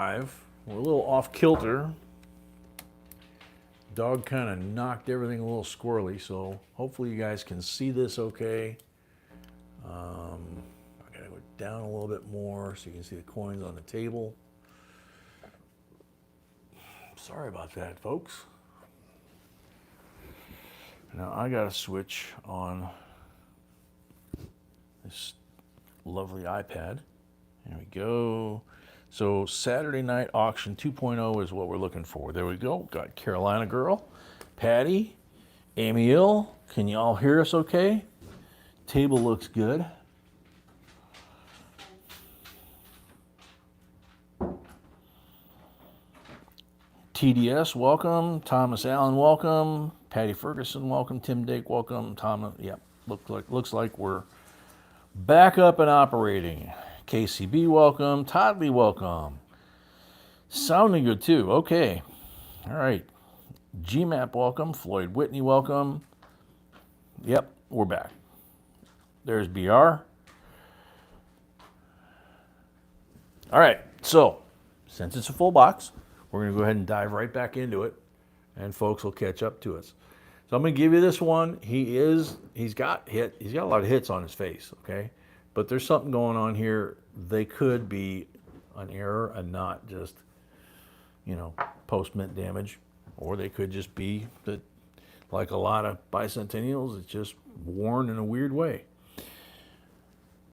We're a little off kilter. Dog kind of knocked everything a little squirrely, so hopefully you guys can see this okay. I gotta go down a little bit more so you can see the coins on the table. Sorry about that, folks. Now I gotta switch on this lovely iPad. There we go. So Saturday night auction 2.0 is what we're looking for. There we go. Got Carolina Girl, Patty, Amy Ill. Can you all hear us okay? Table looks good. TDS, welcome. Thomas Allen, welcome. Patty Ferguson, welcome. Tim Dake, welcome. Thomas, yep. Looks like we're back up and operating. KCB, welcome. Toddley, welcome. Sounding good too. Okay. All right. GMAP, welcome. Floyd Whitney, welcome. Yep, we're back. There's BR. All right. So, since it's a full box, we're going to go ahead and dive right back into it, and folks will catch up to us. So I'm going to give you this one. He's got a lot of hits on his face, okay? But there's something going on here. They could be an error and not just, post-mint damage. Or they could just be that, like a lot of bicentennials, it's just worn in a weird way.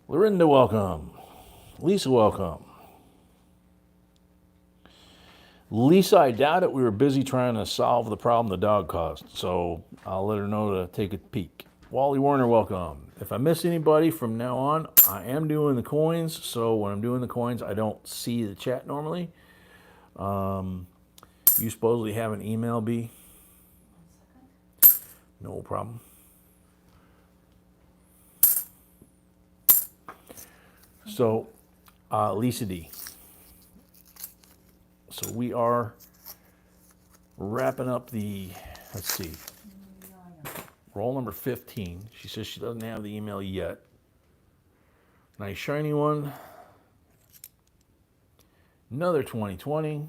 Lorinda, welcome. Lisa, welcome. Lisa, I doubt it. We were busy trying to solve the problem the dog caused. So I'll let her know to take a peek. Wally Warner, welcome. If I miss anybody from now on, I am doing the coins. So when I'm doing the coins, I don't see the chat normally. You supposedly have an email, B? No problem. So, Lisa D. So we are wrapping up the, let's see, roll number 15. She says she doesn't have the email yet. Nice shiny one. Another 2020.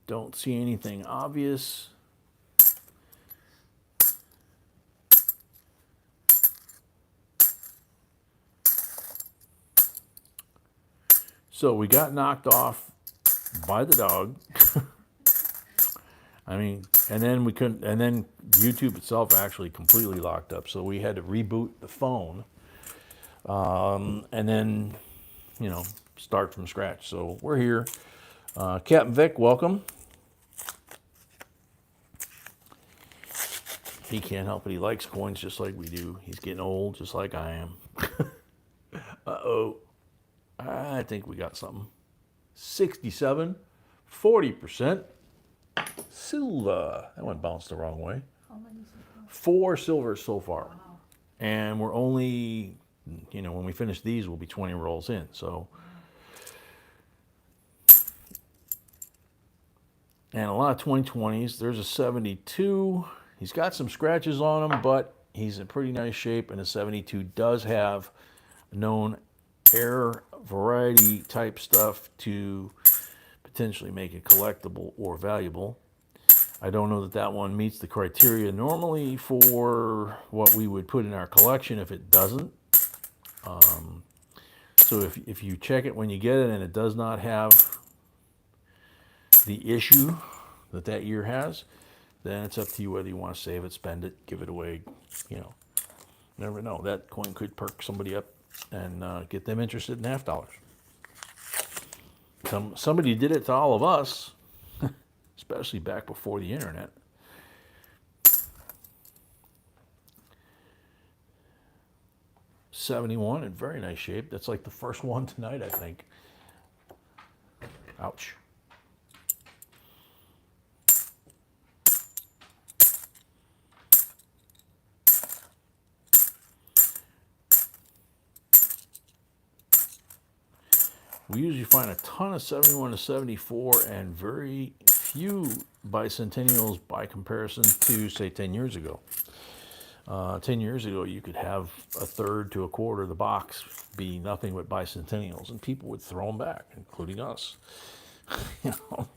Don't see anything obvious. So we got knocked off by the dog. I mean, and then we couldn't, and then YouTube itself actually completely locked up. So we had to reboot the phone, and then, start from scratch. So we're here. Captain Vic, welcome. He can't help it. He likes coins just like we do. He's getting old just like I am. Uh-oh. I think we got something. 67, 40%. Silver. That one bounced the wrong way. 4 silvers so far. Wow. And we're only, when we finish these, we'll be 20 rolls in. So, and a lot of 2020s. There's a 72. He's got some scratches on him, but he's in pretty nice shape. And a 72 does have known air variety type stuff to potentially make it collectible or valuable. I don't know that one meets the criteria normally for what we would put in our collection if it doesn't. So if you check it when you get it and it does not have the issue that year has, then it's up to you whether you want to save it, spend it, give it away. Never know. That coin could perk somebody up and get them interested in $50. Somebody did it to all of us, especially back before the internet. $71 in very nice shape. That's like the first one tonight, I think. Ouch. We usually find a ton of 71 to 74 and very few bicentennials by comparison to, say, 10 years ago. 10 years ago, you could have a third to a quarter of the box be nothing but bicentennials, and people would throw them back, including us. You know,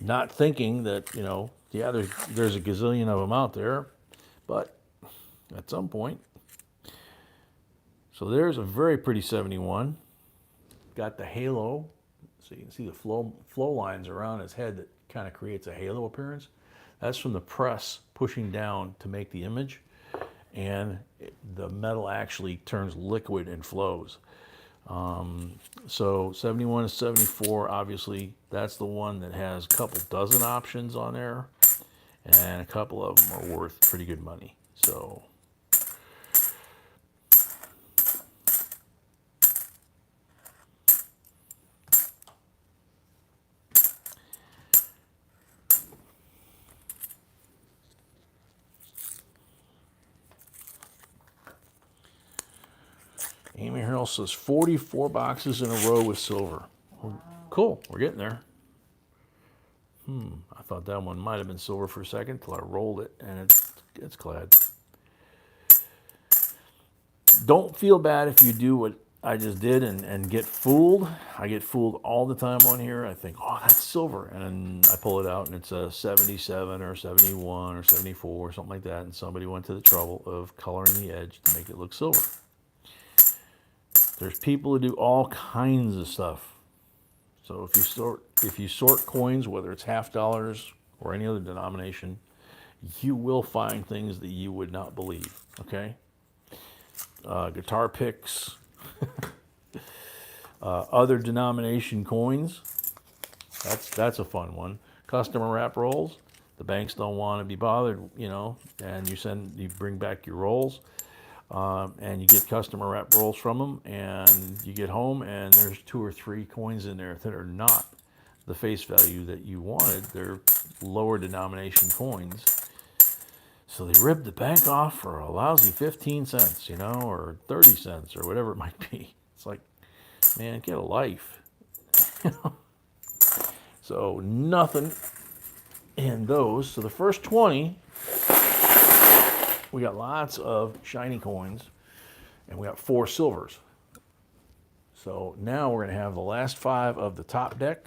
not thinking that, you know, yeah, there's a gazillion of them out there, but at some point. So there's a very pretty 71. Got the halo, so you can see the flow lines around his head that kind of creates a halo appearance. That's from the press pushing down to make the image, and the metal actually turns liquid and flows. So 71 to 74, obviously, that's the one that has a couple dozen options on there, and a couple of them are worth pretty good money. So Amy Harrell says 44 boxes in a row with silver. Cool, we're getting there. I thought that one might have been silver for a second till I rolled it, and it's clad. Don't feel bad if you do what I just did and get fooled. I get fooled all the time on here. I think, oh, that's silver, and I pull it out, and it's a 77 or 71 or 74 or something like that, and somebody went to the trouble of coloring the edge to make it look silver. There's people who do all kinds of stuff. So if you sort coins, whether it's half dollars or any other denomination, you will find things that you would not believe. Okay, guitar picks, other denomination coins. That's a fun one. Customer wrap rolls. The banks don't want to be bothered, you know, and you bring back your rolls. And you get customer wrap rolls from them, and you get home, and there's 2 or 3 coins in there that are not the face value that you wanted. They're lower denomination coins. So they ripped the bank off for a lousy 15 cents, you know, or 30 cents, or whatever it might be. It's like, man, get a life. So nothing in those. So the first 20... we got lots of shiny coins, and we got 4 silvers. So now we're going to have the last 5 of the top deck.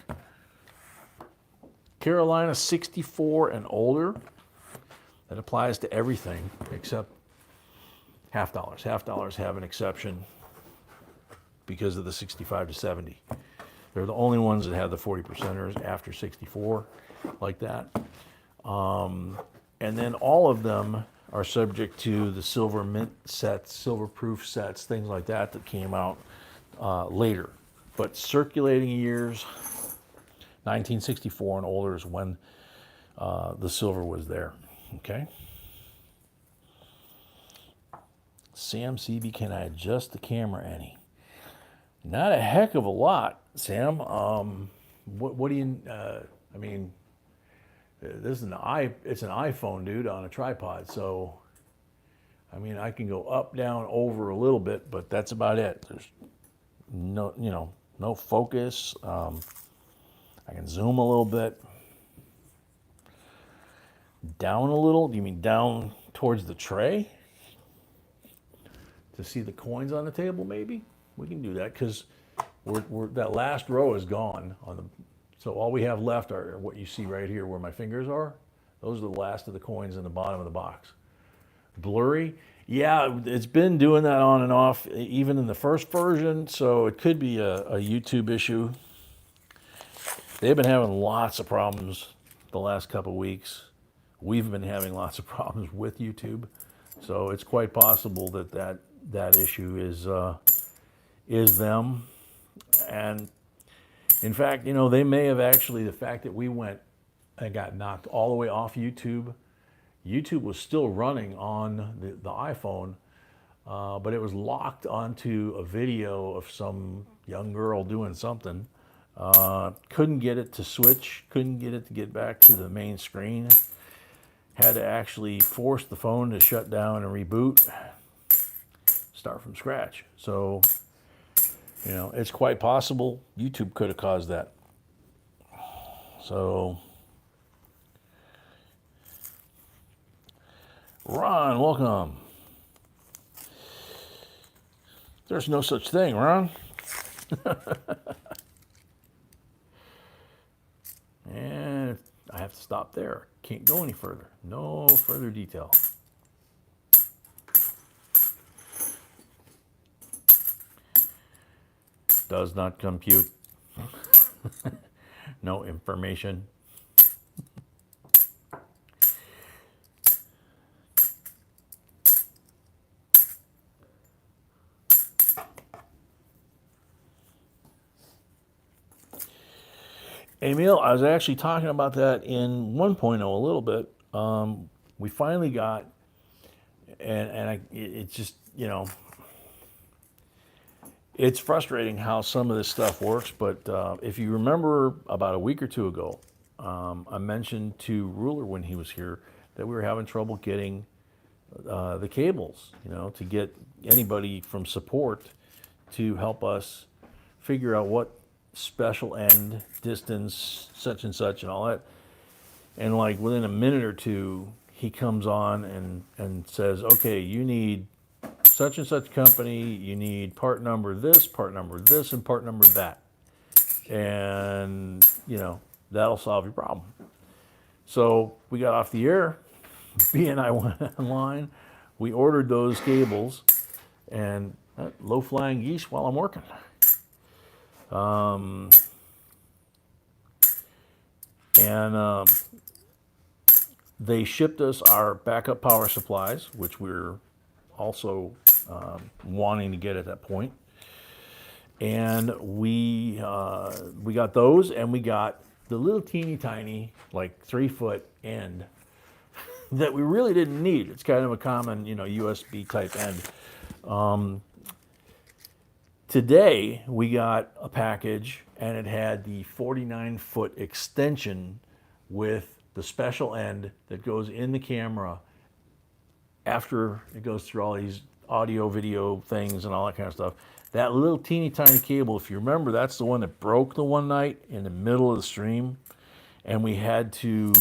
Carolina 64 and older. That applies to everything except half dollars. Half dollars have an exception because of the 65 to 70. They're the only ones that have the 40%ers after 64 like that. And then all of them are subject to the silver mint sets, silver proof sets, things like that came out later. But circulating years, 1964 and older is when the silver was there. Okay. Sam CB, can I adjust the camera any? Not a heck of a lot, Sam. What do you? I mean, this is it's an iPhone, dude, on a tripod. So, I mean, I can go up, down, over a little bit, but that's about it. There's no focus. I can zoom a little bit. Down a little? Do you mean down towards the tray? To see the coins on the table, maybe? We can do that because that last row is gone. So all we have left are what you see right here where my fingers are. Those are the last of the coins in the bottom of the box. Blurry? Yeah, it's been doing that on and off, even in the first version, so it could be a YouTube issue. They've been having lots of problems the last couple of weeks. We've been having lots of problems with YouTube, so it's quite possible that issue is them. And in fact, they may have actually, the fact that we went and got knocked all the way off YouTube. YouTube was still running on the iPhone, but it was locked onto a video of some young girl doing something. Couldn't get it to switch, couldn't get it to get back to the main screen. Had to actually force the phone to shut down and reboot, start from scratch. So, it's quite possible YouTube could have caused that. So, Ron, welcome. There's no such thing, Ron. And I have to stop there. Can't go any further. No further detail. Does not compute. No information. Emil, I was actually talking about that in 1.0 a little bit. We finally got, it's just, it's frustrating how some of this stuff works. But if you remember about a week or two ago, I mentioned to Ruler when he was here that we were having trouble getting the cables, to get anybody from support to help us figure out what special end, distance, such and such, and all that. And like within a minute or two, he comes on and says, okay, you need such and such company, you need part number this, and part number that. And, that'll solve your problem. So we got off the air. B and I went online. We ordered those cables and low-flying geese while I'm working. They shipped us our backup power supplies, which we're also wanting to get at that point. And we got those, and we got the little teeny tiny, like 3-foot end that we really didn't need. It's kind of a common, USB type end. Today, we got a package, and it had the 49-foot extension with the special end that goes in the camera after it goes through all these audio, video things and all that kind of stuff. That little teeny tiny cable, if you remember, that's the one that broke the one night in the middle of the stream, and we had to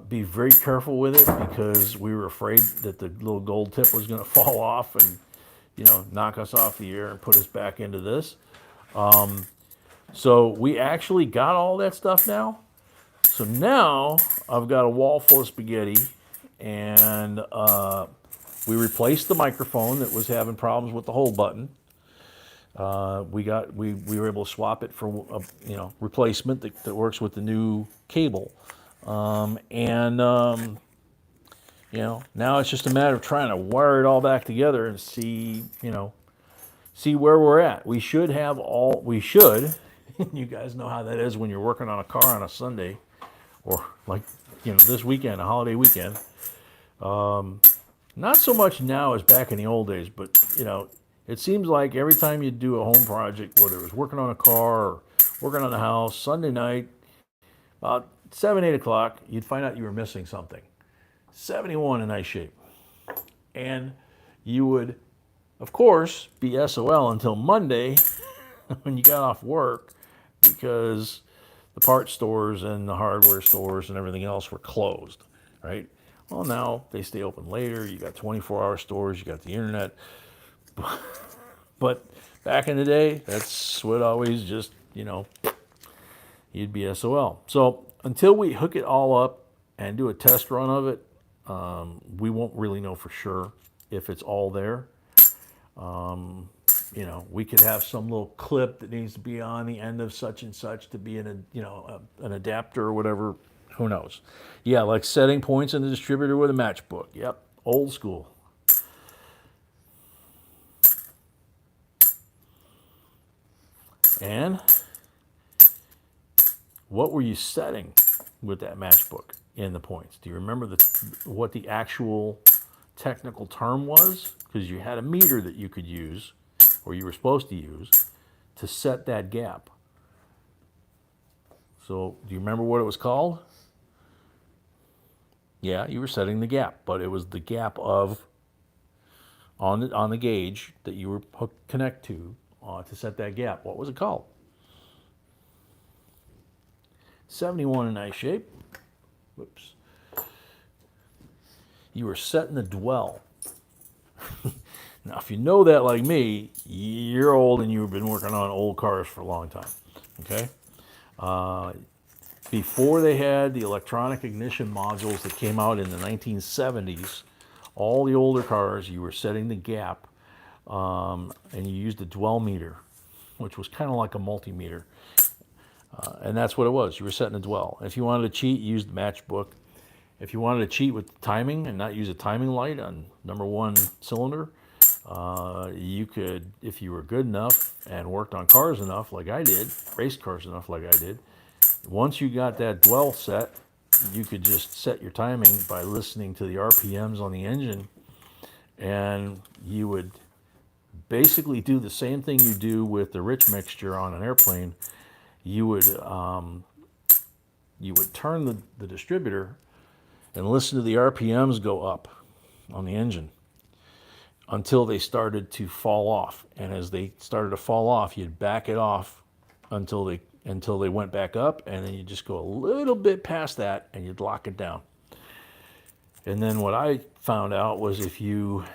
be very careful with it because we were afraid that the little gold tip was going to fall off and knock us off the air and put us back into this. So we actually got all that stuff now. So now I've got a wall full of spaghetti, and we replaced the microphone that was having problems with the hold button. We were able to swap it for a replacement that works with the new cable, now it's just a matter of trying to wire it all back together and see where we're at. We should. You guys know how that is when you're working on a car on a Sunday, or like this weekend, a holiday weekend. Not so much now as back in the old days, but it seems like every time you do a home project, whether it was working on a car or working on a house, Sunday night, about 7, 8 o'clock, you'd find out you were missing something. 71 in nice shape. And you would, of course, be SOL until Monday when you got off work, because the parts stores and the hardware stores and everything else were closed, right? Well, now they stay open later. You got 24-hour stores, you got the internet. But back in the day, that's what always just, you'd be SOL. So until we hook it all up and do a test run of it, we won't really know for sure if it's all there. We could have some little clip that needs to be on the end of such and such to be an adapter or whatever. Who knows? Yeah, like setting points in the distributor with a matchbook. Yep, old school. And what were you setting with that matchbook in the points? Do you remember what the actual technical term was? Because you had a meter that you could use, or you were supposed to use, to set that gap. So do you remember what it was called? Yeah, you were setting the gap, but it was the gap of on the gauge that you were connect to set that gap. What was it called? 71 in nice shape. Whoops. you were setting the dwell. Now, if you know that like me, you're old and you've been working on old cars for a long time, okay? Before they had the electronic ignition modules that came out in the 1970s, all the older cars, you were setting the gap, and you used a dwell meter, which was kind of like a multimeter. And that's what it was. You were setting a dwell. If you wanted to cheat, you used the matchbook. If you wanted to cheat with timing and not use a timing light on number one cylinder, you could, if you were good enough and worked on cars enough like I did, raced cars enough like I did, once you got that dwell set, you could just set your timing by listening to the RPMs on the engine, and you would basically do the same thing you do with the rich mixture on an airplane. You would turn the distributor and listen to the RPMs go up on the engine until they started to fall off. And as they started to fall off, you'd back it off until they went back up, and then you just go a little bit past that and you'd lock it down. And then what I found out was if you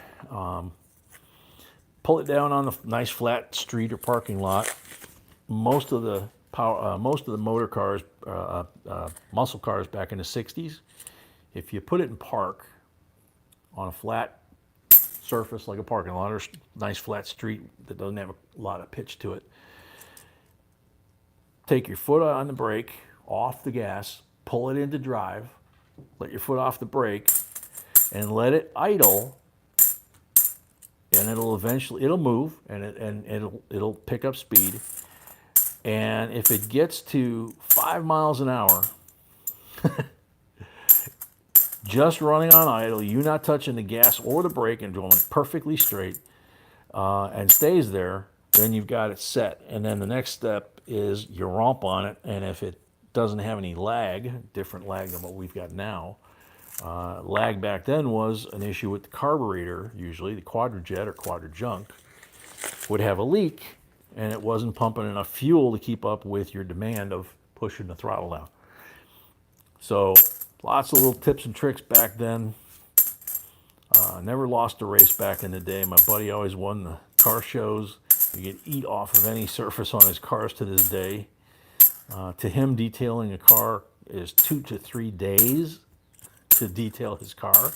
pull it down on a nice flat street or parking lot, most of the motor cars, muscle cars back in the 60s, if you put it in park on a flat surface like a parking lot or nice flat street that doesn't have a lot of pitch to it, take your foot on the brake, off the gas, pull it into drive, let your foot off the brake, and let it idle, and it'll move, and it'll pick up speed. And if it gets to 5 miles an hour, just running on idle, you not touching the gas or the brake and going perfectly straight, and stays there, then you've got it set. And then the next step is you romp on it, and if it doesn't have any lag, different lag than what we've got now, lag back then was an issue with the carburetor, usually the quadrajet or quadrajunk would have a leak, and it wasn't pumping enough fuel to keep up with your demand of pushing the throttle down. So lots of little tips and tricks back then. Never lost a race back in the day. My buddy always won the car shows. You could eat off of any surface on his cars to this day. To him, detailing a car is 2 to 3 days to detail his car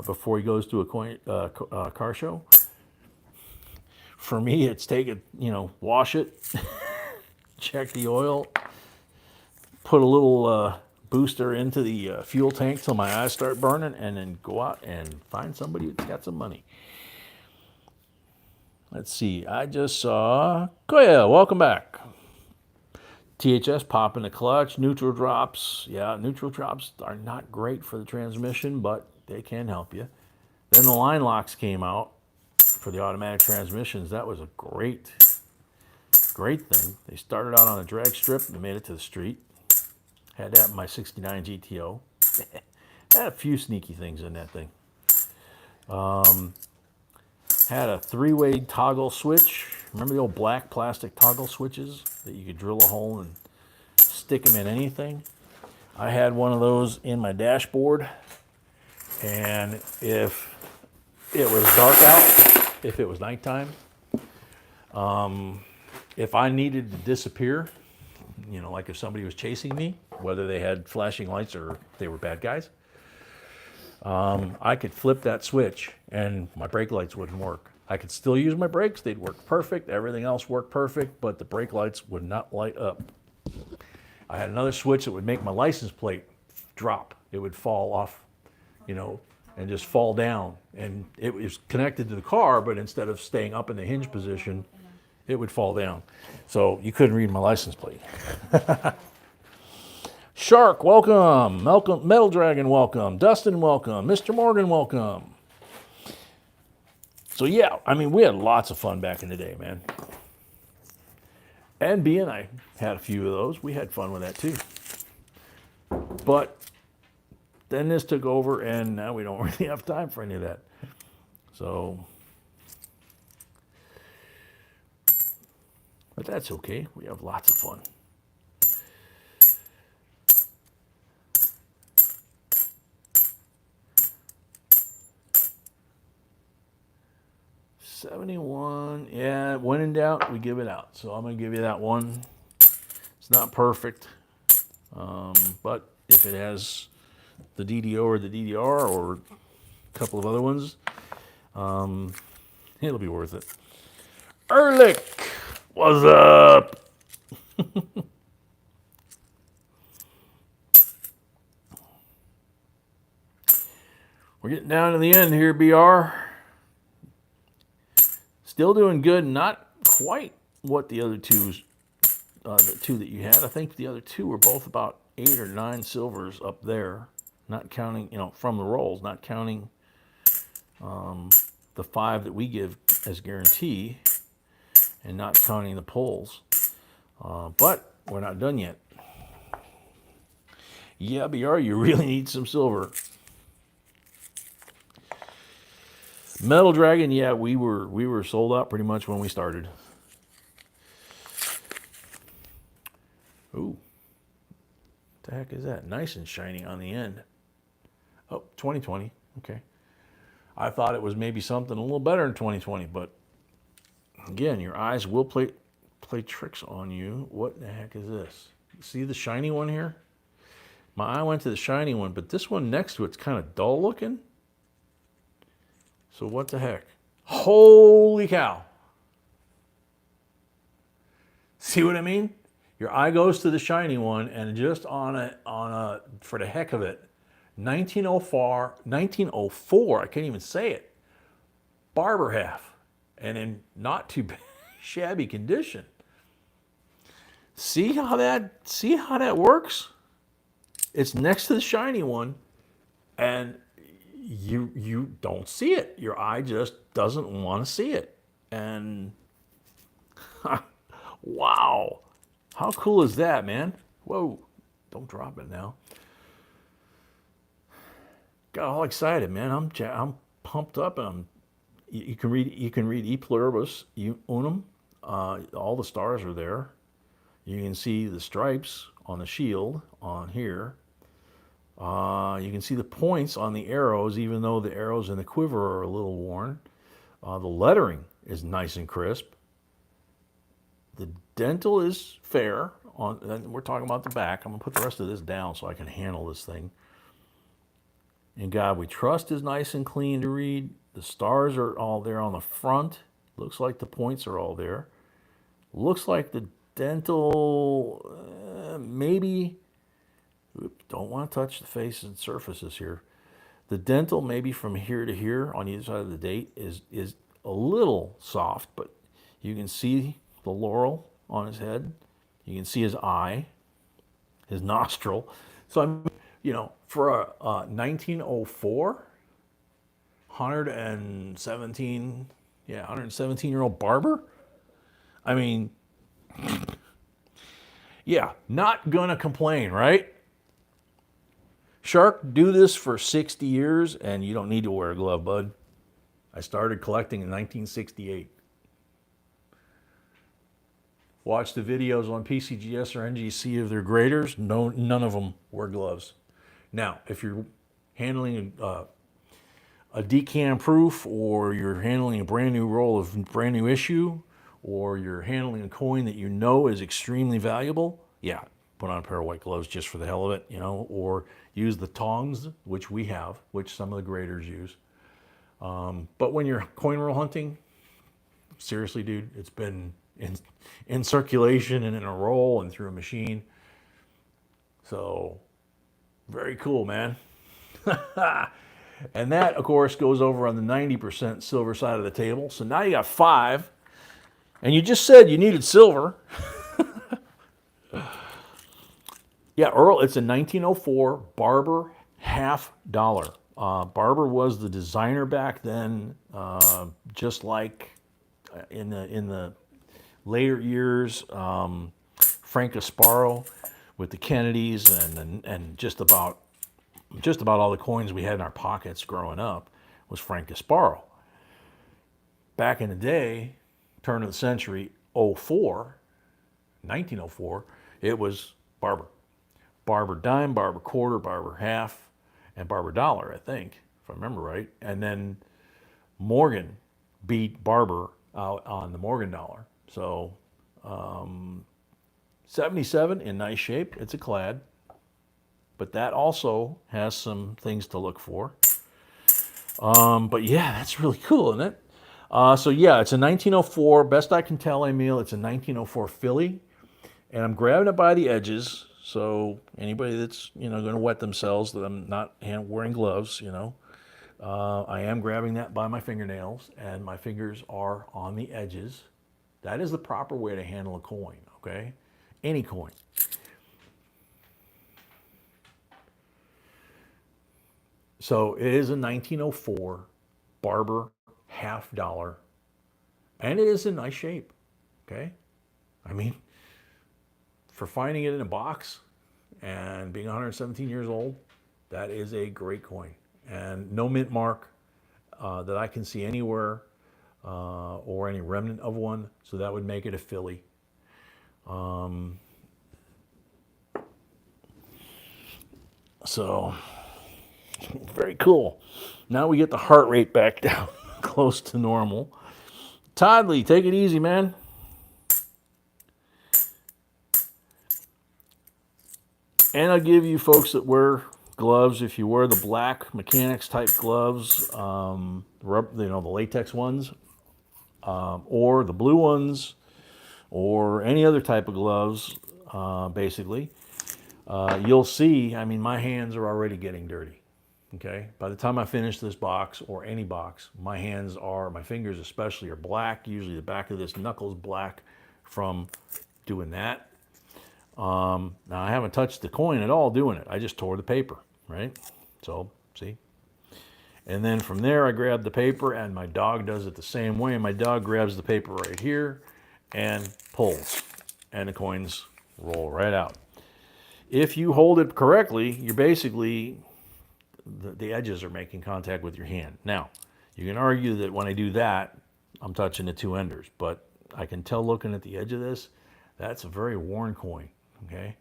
before he goes to a car show. For me, it's take it, wash it, check the oil, put a little booster into the fuel tank till my eyes start burning, and then go out and find somebody that's got some money. Let's see, I just saw, welcome back. THS popping the clutch, neutral drops. Yeah, neutral drops are not great for the transmission, but they can help you. Then the line locks came out for the automatic transmissions. That was a great thing. They started out on a drag strip and made it to the street. Had that in my 69 GTO. Had a few sneaky things in that thing. Had a 3-way toggle switch. Remember the old black plastic toggle switches that you could drill a hole and stick them in anything? I had one of those in my dashboard, and if it was dark out, if it was nighttime, if I needed to disappear, like if somebody was chasing me, whether they had flashing lights or they were bad guys, I could flip that switch and my brake lights wouldn't work. I could still use my brakes, they'd work perfect, everything else worked perfect, but the brake lights would not light up. I had another switch that would make my license plate drop. It would fall off, and just fall down. And it was connected to the car, but instead of staying up in the hinge position, it would fall down. So you couldn't read my license plate. Shark, welcome. Metal Dragon, welcome. Dustin, welcome. Mr. Morgan, welcome. So yeah, we had lots of fun back in the day, man. And B and I had a few of those. We had fun with that too. But then this took over, and now we don't really have time for any of that. So, but that's okay. We have lots of fun. 71. Yeah, when in doubt, we give it out. So I'm going to give you that one. It's not perfect, but if it has the DDO or the DDR or a couple of other ones, it'll be worth it. Ehrlich, what's up? We're getting down to the end here, BR. Still doing good, not quite what the other twos, the two that you had. I think the other two were both about 8 or 9 silvers up there, not counting, from the rolls, not counting the 5 that we give as guarantee, and not counting the pulls. But we're not done yet. Yeah, BR, you really need some silver. Metal Dragon, yeah, we were sold out pretty much when we started. Ooh, what the heck is that? Nice and shiny on the end. Oh, 2020, okay. I thought it was maybe something a little better in 2020, but again, your eyes will play tricks on you. What the heck is this? See the shiny one here? My eye went to the shiny one, but this one next to it's kind of dull looking. So what the heck? Holy cow. See what I mean? Your eye goes to the shiny one, and just on a for the heck of it, 1904, I can't even say it, barber half, and in not too shabby condition. See how that works? It's next to the shiny one, and you don't see it. Your eye just doesn't want to see it. And wow, how cool is that, man? Whoa, don't drop it now. Got all excited, man. I'm pumped up, and you can read E pluribus unum. All the stars are there. You can see the stripes on the shield on here. You can see the points on the arrows, even though the arrows in the quiver are a little worn. The lettering is nice and crisp. The dental is fair. We're talking about the back. I'm going to put the rest of this down so I can handle this thing. In God We Trust is nice and clean to read. The stars are all there on the front. Looks like the points are all there. Looks like the dental, maybe... Oops, don't want to touch the face and surfaces here. The dental, maybe from here to here on either side of the date, is a little soft, but you can see the laurel on his head. You can see his eye, his nostril. So I'm, for a 1904, 117-year-old barber. I mean, yeah, not gonna complain, right? Shark, do this for 60 years and you don't need to wear a glove, bud. I started collecting in 1968. Watch the videos on PCGS or NGC of their graders. No, none of them wear gloves. Now, if you're handling a decam proof, or you're handling a brand new roll of brand new issue, or you're handling a coin that you know is extremely valuable, yeah, put on a pair of white gloves just for the hell of it, or use the tongs, which we have, which some of the graders use. But when you're coin roll hunting, seriously, dude, it's been in circulation and in a roll and through a machine. So, very cool, man. And that, of course, goes over on the 90% silver side of the table. So now you got 5. And you just said you needed silver. Yeah, Earl, it's a 1904 Barber $50. Barber was the designer back then, just like in the later years, Frank Asparo with the Kennedys, and just about all the coins we had in our pockets growing up was Frank Asparo. Back in the day, turn of the century, 1904, it was Barber. Barber dime, Barber quarter, Barber half, and Barber dollar, I think, if I remember right. And then Morgan beat Barber out on the Morgan dollar. So 77 in nice shape. It's a clad, but that also has some things to look for. But yeah, that's really cool, isn't it? So yeah, it's a 1904. Best I can tell, Emil, it's a 1904 Philly, and I'm grabbing it by the edges. So anybody that's going to wet themselves, that I'm not wearing gloves, I am grabbing that by my fingernails, and my fingers are on the edges. That is the proper way to handle a coin. Okay, any coin. So it is a 1904 Barber $half, and it is in nice shape. Okay, I mean, for finding it in a box and being 117 years old, that is a great coin, and no mint mark that I can see anywhere, or any remnant of one. So that would make it a Philly. So very cool. Now we get the heart rate back down close to normal. Toddley, take it easy, man. And I'll give you folks that wear gloves, if you wear the black mechanics type gloves, the latex ones, or the blue ones, or any other type of gloves, basically, you'll see, I mean, my hands are already getting dirty. Okay, by the time I finish this box, or any box, my fingers especially, are black. Usually the back of this knuckle's black from doing that. Now I haven't touched the coin at all doing it. I just tore the paper, right? So, see? And then from there I grab the paper, and my dog does it the same way. My dog grabs the paper right here and pulls, and the coins roll right out. If you hold it correctly, you're basically, the edges are making contact with your hand. Now, you can argue that when I do that, I'm touching the two enders, but I can tell looking at the edge of this, that's a very worn coin, okay?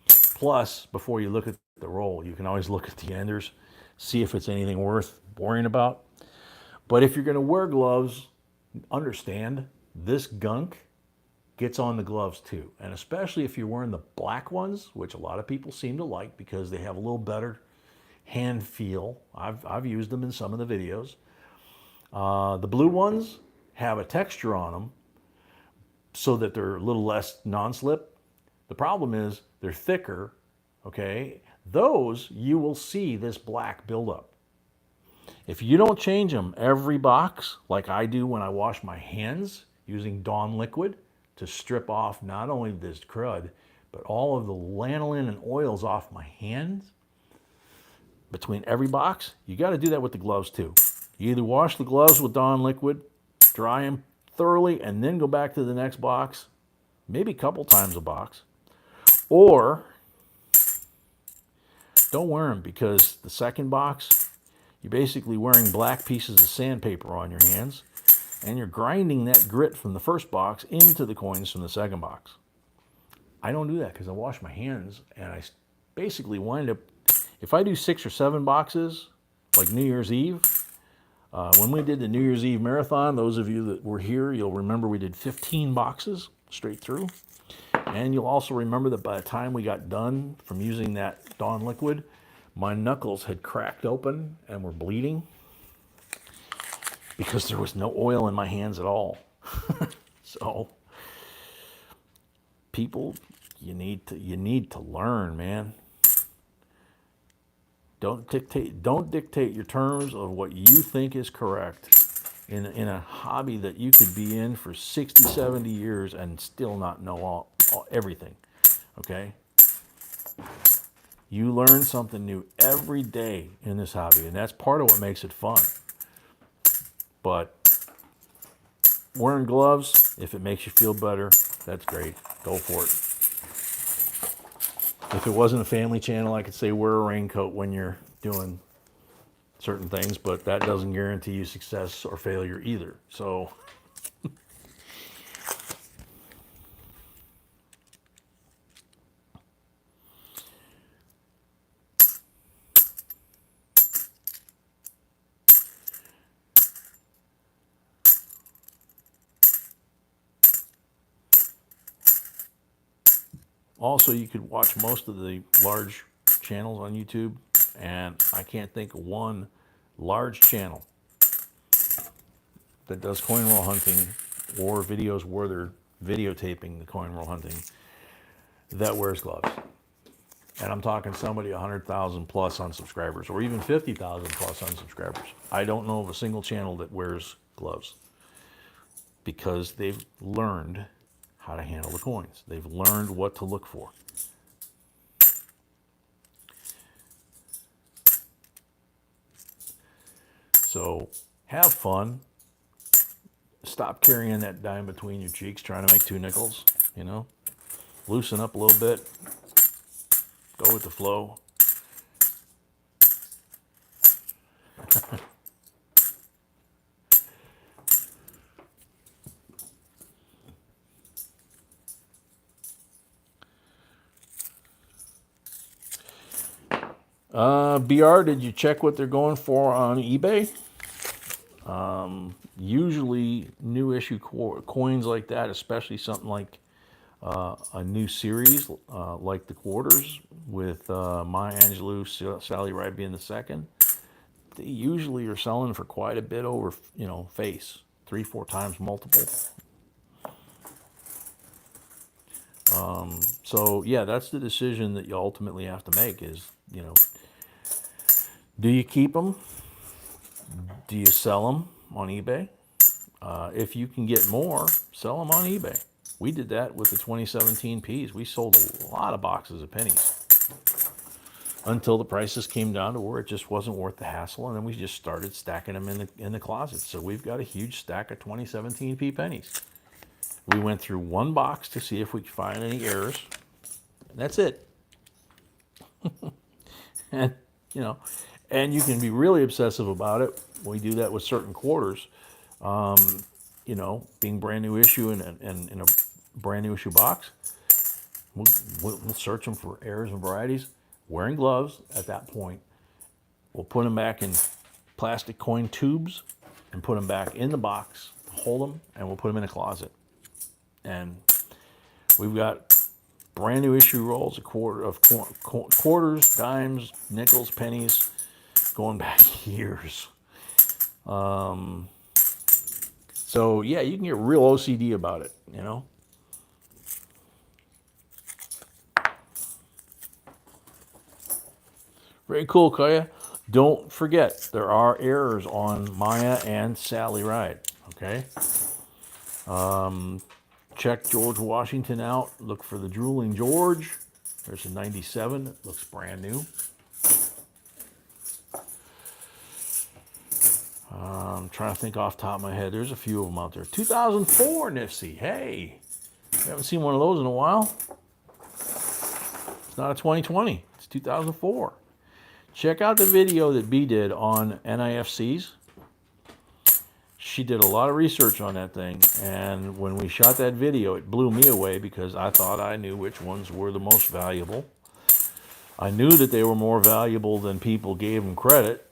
Plus, before you look at the roll, you can always look at the enders, see if it's anything worth worrying about. But if you're going to wear gloves, understand this gunk gets on the gloves too. And especially if you're wearing the black ones, which a lot of people seem to like because they have a little better hand feel. I've used them in some of the videos. The blue ones have a texture on them so that they're a little less non-slip. The problem is they're thicker, okay? Those, you will see this black buildup. If you don't change them every box, like I do when I wash my hands using Dawn liquid to strip off not only this crud, but all of the lanolin and oils off my hands, between every box, you got to do that with the gloves too. You either wash the gloves with Dawn liquid, dry them thoroughly, and then go back to the next box, maybe a couple times a box, or don't wear them, because the second box, you're basically wearing black pieces of sandpaper on your hands, and you're grinding that grit from the first box into the coins from the second box. I don't do that because I wash my hands, and I basically wind up, if I do 6 or 7 boxes, like New Year's Eve, when we did the New Year's Eve marathon, those of you that were here, you'll remember we did 15 boxes straight through. And you'll also remember that by the time we got done from using that Dawn liquid, my knuckles had cracked open and were bleeding because there was no oil in my hands at all. So, people, you need to learn, man. Don't dictate your terms of what you think is correct in a hobby that you could be in for 60, 70 years and still not know everything, okay? You learn something new every day in this hobby, and that's part of what makes it fun. But wearing gloves, if it makes you feel better, that's great. Go for it. If it wasn't a family channel, I could say wear a raincoat when you're doing certain things, but that doesn't guarantee you success or failure either. So, Also, you could watch most of the large channels on YouTube, and I can't think of one large channel that does coin roll hunting or videos where they're videotaping the coin roll hunting that wears gloves. And I'm talking somebody 100,000 plus on subscribers, or even 50,000 plus on subscribers. I don't know of a single channel that wears gloves because they've learned how to handle the coins. They've learned what to look for. So have fun. Stop carrying that dime between your cheeks trying to make 2 nickels, you know. Loosen up a little bit. Go with the flow. BR, did you check what they're going for on eBay? Usually new issue coins like that, especially something like a new series like the quarters with Maya Angelou, Sally Ride being the second, they usually are selling for quite a bit over, you know, face, 3-4 times multiple. So yeah, that's the decision that you ultimately have to make is, you know, do you keep them? Do you sell them on eBay? If you can get more, sell them on eBay. We did that with the 2017 Ps. We sold a lot of boxes of pennies until the prices came down to where it just wasn't worth the hassle, and then we just started stacking them in the closet. So we've got a huge stack of 2017 P pennies. We went through one box to see if we could find any errors, and that's it. And you know, and you can be really obsessive about it. We do that with certain quarters. You know, being brand new issue in a brand new issue box, we'll search them for errors and varieties. Wearing gloves at that point, we'll put them back in plastic coin tubes and put them back in the box, hold them, and we'll put them in a closet. And we've got brand new issue rolls, quarters, dimes, nickels, pennies, going back years. So yeah, you can get real OCD about it, you know. Very cool, Kaya. Don't forget, there are errors on Maya and Sally Ride, okay? Check George Washington out. Look for the Drooling George. There's a 97. It looks brand new. I'm trying to think off the top of my head. There's a few of them out there. 2004 Nifty. Hey, we haven't seen one of those in a while. It's not a 2020. It's 2004. Check out the video that B did on NIFCs. She did a lot of research on that thing, and when we shot that video, it blew me away because I thought I knew which ones were the most valuable. I knew that they were more valuable than people gave them credit.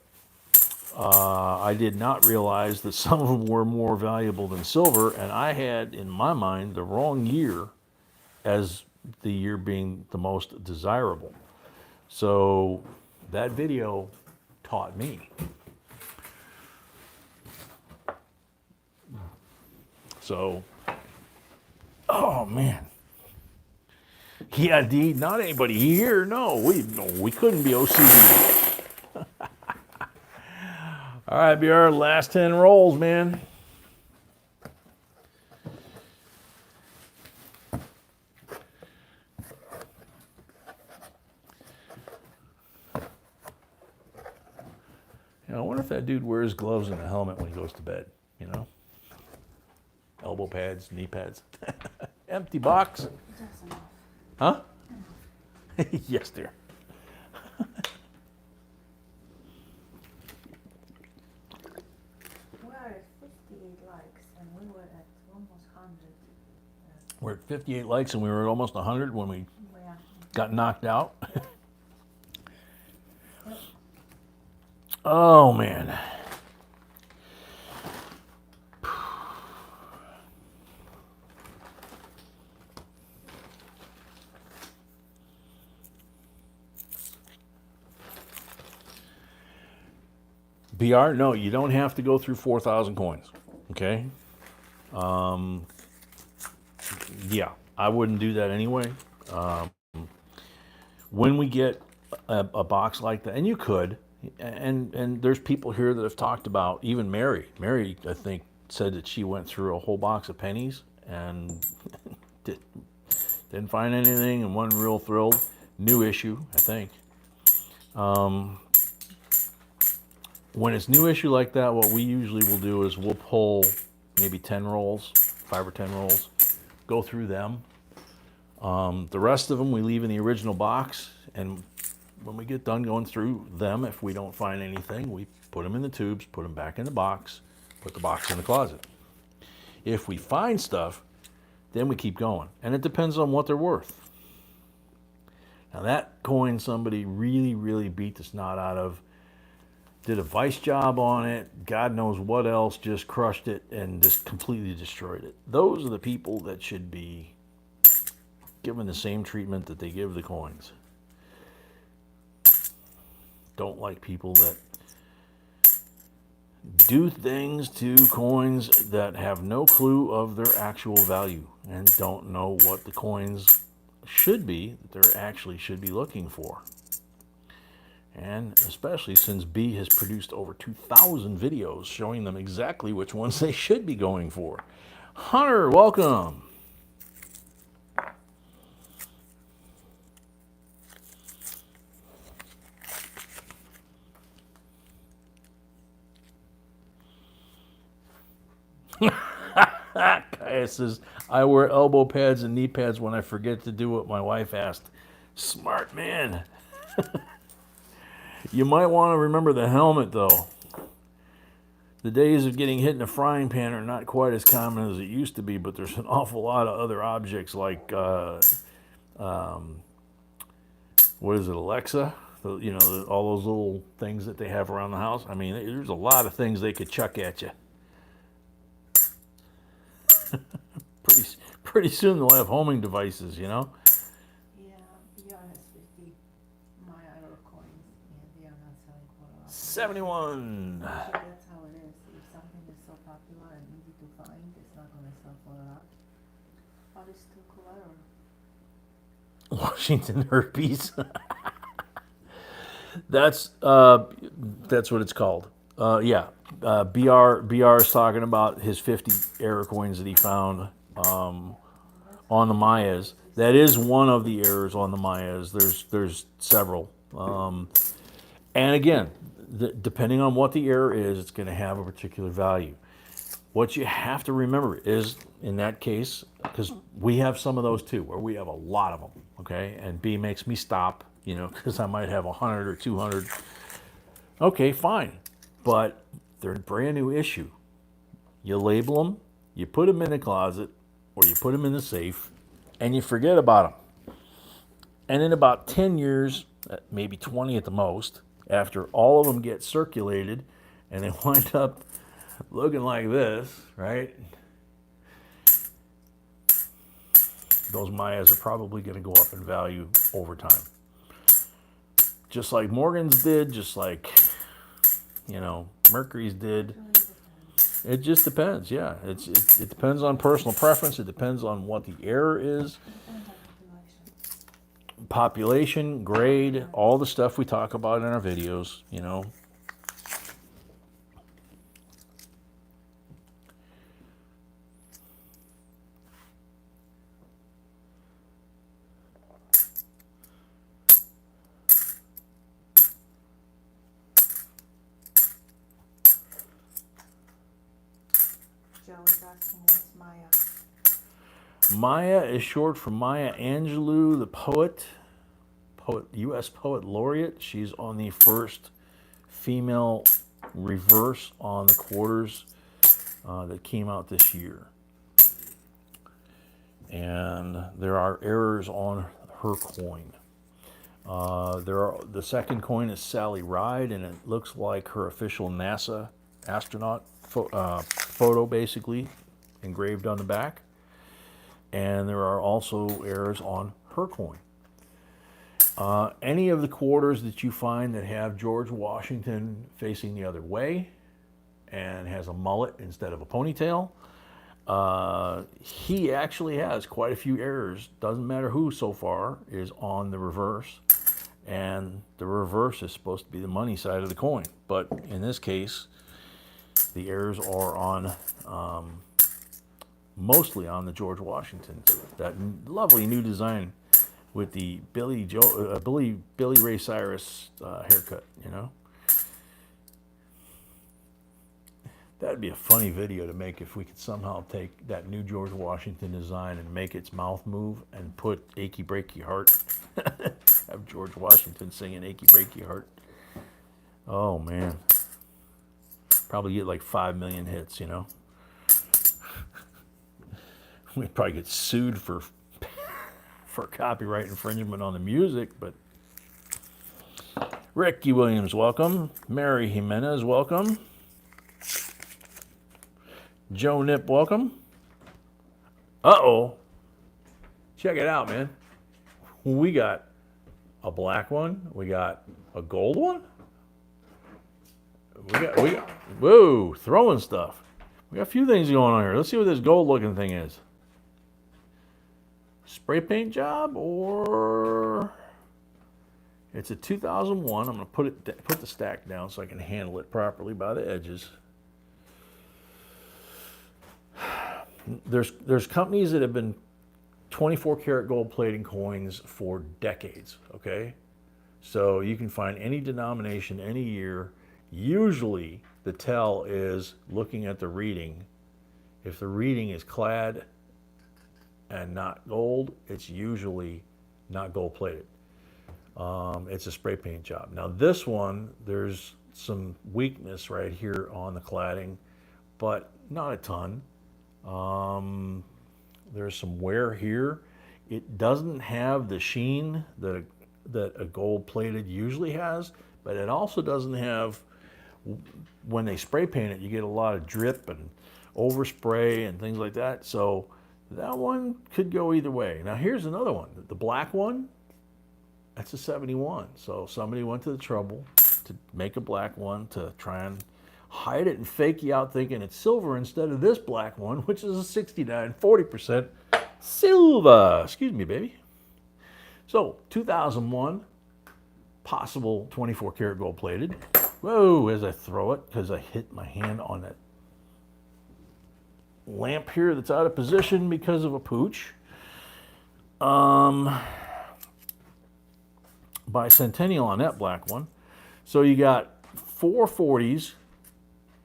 I did not realize that some of them were more valuable than silver, and I had, in my mind, the wrong year as the year being the most desirable. So that video taught me. So, oh man. Yeah, D, not anybody here. No, we couldn't be OCD. All right, BR, last 10 rolls, man. You know, I wonder if that dude wears gloves and a helmet when he goes to bed, you know? Elbow pads, knee pads. Empty box. Huh? Yes, dear. We're at 58 likes and we were at almost 100. We're at 58 likes and we were at almost 100 when we got knocked out. Oh, man. BR, no, you don't have to go through 4,000 coins. Okay? Yeah, I wouldn't do that anyway. When we get a box like that, and you could, and there's people here that have talked about, even Mary. Mary, I think, said that she went through a whole box of pennies and didn't find anything and wasn't real thrilled. New issue, I think. When it's new issue like that, what we usually will do is we'll pull maybe 10 rolls, 5 or 10 rolls, go through them. The rest of them we leave in the original box, and when we get done going through them, if we don't find anything, we put them in the tubes, put them back in the box, put the box in the closet. If we find stuff, then we keep going, and it depends on what they're worth. Now that coin somebody really, really beat the snot out of, did a vice job on it, God knows what else, just crushed it and just completely destroyed it. Those are the people that should be given the same treatment that they give the coins. Don't like people that do things to coins that have no clue of their actual value and don't know what the coins should be, that they actually should be looking for. And especially since B has produced over 2,000 videos showing them exactly which ones they should be going for. Hunter, welcome. Kaya says, I wear elbow pads and knee pads when I forget to do what my wife asked. Smart man. You might want to remember the helmet, though. The days of getting hit in a frying pan are not quite as common as it used to be, but there's an awful lot of other objects like, what is it, Alexa? All those little things that they have around the house. I mean, there's a lot of things they could chuck at you. Pretty soon they'll have homing devices, you know? Yeah, be honest with the Mainor coins, and they are not selling for a lot. 71. So that's how it is. If something is so popular and easy to find, it's not going to sell for a lot. But it's still collateral. Washington herpes. That's what it's called. Yeah. BR is talking about his 50 error coins that he found on the Mayas. That is one of the errors on the Mayas. There's several. And again, depending on what the error is, it's going to have a particular value. What you have to remember is, in that case, because we have some of those too, where we have a lot of them, okay? And B makes me stop, because I might have 100 or 200. Okay, fine. But they're a brand new issue. You label them, you put them in the closet, or you put them in the safe, and you forget about them. And in about 10 years, maybe 20 at the most, after all of them get circulated, and they wind up looking like this, right? Those Mayas are probably going to go up in value over time. Just like Morgan's did, just like, Mercury's did. It just depends, yeah. It depends on personal preference. It depends on what the error is. Population, grade, all the stuff we talk about in our videos, Joe is asking what's Maya. Maya is short for Maya Angelou, the poet, U.S. Poet Laureate. She's on the first female reverse on the quarters that came out this year. And there are errors on her coin. The second coin is Sally Ride, and it looks like her official NASA astronaut photo, basically, engraved on the back. And there are also errors on her coin. Any of the quarters that you find that have George Washington facing the other way and has a mullet instead of a ponytail, he actually has quite a few errors. Doesn't matter who so far is on the reverse. And the reverse is supposed to be the money side of the coin. But in this case, the errors are on mostly on the George Washington. That lovely new design with the Billy Ray Cyrus haircut, you know. That'd be a funny video to make if we could somehow take that new George Washington design and make its mouth move and put Achy Breaky Heart. Have George Washington singing Achy Breaky Heart. Oh, man. Probably get like 5 million hits, you know. We'd probably get sued for copyright infringement on the music, but Ricky Williams, welcome. Mary Jimenez, welcome. Joe Nip, welcome. Uh-oh. Check it out, man. We got a black one. We got a gold one. We got, whoa, throwing stuff. We got a few things going on here. Let's see what this gold looking thing is. Spray paint job, or it's a 2001. I'm going to put the stack down so I can handle it properly by the edges. There's companies that have been 24 karat gold plating coins for decades, okay? So you can find any denomination, any year. Usually the tell is looking at the reading. If the reading is clad and not gold, it's usually not gold plated. It's a spray paint job. Now this one, there's some weakness right here on the cladding, but not a ton. There's some wear here. It doesn't have the sheen that a gold plated usually has, but it also doesn't have, when they spray paint it, you get a lot of drip and overspray and things like that. So that one could go either way. Now here's another one. The black one, that's a 71. So somebody went to the trouble to make a black one to try and hide it and fake you out thinking it's silver instead of this black one, which is a 69, 40% silver. Excuse me, baby. So 2001, possible 24 karat gold plated. Whoa, as I throw it, because I hit my hand on that lamp here that's out of position because of a pooch. Bicentennial on that black one. So you got 4 40s,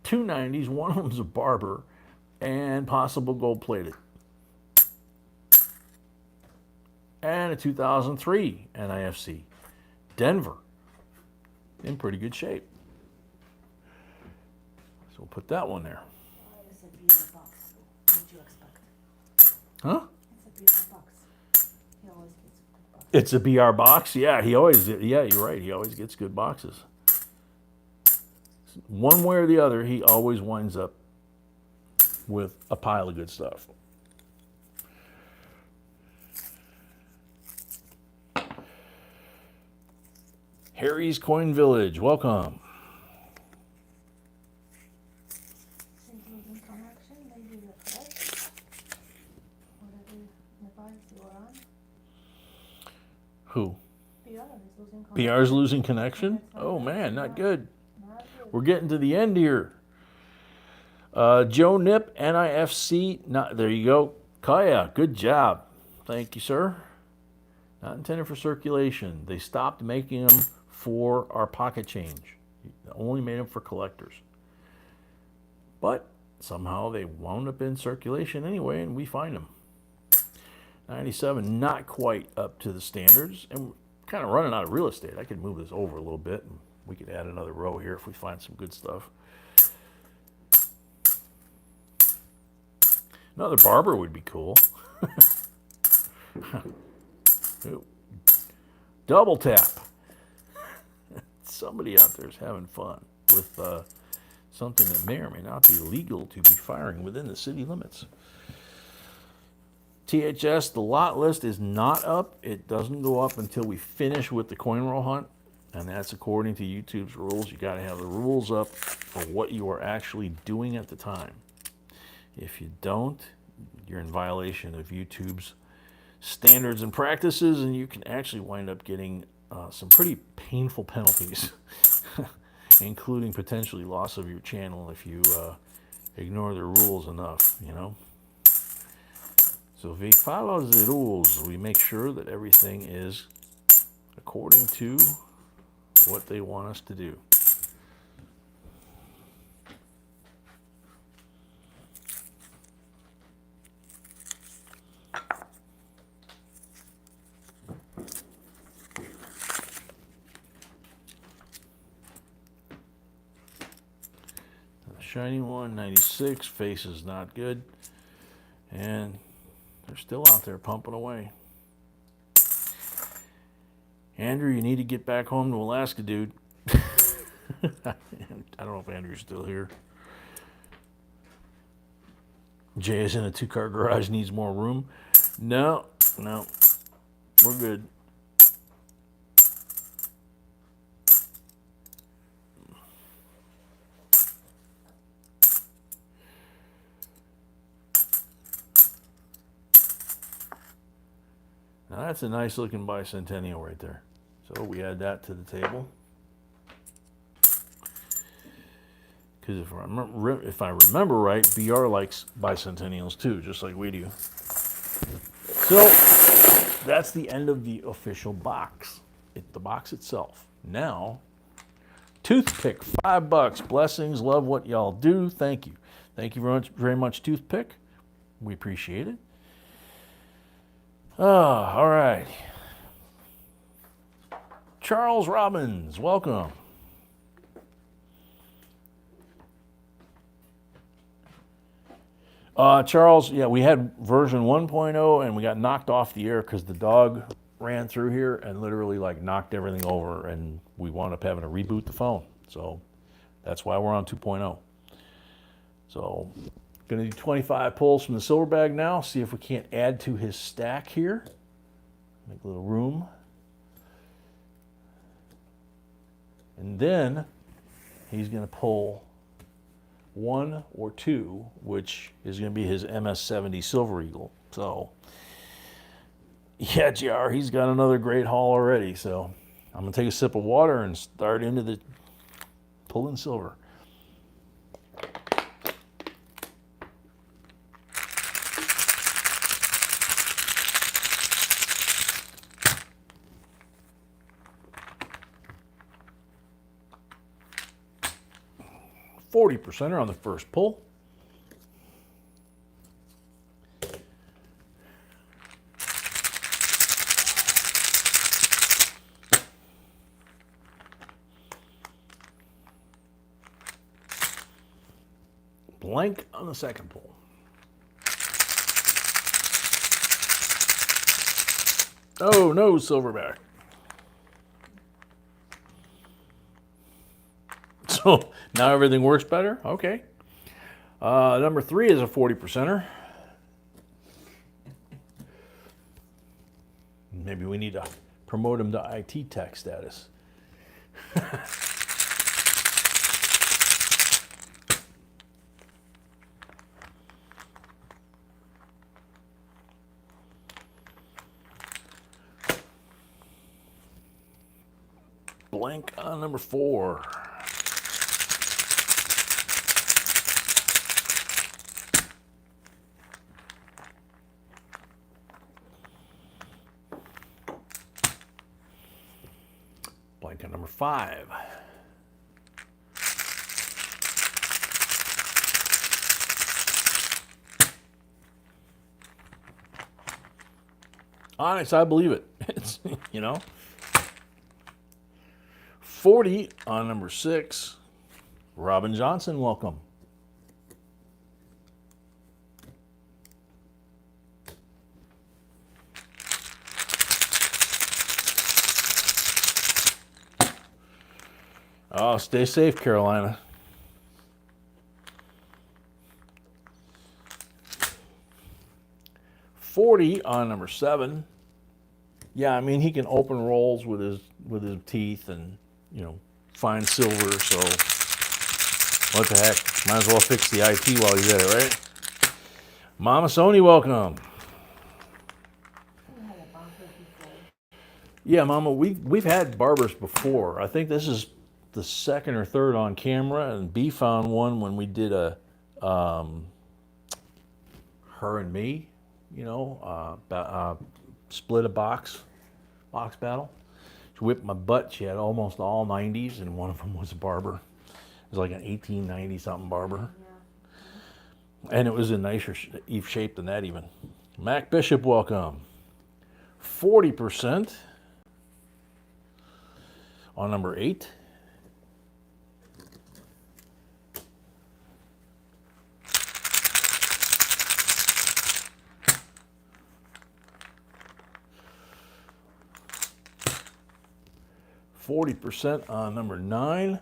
2 90s, one of them's a barber, and possible gold plated. And a 2003 NIFC. Denver. In pretty good shape. So we'll put that one there. It's a beautiful box. What do you expect? Huh? It's a beautiful box. He always gets a good box. It's a BR box? Yeah, you're right. He always gets good boxes. One way or the other, he always winds up with a pile of good stuff. Harry's Coin Village, welcome. Including connection, maybe the fresh. Whatever the box you are on. Who? PR is losing connection. PR's losing connection? Oh man, not good. Not good. We're getting to the end here. Joe Nip, NIFC. There you go. Kaya, good job. Thank you, sir. Not intended for circulation. They stopped making them for our pocket change. They only made them for collectors. But somehow they wound up in circulation anyway, and we find them. 97, not quite up to the standards. And we're kind of running out of real estate. I could move this over a little bit, and we could add another row here if we find some good stuff. Another barber would be cool. Double tap. Somebody out there is having fun with something that may or may not be legal to be firing within the city limits. THS, the lot list is not up. It doesn't go up until we finish with the coin roll hunt, and that's according to YouTube's rules. You got to have the rules up for what you are actually doing at the time. If you don't, you're in violation of YouTube's standards and practices, and you can actually wind up getting some pretty painful penalties, including potentially loss of your channel if you ignore the rules enough, you know. So if we follow the rules, we make sure that everything is according to what they want us to do. Shiny one, 96, face is not good, and they're still out there pumping away. Andrew, you need to get back home to Alaska, dude. I don't know if Andrew's still here. Jay is in a 2-car garage, needs more room. No, we're good. Now that's a nice looking bicentennial right there. So we add that to the table. Because if I remember right, BR likes bicentennials too, just like we do. So that's the end of the official box. The box itself. Now, toothpick, $5. Blessings, love what y'all do. Thank you. Thank you very much, toothpick. We appreciate it. All right. Charles Robbins, welcome. Charles, yeah, we had version 1.0 and we got knocked off the air because the dog ran through here and literally like knocked everything over, and we wound up having to reboot the phone. So that's why we're on 2.0. So going to do 25 pulls from the silver bag now, see if we can't add to his stack here. Make a little room. And then he's going to pull 1 or 2, which is going to be his MS-70 Silver Eagle. So, yeah, JR, he's got another great haul already. So I'm going to take a sip of water and start into the pulling silver. %er on the first pull. Blank on the second pull. Oh, no, silverback. So now everything works better? Okay. Number 3 is a 40%er. Maybe we need to promote him to IT tech status. Blank on number 4. Blank on number 5. Honest, I believe it. It's, you know. 40 on number 6. Robin Johnson, welcome. Oh, stay safe, Carolina. 40 on number 7. Yeah, I mean, he can open rolls with his teeth and, you know, find silver, so what the heck? Might as well fix the IT while he's at it, right? Mama Sony, welcome. We had a bumper before. Yeah, Mama, we've had barbers before. I think this is the second or third on camera, and B found one when we did a her and me, you know, split a box battle. She whipped my butt. She had almost all 90s, and one of them was a barber. It was like an 1890 something barber, and it was in nicer shape than that even. Mac Bishop, welcome. 40% on number 8. %40 on number 9.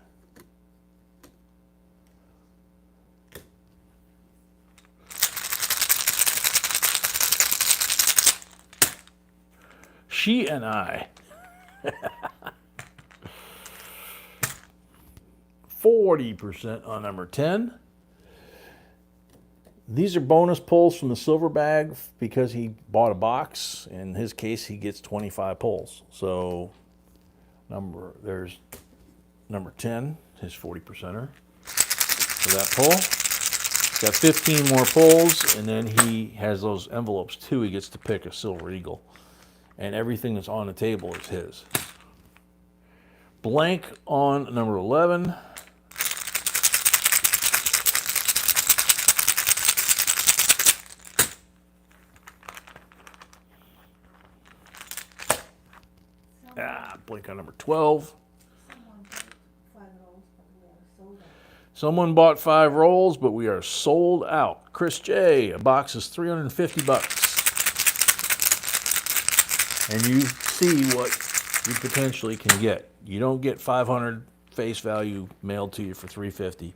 She and I. 40% on number 10. These are bonus pulls from the silver bag because he bought a box. In his case, he gets 25 pulls. So there's number 10, his 40%er for that pull. He's got 15 more pulls, and then he has those envelopes too. He gets to pick a silver eagle. And everything that's on the table is his. Blank on number 11. Blank on number 12. Someone bought 5 rolls, but we are sold out. Chris J, a box is $350. And you see what you potentially can get. You don't get 500 face value mailed to you for $350.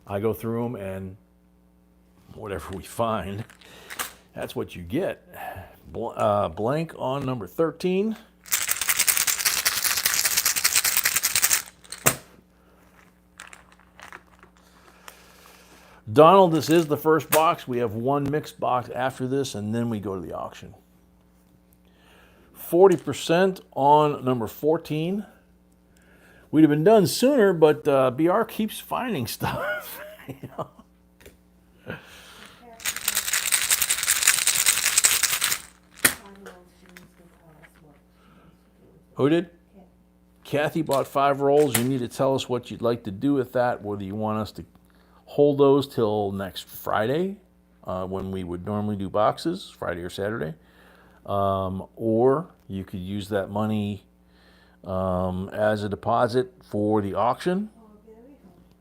I go through them, and whatever we find, that's what you get. Blank on number 13. Donald, this is the first box. We have one mixed box after this, and then we go to the auction. 40% on number 14. We'd have been done sooner, but BR keeps finding stuff. You know? Who did? Kathy bought 5 rolls. You need to tell us what you'd like to do with that, whether you want us to hold those till next Friday, when we would normally do boxes, Friday or Saturday. Or you could use that money as a deposit for the auction,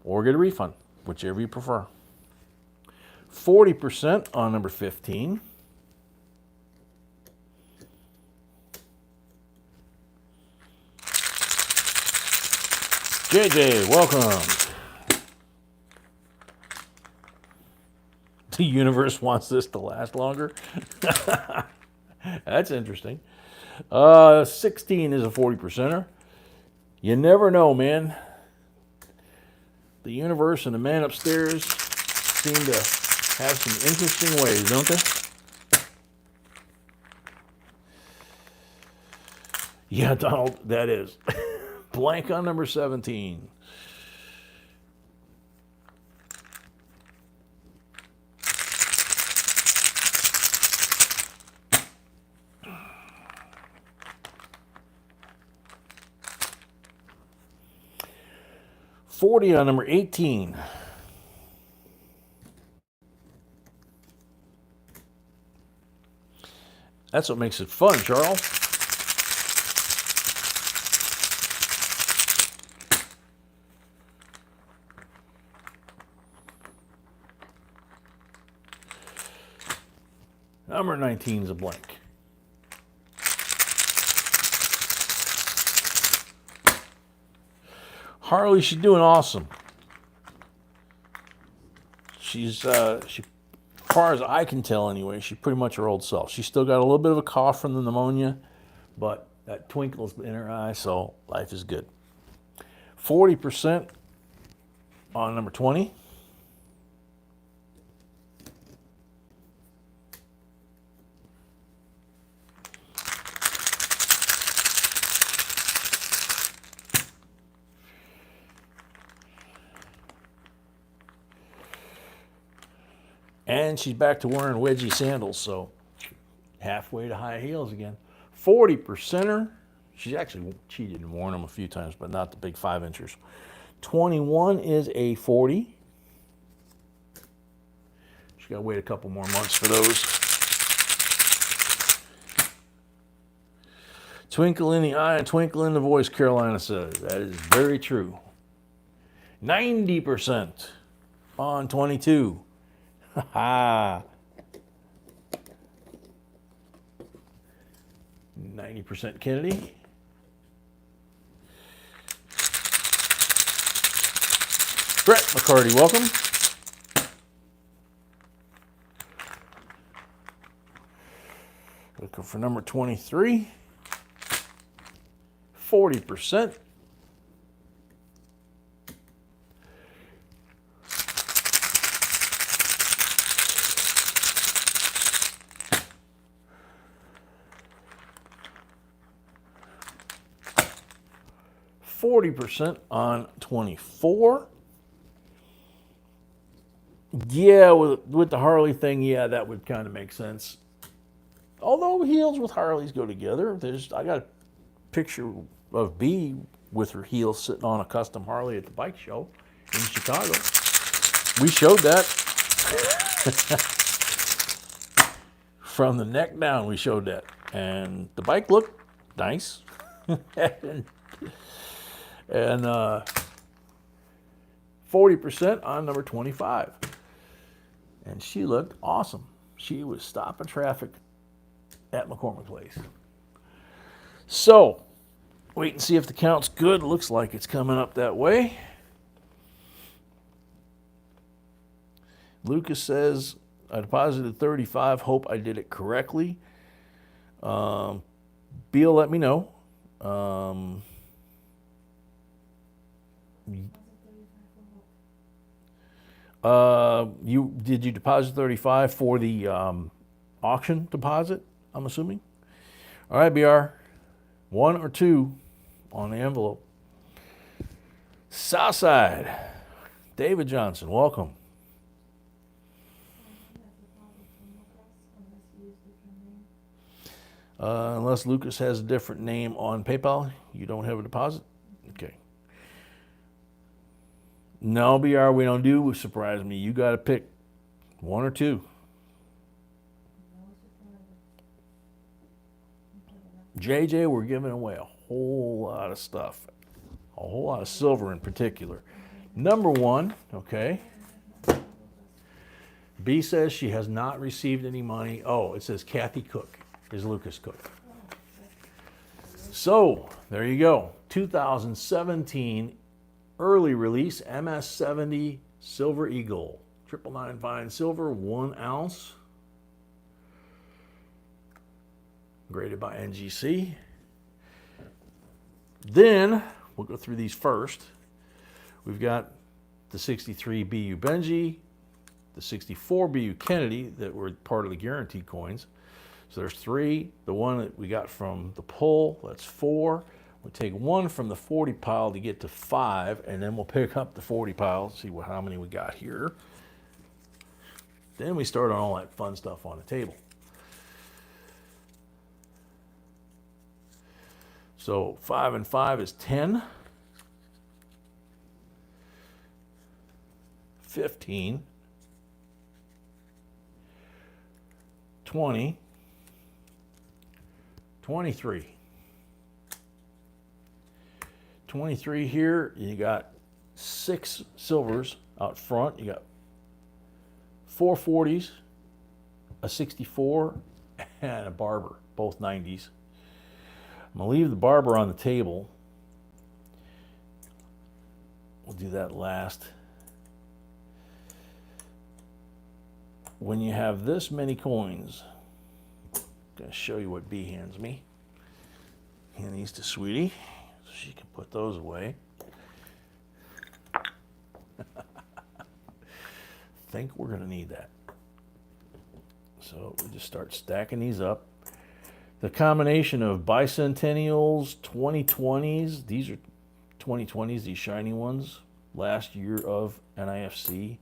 or get a refund, whichever you prefer. 40% on number 15. JJ, welcome. The universe wants this to last longer. That's interesting. 16 is a 40%er. You never know, man. The universe and the man upstairs seem to have some interesting ways, don't they? Yeah, Donald, that is. Blank on number 17. $40 on number 18. That's what makes it fun, Charles. Number 19 is a blank. Harley, she's doing awesome. She far as I can tell anyway, she's pretty much her old self. She's still got a little bit of a cough from the pneumonia, but that twinkle's in her eye, so life is good. 40% on number 20. And she's back to wearing wedgie sandals, so halfway to high heels again. 40%er. She cheated and worn them a few times, but not the big 5-inchers. 21 is a 40. She's got to wait a couple more months for those. Twinkle in the eye and twinkle in the voice, Carolina says. That is very true. 90% on 22. Ha 90% Kennedy. Brett McCarty, welcome. Looking for number 23. 40%. %, on 24. Yeah, with the Harley thing, yeah, that would kind of make sense. Although heels with Harleys go together. I got a picture of B with her heels sitting on a custom Harley at the bike show in Chicago. We showed that. From the neck down, we showed that. And the bike looked nice. And 40% on number 25. And she looked awesome. She was stopping traffic at McCormick Place. So, wait and see if the count's good. Looks like it's coming up that way. Lucas says, I deposited 35. Hope I did it correctly. Beal, let me know. Did you deposit 35 for the auction deposit, I'm assuming? All right, BR. 1 or 2 on the envelope. Southside. David Johnson, welcome. Unless Lucas has a different name on PayPal, you don't have a deposit? Okay. No, BR, we don't do surprise me. You got to pick 1 or 2. JJ, we're giving away a whole lot of stuff. A whole lot of silver in particular. Number 1, okay. B says she has not received any money. Oh, it says Kathy Cook is Lucas Cook. So, there you go. 2017 early release MS70 Silver Eagle. 999 fine silver, 1 ounce. Graded by NGC. Then, we'll go through these first. We've got the 63 BU Benji, the 64 BU Kennedy that were part of the guaranteed coins. So there's 3. The one that we got from the pull, that's 4. We'll take 1 from the 40 pile to get to 5, and then we'll pick up the 40 pile, see how many we got here. Then we start on all that fun stuff on the table. So 5 and 5 is 10. 15. 20. 23. 23 here, you got 6 silvers out front. You got 4 40s, a 64, and a Barber, both 90s. I'm going to leave the Barber on the table. We'll do that last. when you have this many coins, I'm going to show you what B hands me. Hand these to Sweetie so she can put those away. Think we're going to need that. So we just start stacking these up. The combination of bicentennials, 2020s, these are 2020s, these shiny ones, last year of NIFC.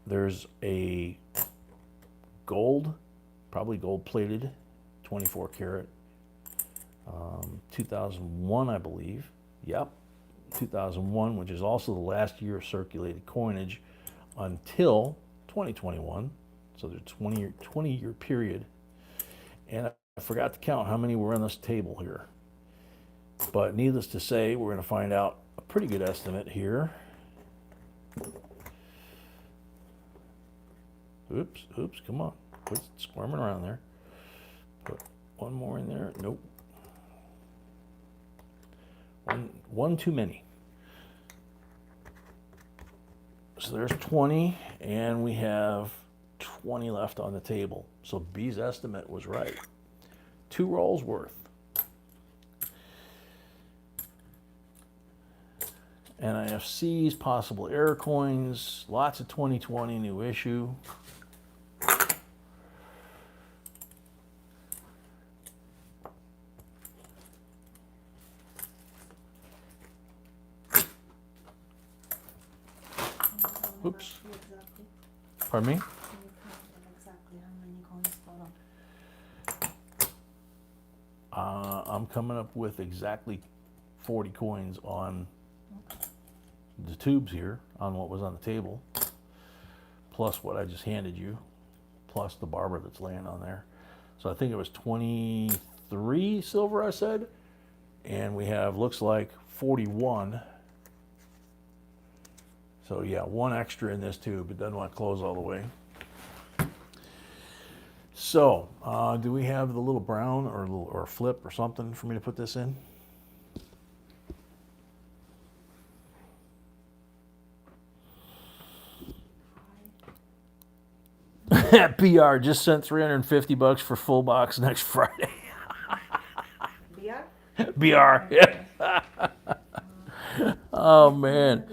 There's a gold, probably gold plated, 24 karat, 2001, I believe. Yep, 2001, which is also the last year of circulated coinage until 2021. So there's a 20-year period. And I forgot to count how many were on this table here. But needless to say, we're going to find out a pretty good estimate here. Oops, come on. Quit squirming around there. Put one more in there. Nope. One too many. So there's 20, and we have 20 left on the table. So B's estimate was right. 2 rolls worth. NIFCs, possible error coins, lots of 2020 new issue. Oops. Pardon me? Can you count them exactly how many coins total? I'm coming up with exactly 40 coins on the tubes here, on what was on the table, plus what I just handed you, plus the barber that's laying on there. So I think it was 23 silver, I said, and we have, looks like 41. So yeah, 1 extra in this tube. It doesn't want to close all the way. So, do we have the little brown or flip or something for me to put this in? PR just sent $350 for full box next Friday. BR? BR. Yeah. Oh man.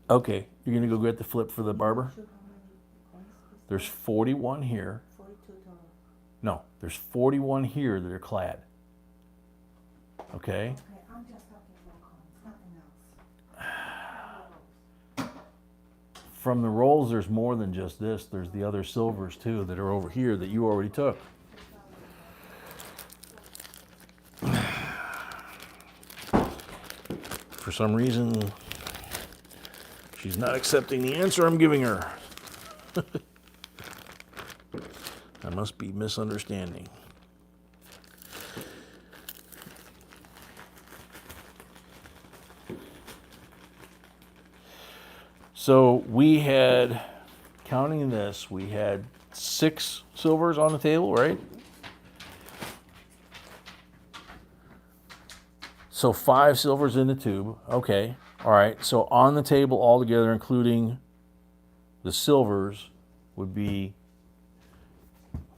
Okay, you're gonna go get the flip for the barber? There's 41 here. 42 total. No, there's 41 here that are clad. Okay? Okay, I'm just talking about coins, nothing else. From the rolls, there's more than just this. There's the other silvers too that are over here that you already took. For some reason, she's not accepting the answer I'm giving her. I must be misunderstanding. So we had, counting this, we had 6 silvers on the table, right? So 5 silvers in the tube. Okay. All right. So on the table altogether, including the silvers, would be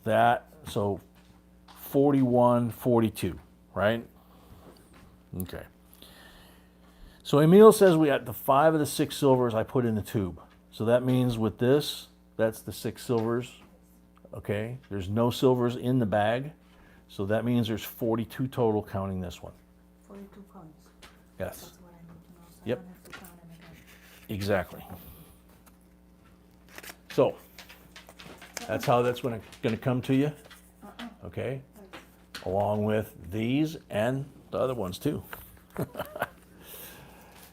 that. So 41, 42, right? Okay. So Emil says we got the 5 of the 6 silvers I put in the tube. So that means with this, that's the 6 silvers. Okay. There's no silvers in the bag. So that means there's 42 total counting this one. 42 coins. Yes. That's what I need to know, so Yep. I don't have to count them again. Exactly. So that's how that's going to come to you. Okay. Along with these and the other ones too.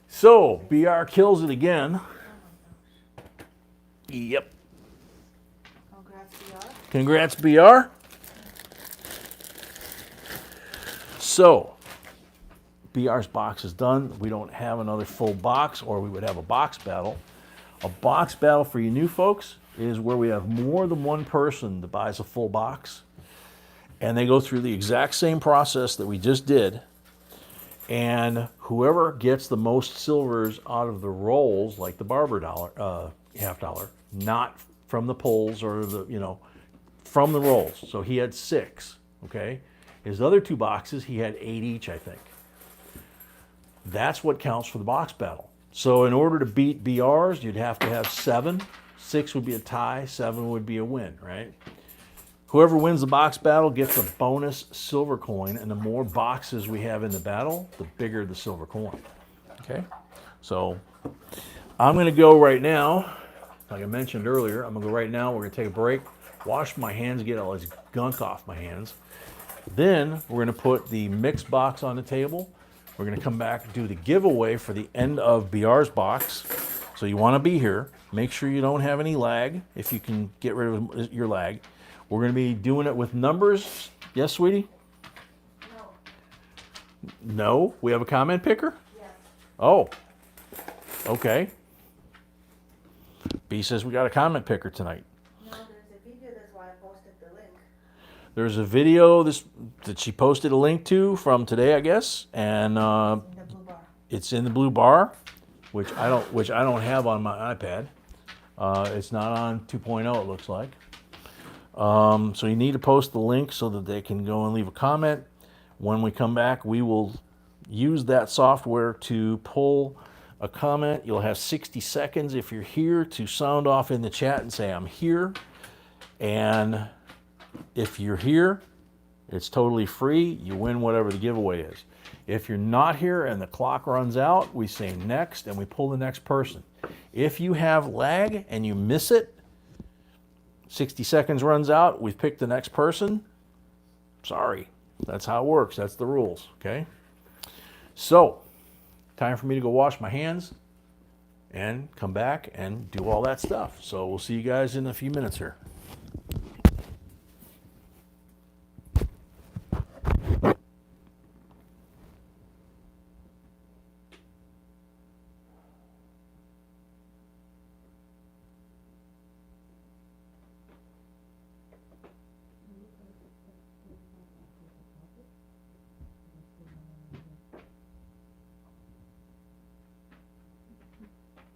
So BR kills it again. Yep. Congrats, BR. Congrats, BR. So BR's box is done. We don't have another full box, or we would have a box battle. A box battle for you new folks is where we have more than one person that buys a full box, and they go through the exact same process that we just did. And whoever gets the most silvers out of the rolls, like the barber dollar, half dollar, not from the polls or the, from the rolls. So he had 6, okay? His other 2 boxes, he had 8 each, I think. That's what counts for the box battle. So in order to beat BRs, you'd have to have 7. 6 would be a tie, 7 would be a win, right? Whoever wins the box battle gets a bonus silver coin, and the more boxes we have in the battle, the bigger the silver coin. Okay? So I'm going to go right now. Like I mentioned earlier, I'm going to go right now. We're going to take a break, wash my hands, get all this gunk off my hands. Then we're going to put the mixed box on the table. We're going to come back and do the giveaway for the end of BR's box. So you want to be here. Make sure you don't have any lag, if you can get rid of your lag. We're going to be doing it with numbers. Yes, sweetie? No. No? We have a comment picker? Yes. Oh. Okay. B says we got a comment picker tonight. No, there's a video, that's why I posted the link. There's a video that she posted a link to from today, I guess, and In the blue bar. it's in the blue bar, which I don't have on my iPad. It's not on 2.0, it looks like. So you need to post the link so that they can go and leave a comment. When we come back, we will use that software to pull a comment. You'll have 60 seconds if you're here to sound off in the chat and say, I'm here. And if you're here, it's totally free. You win whatever the giveaway is. If you're not here and the clock runs out, we say next and we pull the next person. If you have lag and you miss it, 60 seconds runs out, we've picked the next person. Sorry, that's how it works. That's the rules, okay? So, time for me to go wash my hands and come back and do all that stuff. So we'll see you guys in a few minutes here.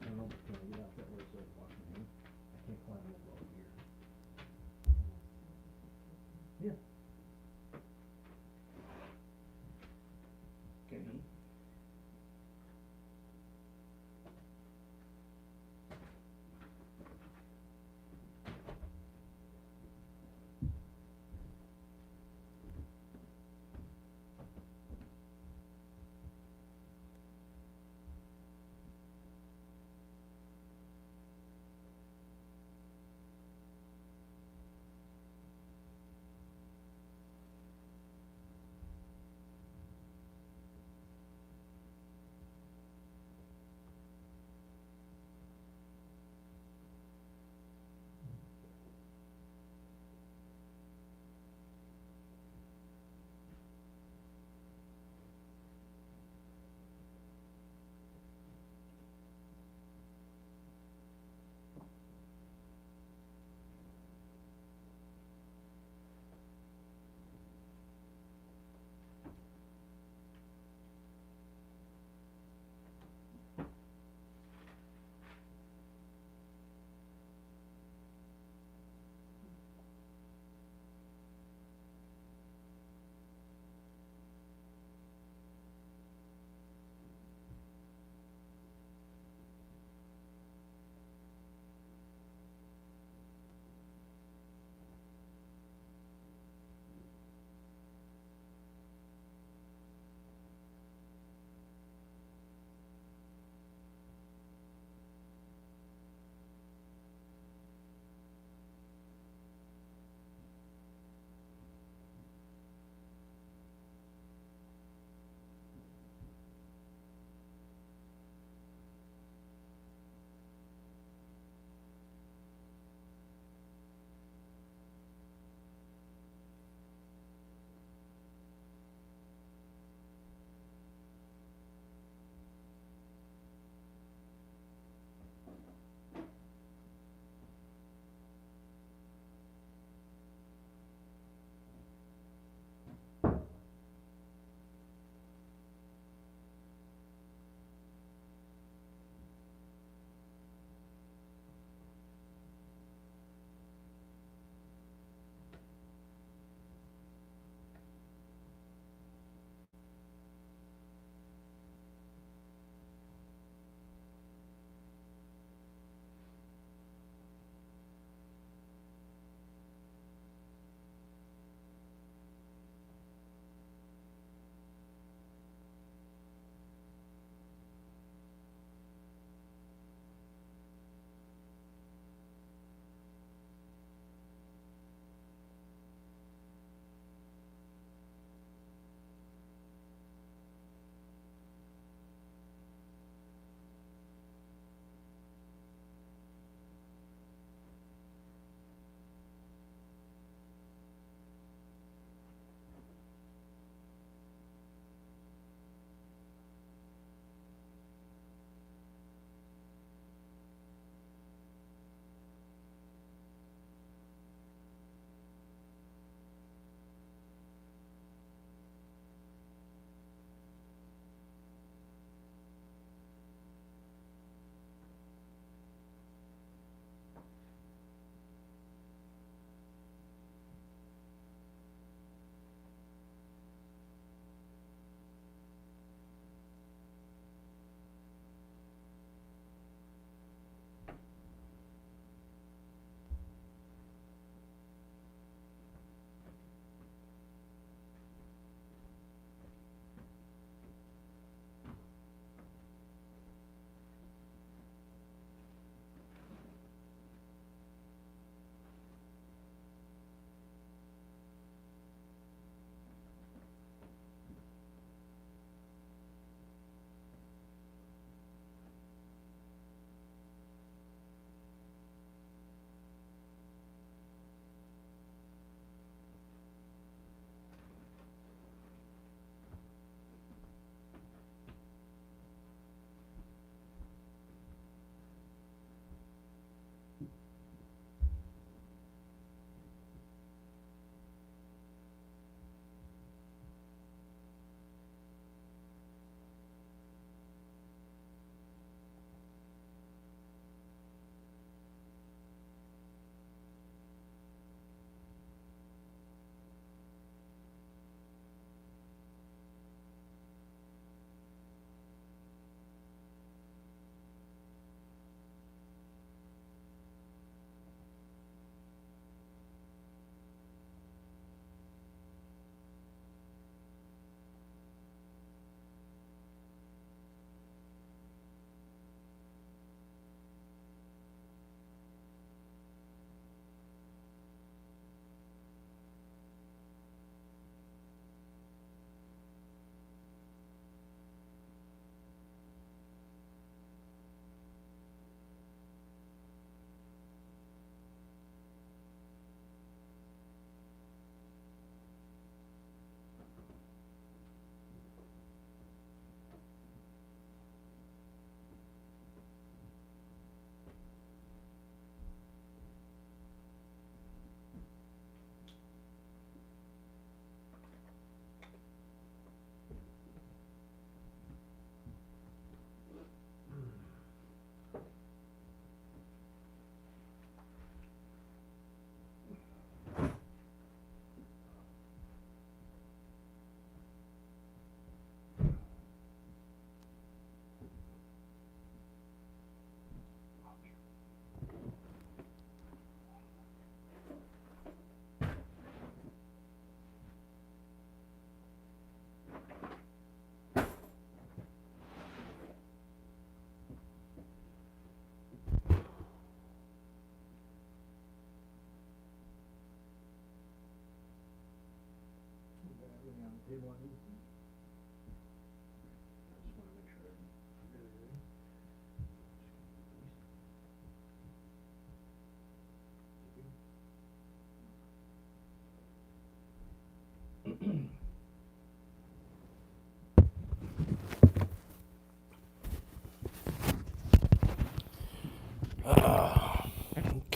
I don't know, can I get out that way so I can wash my hands? I can't climb over here.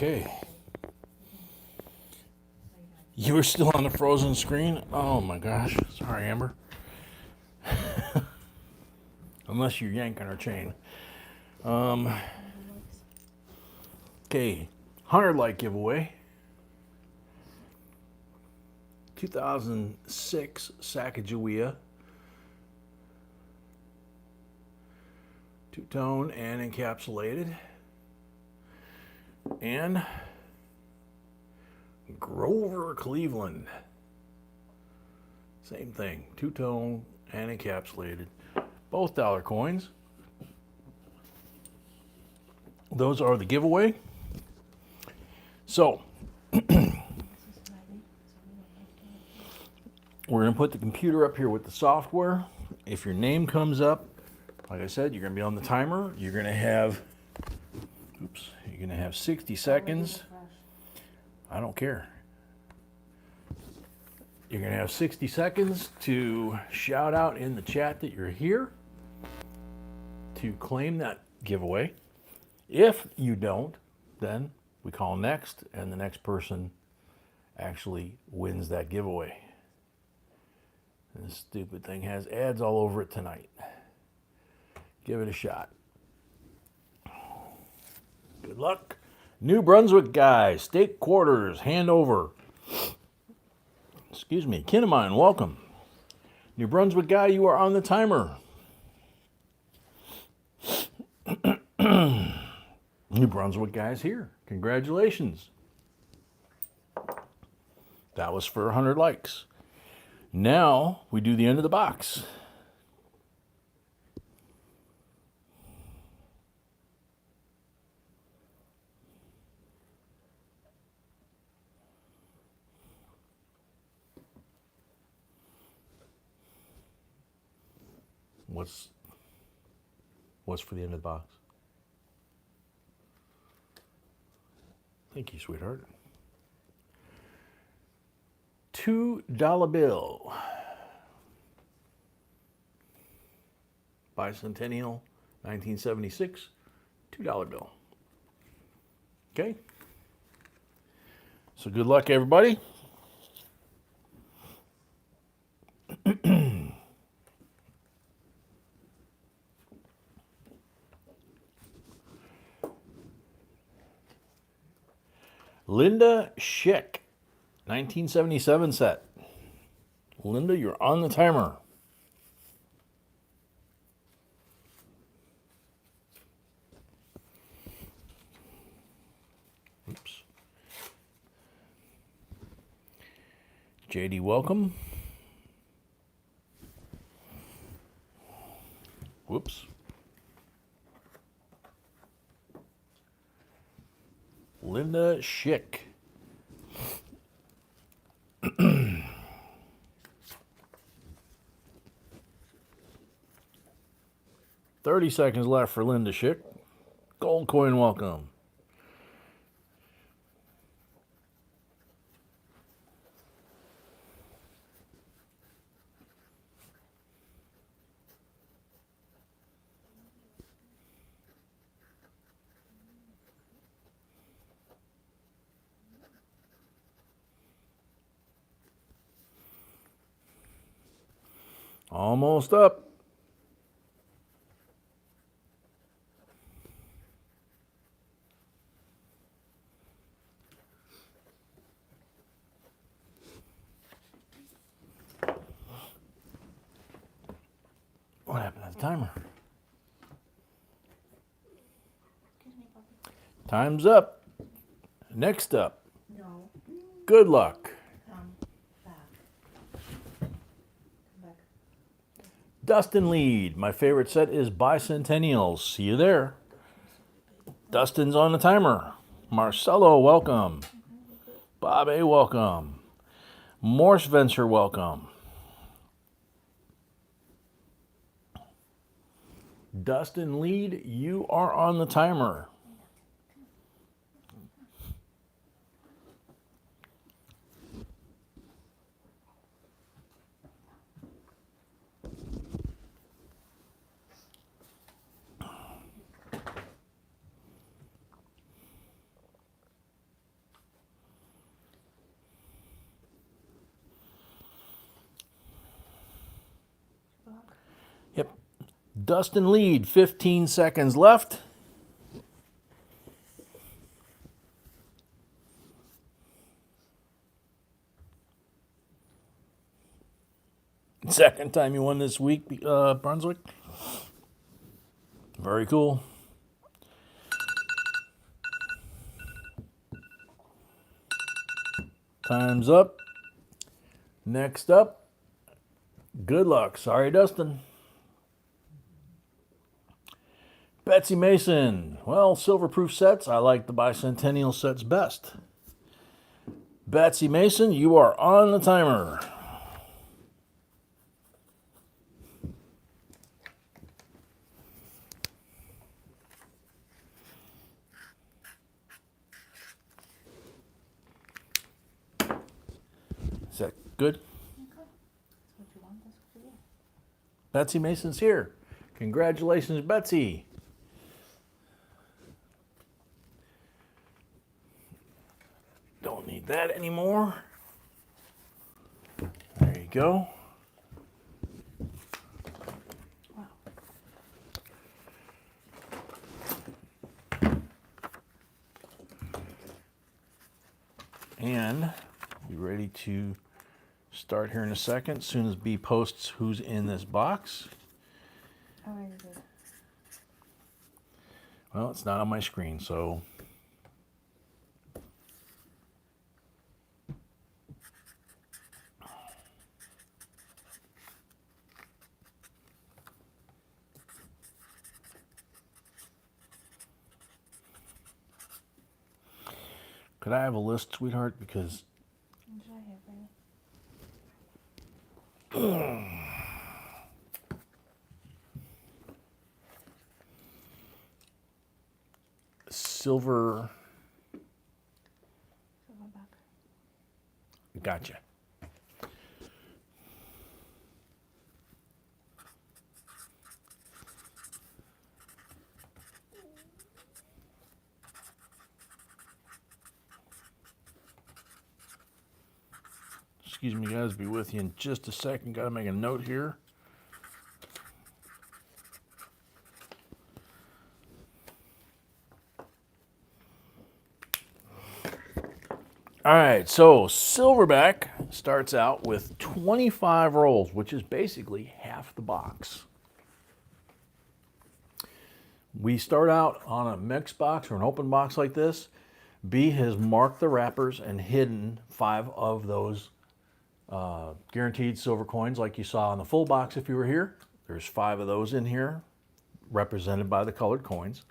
Okay. You were still on the frozen screen? Oh my gosh. Sorry, Amber. Unless you're yanking our chain. Okay. 100 like giveaway. 2006 Sacagawea. Two-tone and encapsulated. And Grover Cleveland. Same thing. Two-tone and encapsulated. Both dollar coins. Those are the giveaway. So, we're going to put the computer up here with the software. If your name comes up, like I said, you're going to be on the timer. You're going to have, you're going to have 60 seconds. I don't care. You're going to have 60 seconds to shout out in the chat that you're here to claim that giveaway. If you don't, then we call next, and the next person actually wins that giveaway. And this stupid thing has ads all over it tonight. Give it a shot. Good luck. New Brunswick guy, steak quarters, hand over. Excuse me, kin of mine, welcome. New Brunswick guy, you are on the timer. New Brunswick guy's here. Congratulations. That was for 100 likes. Now we do the end of the box. What's for the end of the box? Thank you, sweetheart. $2 bill. Bicentennial, 1976, $2 bill. Okay? So good luck, everybody. Linda Schick, 1977 set. Linda, you're on the timer. Oops. JD, welcome. Whoops. Linda Schick. $30 seconds left for Linda Schick. Gold coin, welcome. Almost up. What happened to the timer? Time's up. Next up. No. Good luck. Come back. Come back. Dustin Lead. My favorite set is Bicentennials. See you there. Dustin's on the timer. Marcelo, welcome. Bob A, welcome. Morse Venture, welcome. Dustin Lead, you are on the timer. Dustin lead, 15 seconds left. Second time you won this week, Brunswick. Very cool. Time's up. Next up, good luck. Sorry, Dustin. Betsy Mason. Well, silver-proof sets. I like the bicentennial sets best. Betsy Mason, you are on the timer. Is that good? Okay. That's what you want, that's what you get. Betsy Mason's here. Congratulations, Betsy. Don't need that anymore. There you go. Wow. And be ready to start here in a second. As soon as B posts who's in this box. I already did. Well, it's not on my screen, so. Could I have a list, sweetheart? Because Enjoy it, baby. silver. Silverback. Gotcha. Excuse me, guys. Be with you in just a second. Got to make a note here. All right, so Silverback starts out with 25 rolls, which is basically half the box. We start out on a mixed box or an open box like this. B has marked the wrappers and hidden 5 of those guaranteed silver coins like you saw in the full box if you were here. There's 5 of those in here, represented by the colored coins.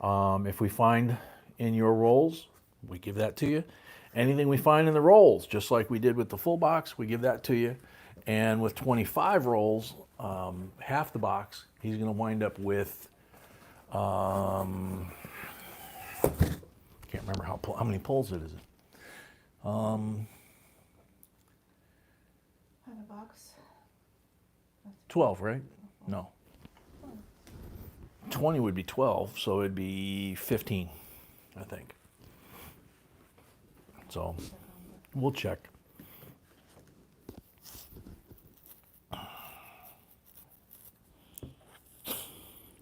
If we find in your rolls, we give that to you. Anything we find in the rolls, just like we did with the full box, we give that to you. And with 25 rolls, half the box, he's going to wind up with, can't remember how many pulls it is. Have a box. 12, right? No. 20 would be 12, so it'd be 15, I think. So we'll check. All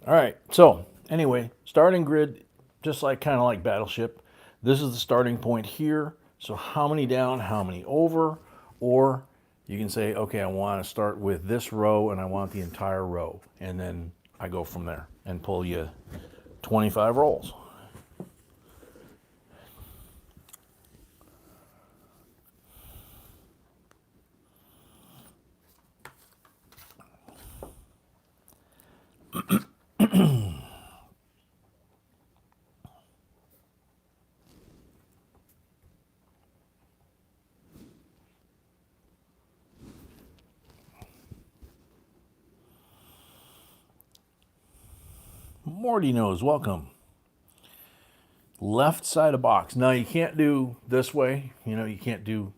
right, so anyway, starting grid, just like kind of like Battleship. This is the starting point here. So how many down, how many over, or you can say, okay, I want to start with this row and I want the entire row. And then I go from there and pull you 25 rolls. Morty knows, welcome. Left side of box. Now you can't do this way, you can't do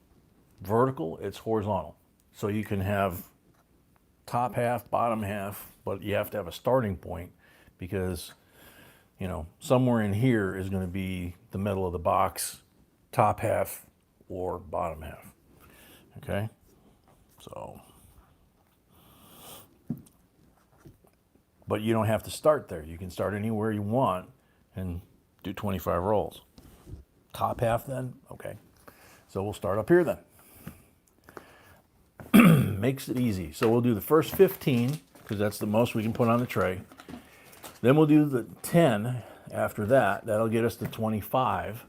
vertical, it's horizontal. So you can have top half, bottom half, but you have to have a starting point because, somewhere in here is going to be the middle of the box, top half or bottom half. Okay? So But you don't have to start there. You can start anywhere you want and do 25 rolls. Top half then? Okay. So we'll start up here then. Makes it easy. So we'll do the first 15, because that's the most we can put on the tray. Then we'll do the 10 after that. That'll get us to 25.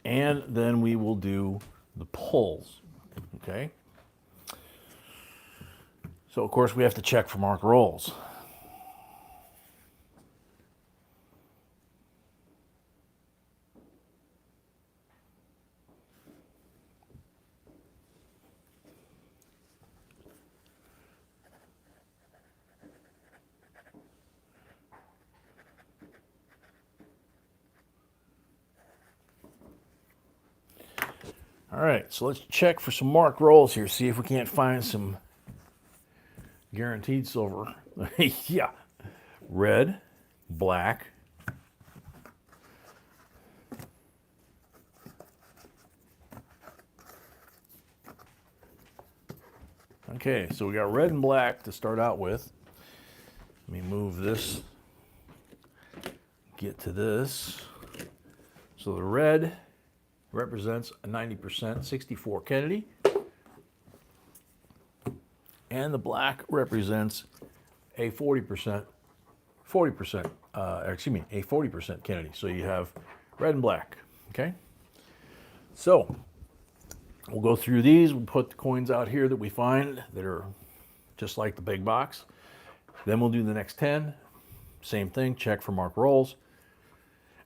And then we will do the pulls. Okay? So, of course, we have to check for marked rolls. All right, so let's check for some marked rolls here, see if we can't find some guaranteed silver. Yeah. Red, black. Okay, so we got red and black to start out with. Let me move this, get to this. So the red represents a 90%, 64 Kennedy. And the black represents a 40%, a 40% Kennedy. So you have red and black, okay? So we'll go through these. We'll put the coins out here that we find that are just like the big box. Then we'll do the next 10. Same thing, check for marked rolls.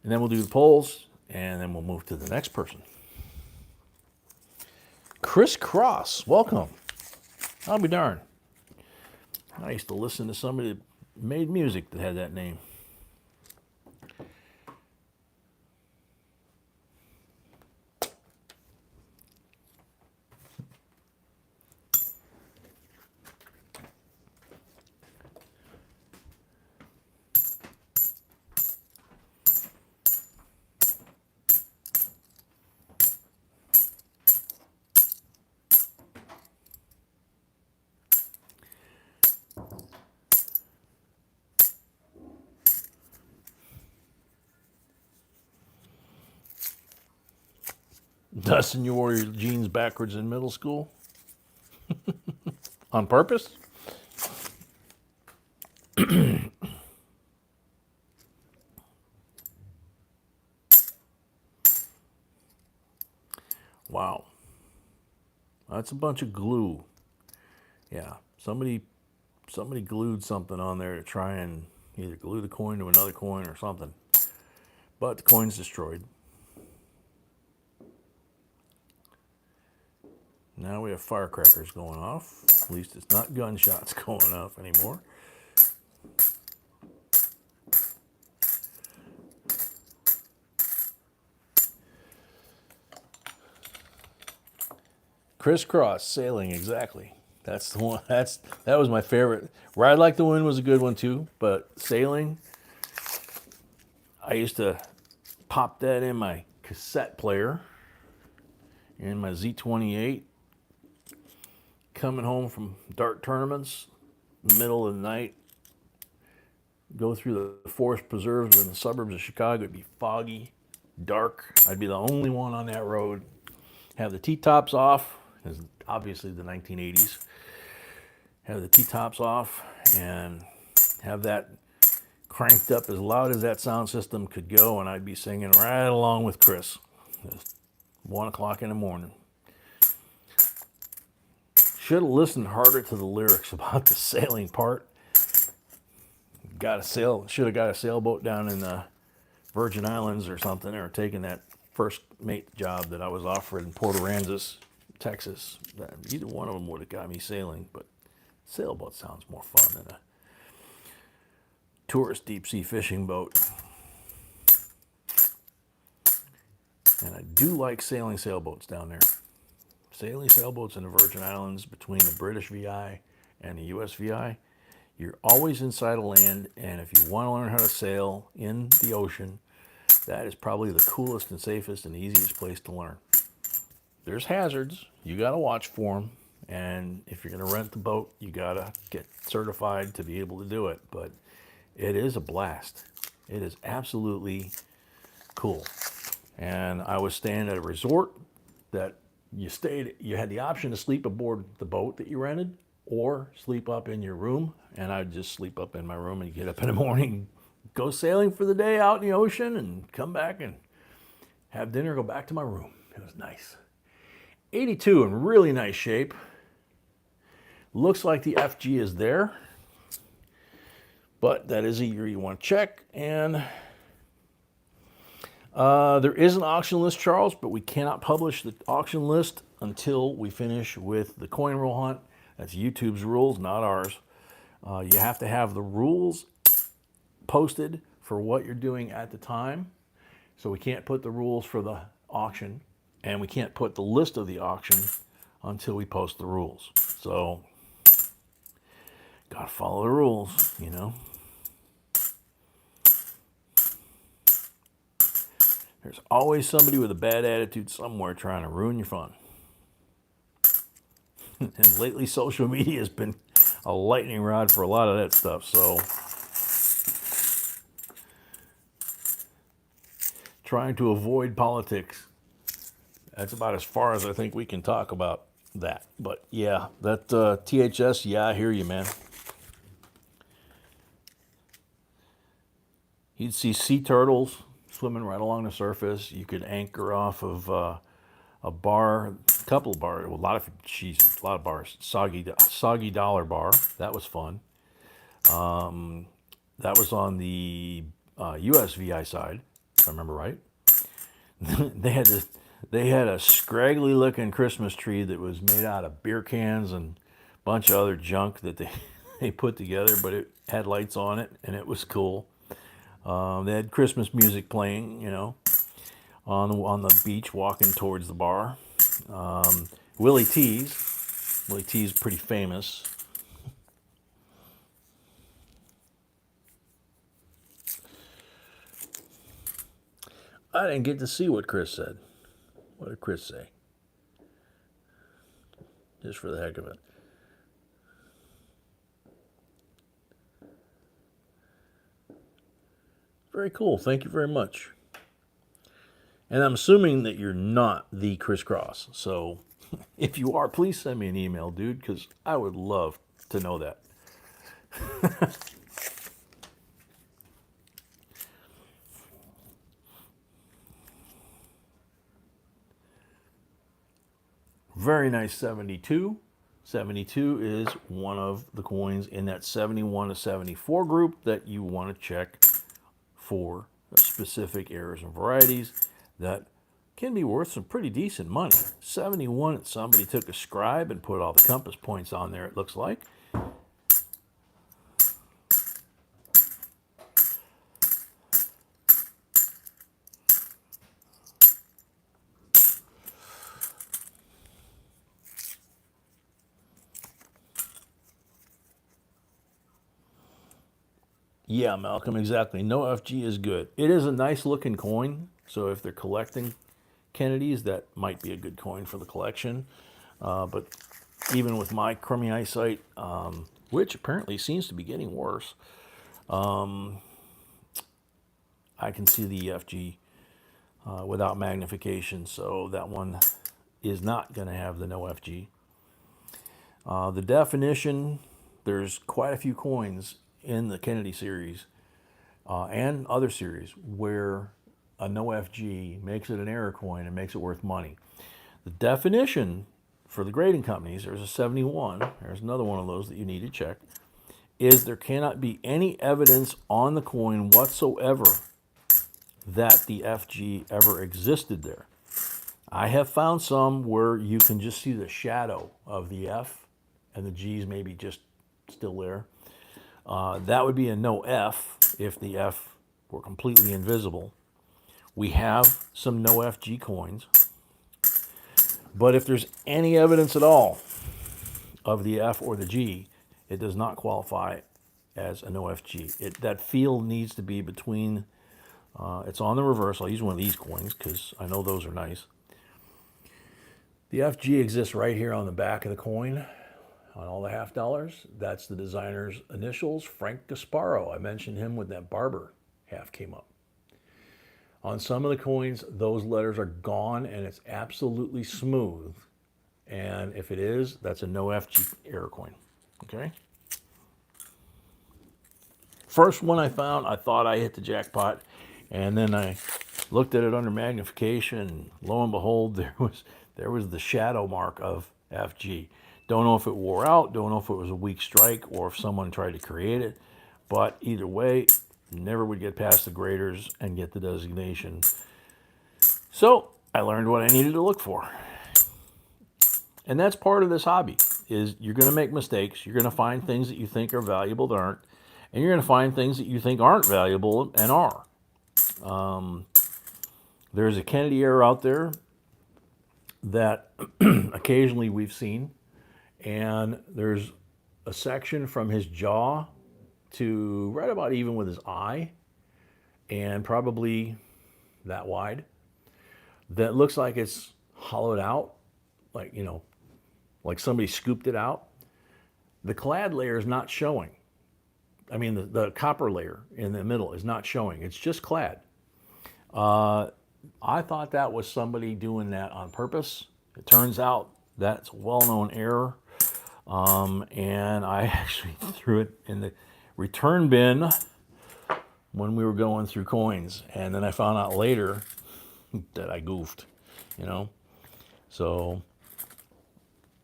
And then we'll do the pulls, and then we'll move to the next person. Chris Cross, welcome. I'll be darned. I used to listen to somebody that made music that had that name. Dustin, you wore your jeans backwards in middle school? On purpose? Wow. That's a bunch of glue. Yeah, somebody glued something on there to try and either glue the coin to another coin or something. But the coin's destroyed. Now we have firecrackers going off. At least it's not gunshots going off anymore. Crisscross sailing, exactly. That's the one. That was my favorite. Ride Like the Wind was a good one too, but sailing, I used to pop that in my cassette player, in my Z28. Coming home from dart tournaments, middle of the night, go through the forest preserves in the suburbs of Chicago. It'd be foggy, dark. I'd be the only one on that road. Have the T-tops off, because obviously the 1980s. Have the T-tops off and have that cranked up as loud as that sound system could go, and I'd be singing right along with Chris. It's 1 o'clock in the morning. Should have listened harder to the lyrics about the sailing part. Should have got a sailboat down in the Virgin Islands or something, or taken that first mate job that I was offered in Port Aransas, Texas. Either one of them would have got me sailing, but sailboat sounds more fun than a tourist deep sea fishing boat. And I do like sailing sailboats down there. Sailing sailboats in the Virgin Islands between the British VI and the US VI, you're always inside of land, and if you want to learn how to sail in the ocean, that is probably the coolest and safest and easiest place to learn. There's hazards, you got to watch for them, And if you're going to rent the boat, you got to get certified to be able to do it. But it is a blast. It is absolutely cool. And I was staying at a resort that you had the option to sleep aboard the boat that you rented or sleep up in your room. And I'd just sleep up in my room and get up in the morning, go sailing for the day out in the ocean, and come back and have dinner, go back to my room. It was nice. 82 in really nice shape. Looks like the FG is there, but that is a year you want to check. And there is an auction list, Charles, but we cannot publish the auction list until we finish with the coin roll hunt. That's YouTube's rules, not ours. You have to have the rules posted for what you're doing at the time. So we can't put the rules for the auction, and we can't put the list of the auction until we post the rules. So, gotta follow the rules, you know. There's always somebody with a bad attitude somewhere trying to ruin your fun. And lately, social media has been a lightning rod for a lot of that stuff. So, trying to avoid politics. That's about as far as I think we can talk about that. But yeah, that THS, yeah, I hear you, man. You'd see sea turtles swimming right along the surface. You could anchor off of a bar, a couple of bars, a lot of bars. Soggy Dollar Bar, that was fun. That was on the USVI side, if I remember right. They had a scraggly looking Christmas tree that was made out of beer cans and a bunch of other junk that they put together, but it had lights on it and it was cool. They had Christmas music playing, you know, on the beach walking towards the bar. Willie T's pretty famous. I didn't get to see what Chris said. What did Chris say? Just for the heck of it. Very cool. Thank you very much. And I'm assuming that you're not the Chris Cross. So if you are, please send me an email, dude, because I would love to know that. Very nice 72. 72 is one of the coins in that 71 to 74 group that you want to check for specific errors and varieties that can be worth some pretty decent money. 71, somebody took a scribe and put all the compass points on there, it looks like. Yeah, Malcolm, exactly. No FG is good. It is a nice looking coin, so if they're collecting Kennedys, that might be a good coin for the collection. But even with my crummy eyesight, which apparently seems to be getting worse, I can see the FG without magnification, so that one is not going to have the no FG. The definition, there's quite a few coins in the Kennedy series and other series where a no FG makes it an error coin and makes it worth money. The definition for the grading companies, there's a 71, there's another one of those that you need to check, is there cannot be any evidence on the coin whatsoever that the FG ever existed there. I have found some where you can just see the shadow of the F and the G's maybe just still there. That would be a no F if the F were completely invisible. We have some no FG coins. But if there's any evidence at all of the F or the G, it does not qualify as a no FG. That field needs to be between, it's on the reverse. I'll use one of these coins because I know those are nice. The FG exists right here on the back of the coin on all the half dollars. That's the designer's initials, Frank Gasparo. I mentioned him when that barber half came up. On some of the coins, those letters are gone and it's absolutely smooth. And if it is, that's a no FG error coin. Okay? First one I found, I thought I hit the jackpot. And then I looked at it under magnification, and lo and behold, there was the shadow mark of FG. Don't know if it wore out, don't know if it was a weak strike or if someone tried to create it, but either way, never would get past the graders and get the designation. So I learned what I needed to look for. And that's part of this hobby, is you're going to make mistakes. You're going to find things that you think are valuable that aren't, and you're going to find things that you think aren't valuable and are. There's a Kennedy error out there that occasionally we've seen, and there's a section from his jaw to right about even with his eye, and probably that wide, that looks like it's hollowed out, like, you know, like somebody scooped it out. The clad layer is not showing. I mean, the copper layer in the middle is not showing. It's just clad. I thought that was somebody doing that on purpose. It turns out that's a well-known error. And I actually threw it in the return bin when we were going through coins. And then I found out later that I goofed, you know. So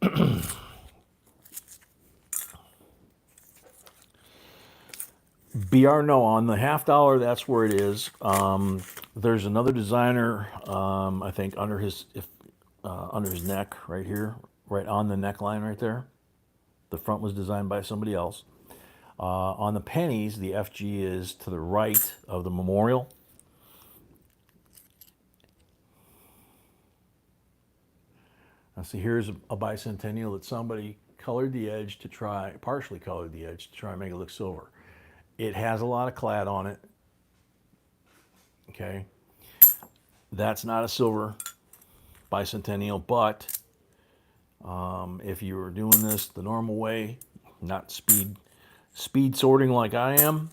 BR no, on the half dollar, that's where it is. There's another designer, I think under his neck right here, right on the neckline right there. The front was designed by somebody else. On the pennies, the FG is to the right of the memorial. Now see, here's a bicentennial that somebody colored the edge to try, partially colored the edge to try and make it look silver. It has a lot of clad on it. Okay. That's not a silver bicentennial, but if you were doing this the normal way, not speed sorting like I am,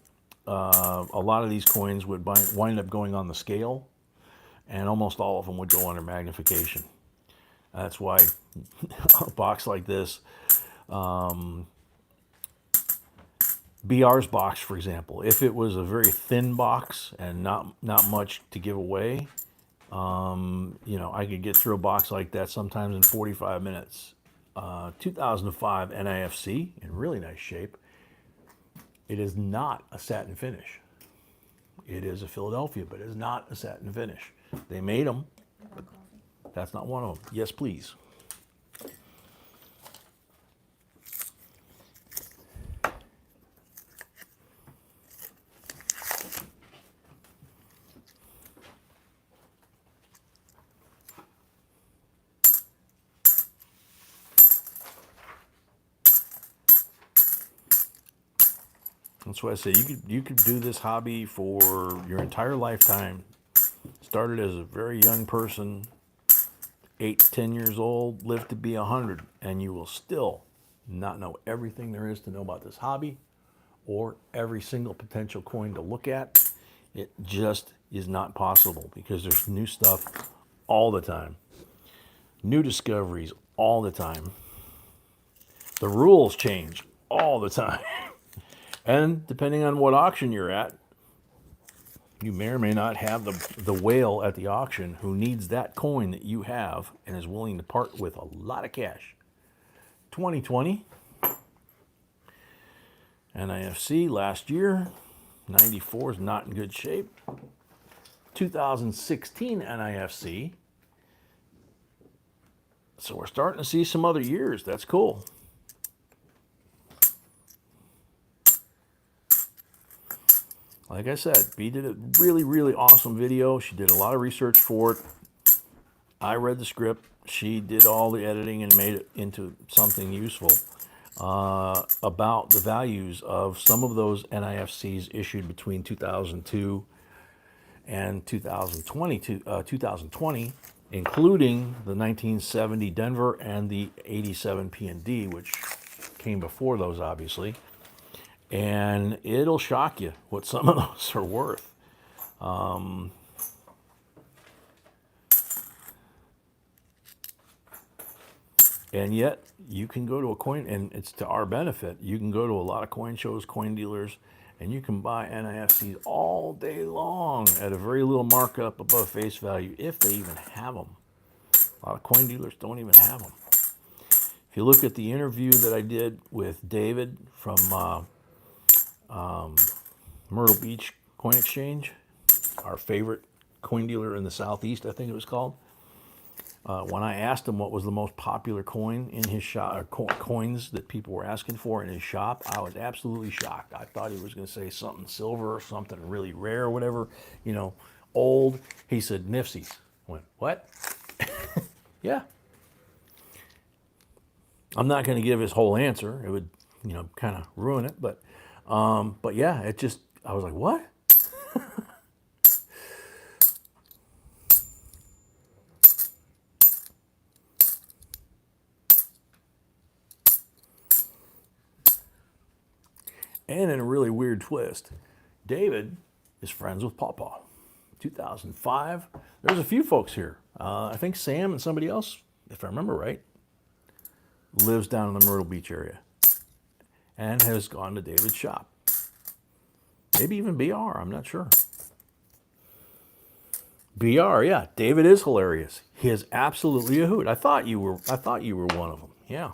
a lot of these coins would wind up going on the scale, and almost all of them would go under magnification. That's why a box like this, BR's box, for example, if it was a very thin box and not much to give away, you know, I could get through a box like that sometimes in 45 minutes. 2005 NIFC in really nice shape. It is not a satin finish. It is a Philadelphia, but it is not a satin finish. They made them, but that's not one of them. Yes, please. That's why I say you could do this hobby for your entire lifetime. Started as a very young person, 8 to 10 years old, lived to be 100, and you will still not know everything there is to know about this hobby or every single potential coin to look at. It just is not possible because there's new stuff all the time. New discoveries all the time. The rules change all the time. And depending on what auction you're at, you may or may not have the whale at the auction who needs that coin that you have and is willing to part with a lot of cash. 2020 NIFC last year, 94 is not in good shape. 2016 NIFC. So we're starting to see some other years. That's cool. Like I said, B did a really, really awesome video. She did a lot of research for it. I read the script. She did all the editing and made it into something useful about the values of some of those NIFCs issued between 2002 and 2020. including the 1970 Denver and the 87 P&D, which came before those, obviously. And it'll shock you what some of those are worth. And yet, you can go to a coin, and it's to our benefit, you can go to a lot of coin shows, coin dealers, and you can buy NIFCs all day long at a very little markup above face value, if they even have them. A lot of coin dealers don't even have them. If you look at the interview that I did with David from Myrtle Beach Coin Exchange, our favorite coin dealer in the Southeast, I think it was called. When I asked him what was the most popular coin in his shop, or coins that people were asking for in his shop, I was absolutely shocked. I thought he was going to say something silver or something really rare or whatever, old. He said Nifsies. I went, what? Yeah. I'm not going to give his whole answer. It would, kind of ruin it. But yeah, I was like, what? And in a really weird twist, David is friends with Pawpaw. 2005. There's a few folks here. I think Sam and somebody else, if I remember right, lives down in the Myrtle Beach area and has gone to David's shop. Maybe even BR, I'm not sure. BR, yeah. David is hilarious. He is absolutely a hoot. I thought you were one of them. Yeah.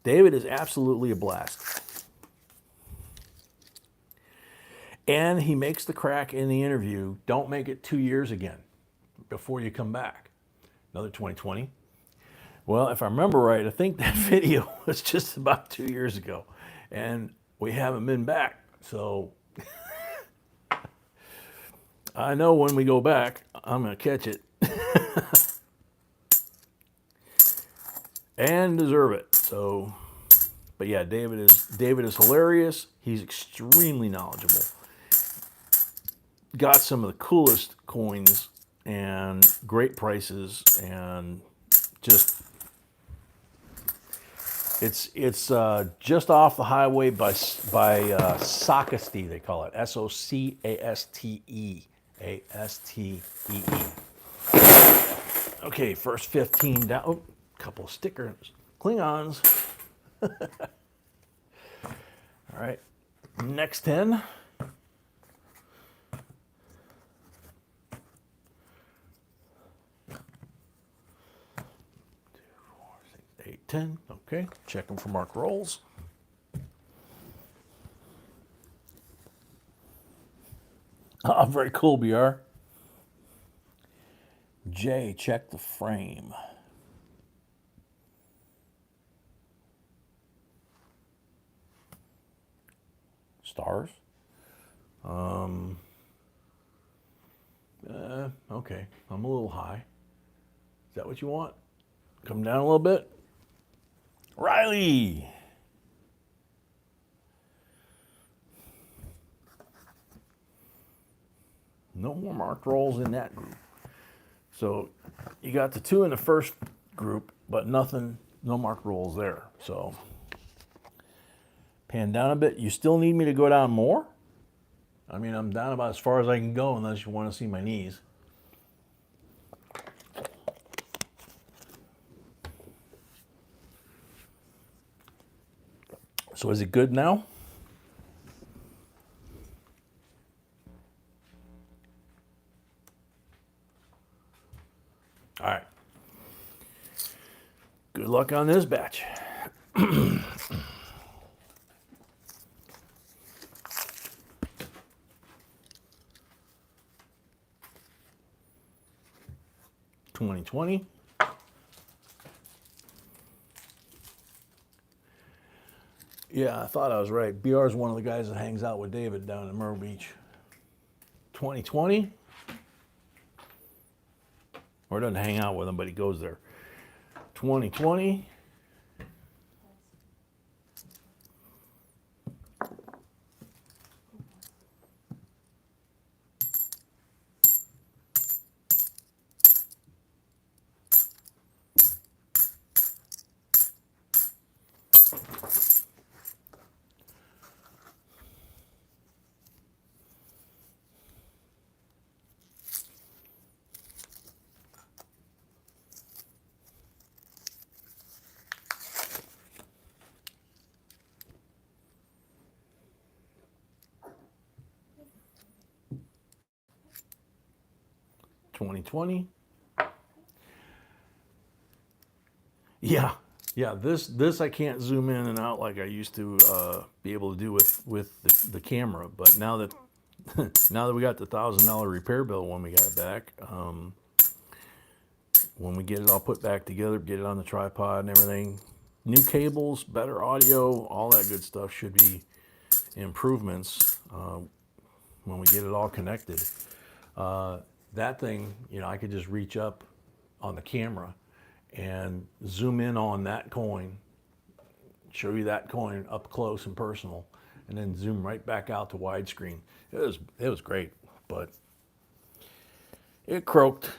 David is absolutely a blast. And he makes the crack in the interview, don't make it 2 years again before you come back. Another 2020. Well, if I remember right, I think that video was just about 2 years ago. And we haven't been back. So I know when we go back, I'm going to catch it. And deserve it. So, but yeah, David is hilarious. He's extremely knowledgeable. Got some of the coolest coins and great prices, and just it's just off the highway by Socastee, they call it, Socastee, Astee. Okay, first 15 down. Oh, couple of stickers, Klingons. All right, next 10. 10, okay. Checking for marked rolls. Oh, very cool, BR. J, check the frame. Stars. Okay, I'm a little high. Is that what you want? Come down a little bit. Riley. No more marked rolls in that group. So you got the 2 in the first group, but nothing, no marked rolls there. So pan down a bit. You still need me to go down more? I mean, I'm down about as far as I can go unless you want to see my knees. So is it good now? All right. Good luck on this batch. 2020. Yeah, I thought I was right. BR is one of the guys that hangs out with David down in Myrtle Beach. 2020. Or doesn't hang out with him, but he goes there. 2020. 2020. Yeah, this I can't zoom in and out like I used to be able to do with the camera. But now that now that we got the $1,000 repair bill when we got it back, when we get it all put back together, get it on the tripod and everything, new cables, better audio, all that good stuff should be improvements when we get it all connected. That thing, you know, I could just reach up on the camera and zoom in on that coin, show you that coin up close and personal, and then zoom right back out to widescreen. It was great, but it croaked.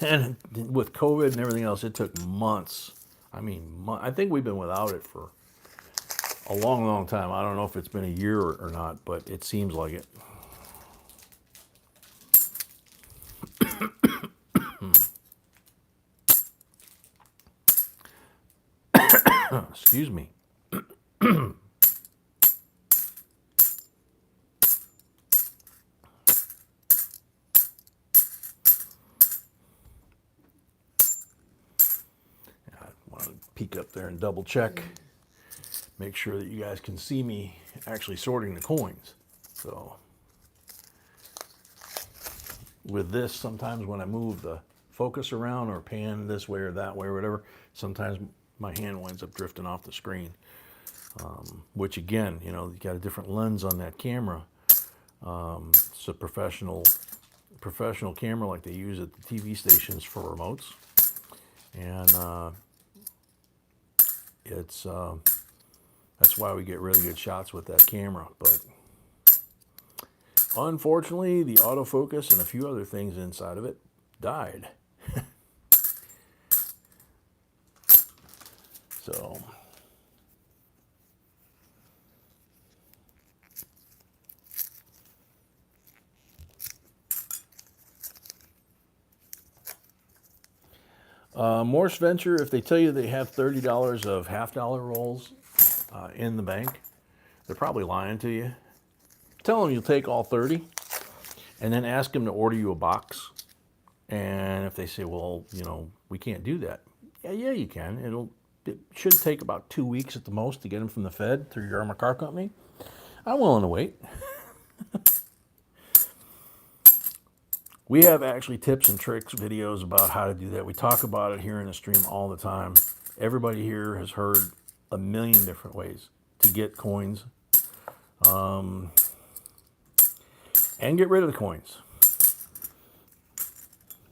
And with COVID and everything else, it took months. I mean, I think we've been without it for a long, long time. I don't know if it's been a year or not, but it seems like it. Excuse me. I want to peek up there and double check, make sure that you guys can see me actually sorting the coins. So with this, sometimes when I move the focus around or pan this way or that way or whatever, sometimes my hand winds up drifting off the screen, which again, you know, you got a different lens on that camera. It's a professional camera like they use at the TV stations for remotes, and that's why we get really good shots with that camera. But unfortunately, the autofocus and a few other things inside of it died. So Morse Venture, if they tell you they have $30 of half-dollar rolls in the bank, they're probably lying to you. Tell them you'll take all 30 and then ask them to order you a box. And if they say, well, you know, we can't do that. Yeah, you can. It should take about 2 weeks at the most to get them from the Fed through your armor car company. I'm willing to wait. We have actually tips and tricks videos about how to do that. We talk about it here in the stream all the time. Everybody here has heard a million different ways to get coins and get rid of the coins.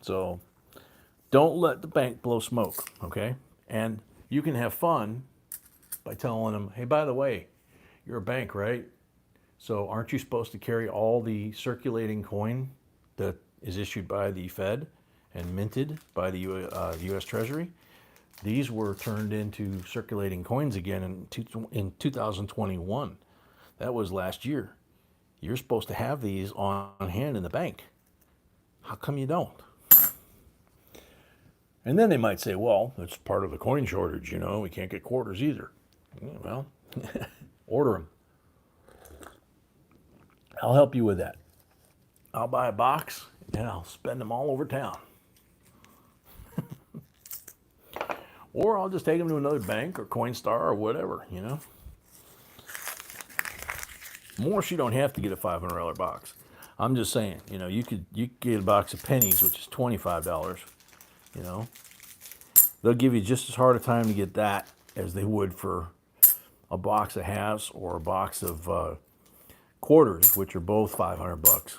So don't let the bank blow smoke, okay? And you can have fun by telling them, hey, by the way, you're a bank, right? So aren't you supposed to carry all the circulating coin that is issued by the Fed and minted by the U.S. Treasury? These were turned into circulating coins again in 2021. That was last year. You're supposed to have these on hand in the bank. How come you don't? And then they might say, well, it's part of the coin shortage, you know, we can't get quarters either. Yeah, well, order them. I'll help you with that. I'll buy a box and I'll spend them all over town. Or I'll just take them to another bank or Coinstar or whatever, you know. Morse, you don't have to get a $500 box. I'm just saying, you know, you could get a box of pennies, which is $25, you know. They'll give you just as hard a time to get that as they would for a box of halves or a box of quarters, which are both $500.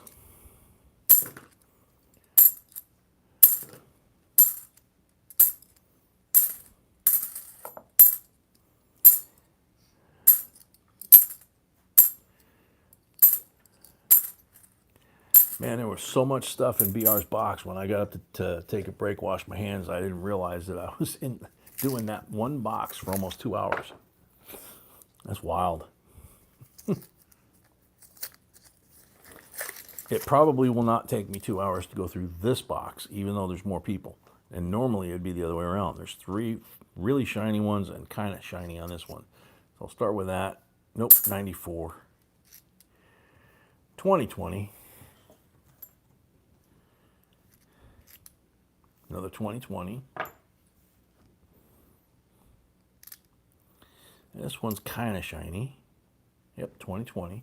Man, there was so much stuff in BR's box. When I got up to take a break, wash my hands, I didn't realize that I was doing that one box for almost 2 hours. That's wild. It probably will not take me 2 hours to go through this box, even though there's more people. And normally it'd be the other way around. There's 3 really shiny ones and kind of shiny on this one. So I'll start with that. Nope, 94. 2020. Another 2020. This one's kind of shiny. Yep, 2020.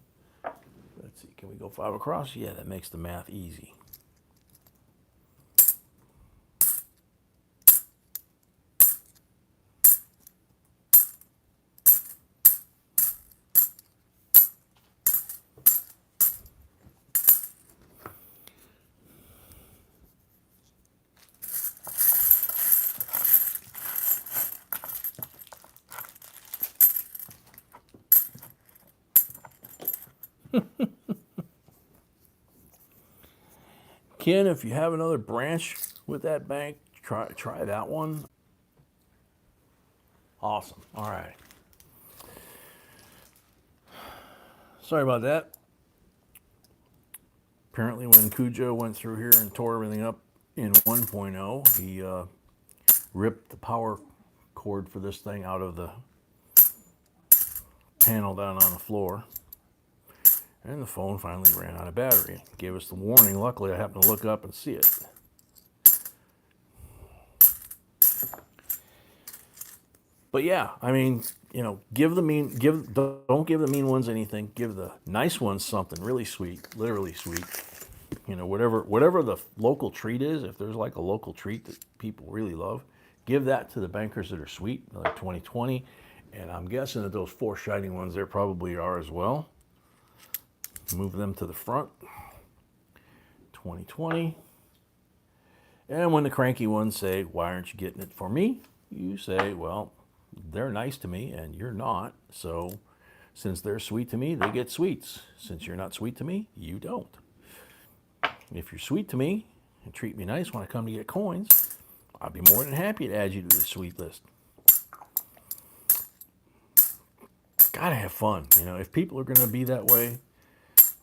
Let's see, can we go 5 across? Yeah, that makes the math easy. Ken, if you have another branch with that bank, try that one. Awesome. All right. Sorry about that. Apparently when Cujo went through here and tore everything up in 1.0, he ripped the power cord for this thing out of the panel down on the floor. And the phone finally ran out of battery. Gave us the warning. Luckily, I happened to look up and see it. But yeah, I mean, you know, don't give the mean ones anything. Give the nice ones something really sweet, literally sweet. You know, whatever the local treat is, if there's like a local treat that people really love, give that to the bankers that are sweet, like 2020. And I'm guessing that those 4 shining ones there probably are as well. Move them to the front. 2020. And when the cranky ones say, why aren't you getting it for me? You say, well, they're nice to me and you're not. So since they're sweet to me, they get sweets. Since you're not sweet to me, you don't. If you're sweet to me and treat me nice when I come to get coins, I'll be more than happy to add you to the sweet list. Gotta have fun. You know, if people are going to be that way,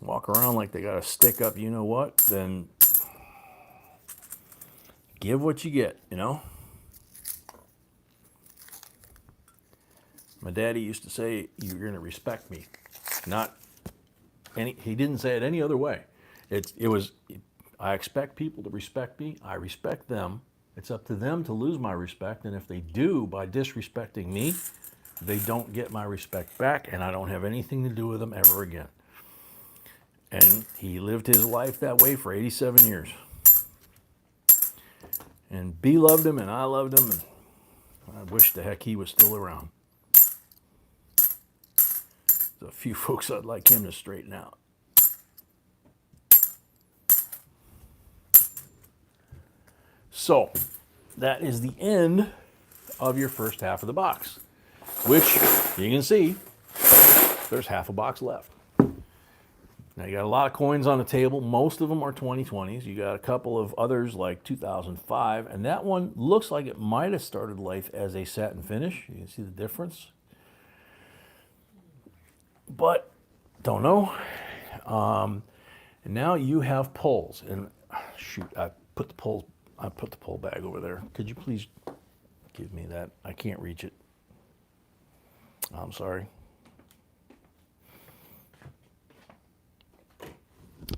walk around like they got to stick up, you know what, then give what you get, you know. My daddy used to say, you're going to respect me. He didn't say it any other way. I expect people to respect me. I respect them. It's up to them to lose my respect. And if they do by disrespecting me, they don't get my respect back, and I don't have anything to do with them ever again. And he lived his life that way for 87 years. And B loved him, and I loved him, and I wish the heck he was still around. There's a few folks I'd like him to straighten out. So, that is the end of your first half of the box, which you can see there's half a box left. Now, you got a lot of coins on the table. Most of them are 2020s. You got a couple of others like 2005, and that one looks like it might have started life as a satin finish. You can see the difference. But, don't know. And now you have pulls. And shoot, I put the pull bag over there. Could you please give me that? I can't reach it. I'm sorry.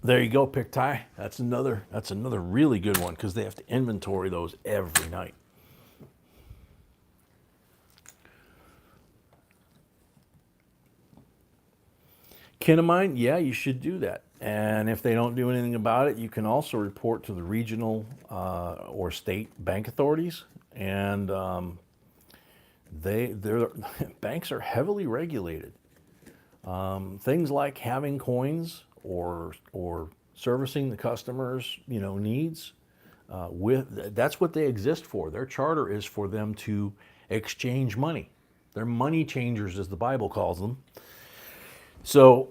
There you go, Pick Tie. That's another really good one because they have to inventory those every night. Kin of mine, yeah, you should do that. And if they don't do anything about it, you can also report to the regional or state bank authorities. And their banks are heavily regulated. Things like having coins or servicing the customer's needs. That's what they exist for. Their charter is for them to exchange money. They're money changers, as the Bible calls them. So,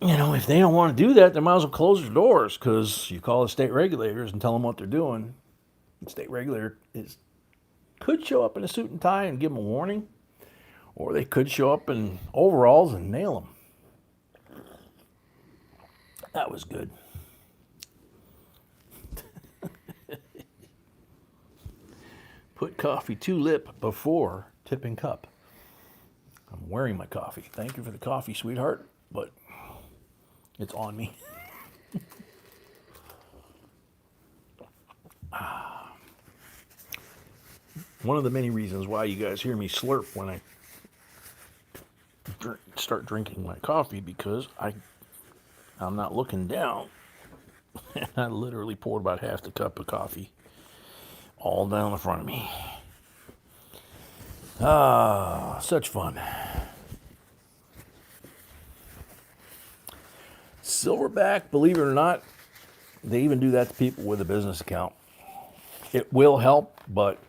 if they don't want to do that, they might as well close their doors, because you call the state regulators and tell them what they're doing. The state regulator could show up in a suit and tie and give them a warning, or they could show up in overalls and nail them. That was good. Put coffee to lip before tipping cup. I'm wearing my coffee. Thank you for the coffee, sweetheart, but it's on me. one of the many reasons why you guys hear me slurp when I start drinking my coffee, because I'm not looking down. And I literally poured about half the cup of coffee all down the front of me. Ah, such fun. Silverback, believe it or not, they even do that to people with a business account. It will help, but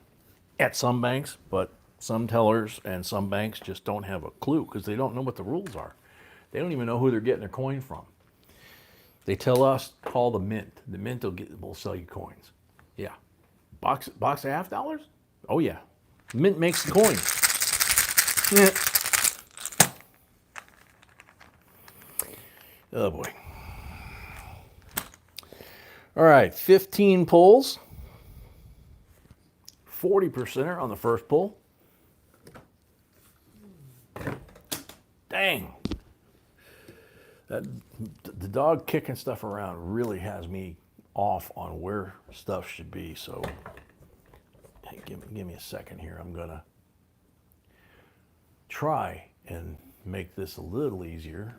at some banks, but some tellers and some banks just don't have a clue because they don't know what the rules are. They don't even know who they're getting their coin from. They tell us, call the mint. The mint will sell you coins. Yeah. Box of $half? Oh yeah. Mint makes the coins. Yeah. Oh boy. All right, 15 pulls. 40%er on the first pull. Dang. The dog kicking stuff around really has me off on where stuff should be. So hey, give me a second here. I'm going to try and make this a little easier.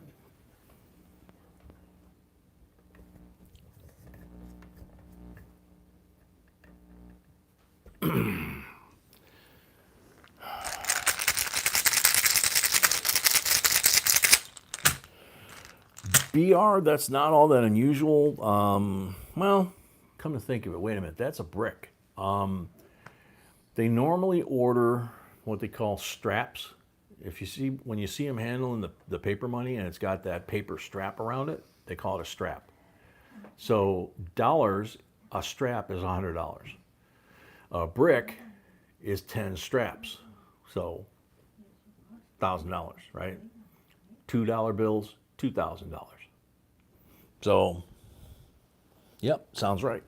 BR, that's not all that unusual. Well, come to think of it, wait a minute, that's a brick. They normally order what they call straps. When you see them handling the paper money and it's got that paper strap around it, they call it a strap. So dollars, a strap is $100. A brick is 10 straps, so $1,000, right? $2 bills, $2,000. So, yep, sounds right.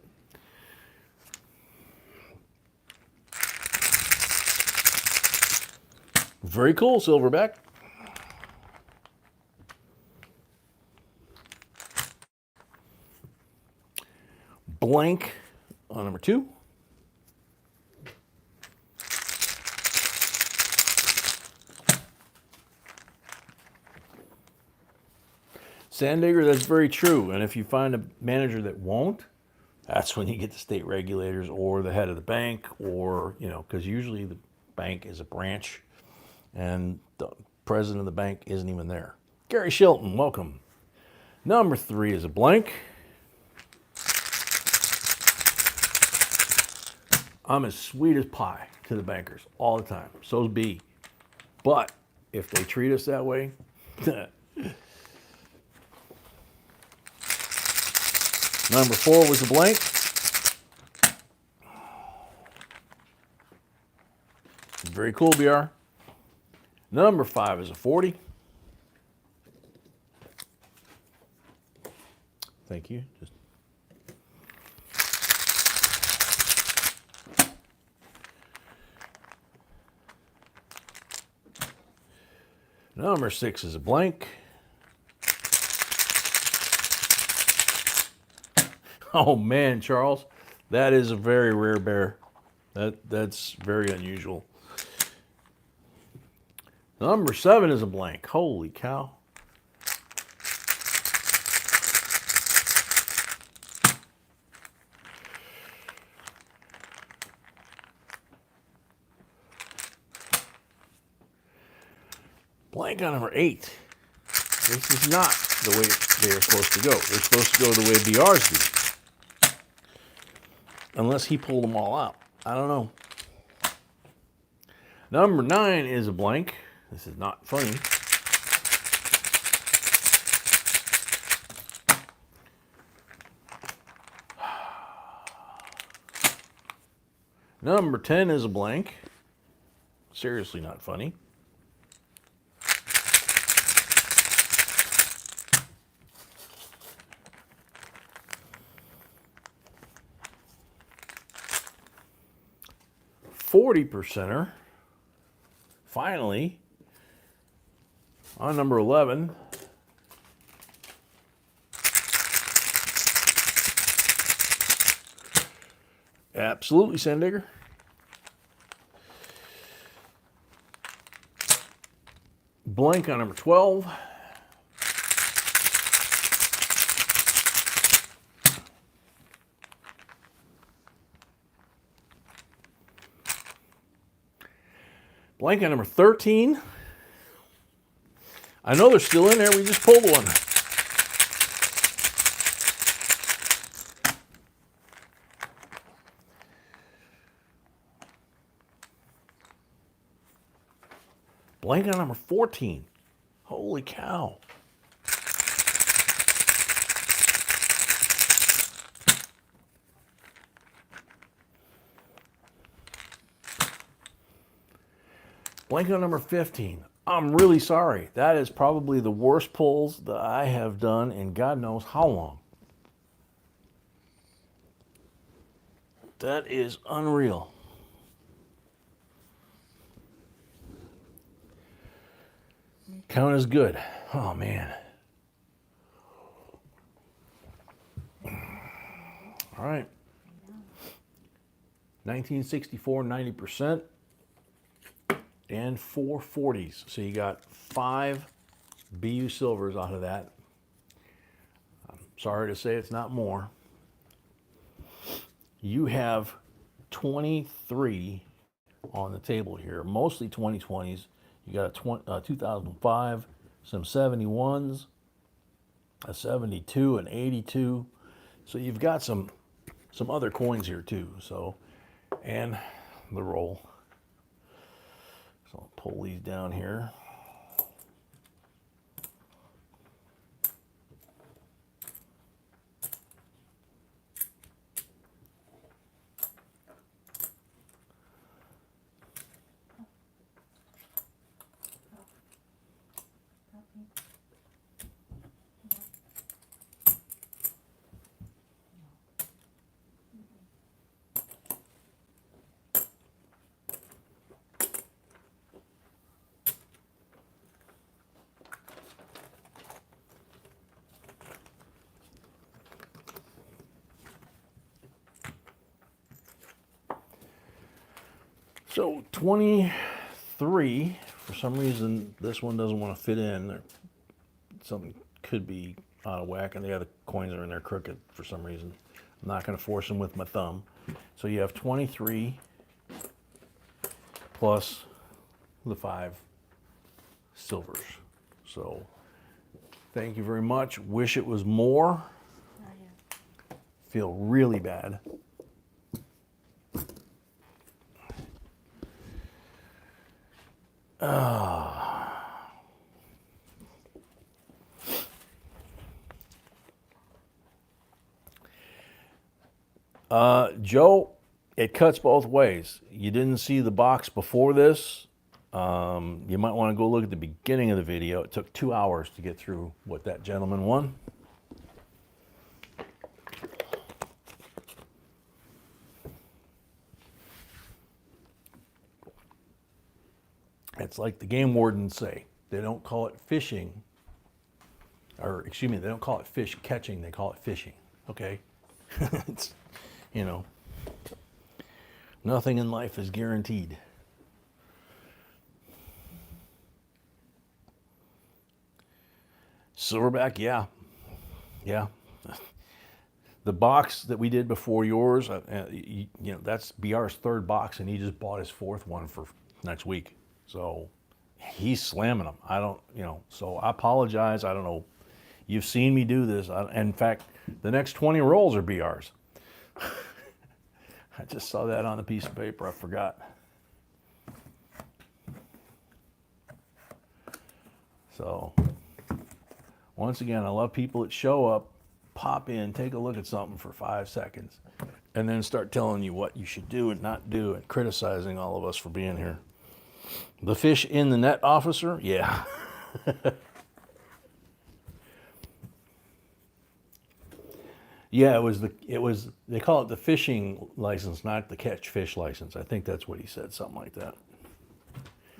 Very cool, Silverback. Blank on number 2. Sandigger, that's very true. And if you find a manager that won't, that's when you get the state regulators or the head of the bank, or, because usually the bank is a branch and the president of the bank isn't even there. Gary Shilton, welcome. Number 3 is a blank. I'm as sweet as pie to the bankers all the time. So's B. But if they treat us that way, number 4 was a blank. Very cool, BR. Number 5 is a 40. Thank you. Number 6 is a blank. Oh man, Charles, that is a very rare bear. That's very unusual. Number 7 is a blank. Holy cow. Blank on number 8. This is not the way they are supposed to go. They're supposed to go the way BRs do. Unless he pulled them all out. I don't know. Number 9 is a blank. This is not funny. Number 10 is a blank. Seriously not funny. %er. Finally, on number 11, absolutely, Sandigger. Blank on number 12. Blank on number 13. I know they're still in there. We just pulled one. Blank on number 14. Holy cow. Blank on number 15. I'm really sorry. That is probably the worst pulls that I have done in God knows how long. That is unreal. Count is good. Oh, man. All right. 1964, 90%. And 4 40s. So you got 5 BU silvers out of that. I'm sorry to say it's not more. You have 23 on the table here, mostly 2020s. You got a 2005, some 71s, a 72, an 82. So you've got some other coins here too. So, and the roll. So I'll pull these down here. So 23, for some reason, this one doesn't want to fit in. Something could be out of whack, and the other coins are in there crooked for some reason. I'm not going to force them with my thumb. So you have 23 plus the 5 silvers. So thank you very much. Wish it was more. Feel really bad. Joe, it cuts both ways. You didn't see the box before this. You might want to go look at the beginning of the video. It took 2 hours to get through what that gentleman won. It's like the game wardens say. They don't call it fishing, or excuse me, they don't call it fish catching, they call it fishing, okay? It's, you know, nothing in life is guaranteed. Silverback, yeah. The box that we did before yours, you know, that's BR's 3rd box, and he just bought his 4th one for next week. So he's slamming them. I don't, you know, so I apologize. I don't know. You've seen me do this. In fact, the next 20 rolls are BR's. I just saw that on a piece of paper. I forgot. So once again, I love people that show up, pop in, take a look at something for 5 seconds, and then start telling you what you should do and not do and criticizing all of us for being here. The fish in the net, officer? Yeah. Yeah, they call it the fishing license, not the catch fish license. I think that's what he said, something like that.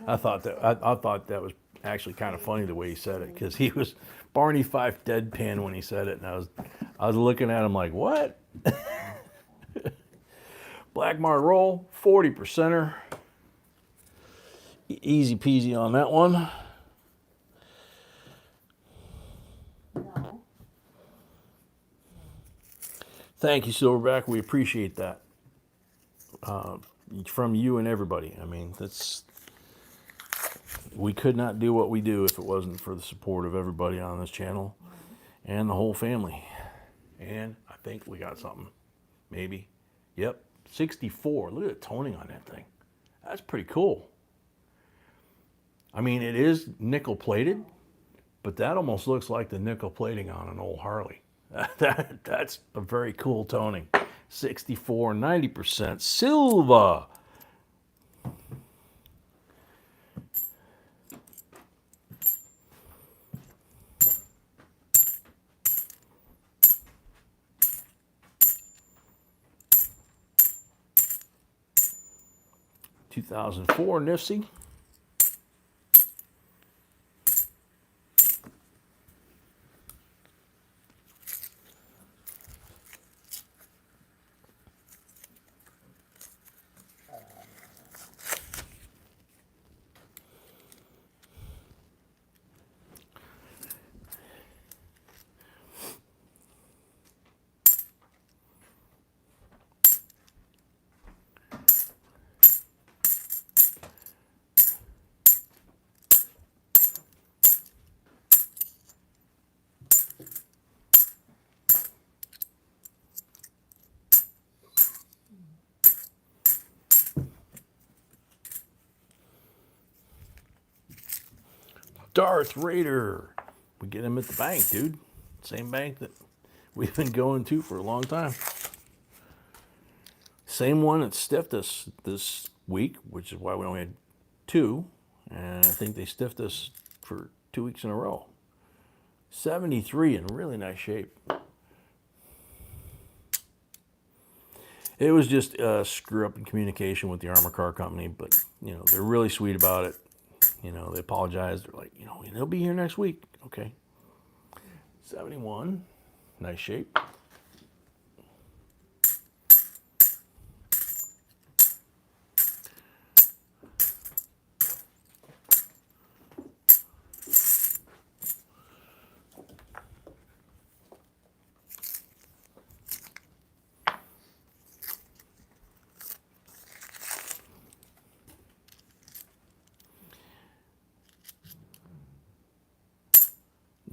I thought that was actually kind of funny the way he said it, because he was Barney Fife deadpan when he said it, and I was looking at him like, what? Black Mart roll, 40%er. Easy peasy on that one. Thank you, Silverback. We appreciate that from you and everybody. I mean, we could not do what we do if it wasn't for the support of everybody on this channel and the whole family. And I think we got something. Maybe. Yep. 64. Look at the toning on that thing. That's pretty cool. I mean, it is nickel plated, but that almost looks like the nickel plating on an old Harley. That's a very cool toning. 64, 90% silver. (2004) Nifsy. Darth Raider. We get him at the bank, dude. Same bank that we've been going to for a long time. Same one that stiffed us this week, which is why we only had 2. And I think they stiffed us for 2 weeks in a row. 73 in really nice shape. It was just a screw up in communication with the armor car company, but they're really sweet about it. They apologized. They're like, they'll be here next week. Okay. 71, nice shape.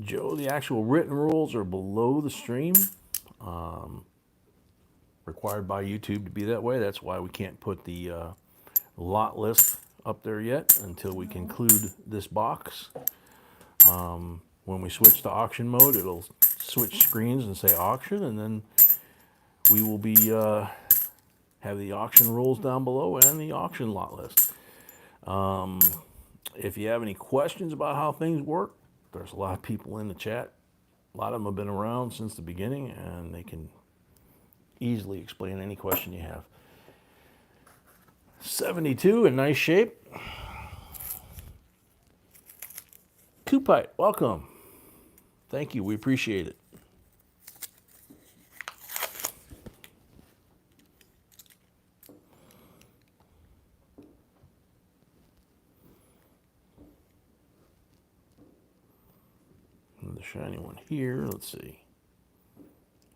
Joe, the actual written rules are below the stream. Required by YouTube to be that way. That's why we can't put the lot list up there yet until we conclude this box. When we switch to auction mode, it'll switch screens and say auction, and then we will be have the auction rules down below and the auction lot list. If you have any questions about how things work, there's a lot of people in the chat. A lot of them have been around since the beginning, and they can easily explain any question you have. 72 in nice shape. Coupite, welcome. Thank you, we appreciate it. And the shiny one here, let's see.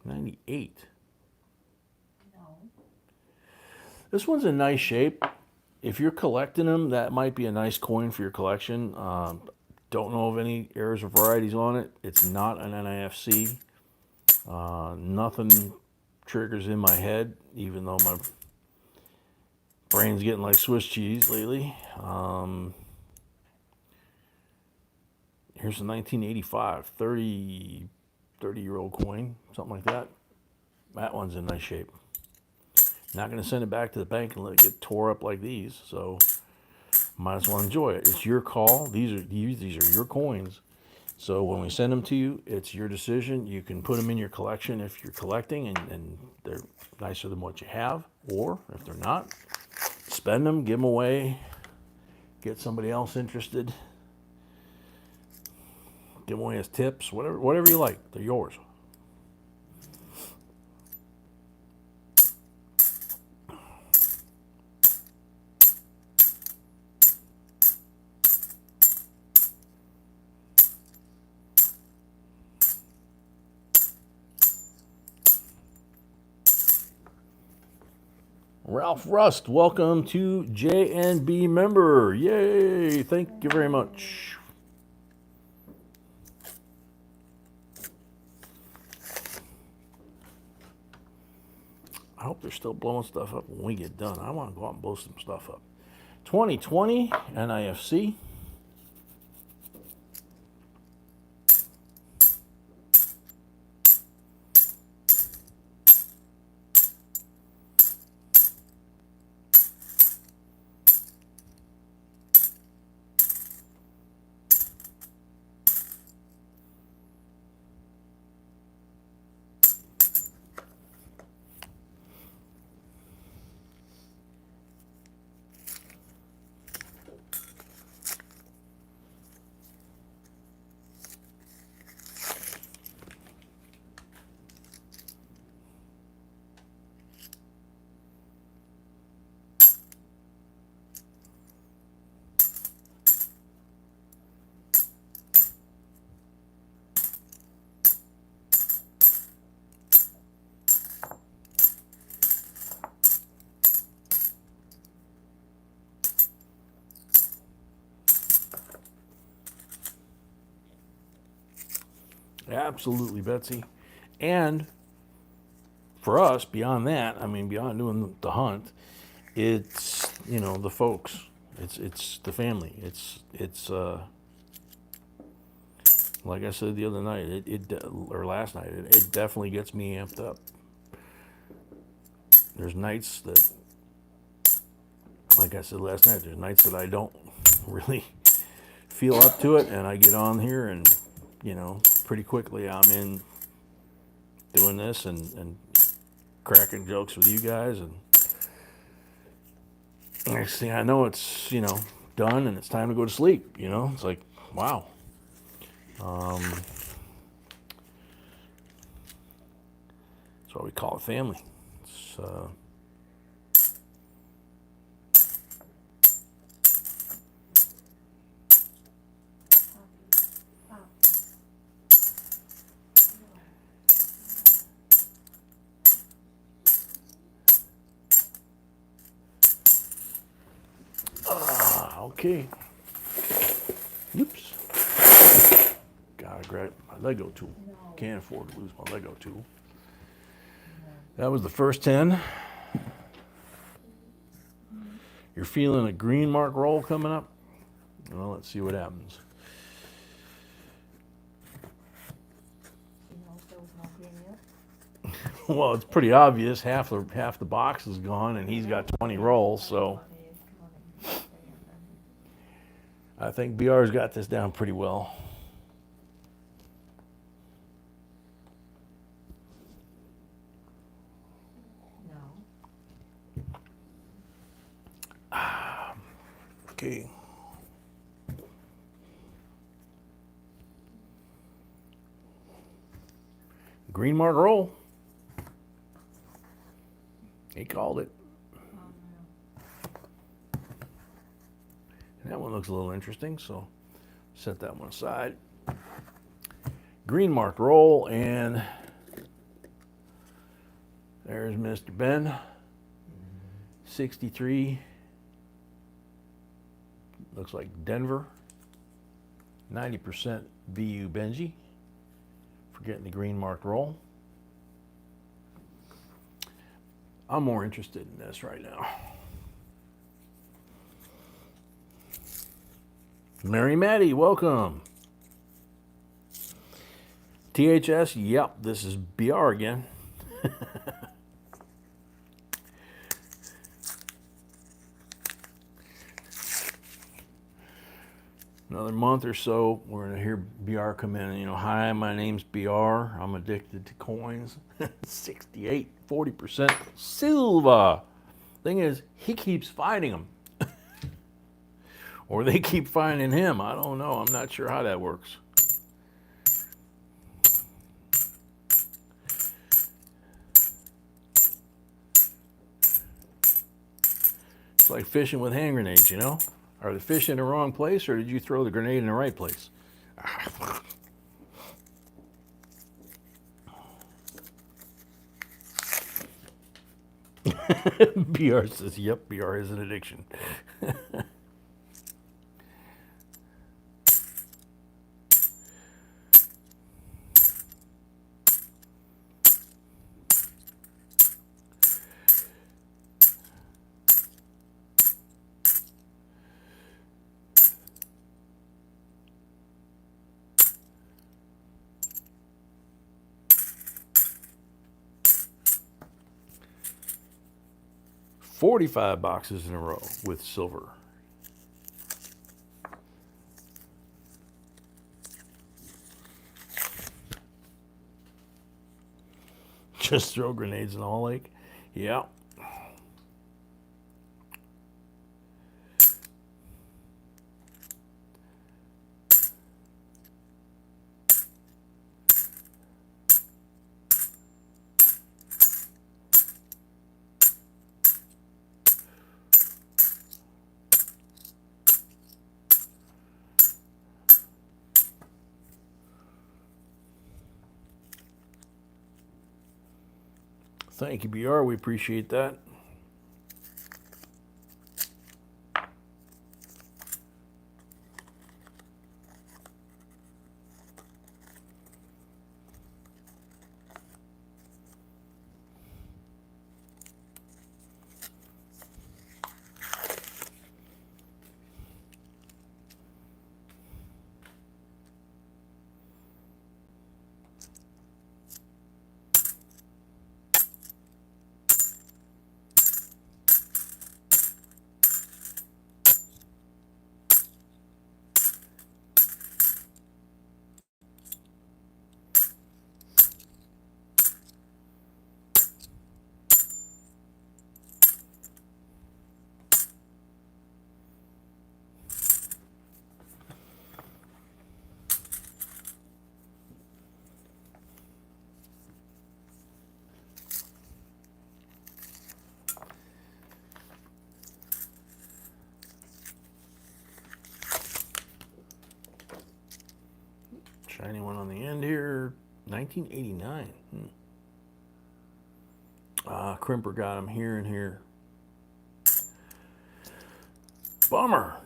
98. No. This one's in nice shape. If you're collecting them, that might be a nice coin for your collection. Don't know of any errors or varieties on it. It's not an NIFC. Nothing triggers in my head, even though my brain's getting like Swiss cheese lately. Here's a 1985 30-year-old coin, something like that. That one's in nice shape. Not going to send it back to the bank and let it get tore up like these, so might as well enjoy it. It's your call. These are your coins. So when we send them to you, it's your decision. You can put them in your collection if you're collecting and they're nicer than what you have, or if they're not, spend them, give them away, get somebody else interested, give them away as tips, whatever you like. They're yours. Ralph Rust, welcome to JNB member. Yay! Thank you very much. I hope they're still blowing stuff up when we get done. I want to go out and blow some stuff up. 2020 NIFC. Absolutely, Betsy. And for us, beyond that, I mean, beyond doing the hunt, it's, you know, the folks. It's the family. It's like I said the other night, or last night, it definitely gets me amped up. There's nights that, like I said last night, there's nights that I don't really feel up to it, and I get on here and, you know, pretty quickly I'm in doing this and cracking jokes with you guys, and next thing I know, it's, you know, done and it's time to go to sleep. You know, it's like, wow. That's why we call it family. It's, okay. Oops. Gotta grab my Lego tool. Can't afford to lose my Lego tool. That was the first 10. You're feeling a green mark roll coming up? Well, let's see what happens. Well, it's pretty obvious. Half the box is gone, and he's got 20 rolls. So I think BR's got this down pretty well. Okay. Green mark roll. He called it. That one looks a little interesting, so set that one aside. Green mark roll, and there's Mr. Ben. 63. Looks like Denver. 90% VU Benji. For getting the green marked roll. I'm more interested in this right now. Mary Maddie, welcome. THS, yep, this is BR again. Another month or so, we're going to hear BR come in and, you know, hi, my name's BR. I'm addicted to coins. 68, 40% Silva. Thing is, he keeps finding them. Or they keep finding him. I don't know. I'm not sure how that works. It's like fishing with hand grenades, you know? Are the fish in the wrong place, or did you throw the grenade in the right place? BR says, yep, BR is an addiction. $45 boxes in a row with silver. Just throw grenades in the whole lake? Yeah. Thank you, BR. We appreciate that. Shiny one on the end here. 1989. Crimper got him here and here. Bummer.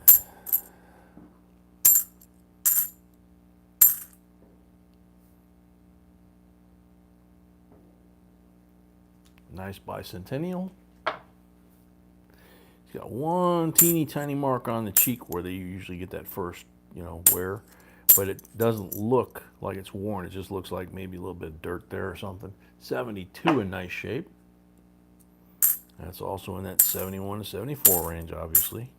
Nice bicentennial. He's got one teeny tiny mark on the cheek where they usually get that first, wear. But it doesn't look like it's worn. It just looks like maybe a little bit of dirt there or something. 72 in nice shape. That's also in that 71 to 74 range, obviously.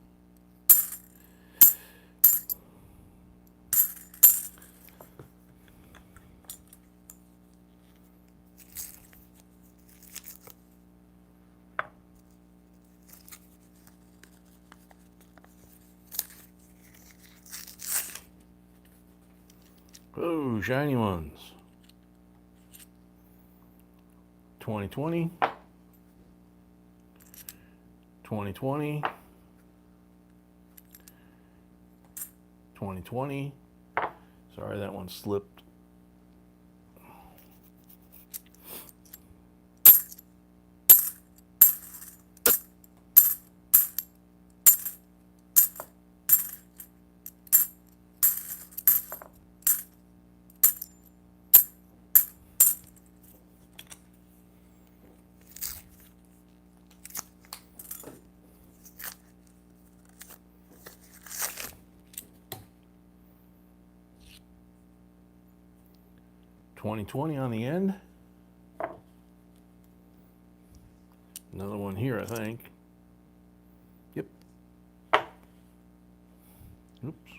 Oh, shiny ones. 2020. 2020. 2020. Sorry, that one slipped. $20.20 on the end. Another one here, I think. Yep. Oops.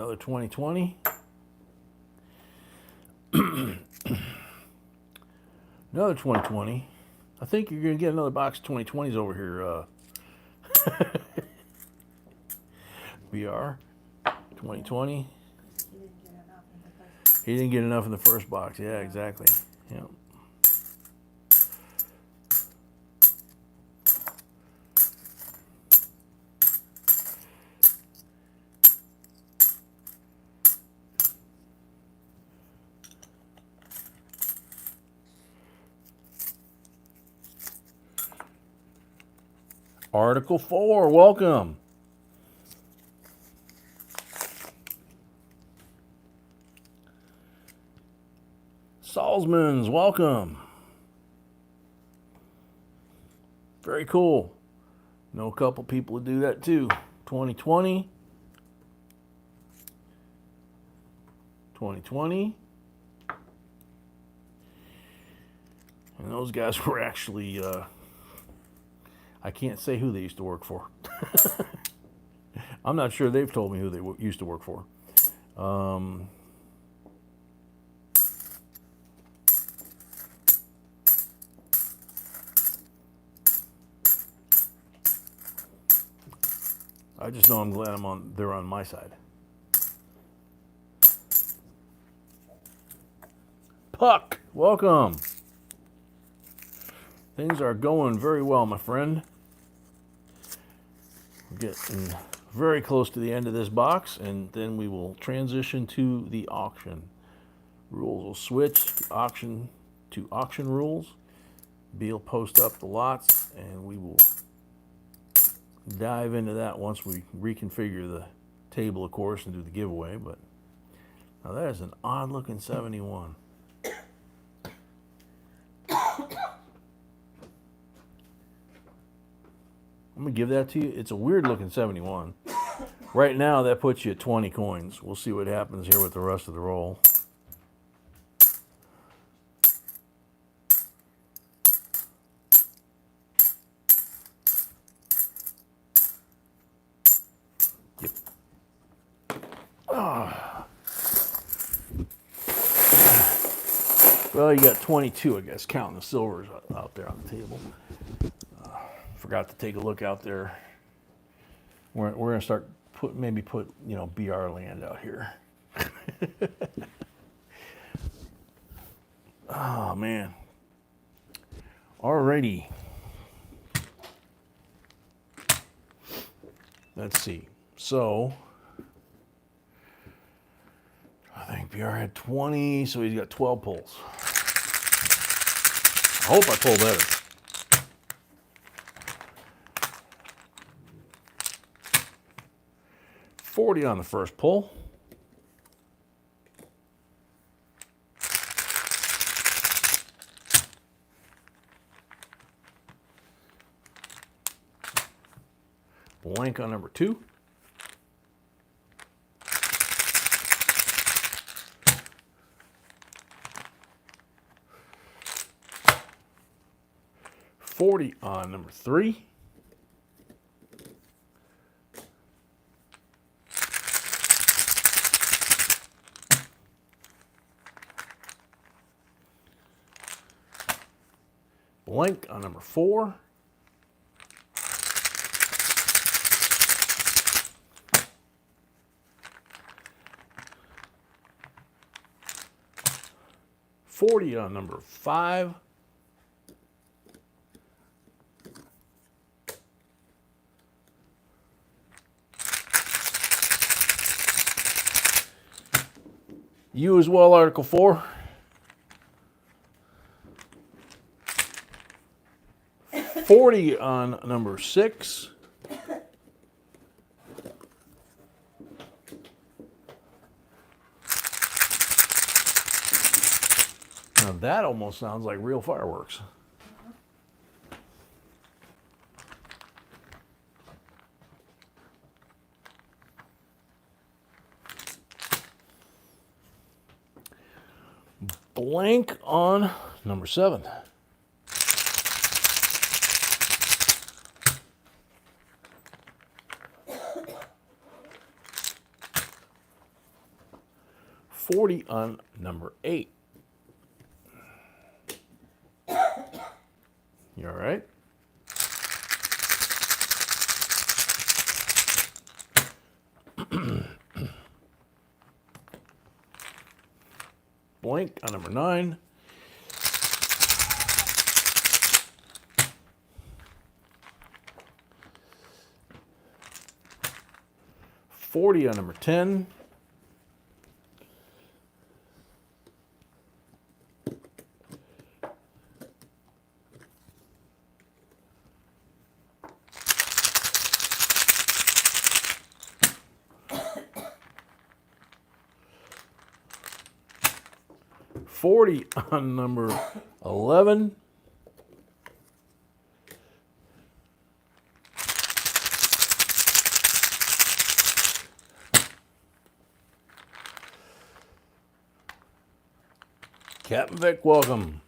Another 2020. Another 2020. I think you're going to get another box of 2020s over here. VR. 2020. He didn't get enough in the first box. Yeah, exactly. Yeah. Article 4, welcome. Salzman's, welcome. Very cool. Know a couple people who do that too. 2020. 2020. And those guys were actually, I can't say who they used to work for. I'm not sure they've told me who they used to work for. I just know I'm glad they're on my side. Puck, welcome. Things are going very well, my friend. We're getting very close to the end of this box, and then we will transition to the auction. Rules will switch auction to auction rules. Beal post up the lots, and we will dive into that once we reconfigure the table, of course, and do the giveaway. But now that is an odd looking 71. I'm gonna give that to you. It's a weird looking 71. Right now that puts you at 20 coins. We'll see what happens here with the rest of the roll. Yep. Well, you got 22, I guess, counting the silvers out there on the table. Forgot to take a look out there. We're gonna start put BR land out here. Oh man. Alrighty. Let's see. So I think BR had 20, so he's got 12 pulls. I hope I pull better. $40 on the first pull. Blank on number 2. $40 on number 3. Blank on number 4. $40 on number 5. You as well, Article 4. $40 on number 6. Now that almost sounds like real fireworks. Blank on number 7. 40 on number 8. You all right? Blank on number 9. $40 on number 10. $40 on number 11. Captain Vic, welcome.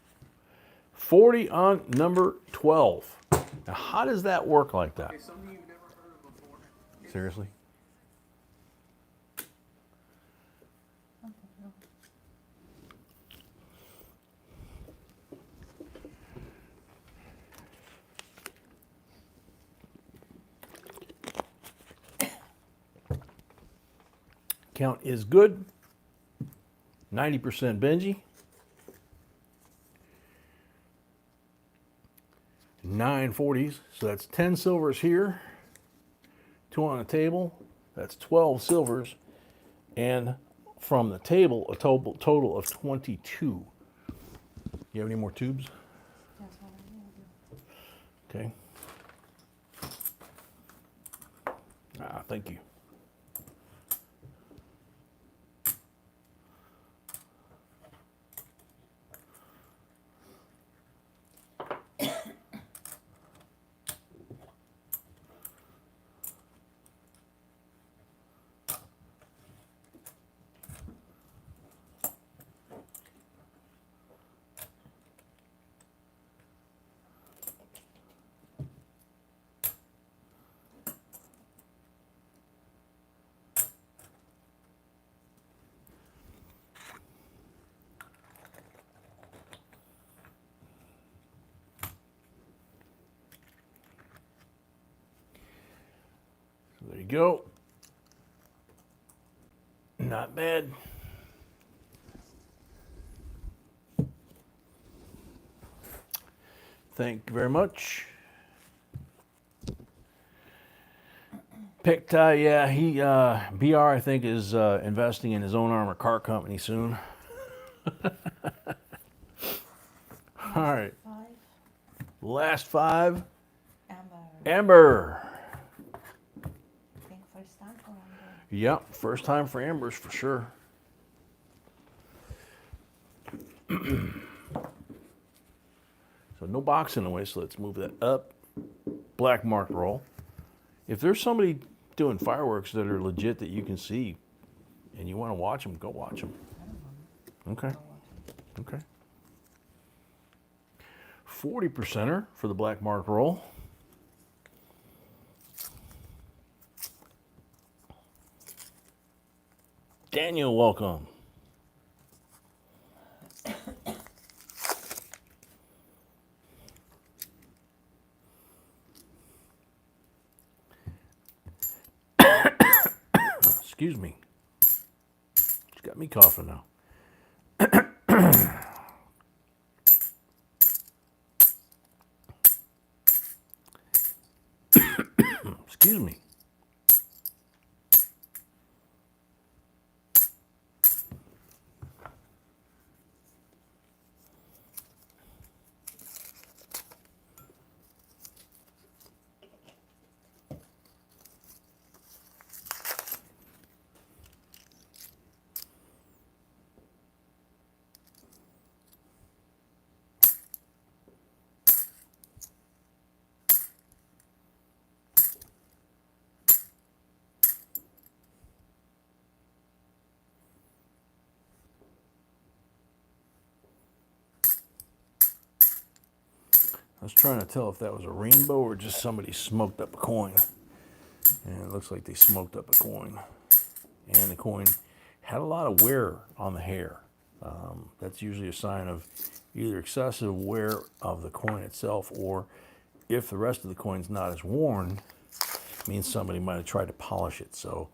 40 on number 12. Now, how does that work like that? Something you've never heard of before. Seriously? Count is good. 90% Benji. 9 40s. So that's 10 silvers here. 2 on the table. That's 12 silvers. And from the table, a total of 22. You have any more tubes? That's what I need. Okay. Thank you. There you go. Not bad. Thank you very much. Picked, yeah, he, BR, I think, is investing in his own armored car company soon. All right. 5. Last 5. Amber. Amber. I think first time for Amber. Yep, first time for Ambers for sure. So no box in the way, so let's move that up. Black mark roll. If there's somebody doing fireworks that are legit that you can see and you want to watch them, go watch them. I don't know. Okay. Okay. 40%er for the black mark roll. Daniel, welcome. Excuse me. It's got me coughing now. Excuse me. I was trying to tell if that was a rainbow or just somebody smoked up a coin. And it looks like they smoked up a coin. And the coin had a lot of wear on the hair. That's usually a sign of either excessive wear of the coin itself, or if the rest of the coin's not as worn, it means somebody might have tried to polish it. So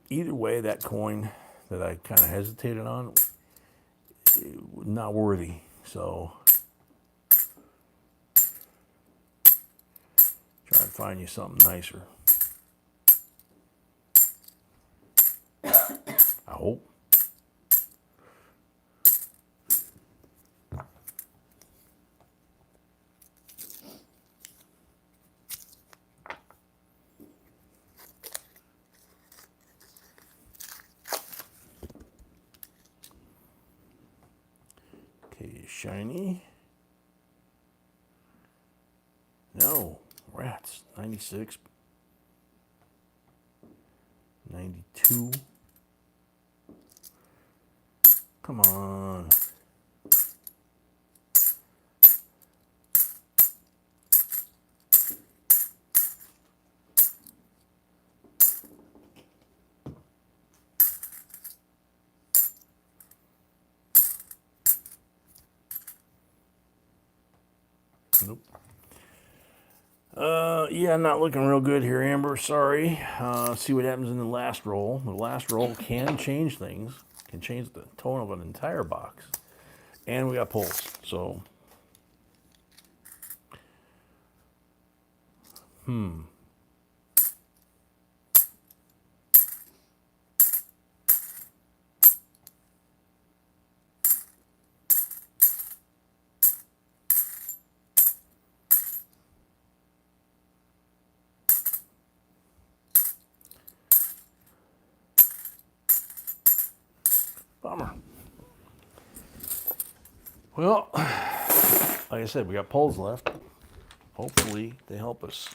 either way, that coin that I kind of hesitated on, not worthy. So try and find you something nicer. I hope. Okay, shiny. No, rats. 96. 92. Come on. Nope. Yeah, not looking real good here, Amber. Sorry. See what happens in the last roll. The last roll can change things. Can change the tone of an entire box. And we got pulls. So, bummer. Well, like I said, we got pulls left. Hopefully, they help us.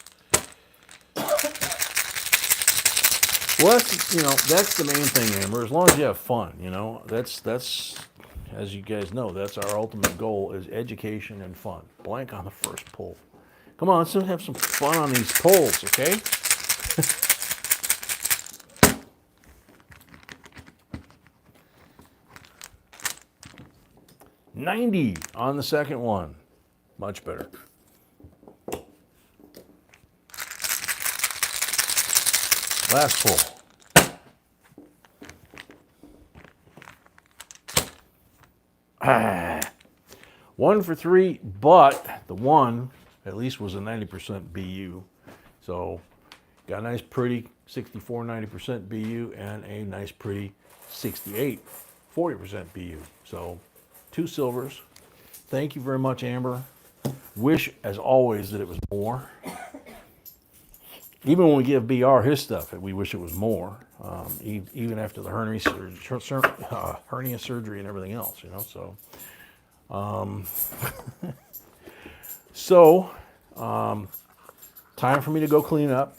Well, that's the main thing, Amber. As long as you have fun, that's as you guys know, that's our ultimate goal is education and fun. Blank on the first pull. Come on, let's have some fun on these pulls, okay? $90 on the second one. Much better. Last pull. One for three, but the one at least was a 90% BU. So got a nice pretty 64, 90% BU and a nice pretty 68, 40% BU. So 2 silvers. Thank you very much, Amber. Wish, as always, that it was more. Even when we give BR his stuff, we wish it was more. Even after the hernia surgery and everything else, So, time for me to go clean up.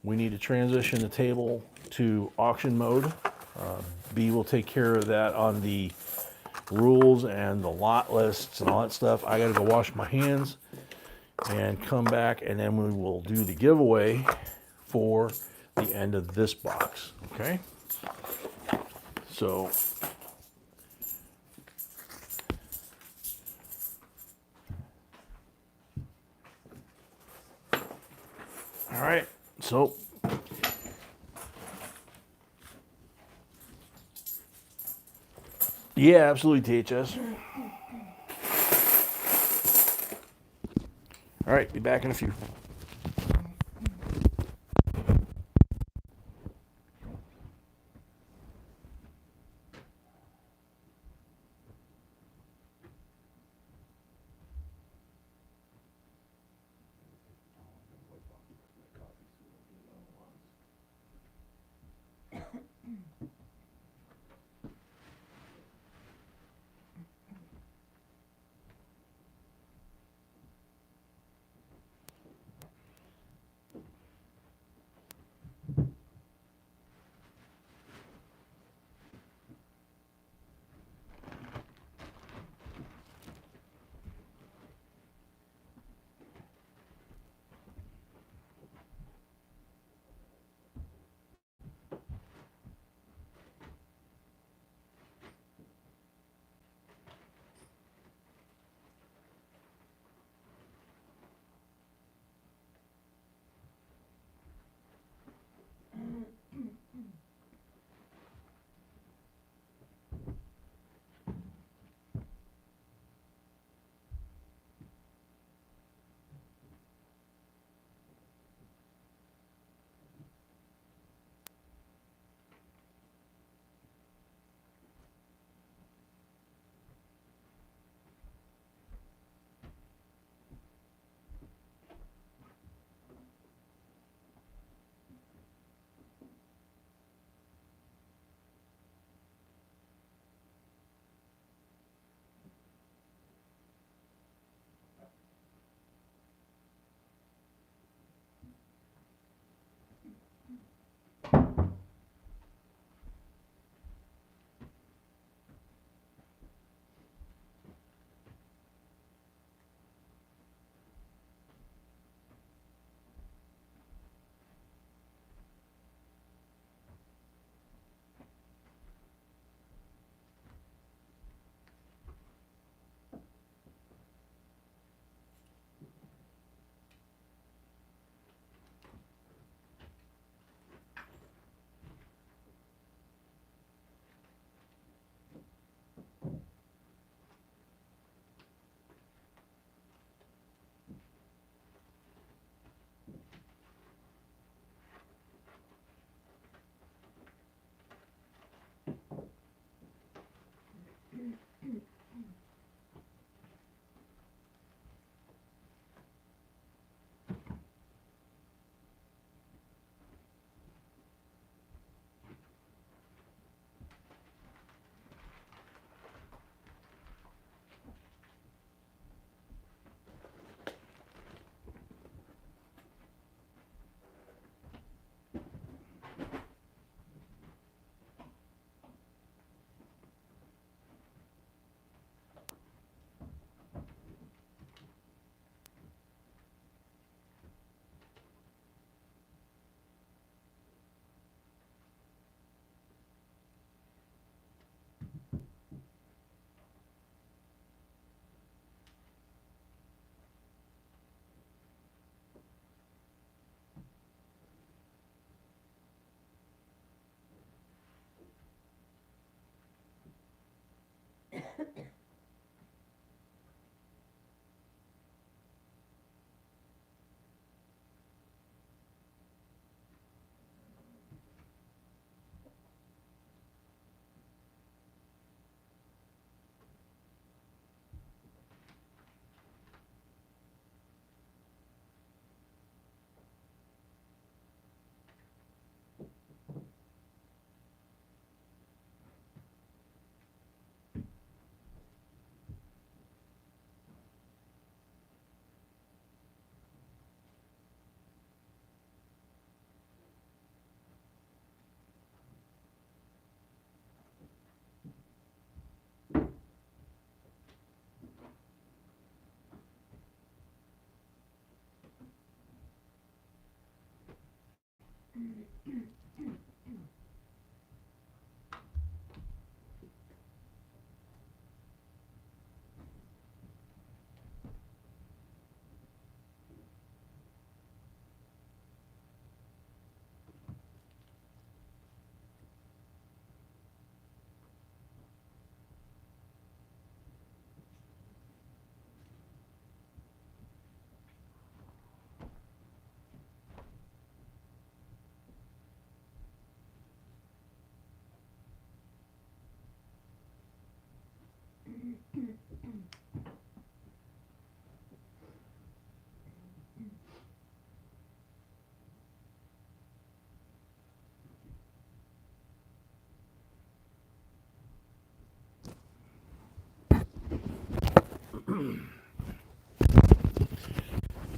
We need to transition the table to auction mode. B will take care of that on the rules and the lot lists and all that stuff. I got to go wash my hands and come back, and then we will do the giveaway for the end of this box, okay? So, all right, so yeah, absolutely, THS. All right, be back in a few.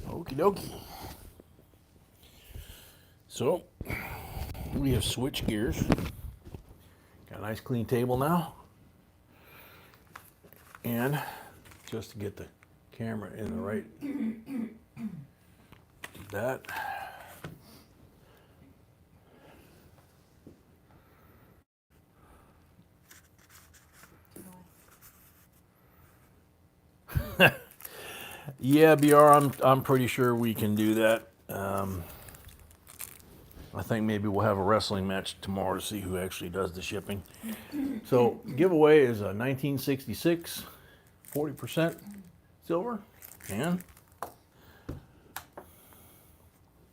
Okie dokie. So, we have switched gears. Got a nice clean table now. And just to get the camera in the right, that. Yeah, BR, I'm pretty sure we can do that. I think maybe we'll have a wrestling match tomorrow to see who actually does the shipping. So, giveaway is a 1966 40% silver. And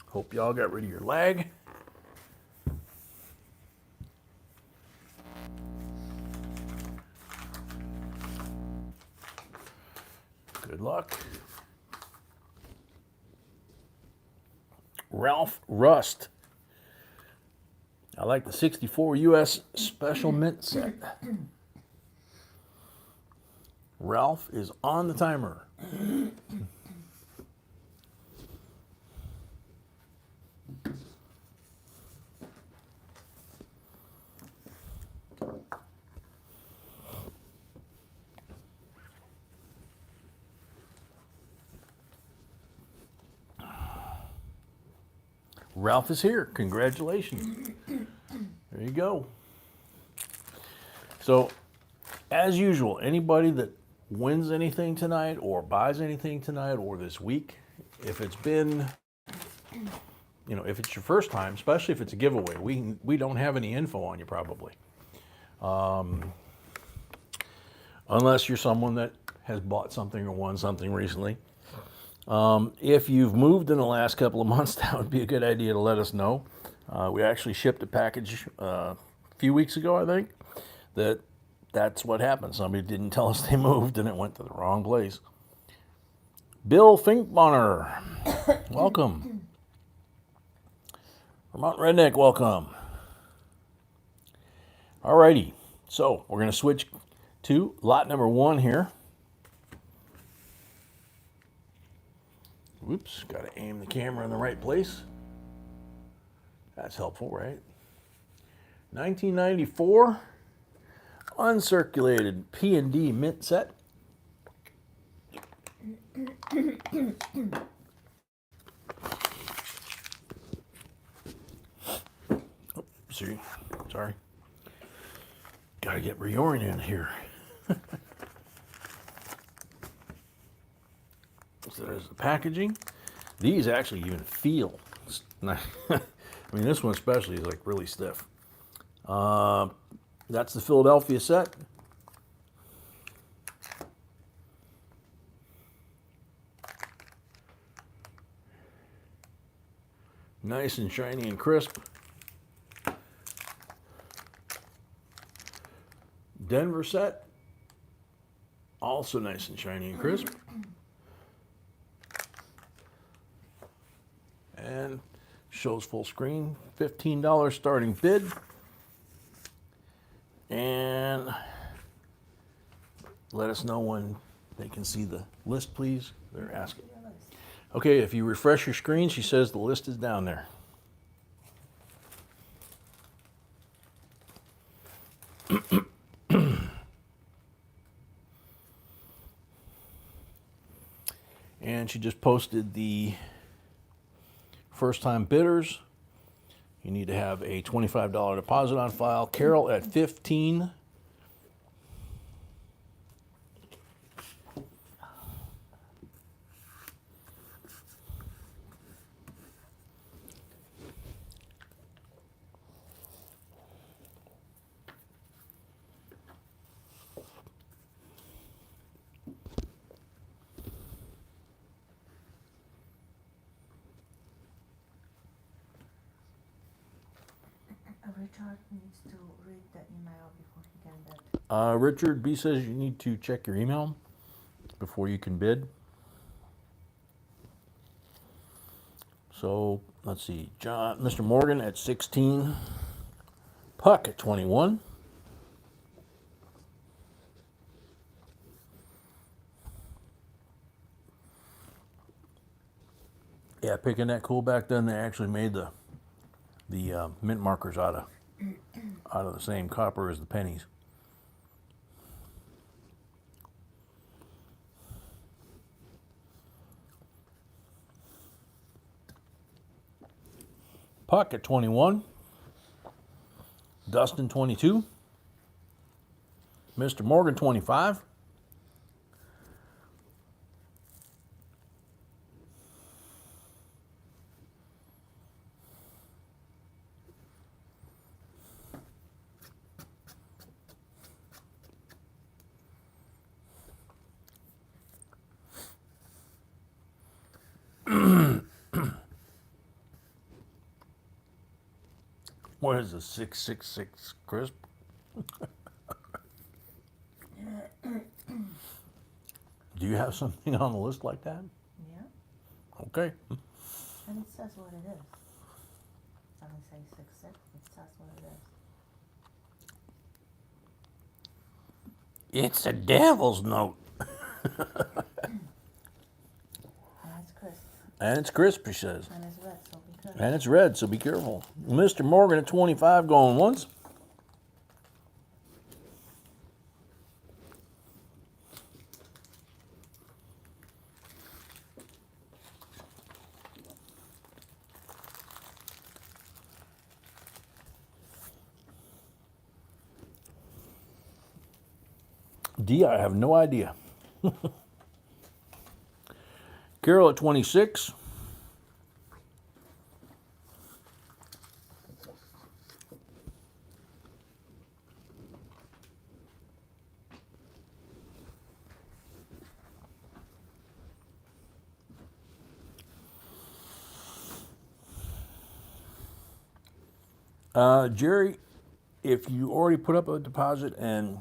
hope y'all got rid of your lag. Good luck. Ralph Rust. I like the 64 US Special Mint set. Ralph is on the timer. Ralph is here. Congratulations. There you go. So, as usual, anybody that wins anything tonight or buys anything tonight or this week, if it's been, if it's your first time, especially if it's a giveaway, we don't have any info on you probably. Unless you're someone that has bought something or won something recently. If you've moved in the last couple of months, that would be a good idea to let us know. We actually shipped a package a few weeks ago, I think, that's what happened. Somebody didn't tell us they moved and it went to the wrong place. Bill Finkbonner, welcome. Vermont Redneck, welcome. Alrighty, so we're going to switch to lot number 1 here. Whoops, got to aim the camera in the right place. That's helpful, right? 1994 uncirculated P&D mint set. Oh, sorry. Got to get reoriented here. So there's the packaging. These actually even feel nice. I mean, this one especially is like really stiff. That's the Philadelphia set. Nice and shiny and crisp. Denver set. Also nice and shiny and crisp. And shows full screen, $15 starting bid. And let us know when they can see the list, please. They're asking. Okay, if you refresh your screen, she says the list is down there. And she just posted the first time bidders You need to have a $25 deposit on file. Carol at 15. Richard needs to read the email before he can bid. Richard B says you need to check your email before you can bid. So let's see, Mr. Morgan at 16, Puck at 21. Yeah, picking that cool back then, they actually made the mint markers out of the same copper as the pennies. Puck at 21. Dustin 22. Mr. Morgan 25. What is a 666 crisp? Do you have something on the list like that? Yeah, Okay. and it says what it is. It doesn't say 6 6, it says what it is. It's a devil's note. And it's crisp, And it's crisp, he says. and it's red, so be good. And it's red, so be careful. Mr. Morgan at 25 going once. D, I have no idea. Carol at 26. Jerry, if you already put up a deposit and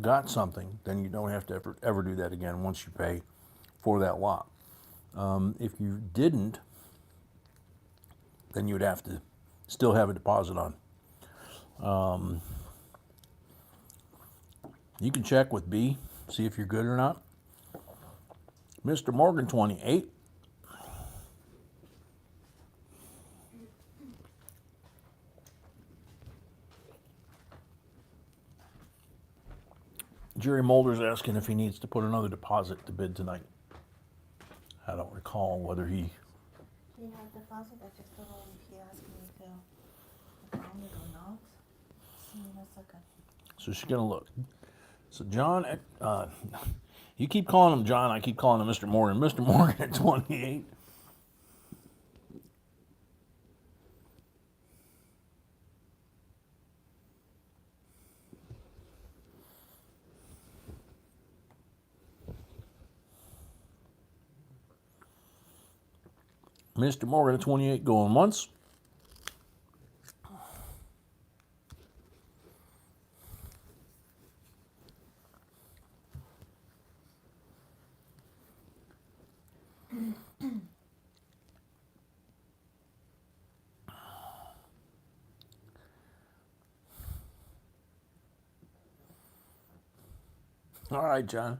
got something, then you don't have to ever do that again once you pay for that lot. If you didn't, then you would have to still have a deposit on. You can check with B, see if you're good or not. Mr. Morgan, 28. Jerry Mulder's asking if he needs to put another deposit to bid tonight. I don't recall whether he... He had deposit, I just don't know if he asked me if I found it or not. See in a second. So she's going to look. So John, you keep calling him John, I keep calling him Mr. Morgan. Mr. Morgan at 28. Mr. Morgan at 28 going once. All right, John.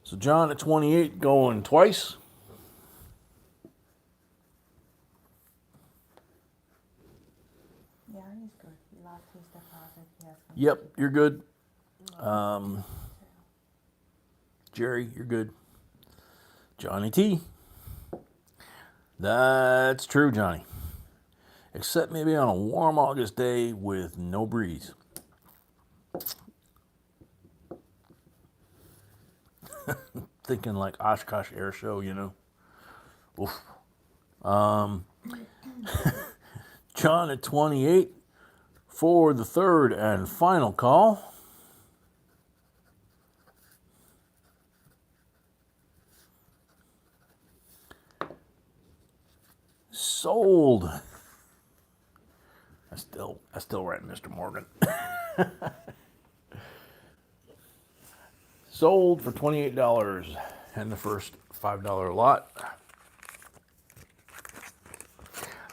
So John at 28 going twice. Yeah, he's good. He lost his deposit. He has some Yep, you're good. too. Jerry, you're good. Johnny T. That's true, Johnny. Except maybe on a warm August day with no breeze. Thinking like Oshkosh Air Show, you know. Oof. John at 28 for the third and final call. Sold. I still write Mr. Morgan. Sold for $28 and the first $5 lot.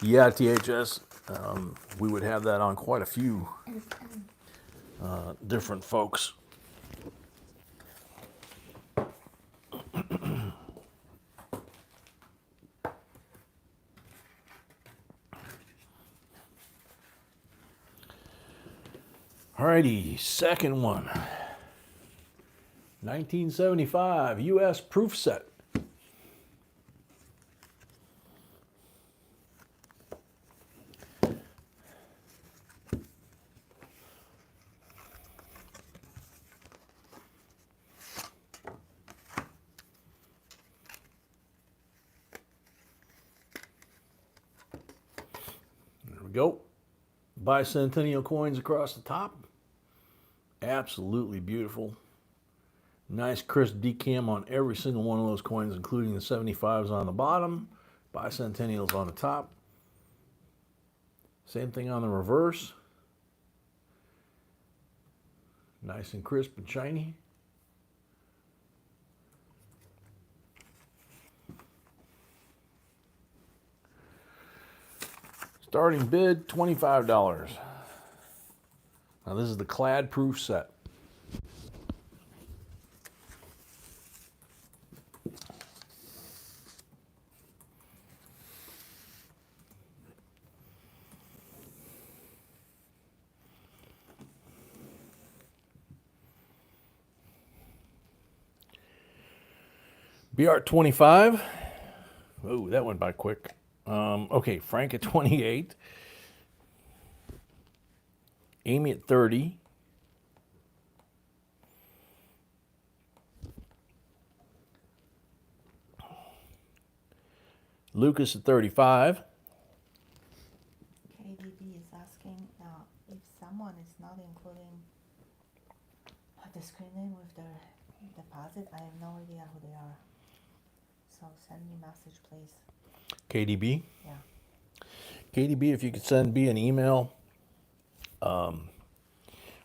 Yeah, THS. We would have that on quite a few different folks. Alrighty, second one. 1975 U.S. proof set. There we go. Bicentennial coins across the top. Absolutely beautiful. Nice crisp decam on every single one of those coins, including the 75s on the bottom, bicentennials on the top. Same thing on the reverse. Nice and crisp and shiny. Starting bid, $25. Now this is the clad proof set. BR25. Oh, that went by quick. Okay, Frank at 28. Amy at 30. Lucas at 35. KDB is asking if someone is not including the screen name with their deposit. I have no idea who they are. So send me a message, please. KDB. Yeah. KDB, if you could send B an email,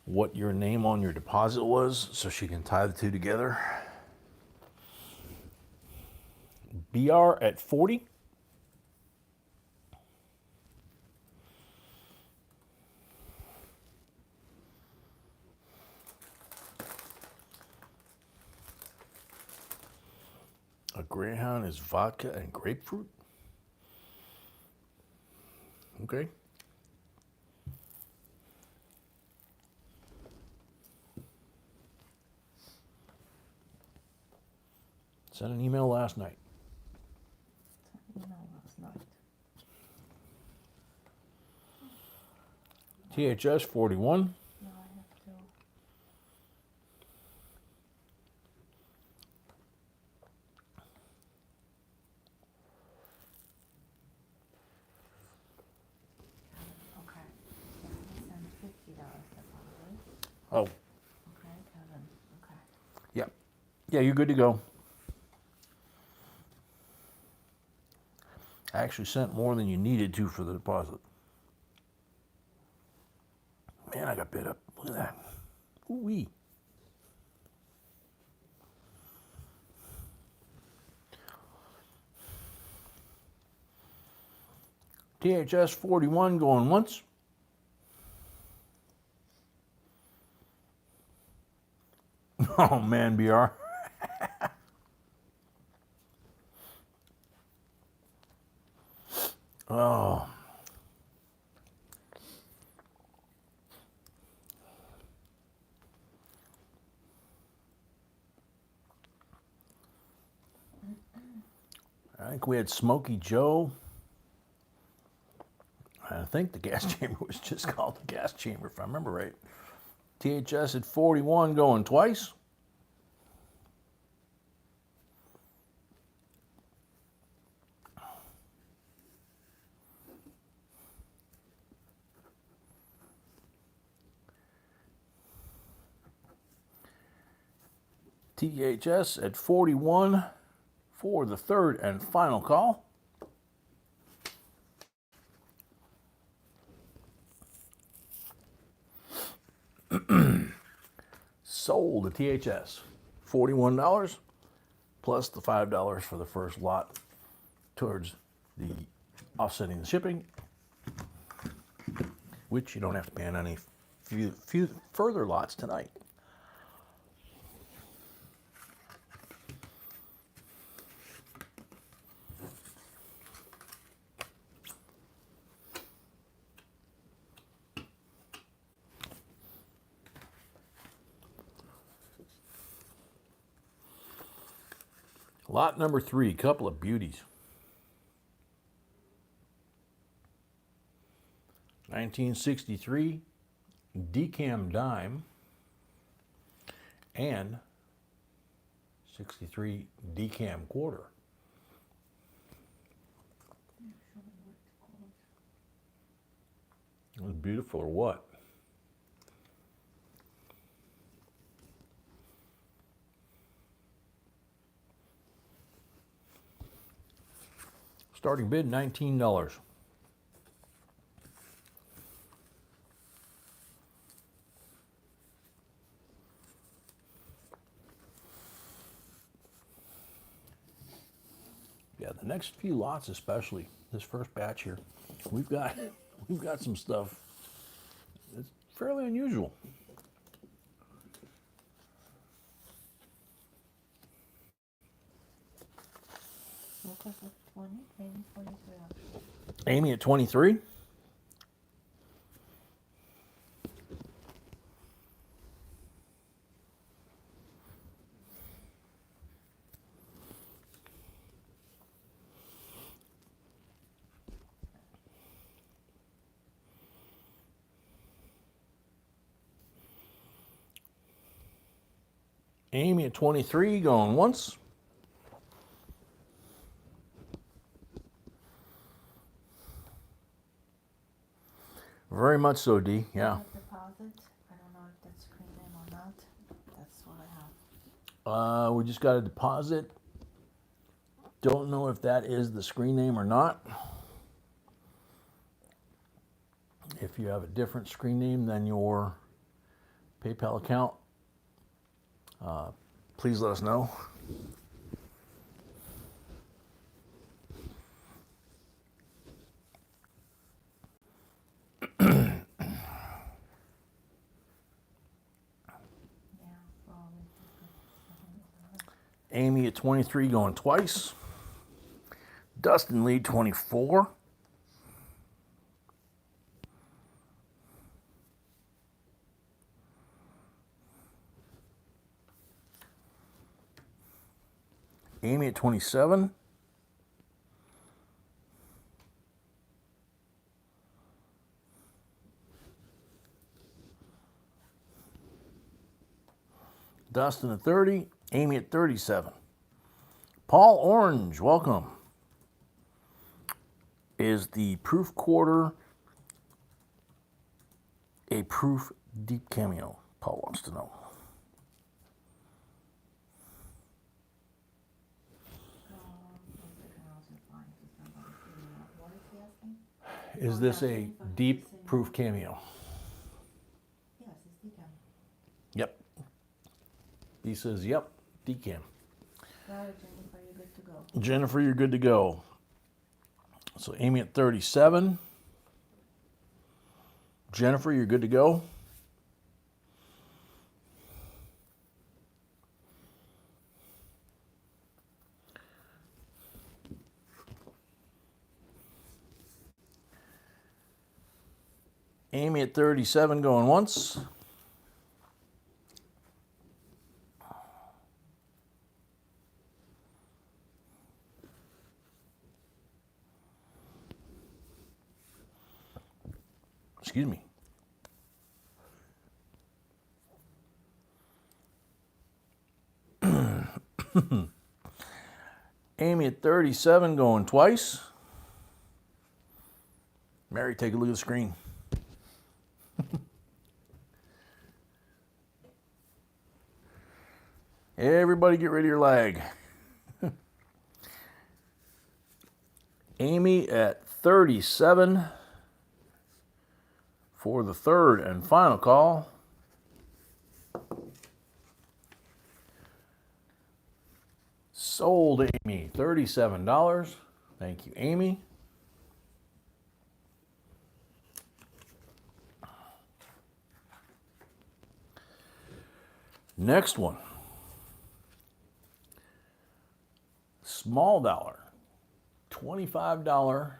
what your name on your deposit was, so she can tie the two together. BR at 40. A Greyhound is vodka and grapefruit. Okay. Sent an email last night. No, last night. THS 41. No, I have to. Okay. Send $50 deposit. Oh, Okay, Kevin. Okay. yeah. Yeah, you're good to go. I actually sent more than you needed to for the deposit. Man, I got bid up. Look at that. Ooh-wee. THS 41 going once. Oh man, BR. Oh. I think we had Smoky Joe. I think the gas chamber was just called the gas chamber, if I remember right. THS at 41 going twice. THS at 41 for the third and final call. Sold to THS. $41 plus the $5 for the first lot towards the offsetting the shipping, which you don't have to pay on any few further lots tonight. Lot number 3, couple of beauties. 1963 decam dime and 63 decam quarter. It was beautiful or what? Starting bid $19. Yeah, the next few lots, especially this first batch here, we've got some stuff that's fairly unusual. Lucas at 20, Amy 23 actually. Amy at 23. Amy at 23 going once. Very much so, D. Yeah. Deposit. I don't know if that's screen name or not. That's what I have. We just got a deposit. Don't know if that is the screen name or not. If you have a different screen name than your PayPal account, please let us know. Amy at 23 going twice. Dustin Lee 24. Amy at 27. Dustin at 30. Amy at 37. Paul Orange, welcome. Is the proof quarter a proof deep cameo? Paul wants to know. Is this a deep proof cameo? Yes, it's decam. Yep. He says, yep, decam. Right, Jennifer, you're good to go. Jennifer, you're good to go. So Amy at 37. Jennifer, you're good to go. Amy at 37 going once. Excuse me. Amy at 37 going twice. Mary, take a look at the screen. Everybody get rid of your lag. Amy at 37 for the third and final call. Sold Amy, $37. Thank you, Amy. Next one. Small dollar. $25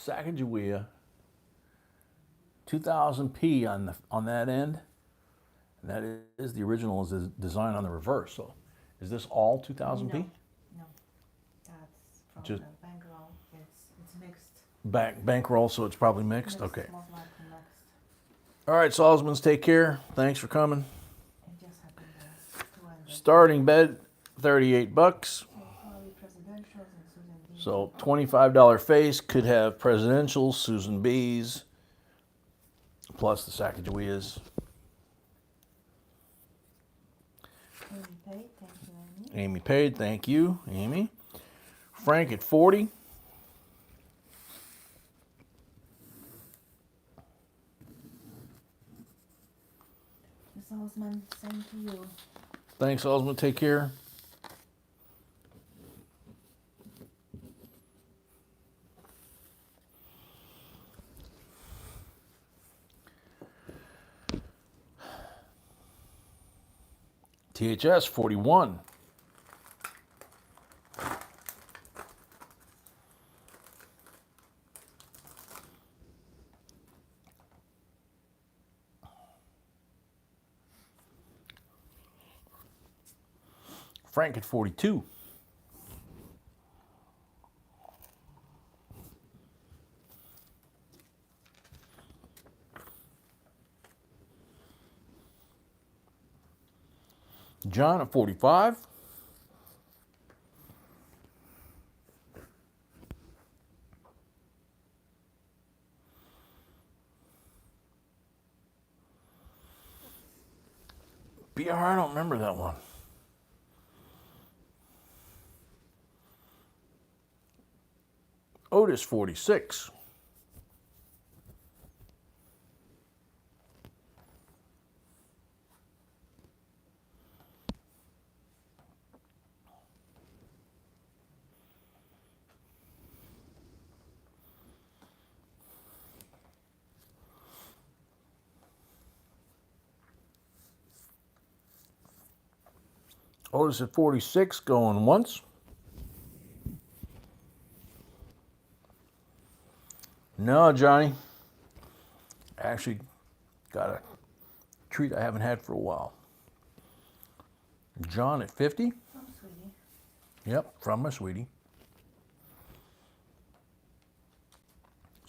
Sacagawea. 2000p on that end. And that is the original is design on the reverse. So is this all 2000p? No, that's from Just- the bankroll. It's mixed. Bankroll, so it's probably mixed? Okay. Most likely mixed. All right, Salzman's, take care. Thanks for coming. It just happened to end. Starting bed, $38. Probably presidentials and Susan B. So $25 face could have presidentials, Susan B's, plus the Sacagaweas. Amy paid. Thank you, Amy. Amy paid, thank you, Amy. Frank at 40. Miss Osman, same to you. Thanks, Osmond. Take care. THS 41. Frank at 42. John at 45. BR, I don't remember that one. Otis 46. Otis at 46 going once. No, Johnny. Actually got a treat I haven't had for a while. John at 50. Oh, sweetie. Yep, from my sweetie.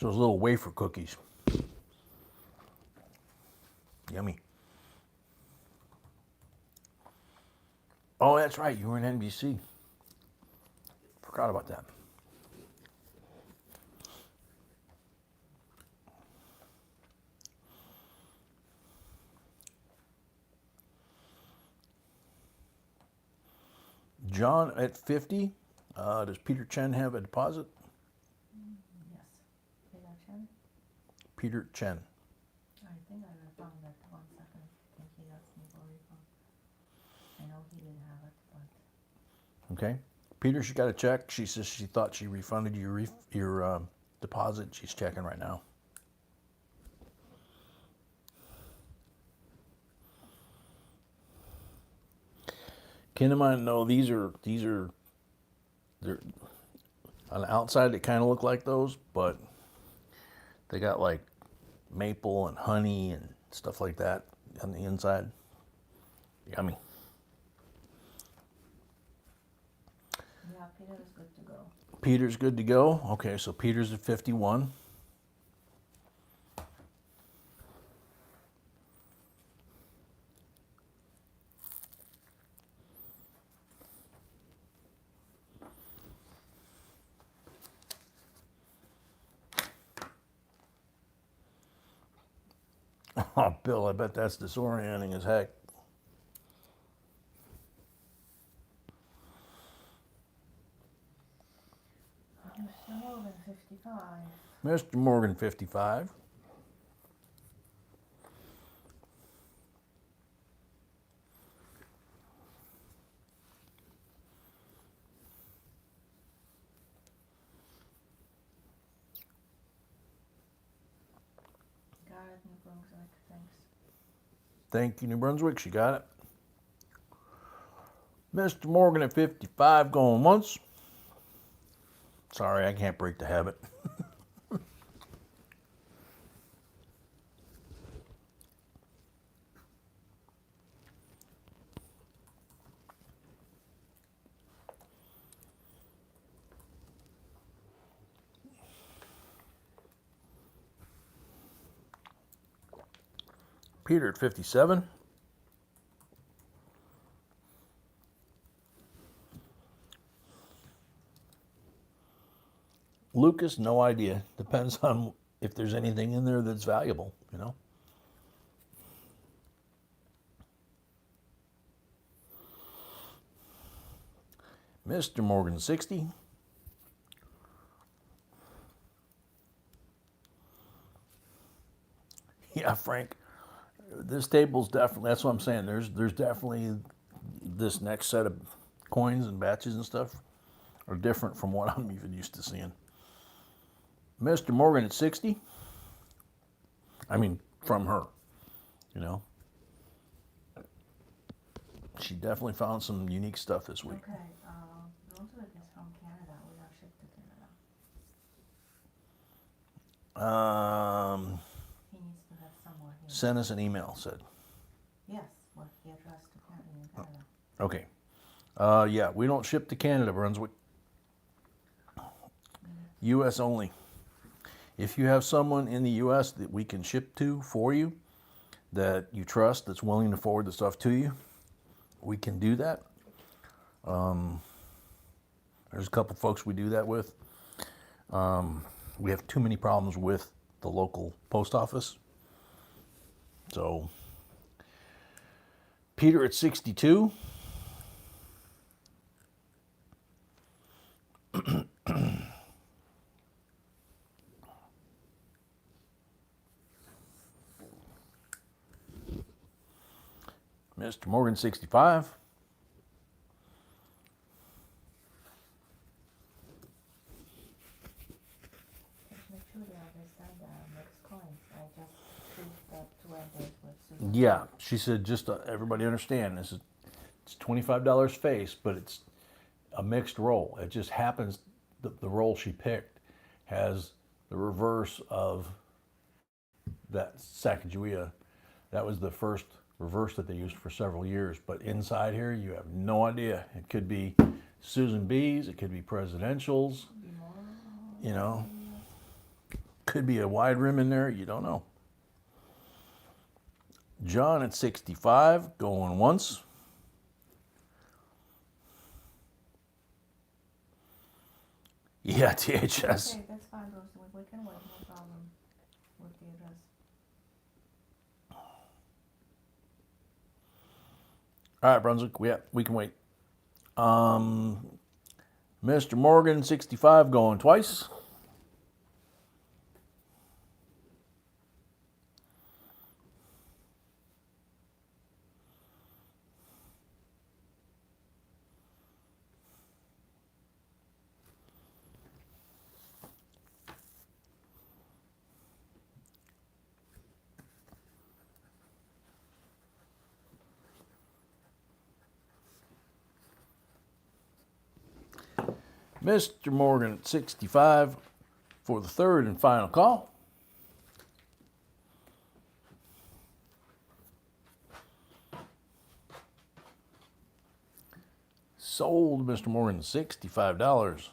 So those little wafer cookies. Yummy. Oh, that's right. You were in NBC. Forgot about that. John at 50. Does Peter Chen have a deposit? Yes. Peter Chen. Peter Chen. I think I found that 1 second. I think he asked me for a refund. I know he didn't have it, but Okay. Peter, she got a check. She says she thought she refunded your deposit. She's checking right now. Kinnaman, no, they're on the outside they kind of look like those, but they got like maple and honey and stuff like that on the inside. Yummy. yeah, Peter is good to go. Peter's good to go. Okay, so Peter's at 51. Oh, Bill, I bet that's disorienting as heck. Mr. Morgan, 55. Mr. Morgan, 55. Got it, New Brunswick, thanks. Thank you, New Brunswick. She got it. Mr. Morgan at 55 going once. Sorry, I can't break the habit. Peter at 57. Lucas, no idea. Depends on if there's anything in there that's valuable, you know. Mr. Morgan, 60. Yeah, Frank. This table's definitely, that's what I'm saying. There's definitely this next set of coins and batches and stuff are different from what I'm even used to seeing. Mr. Morgan at 60. I mean, from her, you know. She definitely found some unique stuff this week. Okay, Brunswick is from Canada. We are shipped to Canada. He needs to have somewhere here. Send us an email, said. Yes, what the address to Canada in Canada. Okay. Yeah, we don't ship to Canada, Brunswick. U.S. only. If you have someone in the U.S. that we can ship to for you, that you trust, that's willing to forward the stuff to you, we can do that. There's a couple folks we do that with. We have too many problems with the local post office. So, Peter at 62. Mr. Morgan, 65. Just make sure they understand the mixed coins. I just proved that two enders with Susan. Yeah, she said just everybody understand this is it's $25 face, but it's a mixed roll. It just happens the roll she picked has the reverse of that Sacagawea. That was the first reverse that they used for several years. But inside here, you have no idea. It could be Susan B's, it could be presidentials, you know, could be a wide rim in there. You don't know. John at 65, going once. Yeah, THS. Okay, that's fine, Bruce. We can wait, no problem with the address. All right, Brunswick, we can wait. Mr. Morgan, 65, going twice. Mr. Morgan at 65 for the third and final call. Sold Mr. Morgan $65.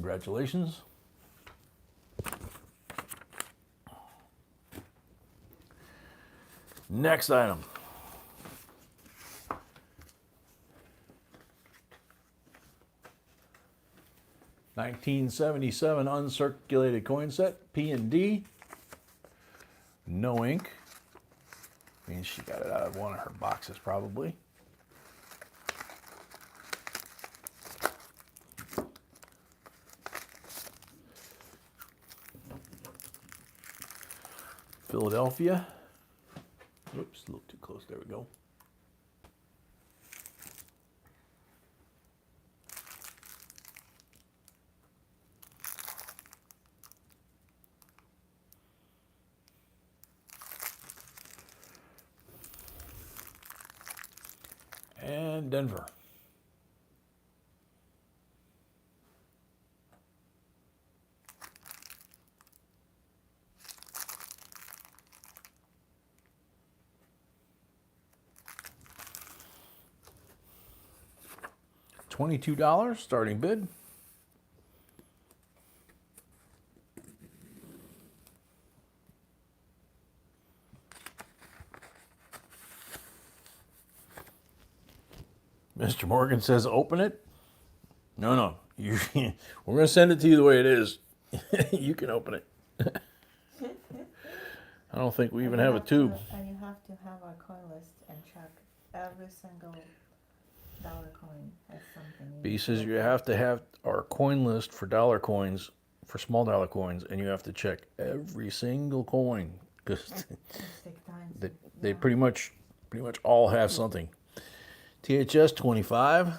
Congratulations. Next item. $1977 uncirculated coin set, P&D. No ink. Means she got it out of one of her boxes probably. Philadelphia. Oops, a little too close. There we go. And Denver. $22 starting bid. Mr. Morgan says, open it. No. We're going to send it to you the way it is. You can open it. I don't think we even have a tube. And you have to have our coin list and check every single dollar coin has something. B says you have to have our coin list for dollar coins, for small dollar coins, and you have to check every single coin because they pretty much all have something. THS 25.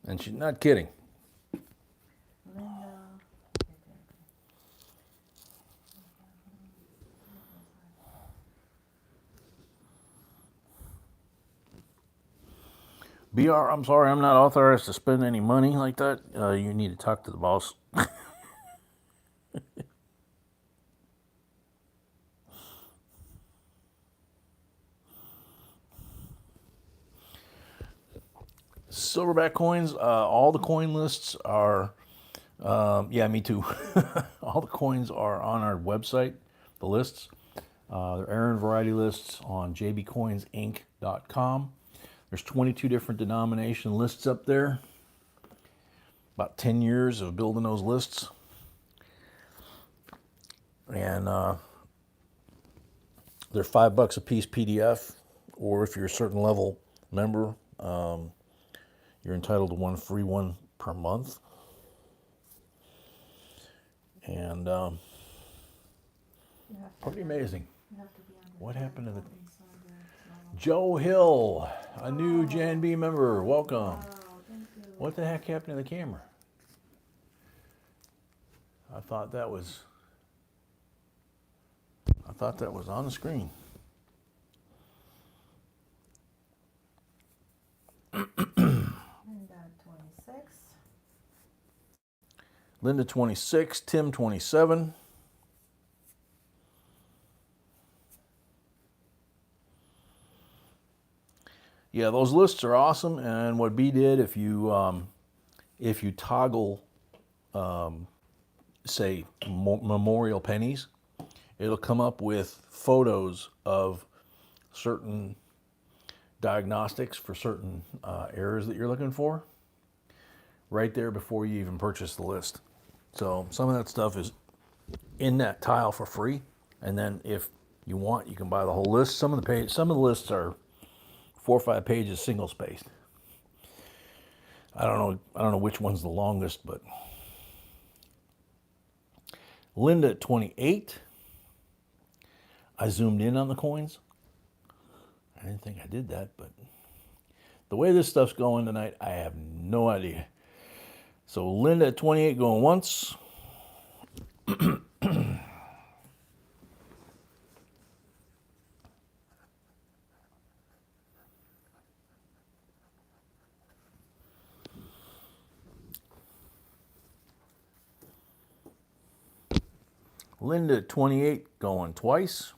And she's not kidding. BR, I'm sorry, I'm not authorized to spend any money like that. You need to talk to the boss. Silverback coins, all the coin lists are, yeah, me too. All the coins are on our website, the lists. They're Aaron variety lists on jbcoinsinc.com. There's 22 different denomination lists up there. About 10 years of building those lists. And they're $5 a piece PDF, or if you're a certain level member, you're entitled to one free one per month. And pretty amazing. What happened to the... Joe Hill, a new Jan B member. Welcome. Wow, thank you. What the heck happened to the camera? I thought that was on the screen. Linda 26. Linda 26, Tim 27. Yeah, those lists are awesome. And what B did, if you toggle, say, memorial pennies, it'll come up with photos of certain diagnostics for certain errors that you're looking for right there before you even purchase the list. So some of that stuff is in that tile for free, and then if you want, you can buy the whole list. Some of the lists are 4 or 5 pages single spaced. I don't know which one's the longest, but Linda at 28. I zoomed in on the coins. I didn't think I did that, but the way this stuff's going tonight, I have no idea. So Linda at 28 going once. Linda at 28 going twice.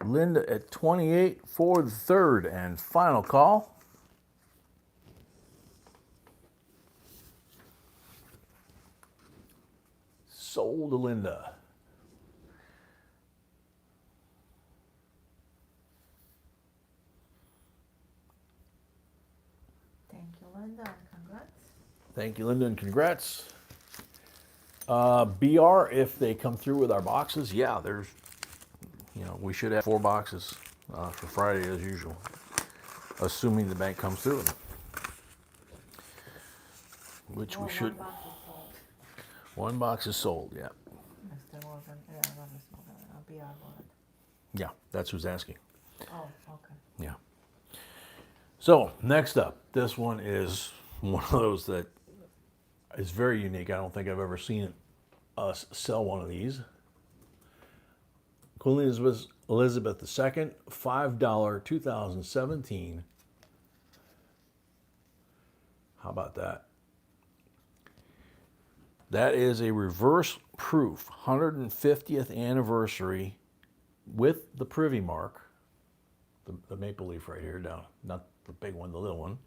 Linda at 28 for the third and final call. Sold to Linda. Thank you, Linda, and congrats. Thank you, Linda, and congrats. BR, if they come through with our boxes, yeah, there's, we should have 4 boxes for Friday as usual, assuming the bank comes through with them. Which we should. 1 box is sold. 1 box is sold, yeah. Mr. Morgan, yeah, not Mr. Morgan, BR wanted. Yeah, that's who's asking. Oh, okay. Yeah. So, next up, this one is one of those that is very unique. I don't think I've ever seen us sell one of these. Queen Elizabeth II, $5, 2017. How about that? That is a reverse proof, 150th anniversary with the privy mark. The maple leaf right here down, not the big one, the little one.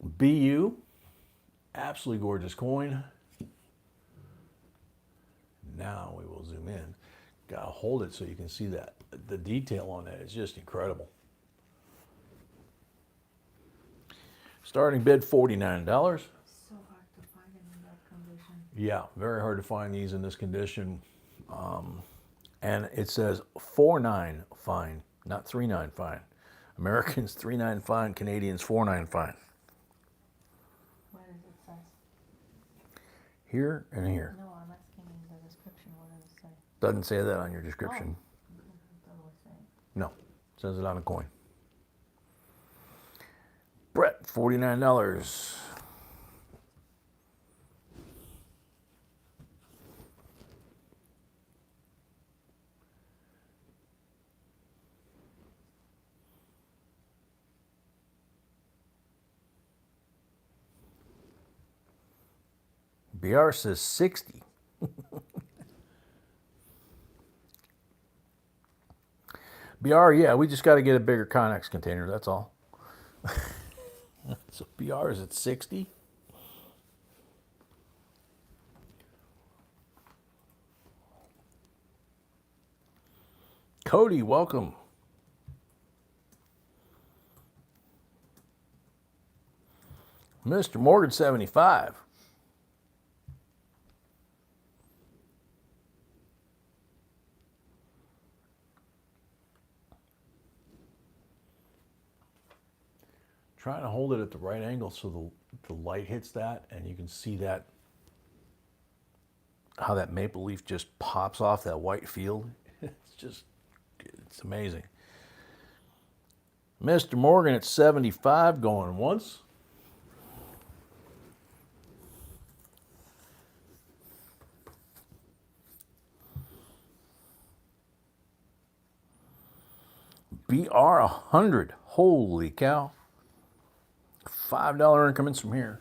BU, absolutely gorgeous coin. Now we will zoom in. Gotta hold it so you can see that. The detail on that is just incredible. Starting bid, $49. So hard to find it in that condition. Yeah, very hard to find these in this condition. And it says 4.9 fine, not 3.9 fine. Americans 3.9 fine, Canadians 4.9 fine. Where does it say? Here and here. No, I'm asking in the description. What does it say? Doesn't say that on your description. Oh, I thought it was saying. No, it says it on a coin. Brett, $49. BR says 60. BR, yeah, we just got to get a bigger Connex container, that's all. So BR is at 60. Cody, welcome. Mr. Morgan, 75. Trying to hold it at the right angle so the light hits that and you can see that, how that maple leaf just pops off that white field. It's amazing. Mr. Morgan at 75 going once. BR 100, holy cow. $5 increments from here.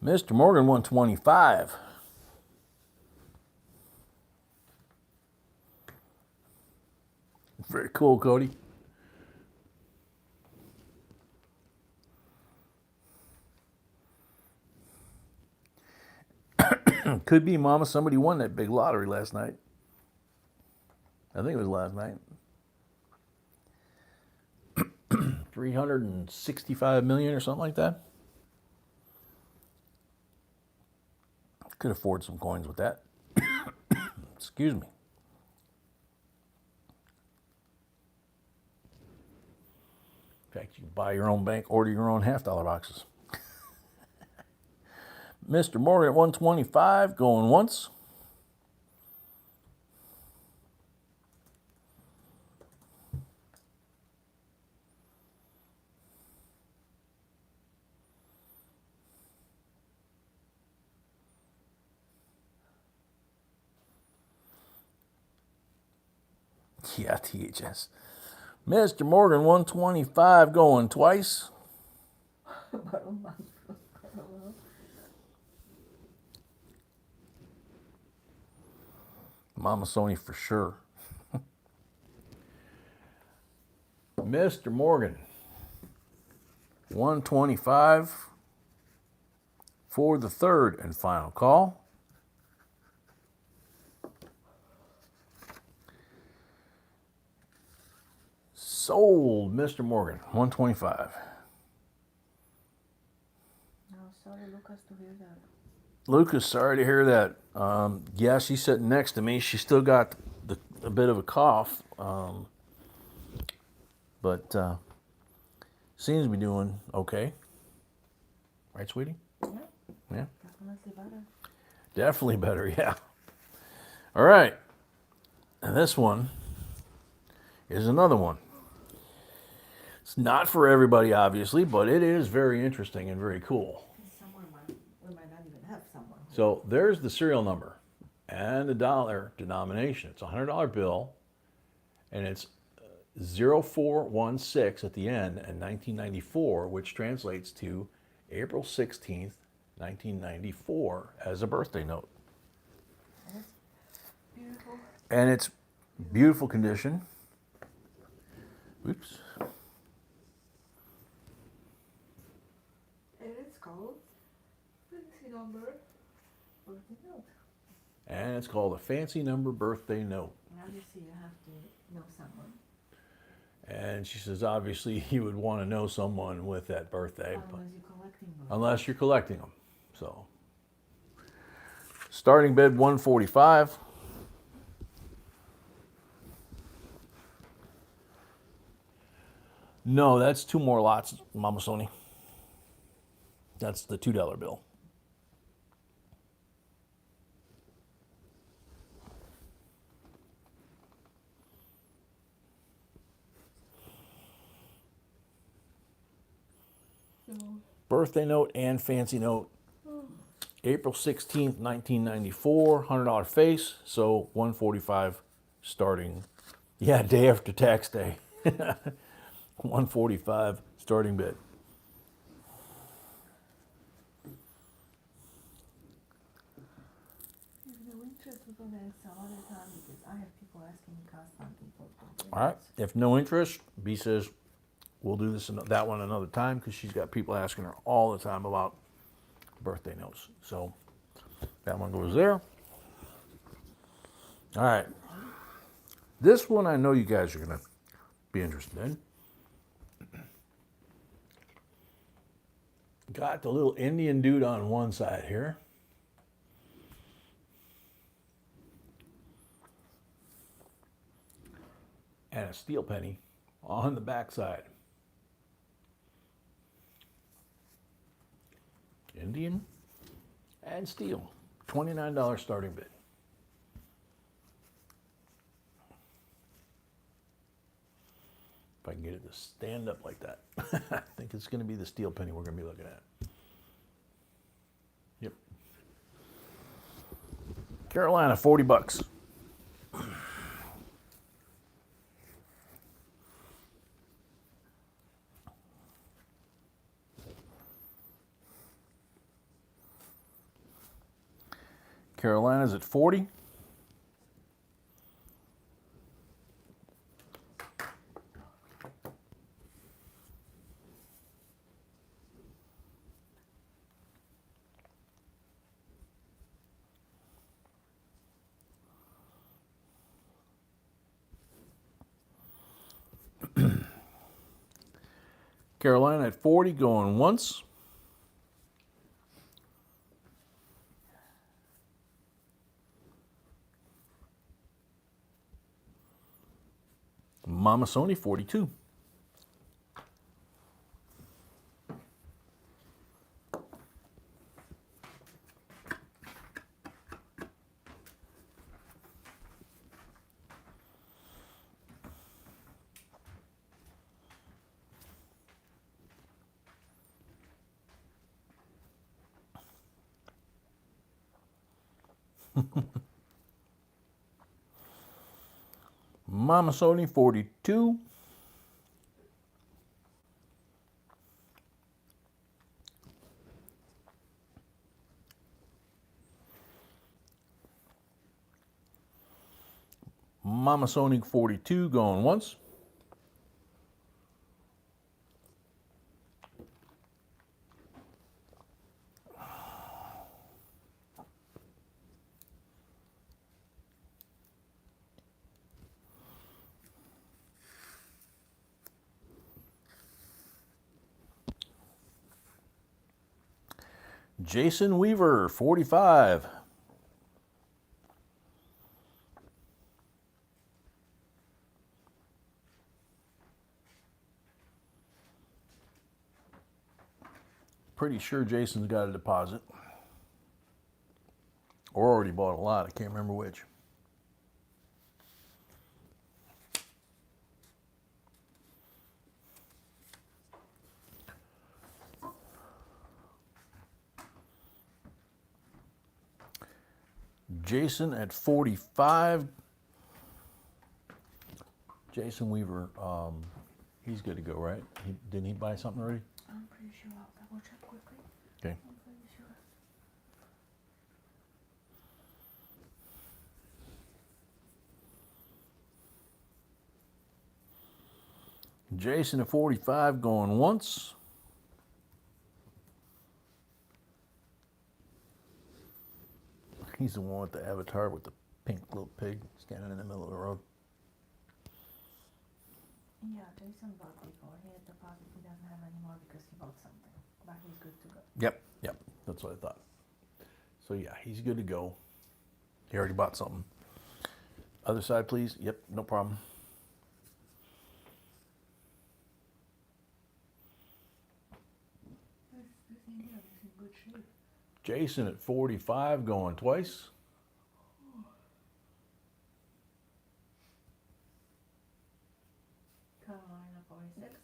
Mr. Morgan, 125. Very cool, Cody. Could be, Mama, somebody won that big lottery last night. I think it was last night. 365 million or something like that. Could afford some coins with that. Excuse me. In fact, you can buy your own bank, order your own $50 boxes. Mr. Morgan at 125, going once. Yeah, THS. Mr. Morgan, 125 going twice. Mama Sony for sure. Mr. Morgan, 125 for the third and final call. Sold, Mr. Morgan, 125. No, sorry, Lucas, to hear that. Lucas, sorry to hear that. Yeah, she's sitting next to me. She's still got a bit of a cough, but seems to be doing okay. Right, sweetie? Yeah. Definitely better. Definitely better, yeah. All right. And this one is another one. It's not for everybody, obviously, but it is very interesting and very cool. We might not even have someone. So there's the serial number and the dollar denomination. It's a $100 bill, and it's 0416 at the end and 1994, which translates to April 16th, 1994 as a birthday note. That's beautiful. And it's beautiful condition. Oops. And it's called Fancy Number Birthday Note. And it's called a fancy number birthday note. Obviously, you have to know someone. And she says, obviously, you would want to know someone with that birthday, but Unless you're collecting them. unless you're collecting them. So, starting bid 145. No, that's two more lots, Mama Sony. That's the $2 bill. So, Birthday note and fancy note. April 16th, 1994, $100 face, so 145 starting. Yeah, day after tax day. 145 starting bid. if no interest, we're going to some other time because I have people asking me constantly for birthday All right. notes. If no interest, B says we'll do that one another time because she's got people asking her all the time about birthday notes. So that one goes there. All right. This one I know you guys are going to be interested in. Got the little Indian dude on one side here. And a steel penny on the back side. Indian and steel. $29 starting bid. If I can get it to stand up like that. I think it's going to be the steel penny we're going to be looking at. Yep. Carolina, $40. Carolina's at 40. Carolina at 40 going once. Mama Sony, 42. Mama Sony 42. Mama Sonic 42 going once. Jason Weaver 45. Pretty sure Jason's got a deposit. Or already bought a lot. I can't remember which. Jason at 45. Jason Weaver, he's good to go, right? Didn't he buy something already? I'm pretty sure. I'll double check quickly. Okay. I'm pretty sure. Jason at 45 going once. He's the one with the avatar with the pink little pig standing in the middle of the road. Yeah, Jason bought before. He had deposit. He doesn't have anymore because he bought something. But he's good to go. Yep, that's what I thought. So yeah, he's good to go. He already bought something. Other side, please. Yep, no problem. This Indian is in good shape. Jason at 45 going twice. Carolina 46.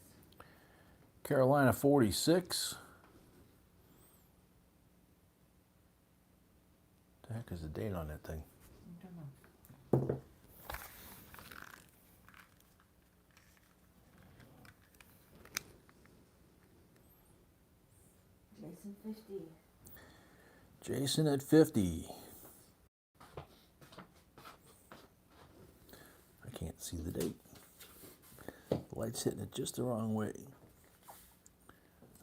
Carolina 46. The heck is the date on that thing? I don't know. Jason 50. Jason at 50. I can't see the date. The light's hitting it just the wrong way.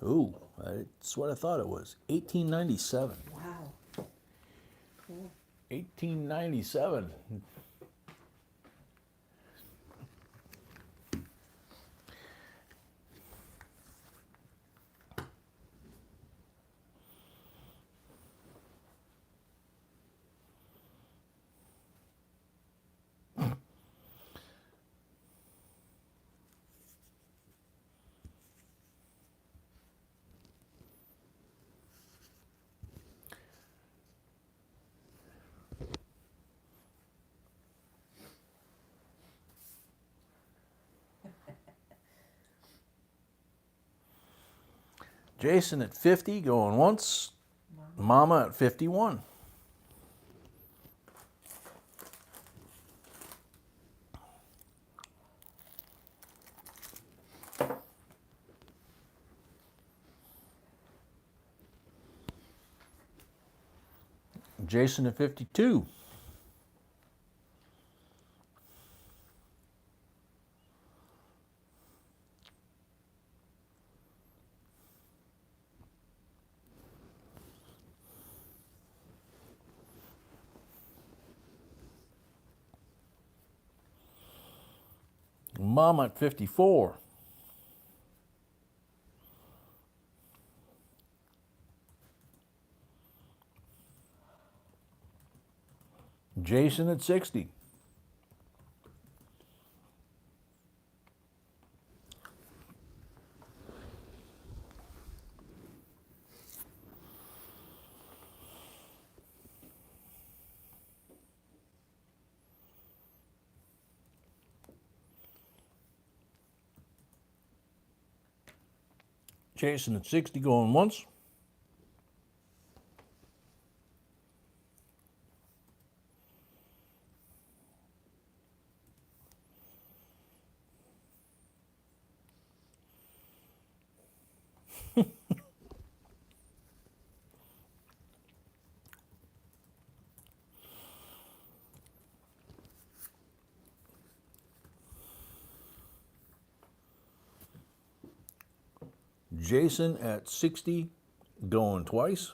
Ooh, that's what I thought it was. 1897. Wow. Cool. 1897. Jason at 50 going once. Mama at 51. Jason at 52. Mama at 54. Jason at 60. Jason at 60 going once. Jason at 60, going twice.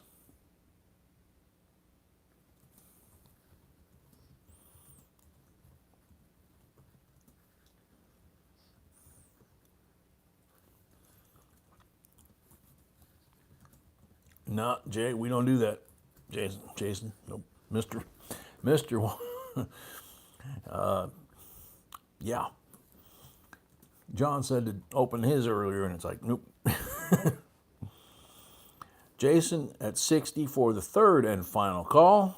No, Jay, we don't do that. Jason, nope. Mr. Yeah. John said to open his earlier, and it's like, nope. Jason at 60 for the third and final call.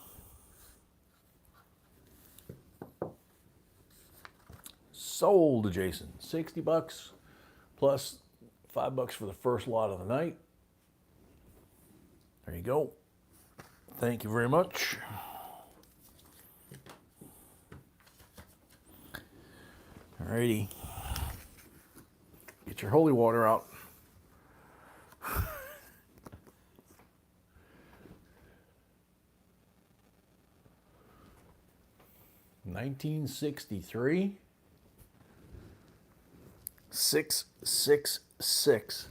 Sold to Jason. $60 plus $5 for the first lot of the night. There you go. Thank you very much. Alrighty. Get your holy water out. $1963. 666.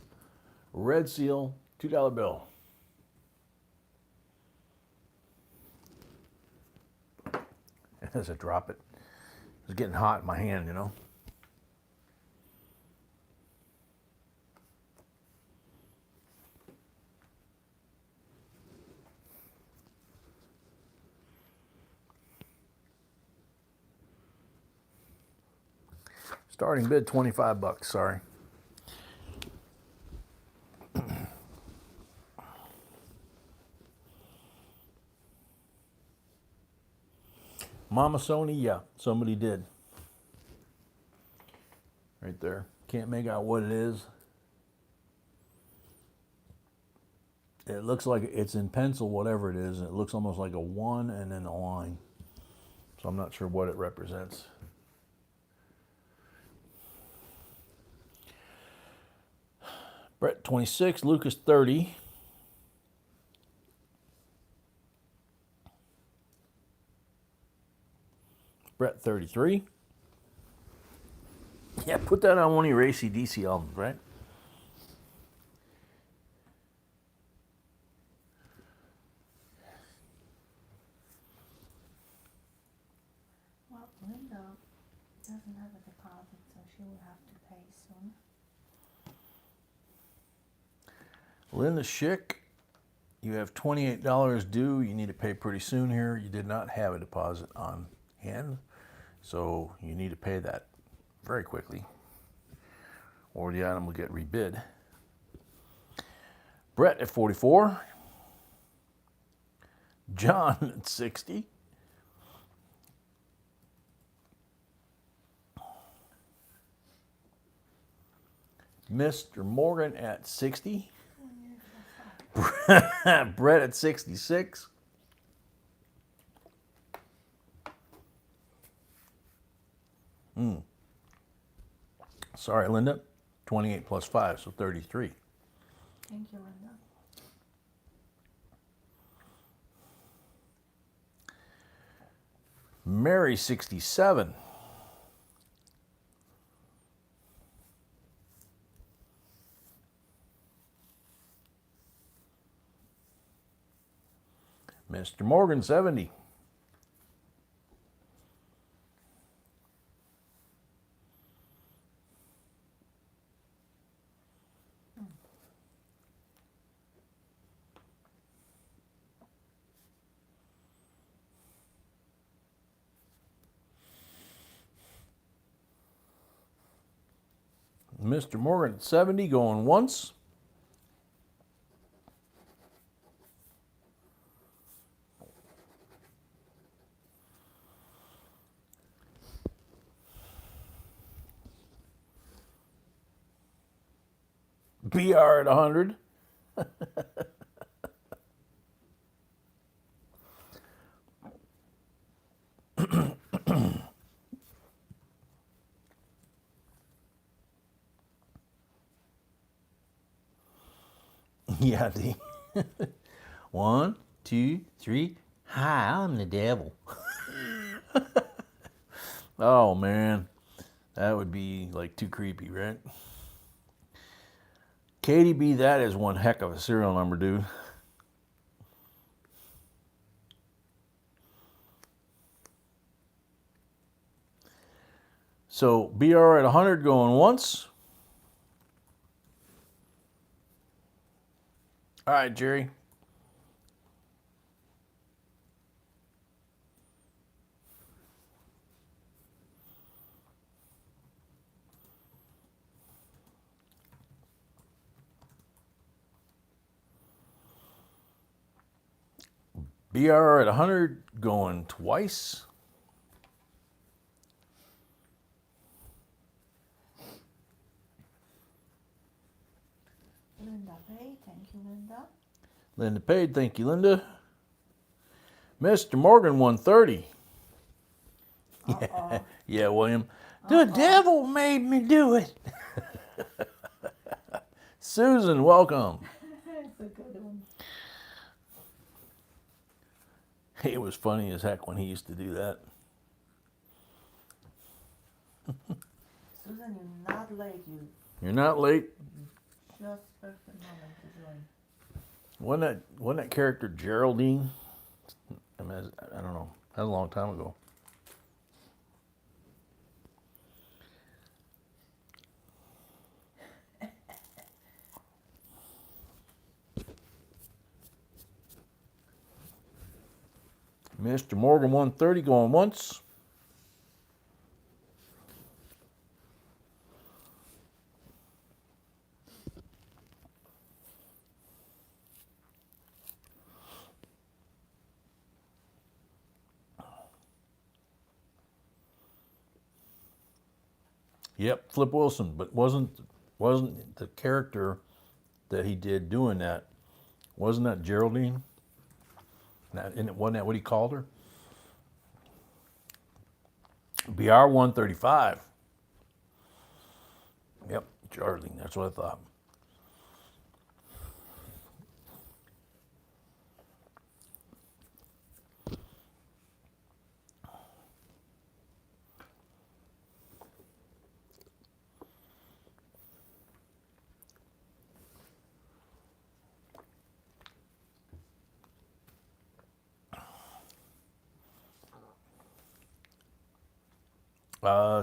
Red seal, $2 bill. As I drop it, it's getting hot in my hand, you know. Starting bid $25, sorry. Mama Sony, yeah, somebody did. Right there. Can't make out what it is. It looks like it's in pencil, whatever it is. It looks almost like a 1 and then a line. So I'm not sure what it represents. Brett 26, Lucas 30. Brett 33. Yeah, put that on one of your AC/DC albums, right? Well, Linda doesn't have a deposit, so she will have to pay soon. Linda Schick, you have $28 due. You need to pay pretty soon here. You did not have a deposit on hand, so you need to pay that very quickly, or the item will get rebid. Brett at 44. John at 60. Mr. Morgan at 60. Brett at 66. Sorry, Linda. 28 plus 5, so 33. Thank you, Linda. Mary 67. Mr. Morgan 70. Mr. Morgan at 70, going once. BR at 100. Yeah, D. 1, 2, 3. Hi, I'm the devil. Oh, man. That would be like too creepy, right? Katie B, that is one heck of a serial number, dude. So BR at 100 going once. All right, Jerry. BR at 100 going twice. Linda Pay, thank you, Linda. Linda paid, thank you, Linda. Mr. Morgan 130. Uh-oh. Yeah, William. The devil made me do it. Susan, welcome. It's a good one. It was funny as heck when he used to do that. Susan, you're not late. You You're not late. just perfect moment to join. Wasn't that character Geraldine? I mean, I don't know. That was a long time ago. Mr. Morgan 130 going once. Yep, Flip Wilson, but wasn't the character that he did doing that? Wasn't that Geraldine? Wasn't that what he called her? BR 135. Yep, Geraldine. That's what I thought.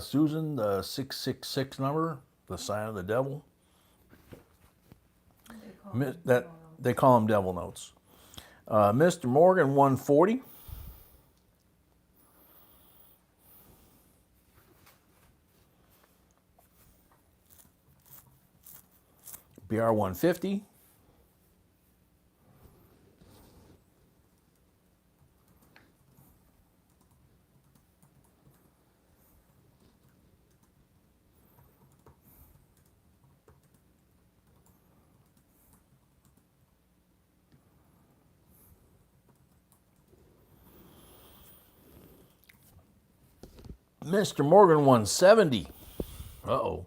Susan, the 666 number, the sign of the devil. They call them devil notes. Mr. Morgan 140. BR 150. Mr. Morgan 170. Uh-oh.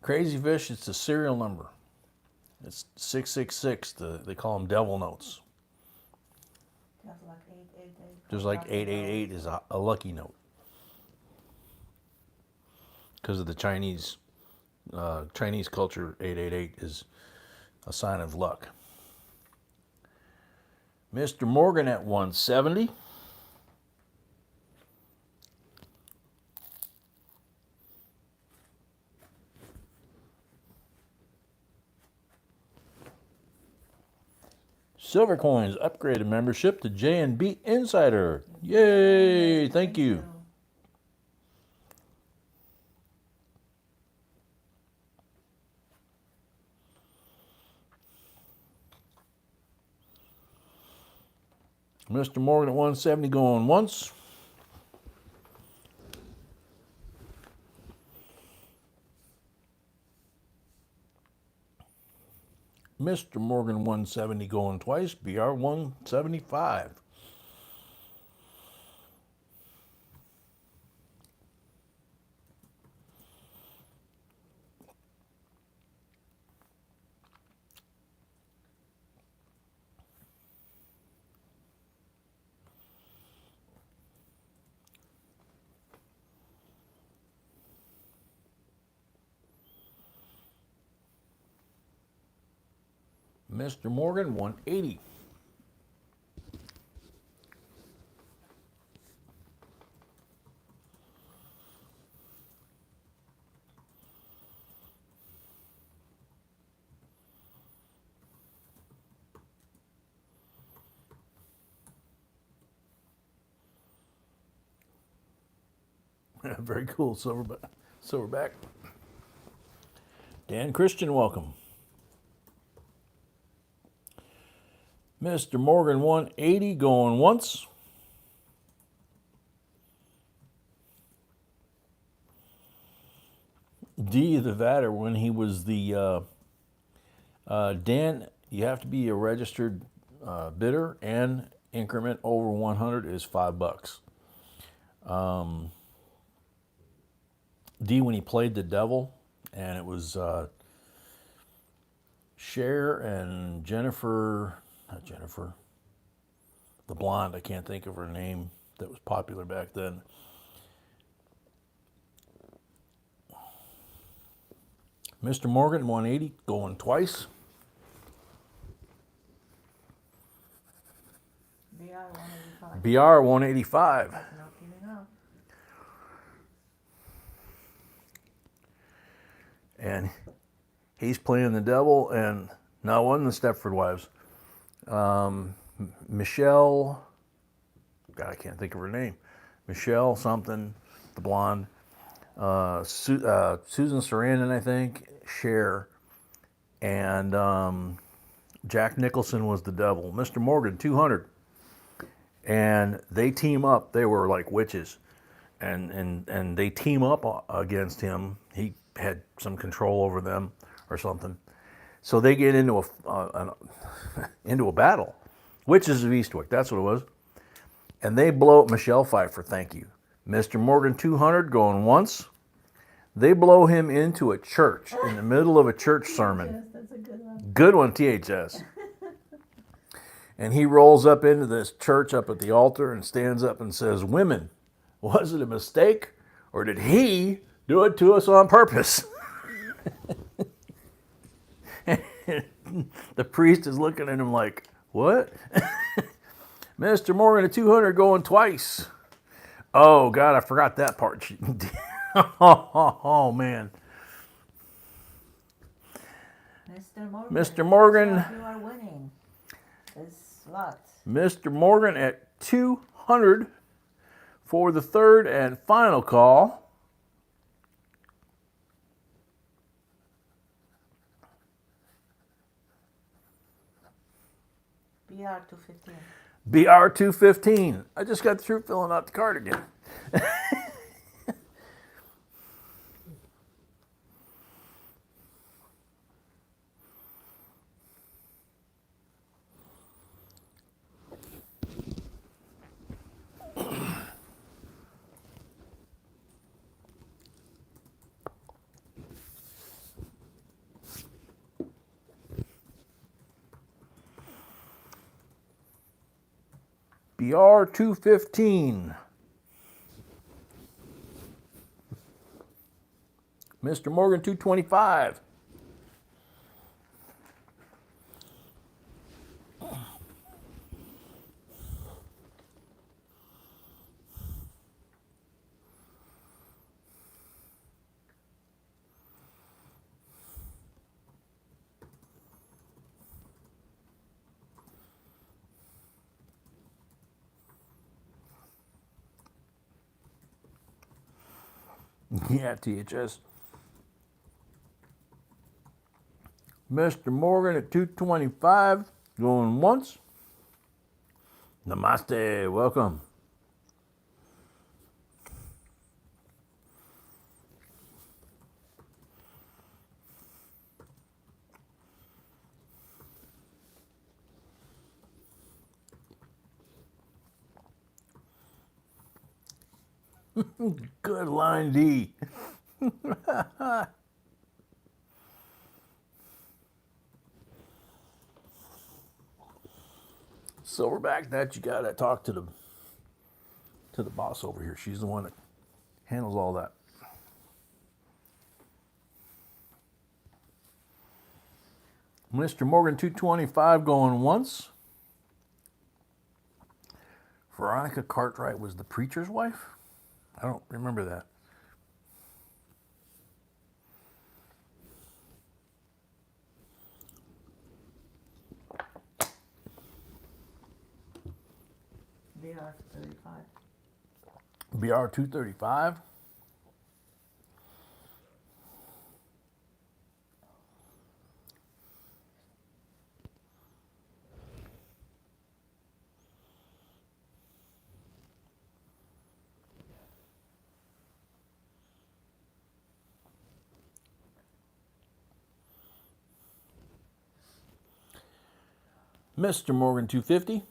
Crazy Fish, it's a serial number. It's 666. They call them devil notes. Just like 888. Just like 888 is a lucky note. Because of the Chinese culture, 888 is a sign of luck. Mr. Morgan at 170. Silver Coins upgraded membership to J&B Insider. Yay! Thank you. Mr. Morgan at 170 going once. Mr. Morgan 170 going twice. BR 175. Mr. Morgan, 180. Very cool, silverback. Dan Christian, welcome. Mr. Morgan, 180, going once. D, the vatter, when he was the, Dan, you have to be a registered bidder, and increment over 100 is $5. D, when he played the devil, and it was Cher and Jennifer, not Jennifer, the blonde, I can't think of her name, that was popular back then. Mr. Morgan, 180, going twice. BR 185. Not giving up. And he's playing the devil, and no, it wasn't the Stepford Wives. Michelle, God, I can't think of her name. Michelle something, the blonde. Susan Sarandon, I think. Cher. And Jack Nicholson was the devil. Mr. Morgan, 200. And they team up. They were like witches. And they team up against him. He had some control over them or something. So they get into a battle. Witches of Eastwick, that's what it was. And they blow up Michelle Pfeiffer, thank you. Mr. Morgan, 200, going once. They blow him into a church, in the middle of a church sermon. Yes, that's a good one. Good one, THS. And he rolls up into this church up at the altar and stands up and says, "Women, was it a mistake, or did he do it to us on purpose?" The priest is looking at him like, "What?" Mr. Morgan at 200, going twice. Oh, God, I forgot that part. Oh, man. Mr. Morgan. You are winning this lot. Mr. Morgan at 200 for the third and final call. BR 215. BR 215. I just got through filling out the card again. BR 215. Mr. Morgan 225. Yeah, THS. Mr. Morgan at 225, going once. Namaste, welcome. Good line, D. Silverback, that you gotta talk to the boss over here. She's the one that handles all that. Mr. Morgan 225 going once. Veronica Cartwright was the preacher's wife? I don't remember that. BR 35. BR 235. Mr. Morgan 250.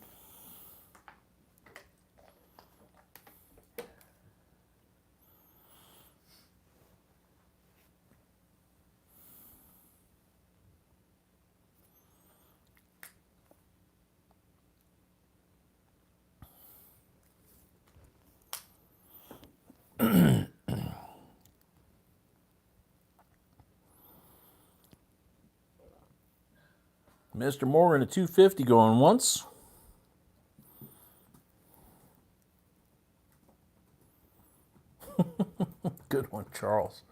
Mr. Morgan at 250 going once. Good one, Charles.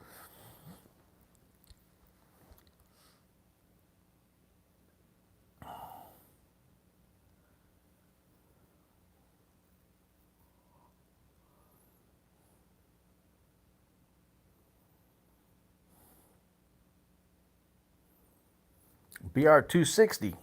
BR 260.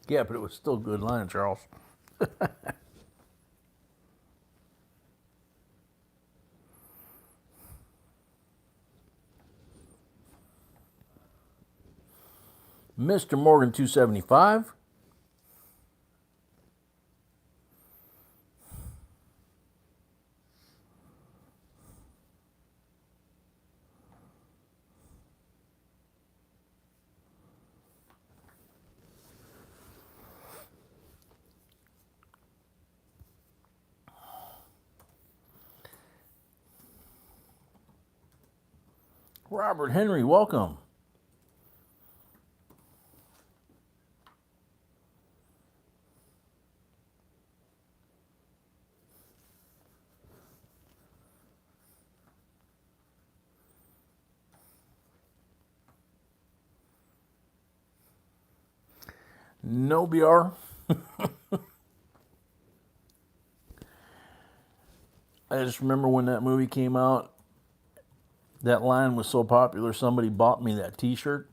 Yeah, but it was still a good line, Charles. Mr. Morgan 275. Robert Henry, welcome. No BR. I just remember when that movie came out, that line was so popular, somebody bought me that t-shirt.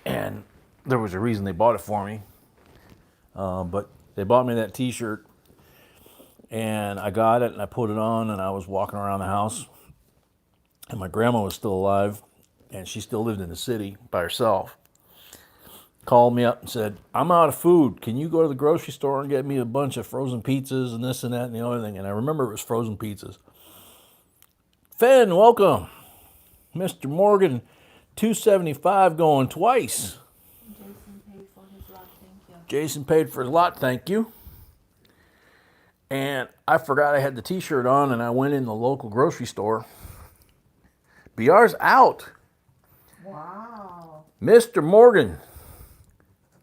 And there was a reason they bought it for me. But they bought me that t-shirt, and I got it, and I put it on, and I was walking around the house. And my grandma was still alive, and she still lived in the city by herself. Called me up and said, I'm out of food. Can you go to the grocery store and get me a bunch of frozen pizzas and this and that and the other thing? And I remember it was frozen pizzas. Finn, welcome. Mr. Morgan, 275 going twice. Jason paid for his lot, thank you. Jason paid for his lot, thank you. And I forgot I had the t-shirt on, and I went in the local grocery store. BR's out. Wow. Mr. Morgan,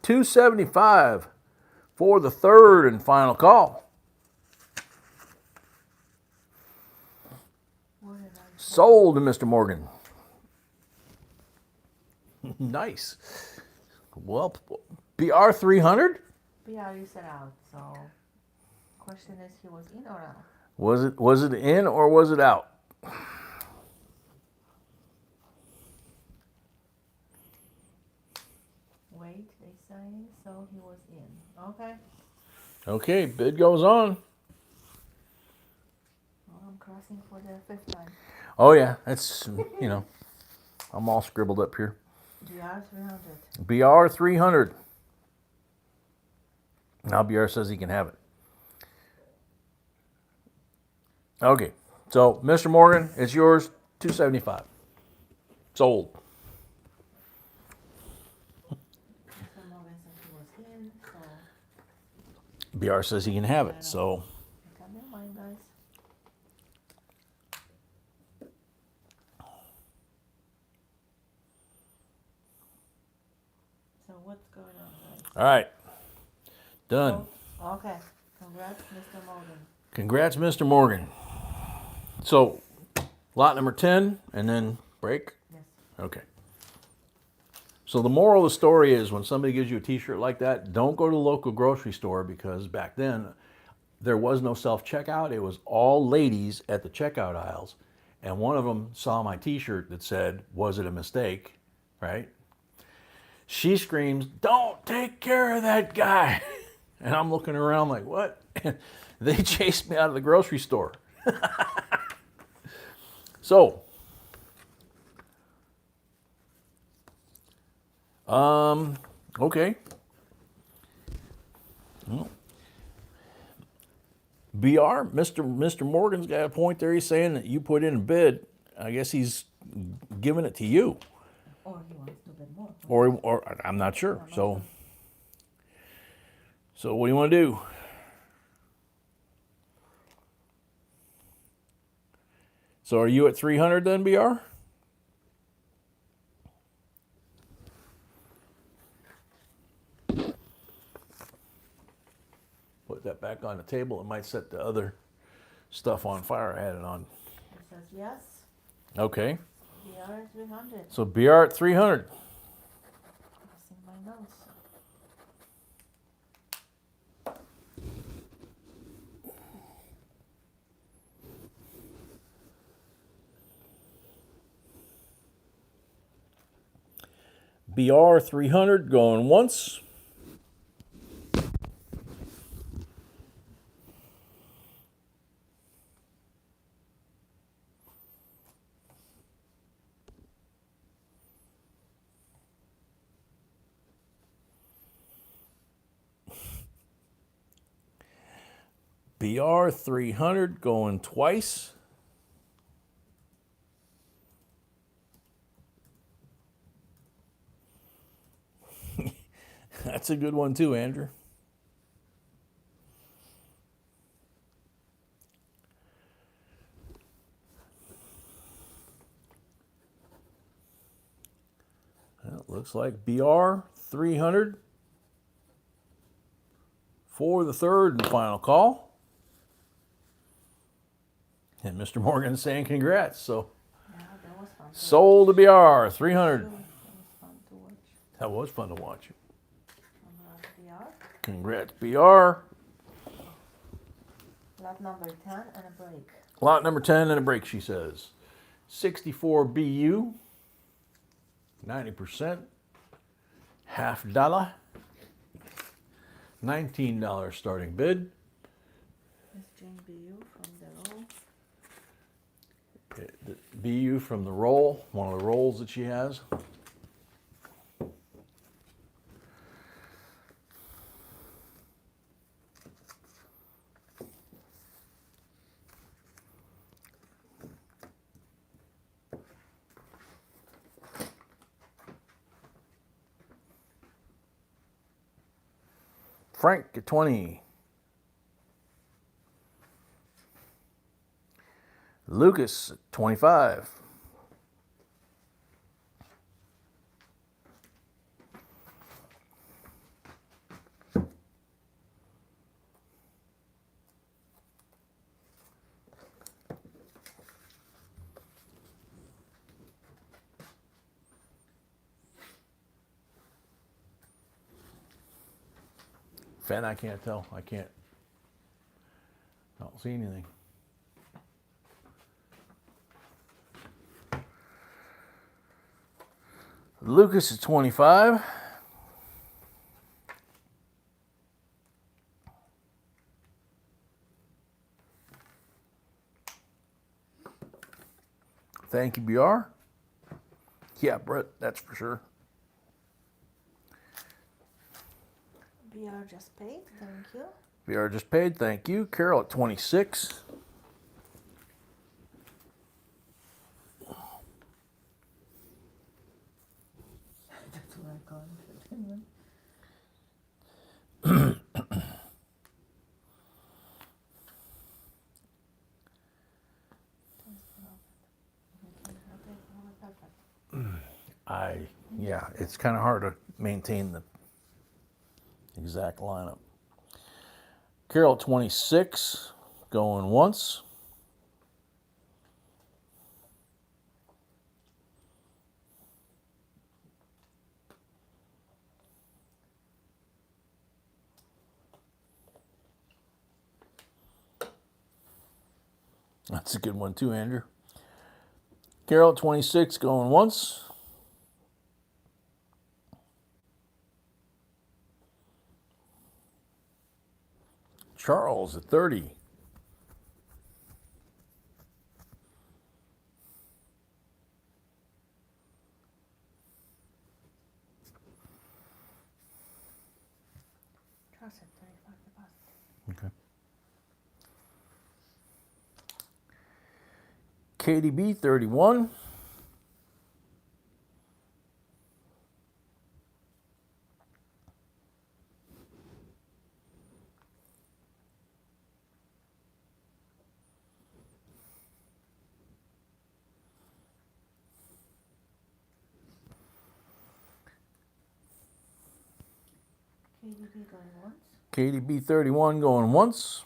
275 for the third and final call. What did I say? Sold to Mr. Morgan. Nice. Well, BR 300? BR you said out, so question is he was in or out? Was it in or was it out? Wait, they say, so he was in. Okay. Okay, bid goes on. Well, I'm crossing for the fifth time. Oh yeah, that's, I'm all scribbled up here. BR 300. BR 300. Now BR says he can have it. Okay, so Mr. Morgan, it's yours, 275. Sold. Mr. Morgan said he was in, so BR says he can have I it. know. So I got never mind, guys. So what's going on, guys? all right, done. Oh, okay. Congrats, Mr. Morgan. Congrats, Mr. Morgan. So lot number 10 and then break. Yes. Okay. So the moral of the story is when somebody gives you a t-shirt like that, don't go to the local grocery store, because back then there was no self-checkout. It was all ladies at the checkout aisles. And one of them saw my t-shirt that said, "Was it a mistake?" Right? She screams, "Don't take care of that guy." And I'm looking around like, what? They chased me out of the grocery store. So, okay. Well, BR, Mr. Morgan's got a point there. He's saying that you put in a bid. I guess he's giving it to you. Or he wants to bid more. Or I'm not sure. So what do you want to do? So are you at 300 then, BR? Put that back on the table. It might set the other stuff on fire. I had it on. He says yes. Okay. BR 300. So BR at 300. That's in my notes. BR 300 going once. BR 300 going twice. That's a good one too, Andrew. Well, it looks like BR 300 for the third and final call. And Mr. Morgan saying congrats. So Yeah, that was fun. sold to BR 300. That was fun to watch. That was fun to watch. BR. Congrats, BR. Lot number 10 and a break. Lot number 10 and a break, she says. 64 BU. 90%. $50. $19 starting bid. Miss Jane BU from the roll. The BU from the roll, one of the rolls that she has. Frank at 20. Lucas at 25. Fen, I can't tell. I don't see anything. Lucas is 25. Thank you, BR. Yeah, Brett, that's for sure. BR just paid, thank you. BR just paid, thank you. Carol at 26. That's what I call it. Yeah, it's kind of hard to maintain the exact lineup. Carol at 26, going once. That's a good one too, Andrew. Carol at 26, going once. Charles at 30. Trust at 35 deposit. Okay. KDB 31. KDB going once. KDB 31 going once.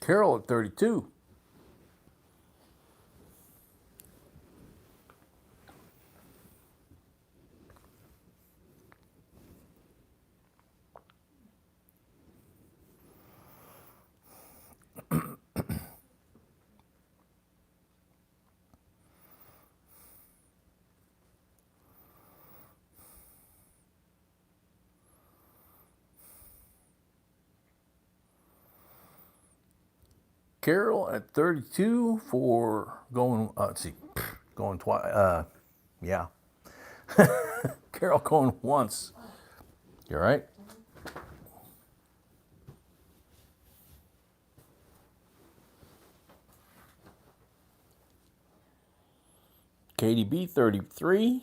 Carol at 32. Carol at 32 for going, let's see, going twice, yeah. Carol going once. You all right? KDB 33.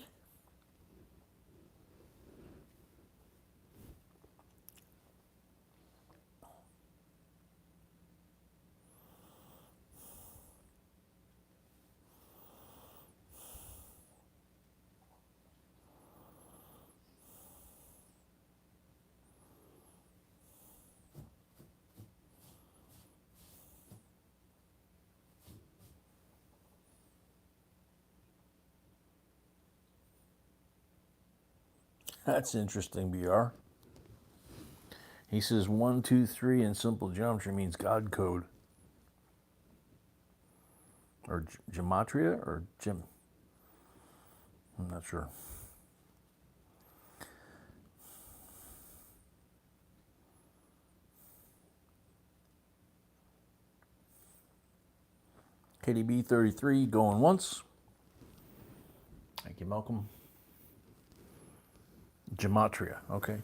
That's interesting, BR. He says 1, 2, 3 in simple geometry means God code. Or gematria or gem. I'm not sure. KDB 33 going once. Thank you, Malcolm. Gematria, okay.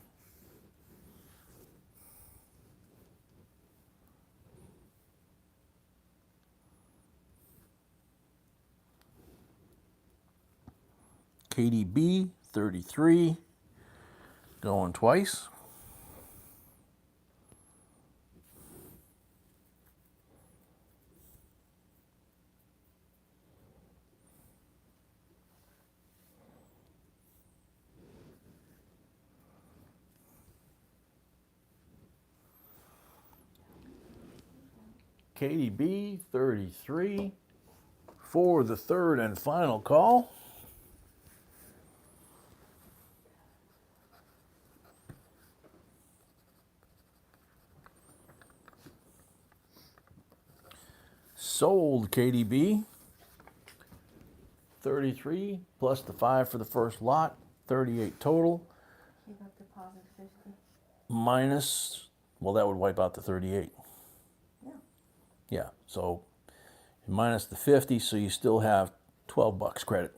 KDB 33 going twice. KDB 33 for the third and final call. Sold KDB 33 plus the 5 for the first lot, 38 total. Keep up deposit 50. Minus, well, that would wipe out the 38. Yeah. Yeah, so minus the 50, so you still have 12 bucks credit.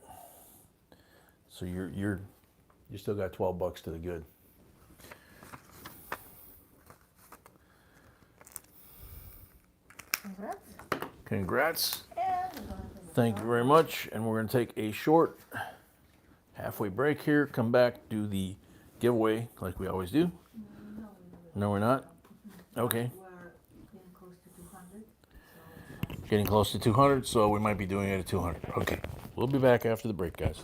So you still got 12 bucks to the good. Congrats. Congrats. And we're going to the Thank you very much. And we're going to take a short halfway break here. Come back, do the giveaway like we always do. No, No, we're not. Okay. We're getting close to 200, so it's Getting close to 200, so we might be doing it at 200. Okay. We'll be back after the break, guys.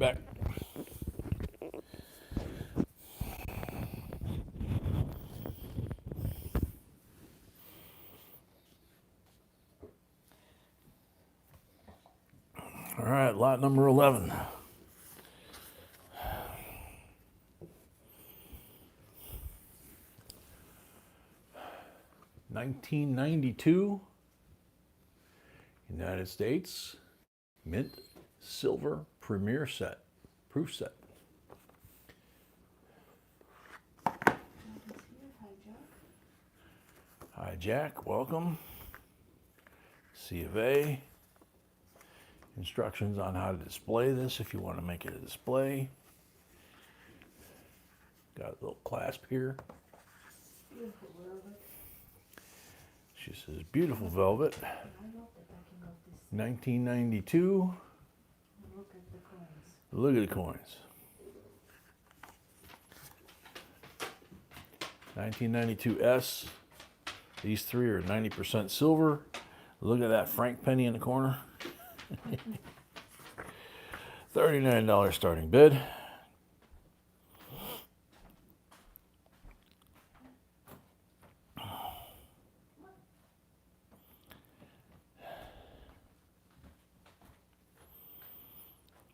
back. All right, lot number 11. $19.92, United States, mint silver premier set, proof set. Hi, Jack. Welcome. C of A. Instructions on how to display this if you want to make it a display. Got a little clasp here. She says, beautiful velvet. 1992. Look at the coins. 1992 S. These three are 90% silver. Look at that Frank penny in the corner. $39 starting bid.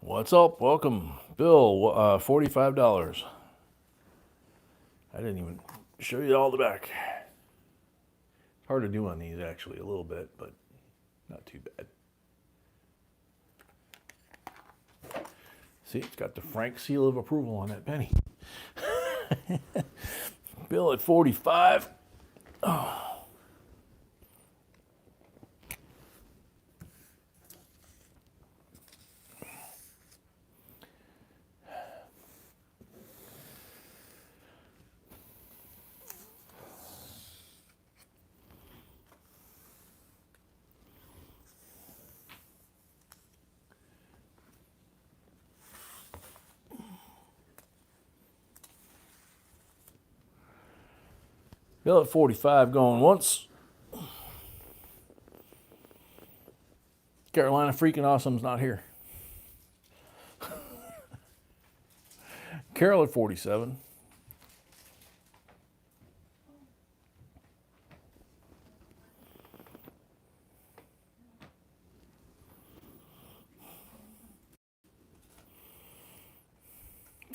What's up? Welcome. Bill, $45. I didn't even show you all the back. Hard to do on these actually a little bit, but not too bad. See, it's got the Frank seal of approval on that penny. Bill at 45. Oh. Bill at 45 going once. Carolina freaking awesome's not here. Carol at 47.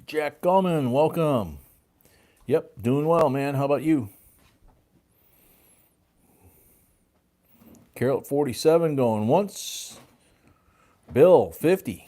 Jack Gallman, welcome. Yep, doing well, man. How about you? Carol at 47 going once. Bill, 50.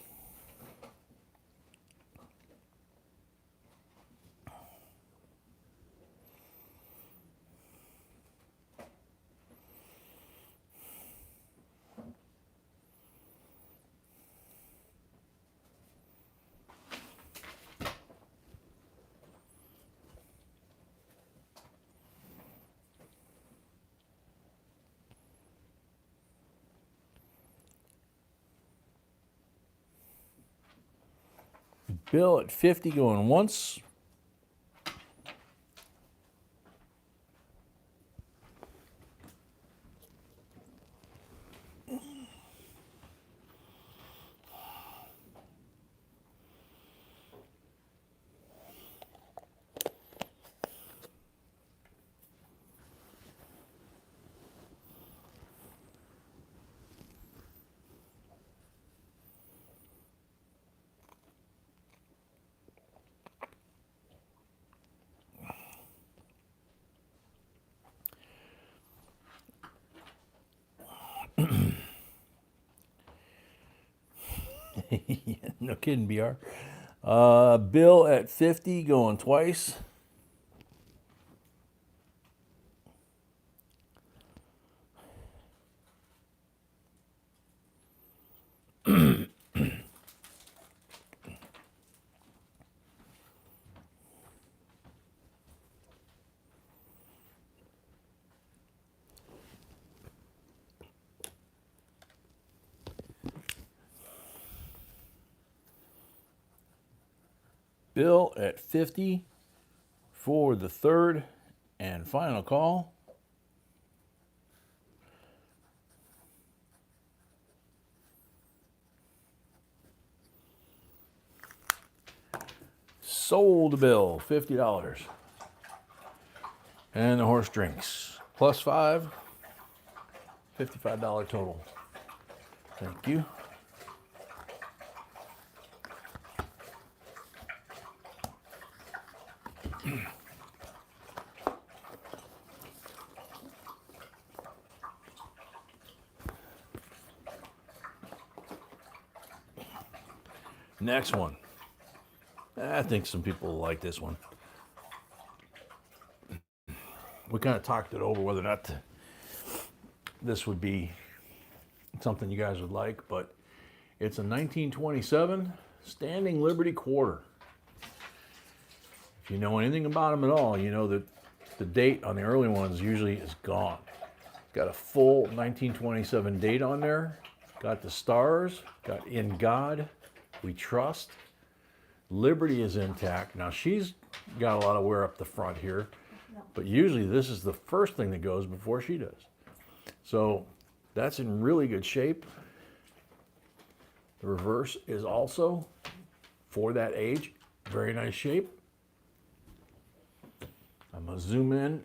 Bill at 50 going once. No kidding, BR. Bill at 50 going twice. Bill at 50 for the third and final call. Sold the bill, $50. And the horse drinks. Plus 5, $55 total. Thank you. Next one. I think some people will like this one. We kind of talked it over whether or not this would be something you guys would like, but it's a 1927 Standing Liberty Quarter. If you know anything about them at all, you know that the date on the early ones usually is gone. Got a full 1927 date on there. Got the stars. Got In God We Trust. Liberty is intact. Now she's got a lot of wear up the front here, but usually this is the first thing that goes before she does. So that's in really good shape. The reverse is also, for that age, very nice shape. I'm gonna zoom in.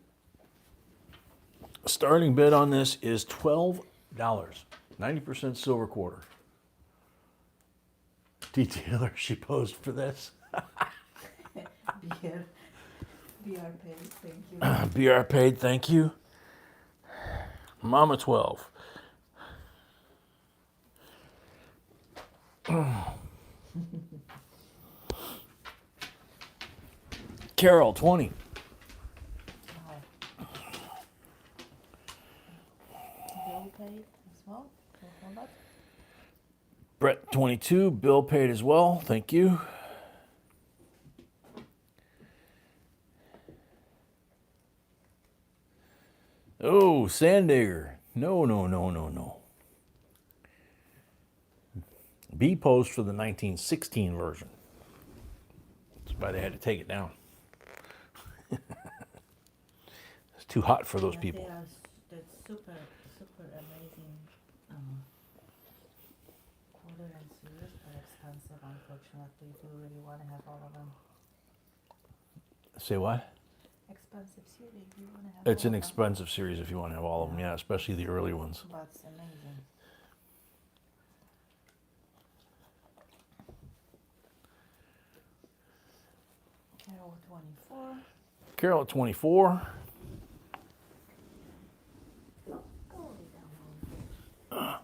Starting bid on this is $12. 90% silver quarter. Detailer, she posed for this. BR paid, thank you. BR paid, thank you. Mama 12. Carol 20. Bill paid as well. Hold on. Brett 22, bill paid as well, thank you. Oh, Sandigger. No. B post for the 1916 version. That's why they had to take it down. It's too hot for those people. They are that's super amazing quarter and series, but expensive, unfortunately, if you really want to have all of them. Say what? Expensive series, if you want to have It's all an of them. expensive series if you want to have all of them, yeah, especially the early ones. That's amazing. Carol 24. Carol at 24. Go way down a little bit.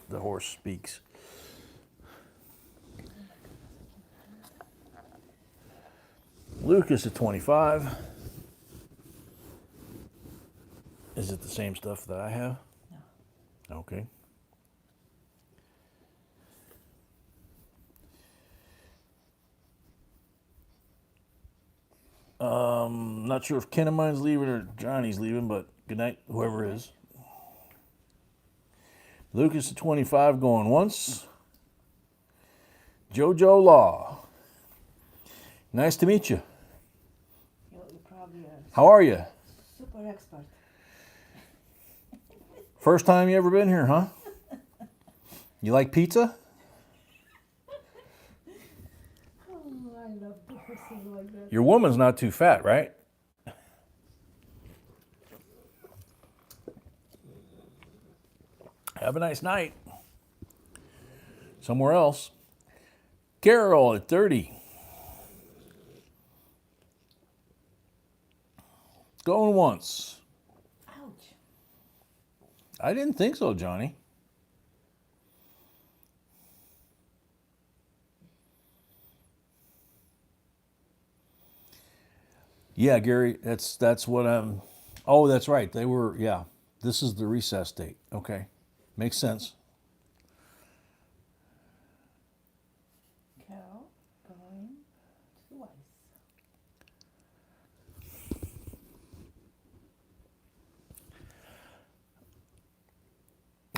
The horse speaks. Lucas at 25. Is it the same stuff that I have? No. Okay. Not sure if Ken of mine's leaving or Johnny's leaving, but good night, whoever is. Lucas at 25 going once. Jojo Law. Nice to meet you. You probably are How are you? super expert. First time you ever been here, huh? You like pizza? Oh, I love horses like that. Your woman's not too fat, right? Have a nice night. Somewhere else. Carol at 30. Going once. Ouch. I didn't think so, Johnny. Yeah, Gary, that's what I'm. Oh, that's right. They were, yeah. This is the recess date. Okay. Makes sense. Carol going twice.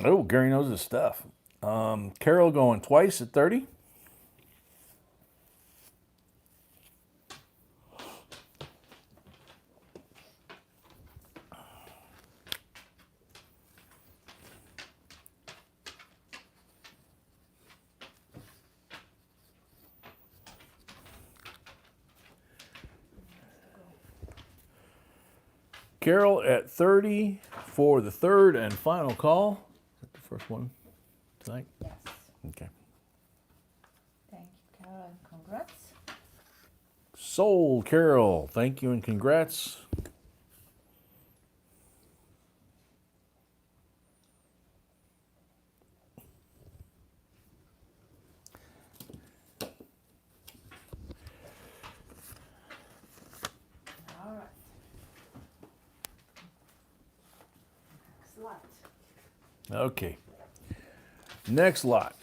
Oh, Gary knows his stuff. Carol going twice at 30. Carol at 30 for the third and final call. Is that the first one tonight? Yes. Okay. Thank you, Carol, and congrats. Sold, Carol. Thank you and congrats. All right. Next lot. Okay. Next lot.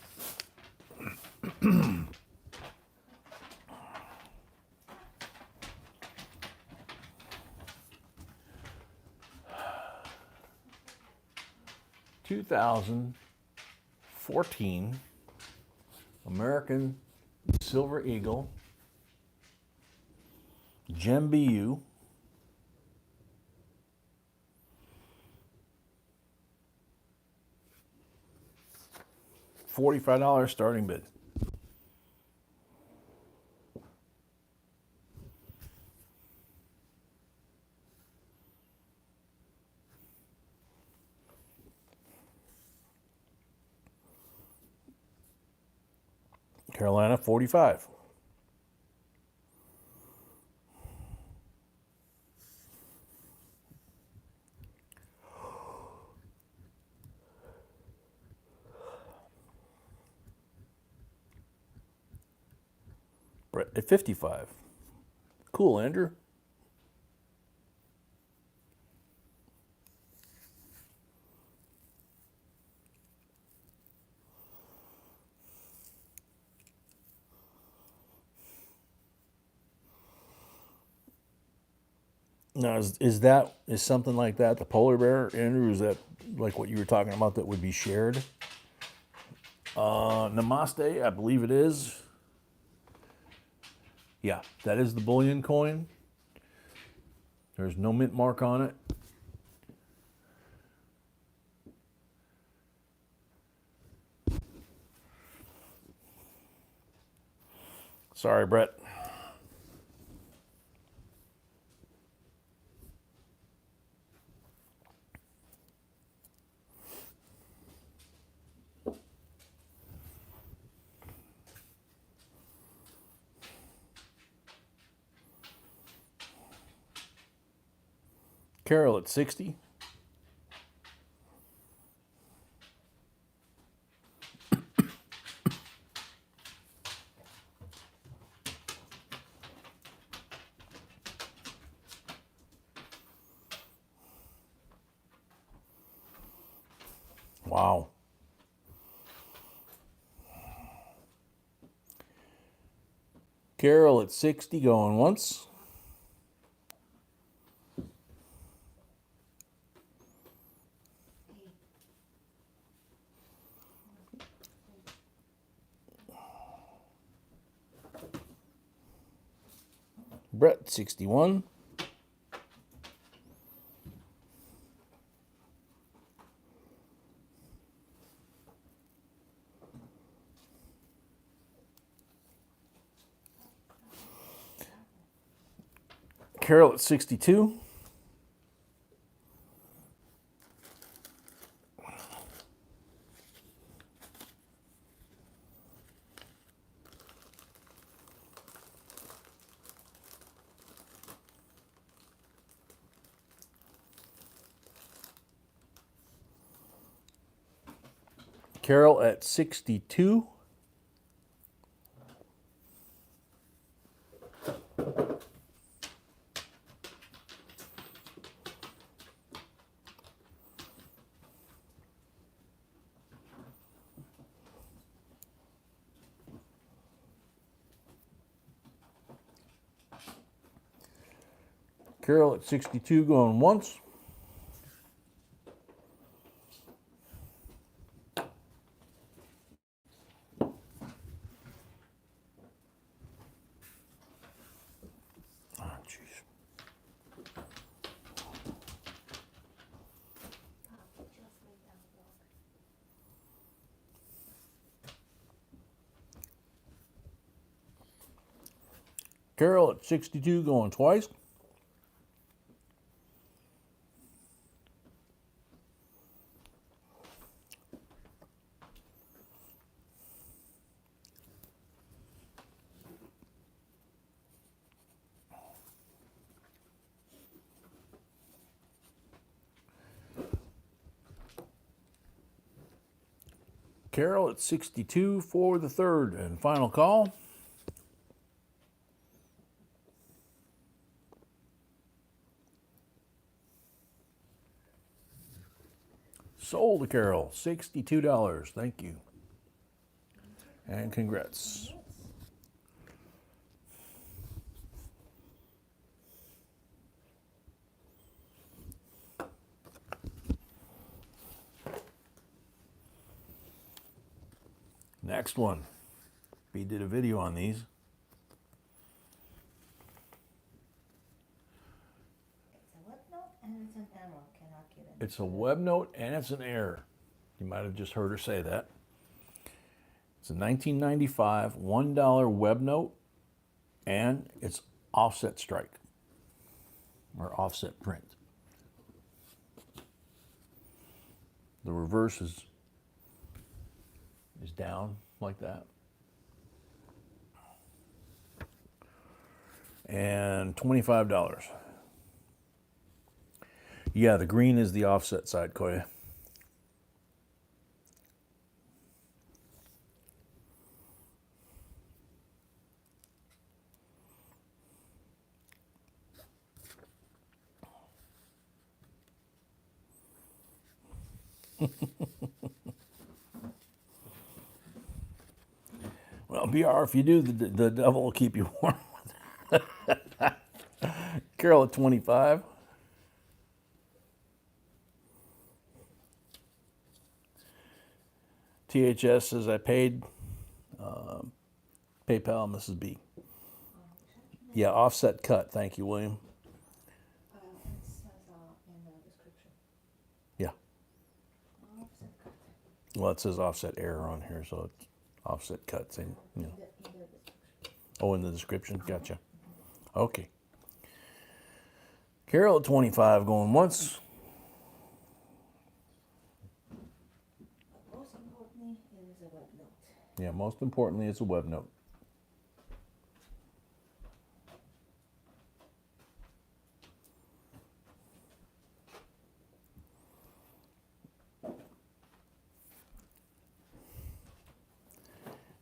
$2,014 American Silver Eagle Gem BU. $45 starting bid. Carolina 45. Brett at 55. Cool, Andrew. Now, is something like that the polar bear, Andrew? Is that like what you were talking about that would be shared? Namaste, I believe it is. Yeah, that is the bullion coin. There's no mint mark on it. Sorry, Brett. Carol at 60. Wow. Carol at 60 going once. Brett 61. Carol at 62. Carol at 62. Carol at 62 going once. Carol at 62 going twice. Carol at 62 for the third and final call. Sold to Carol, $62. Thank you. And congrats. Next one. We did a video on these. It's a web note and it's an error. Cannot get it. It's a web note and it's an error. You might have just heard her say that. It's a 1995 $1 web note and it's offset strike or offset print. The reverse is down like that. And $25. Yeah, the green is the offset side, Koya. Well, BR, if you do, the devil will keep you warm. Carol at 25. THS says I paid. PayPal, Mrs. B. Yeah, offset cut. Thank you, William. It says in the description. Yeah. Offset cut. Well, it says offset error on here, so it's offset cuts in. You know. In the description. Oh, in the description? Gotcha. Okay. Carol at 25 going once. Most importantly, it is a web note. Yeah, most importantly, it's a web note.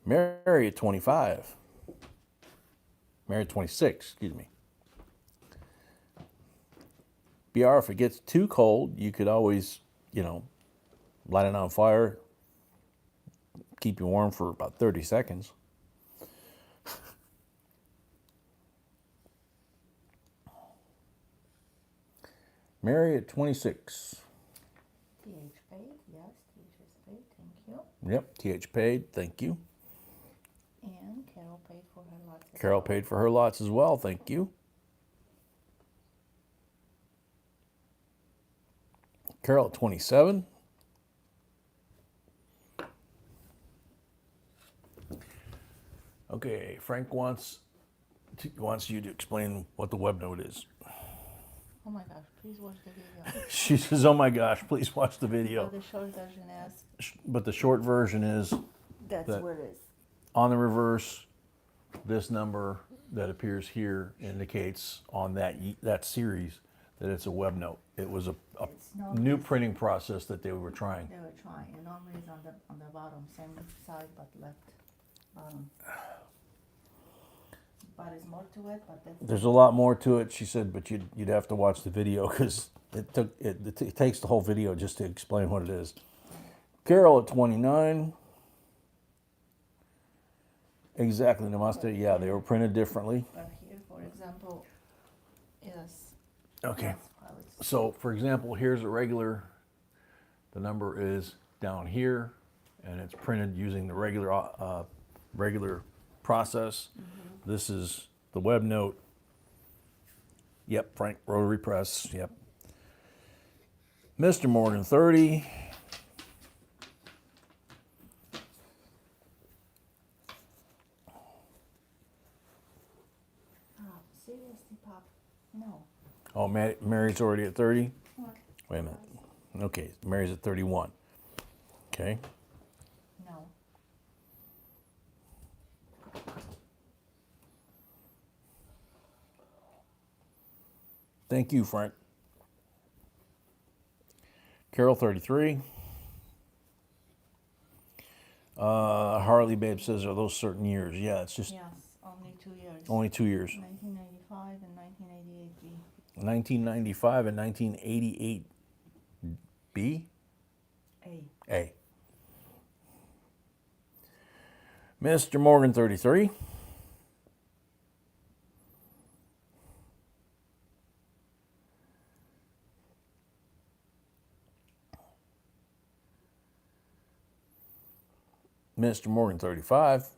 Mary at 25. Mary at 26, excuse me. BR, if it gets too cold, you could always, light it on fire, keep you warm for about 30 seconds. Mary at 26. TH paid, yes, TH is paid, thank you. Yep, TH paid, thank you. And Carol paid for her lots. Carol paid for her lots as well, thank you. Carol at 27. Okay, Frank wants you to explain what the web note is. Oh my gosh, please watch the video. She says, oh my gosh, please watch the So video. the short version is, But the short version is that's That- what it is. on the reverse, this number that appears here indicates on that series that it's a web note. It was a It's not, new printing process that they were trying. they were trying, and normally it's on the bottom, same side but left bottom. But there's more to it, but that's. There's a lot more to it, she said, but you'd have to watch the video because it takes the whole video just to explain what it is. Carol at 29. Exactly, Namaste. Yeah, they were printed differently. But here, for example, is. Okay. that's how it's- So, for example, here's a regular. The number is down here, and it's printed using the regular process. This is the web note. Yep, Frank Rotary Press. Yep. Mr. Morgan 30. Seriously, Pop? No. Oh, Mary's already at 30. What? Wait a minute. Okay, Mary's at 31. Okay. No. Thank you, Frank. Carol 33. Harley Babe says, are those certain years? Yeah, it's just Yes, only 2 years. only 2 years. 1995 and 1988B. 1995 and 1988 B? A. A. Mr. Morgan, 33. Mr. Morgan, 35.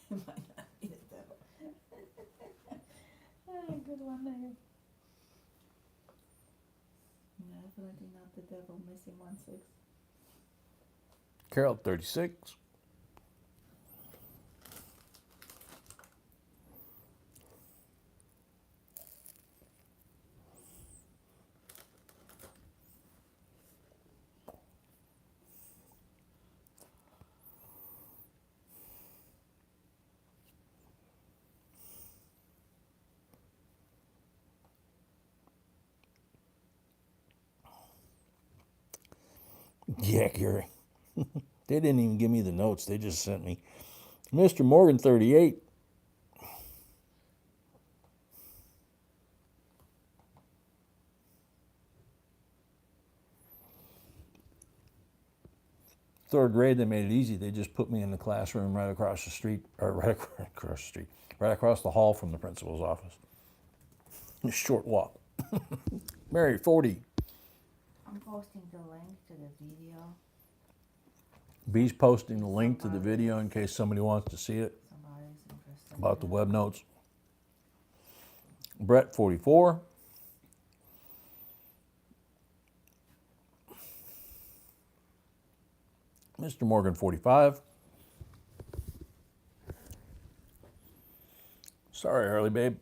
Might not be the devil. Good one there. Definitely not the devil, missing 1 6. Carol, 36. Yeah, Gary. They didn't even give me the notes. They just sent me. Mr. Morgan, 38. Third grade, they made it easy. They just put me in the classroom right across the street, or right across the street, right across the hall from the principal's office. A short walk. Mary, 40. I'm posting the link to the video. B's posting the link to the video in case somebody wants to see it Somebody's interested. about the in web notes. Brett, 44. Mr. Morgan, 45. Sorry, Harley Babe.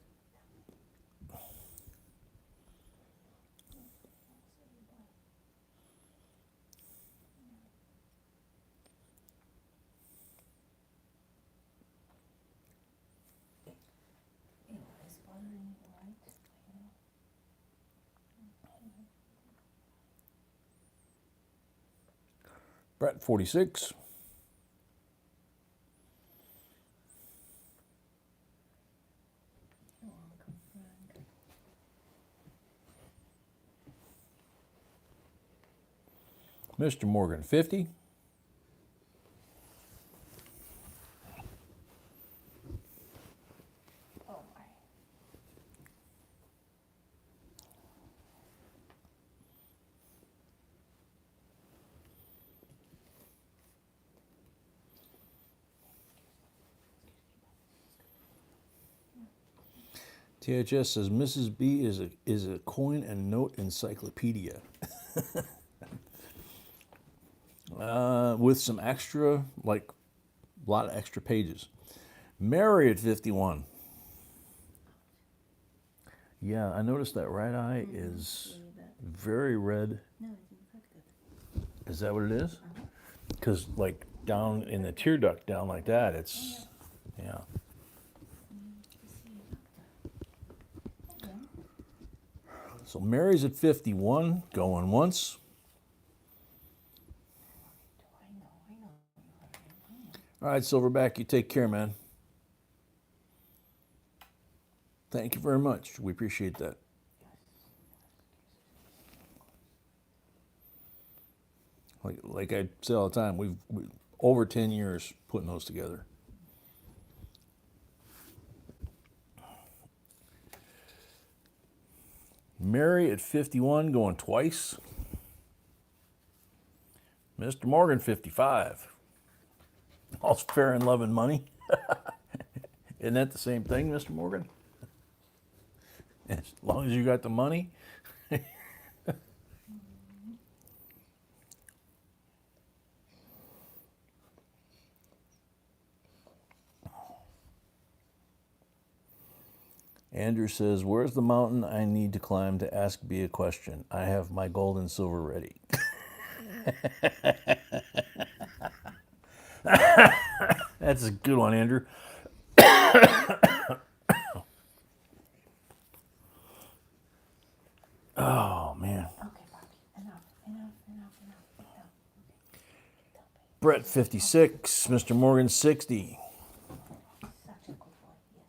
It's bothering you, right? Brett, 46. You're welcome, friend. Mr. Morgan, 50. Oh my. THS says Mrs. B is a coin and note encyclopedia. With some extra, like a lot of extra pages. Mary at 51. Yeah, I noticed that right eye is Really bad. very red. No, it's infected. Is that what it is? Because like down in the tear duct, down like that, it's, yeah. Okay. So Mary's at 51, going once. I know. All right, Silverback, you take care, man. Thank you very much. We appreciate that. Like I say all the time, we've over 10 years putting those together. Mary at 51, going twice. Mr. Morgan, 55. All's fair in love and money. Isn't that the same thing, Mr. Morgan? As long as you got the money. Andrew says, where's the mountain I need to climb to ask B a question? I have my gold and silver ready. That's a good one, Andrew. Oh, man. Okay, Bobby. Enough. Brett 56, Mr. Morgan 60. Such a good boy, yes.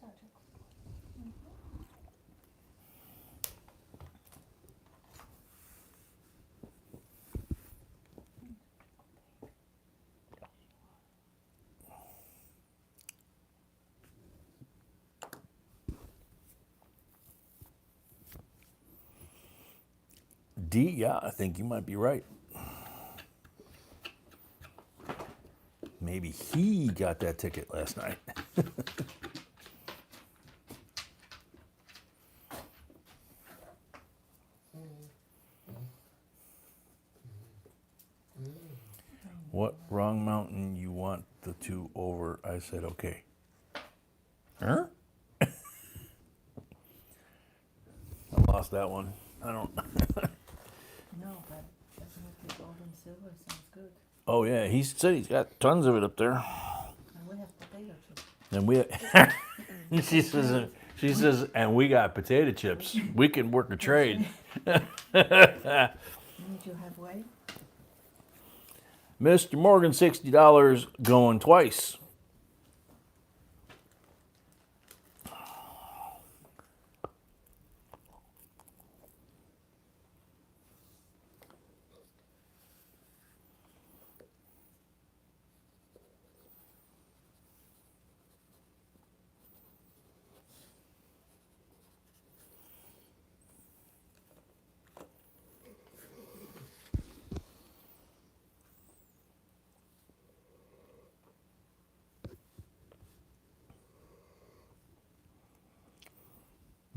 Such a good boy. D, yeah, I think you might be right. Maybe he got that ticket last night. What wrong mountain you want the two over? I said, okay. Huh? I lost that one. I don't. No, but definitely gold and silver sounds good. Oh, yeah, he said he's got tons of it up there. And we have potato chips. And we, she says, and we got potato chips. We can work a trade. Did you have way? Mr. Morgan, $60 going twice.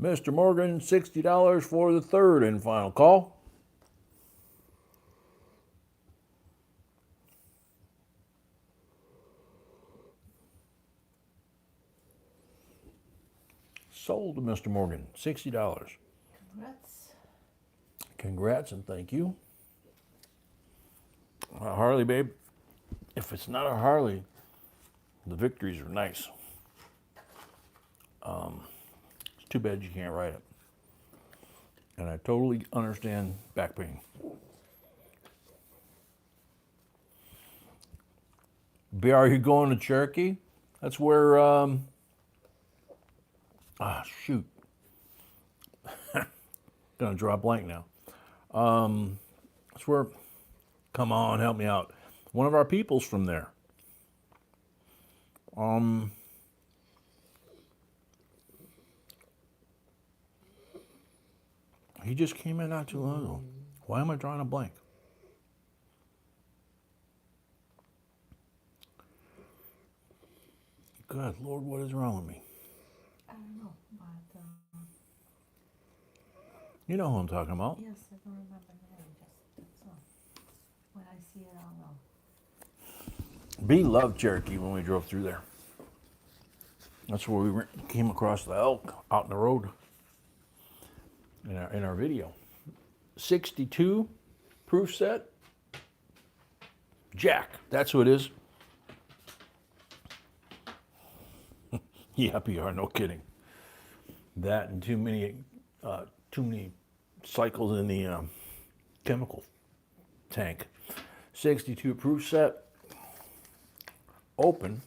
Mr. Morgan, $60 for the third and final call. Sold to Mr. Morgan, $60. Congrats. Congrats and thank you. Harley, babe, if it's not a Harley, the victories are nice. It's too bad you can't ride it. And I totally understand back pain. Are you going to Cherokee? That's where, shoot. Gonna draw a blank now. That's where, come on, help me out. One of our people's from there. He just came in not too long ago. Why am I drawing a blank? Good Lord, what is wrong with me? I don't know, but You know who I'm talking about. yes, I don't remember the name. Just that's all. When I see it, I'll know. B loved Cherokee when we drove through there. That's where we came across the elk out in the road in our video. 62 proof set. Jack, that's who it is. Yeah, PR, no kidding. That and too many cycles in the chemical tank. 62 proof set. Open.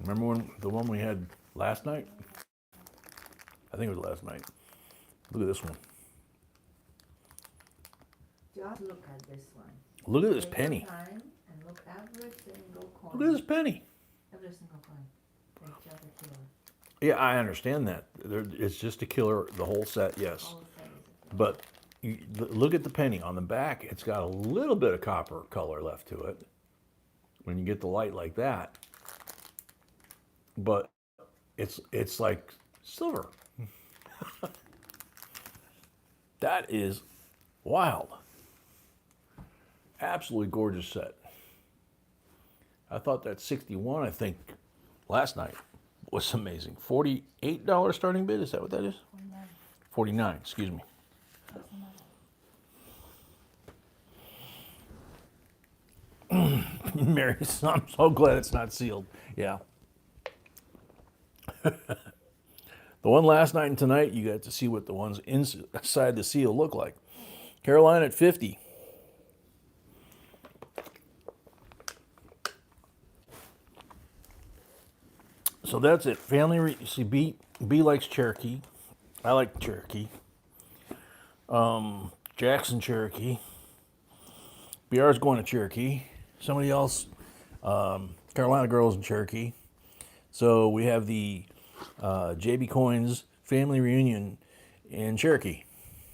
Remember when the one we had last night? I think it was last night. Look at this one. Just look at this one. Look at this Take penny. your time and look every single coin. Look at this penny. Every single coin. It's just a killer. Yeah, I understand that. It's just a killer, the whole set, yes. All set is a killer. But look at the penny. On the back, it's got a little bit of copper color left to it when you get the light like that. But it's like silver. That is wild. Absolutely gorgeous set. I thought that 61, I think, last night was amazing. $48 starting bid, is that what that is? 49. 49, excuse me. Doesn't matter. Mary, I'm so glad it's not sealed. Yeah. The one last night and tonight, you got to see what the ones inside the seal look like. Carolina at 50. So that's it. See, B likes Cherokee. I like Cherokee. Jackson Cherokee. BR's going to Cherokee. Somebody else, Carolina girls in Cherokee. So we have the JB Coins family reunion in Cherokee,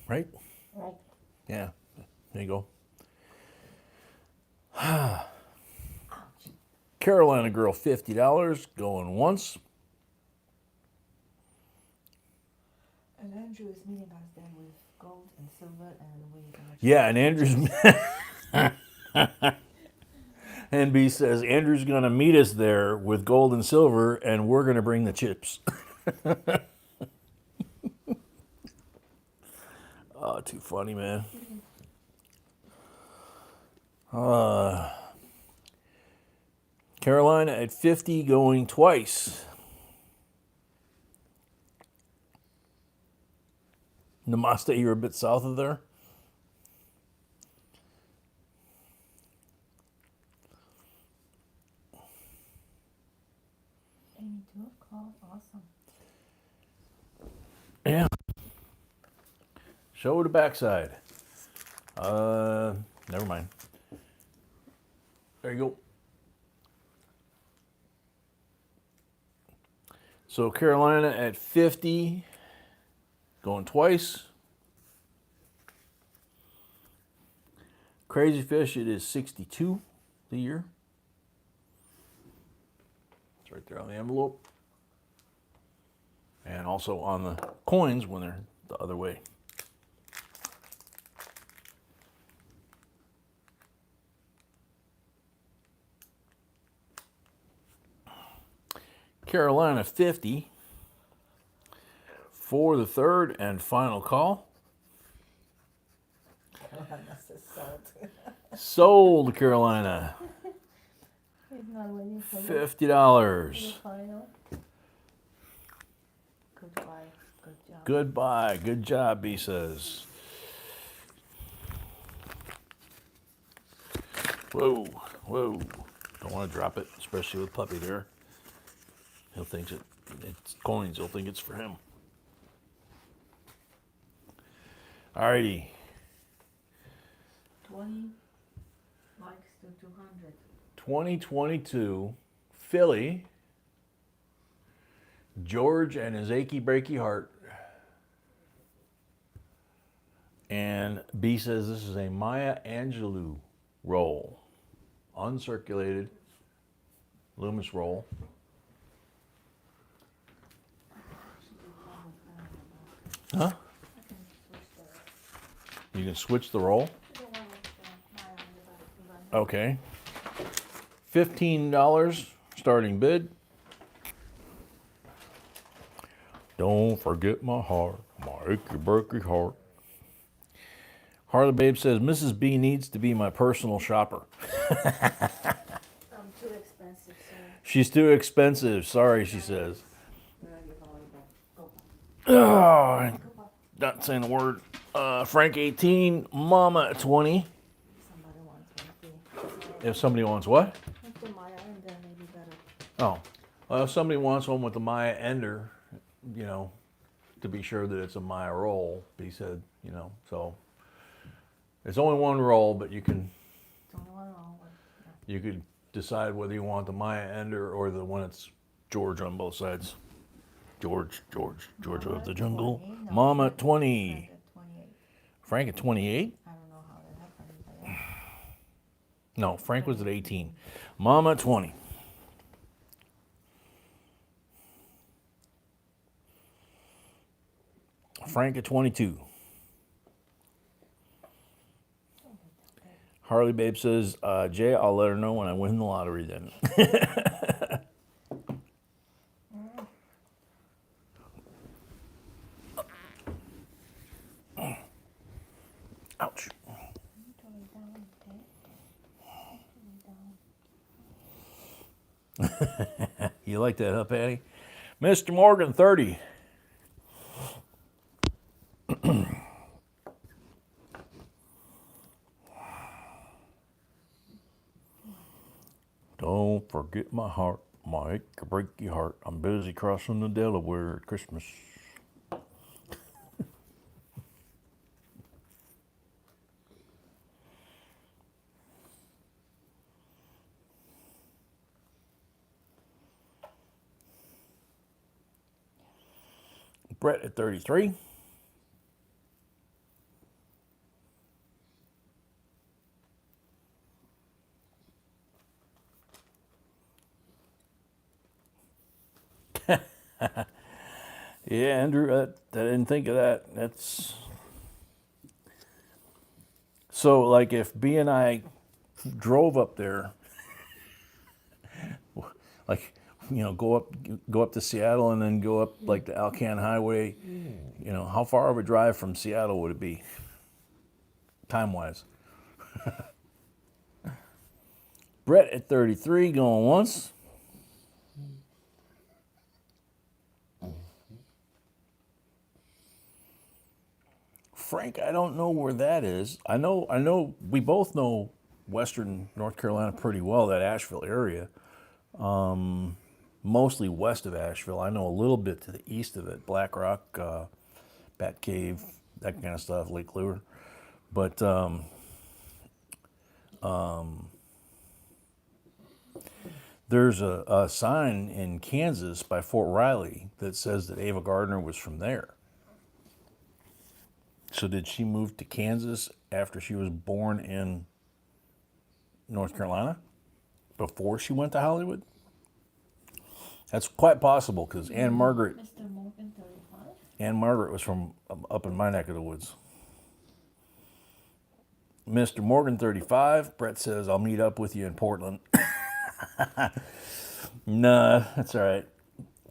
right? Right. Yeah, there you go. Carolina girl, $50, going once. And Andrew is meeting us then with gold and silver, and we're gonna. Yeah, and Andrew's and B says Andrew's gonna meet us there with gold and silver, and we're gonna bring the chips. Oh, too funny, man. Carolina at 50, going twice. Namaste, you're a bit south of there. Amy, 2 o'clock, awesome. Yeah. Show the backside. Never mind. There you go. So Carolina at 50, going twice. Crazy Fish, it is 62 the year. It's right there on the envelope. And also on the coins when they're the other way. Carolina 50 for the third and final call. That's a salt. Sold Carolina. He's not waiting for the $50. final. Goodbye. Good job. Goodbye. Good job, B says. Whoa, whoa. Don't want to drop it, especially with Puppy there. He'll think it's coins. He'll think it's for him. Alrighty. 20 likes to 200. 2022 Philly. George and his achy breaky heart. And B says this is a Maya Angelou roll. Uncirculated. Loomis roll. Huh? You can switch the roll? Okay. $15 starting bid. Don't forget my heart, my achy breaky heart. Harley Babe says Mrs. B needs to be my personal shopper. I'm too expensive, sir. She's too expensive. Sorry, she says. Where are you going? Oh, not saying a word. Frank 18, Mama 20. Somebody wants 20. If somebody wants what? With the Maya and then maybe better. Oh, well, if somebody wants one with the Maya Ender, you know, to be sure that it's a Maya roll, he said, you know, so it's only one roll, but you can It's only one roll. Yeah. you could decide whether you want the Maya Ender or the one that's George on both sides. George of the jungle. 20, no, Mama Frank 20. at 28. Frank at 28? I don't know how that happened, but yeah. No, Frank was at 18. Mama at 20. Frank at 22. Harley Babe says, Jay, I'll let her know when I win the lottery then. Ouch. You like that, huh, Patty? Mr. Morgan, 30. forget my heart, my ache or break your heart. I'm busy crossing the Delaware at Christmas. Brett at 33. Yeah, Andrew, I didn't think of that. That's so like if B and I drove up there, like go up to Seattle and then go up like the Alcan Highway. How far of a drive from Seattle would it be, time wise? Brett at 33 going once. Frank, I don't know where that is. I know we both know Western North Carolina pretty well, that Asheville area. Mostly west of Asheville. I know a little bit to the east of it, Black Rock, Bat Cave, that kind of stuff, Lake Lure. But there's a sign in Kansas by Fort Riley that says that Ava Gardner was from there. So did she move to Kansas after she was born in North Carolina? Before she went to Hollywood? That's quite possible because Anne Margaret Mr. Morgan 35. Anne Margaret was from up in my neck of the woods. Mr. Morgan 35, Brett says, I'll meet up with you in Portland. Nah, that's all right.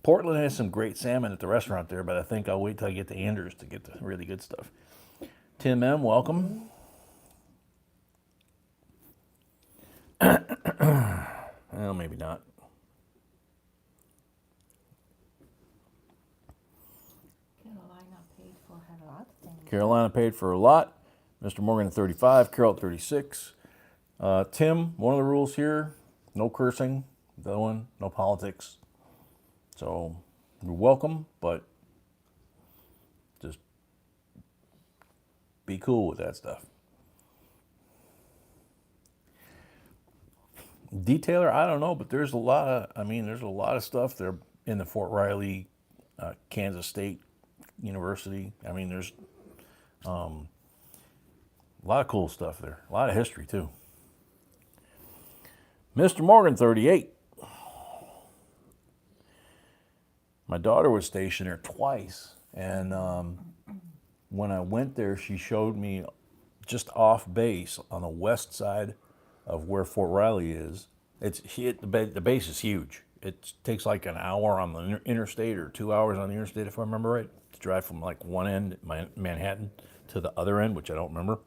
Portland has some great salmon at the restaurant there, but I think I'll wait till I get to Anders to get the really good stuff. Tim M, welcome. Well, maybe not. Carolina paid for her lot. Carolina paid for a lot. Mr. Morgan at 35, Carol at 36. Tim, one of the rules here, no cursing. The other one, no politics. So you're welcome, but just be cool with that stuff. Detailer, I don't know, but there's a lot of stuff there in the Fort Riley, Kansas State University. I mean, there's a lot of cool stuff there. A lot of history, too. Mr. Morgan, 38. My daughter was stationed there twice, and when I went there, she showed me just off base on the west side of where Fort Riley is. The base is huge. It takes like an hour on the interstate or 2 hours on the interstate, if I remember right, to drive from like one end, Manhattan, to the other end, which I don't remember.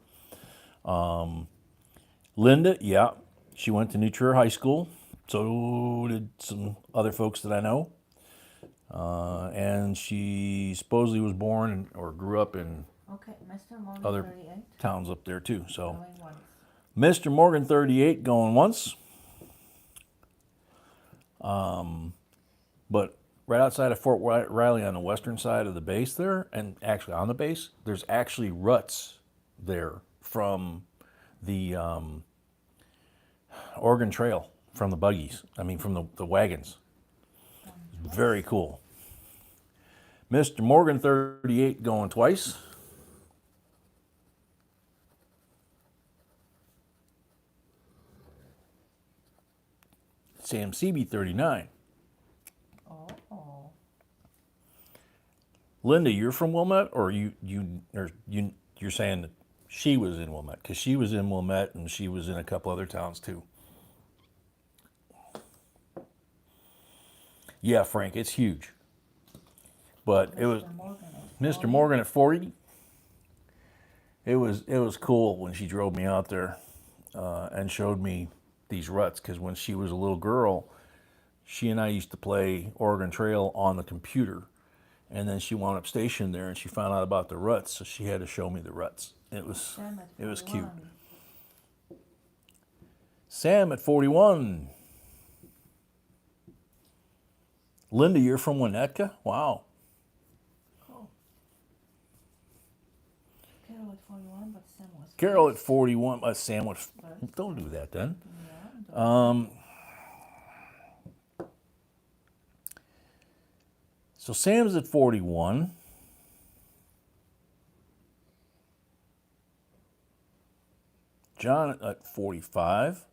Linda, yeah, she went to New Trier High School. So did some other folks that I know. And she supposedly was born or grew up in Okay, Mr. Morgan other 38. towns up there too. So Going once. Mr. Morgan 38 going once. But right outside of Fort Riley on the western side of the base there, and actually on the base, there's actually ruts there from the Oregon Trail, from the buggies. I mean, from the wagons. Very cool. Mr. Morgan 38 going twice. Sam CB 39. Oh. Linda, you're from Wilmette, or you're saying that she was in Wilmette? Because she was in Wilmette and she was in a couple other towns too. Yeah, Frank, it's huge. But it was Mr. Morgan at 40. It was cool when she drove me out there and showed me these ruts, because when she was a little girl, she and I used to play Oregon Trail on the computer, and then she wound up stationed there and she found out about the ruts, so she had to show me the ruts. It was cute. Sam at 41. Linda, you're from Winnetka? Wow. Cool. Carol at 41, but Sam was Carol at first. 41. Sam was. First. Don't do that then. Yeah. So Sam's at 41. John at 45.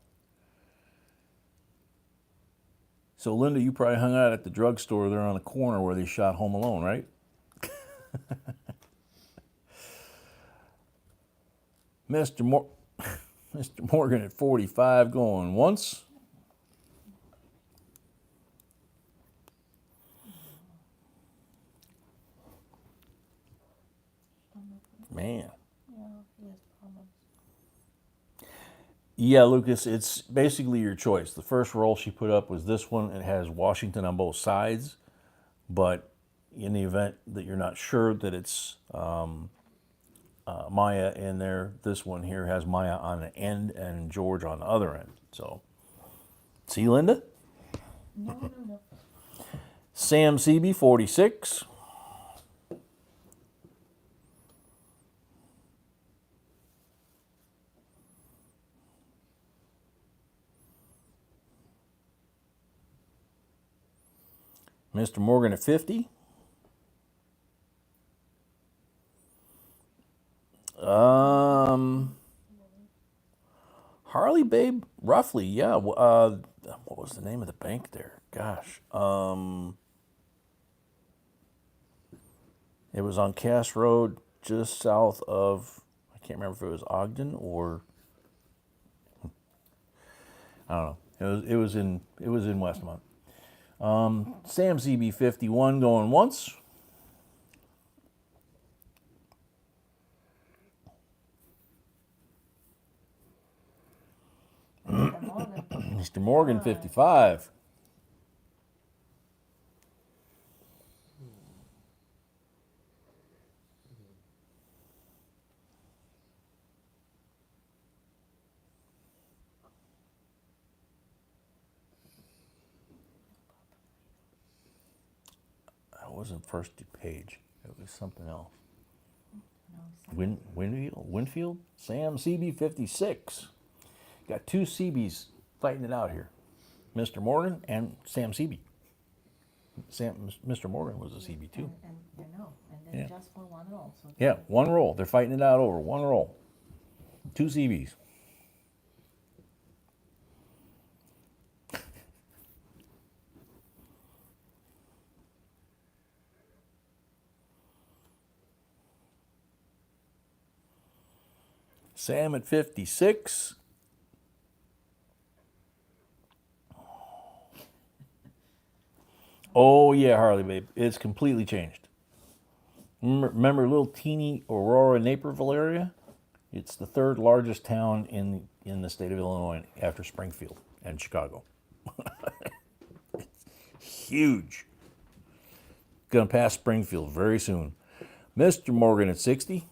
So Linda, you probably hung out at the drugstore there on the corner where they shot Home Alone, right? Mr. Morgan at 45 going once. Man. Yeah, he has problems. Yeah, Lucas, it's basically your choice. The first roll she put up was this one. It has Washington on both sides, but in the event that you're not sure that it's Maya in there, this one here has Maya on the end and George on the other end. So, see, Linda? No. Sam CB, 46. Mr. Morgan at 50. Harley Babe, roughly, yeah. What was the name of the bank there? Gosh. It was on Cass Road, just south of, I can't remember if it was Ogden or, I don't know. It was in Westmont. Sam CB 51 going once. Mr. Morgan 55. That wasn't First Page. It was something else. No, Winfield? Sam CB 56. Got two CBs fighting it out here. Mr. Morgan and Sam CB. Mr. Morgan was a CB too. And I know. And then Yeah. just for one roll. So Yeah, one roll. They're fighting it out over one roll. Two CBs. Sam at 56. Oh, yeah, Harley Babe. It's completely changed. Remember little teeny Aurora, Naperville area? It's the third largest town in the state of Illinois after Springfield and Chicago. It's huge. Going to pass Springfield very soon. Mr. Morgan at 60.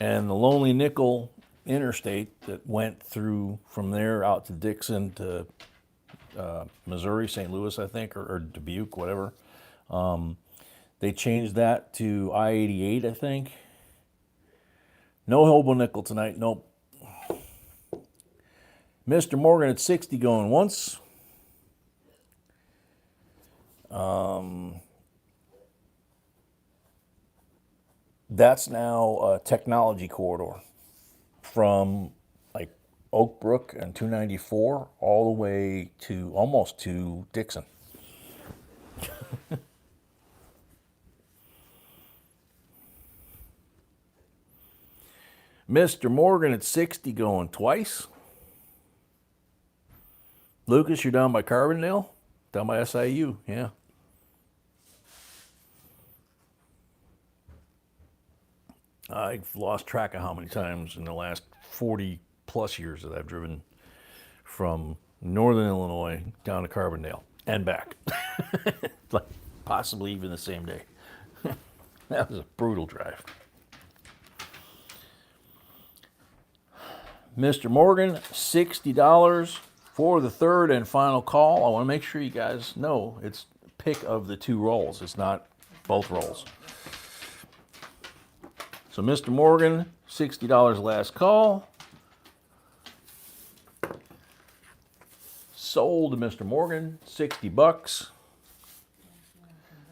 And the Lonely Nickel interstate that went through from there out to Dixon to Missouri, St. Louis, I think, or Dubuque, whatever. They changed that to I-88, I think. No Hobo Nickel tonight, nope. Mr. Morgan at 60 going once. That's now a technology corridor from like Oak Brook and 294 all the way to almost to Dixon. Mr. Morgan at 60 going twice. Lucas, you're down by Carbondale? Down by SIU, yeah. I've lost track of how many times in the last 40 plus years that I've driven from northern Illinois down to Carbondale and back. Like possibly even the same day. That was a brutal drive. Mr. Morgan, $60 for the third and final call. I want to make sure you guys know it's pick of the two rolls. It's not both rolls. So Mr. Morgan, $60 last call. Sold to Mr. Morgan, $60.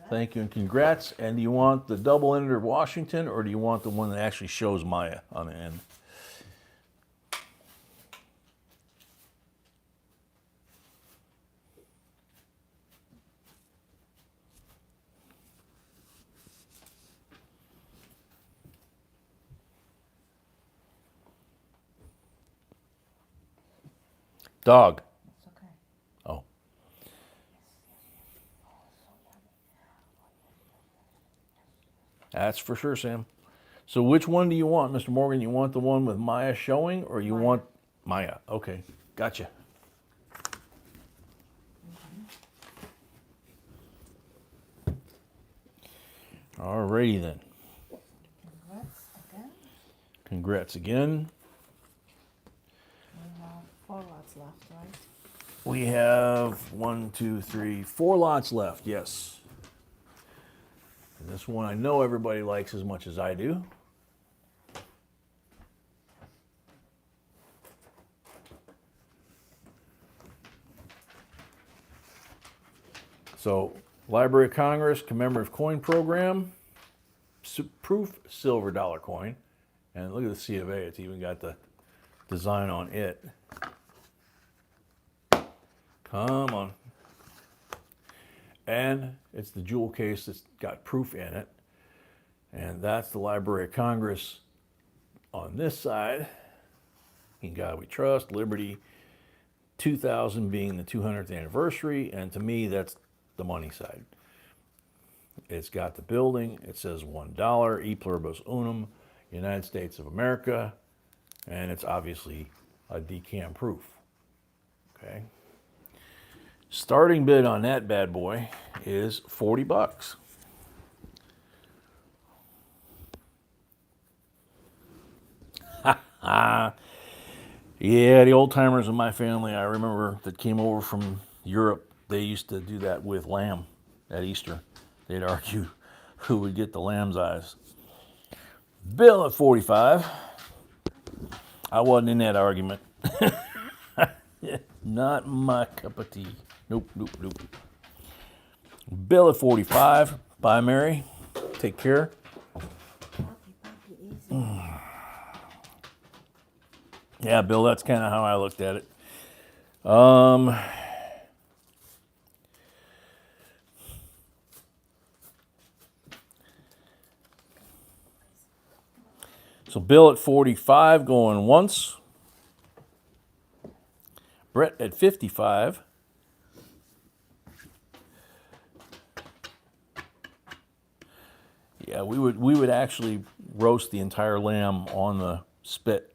Thank you and congrats. And do you want the double ender of Washington, or do you want the one that actually shows Maya on the end? Dog. It's okay. Oh. That's for sure, Sam. So which one do you want, Mr. Morgan? You want the one with Maya showing, or you want Maya? Okay, gotcha. Alrighty then. Congrats again. Congrats again. We have 4 lots left, right? We have 4 lots left, yes. And this one I know everybody likes as much as I do. So, Library of Congress commemorative coin program, proof silver dollar coin, and look at the C of A, it's even got the design on it. Come on. And it's the jewel case that's got proof in it. And that's the Library of Congress on this side. In God We Trust, Liberty, 2000 being the 200th anniversary. And to me, that's the money side. It's got the building. It says $1, E pluribus unum, United States of America. And it's obviously a decam proof. Okay. Starting bid on that bad boy is $40. Yeah, the old timers in my family, I remember, that came over from Europe, they used to do that with lamb at Easter. They'd argue who would get the lamb's eyes. Bill at $45. I wasn't in that argument. Not my cup of tea. Nope. Bill at $45. Bye, Mary. Take care. Poppy, easy. Yeah, Bill, that's kind of how I looked at it. So Bill at 45 going once. Brett at 55. Yeah, we would actually roast the entire lamb on the spit,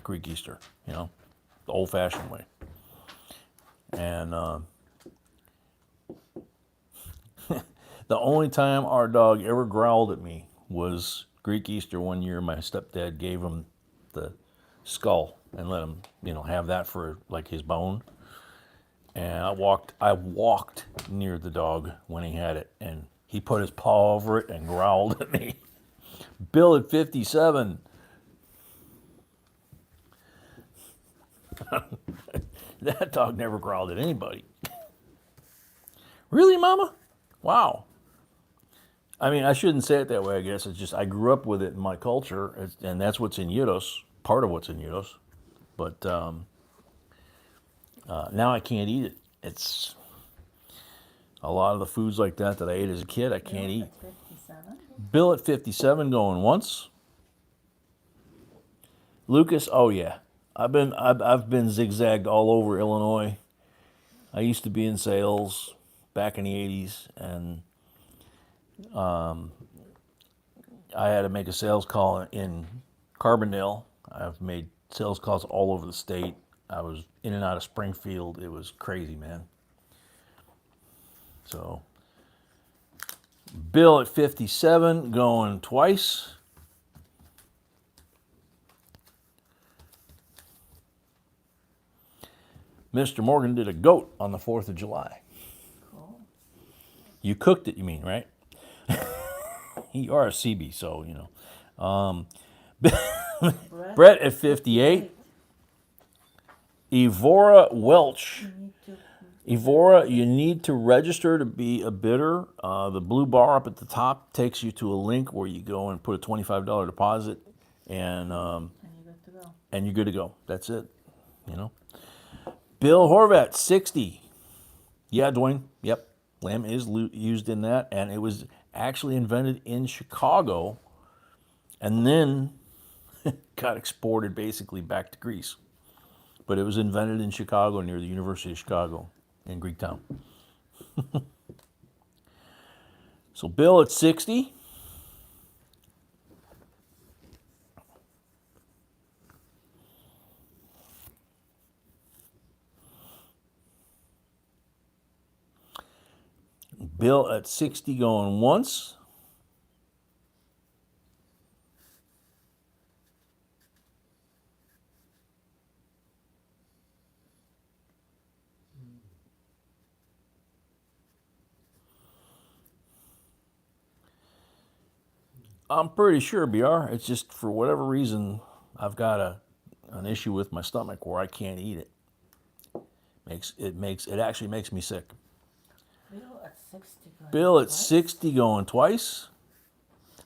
Greek Easter, the old-fashioned way. And the only time our dog ever growled at me was Greek Easter one year. My stepdad gave him the skull and let him, have that for like his bone. And I walked near the dog when he had it, and he put his paw over it and growled at me. Bill at 57. That dog never growled at anybody. Really, Mama? Wow. I mean, I shouldn't say it that way, I guess. It's just I grew up with it in my culture, and that's what's in Udos, part of what's in Udos. But now I can't eat it. It's a lot of the foods like that I ate as a kid, I can't eat. 57. Bill at 57 going once. Lucas, oh yeah. I've been zigzagged all over Illinois. I used to be in sales back in the 80s, and I had to make a sales call in Carbondale. I've made sales calls all over the state. I was in and out of Springfield. It was crazy, man. So, Bill at 57 going twice. Mr. Morgan did a goat on the 4th of July. Cool. You cooked it, you mean, right? You are a CB, so, you know. Brett at 58. Evora Welch. Evora, you need to register to be a bidder. The blue bar up at the top takes you to a link where you go and put a $25 deposit, and you're good to go. And you're good to go. That's it. You know. Bill Horvat, 60. Yeah, Dwayne. Yep. Lamb is used in that, and it was actually invented in Chicago, and then got exported basically back to Greece. But it was invented in Chicago near the University of Chicago in Greektown. So Bill at 60. Bill at 60 going once. I'm pretty sure, BR. It's just for whatever reason, I've got an issue with my stomach where I can't eat it. It actually makes me sick. Bill at 60 going Bill at twice? 60 going twice.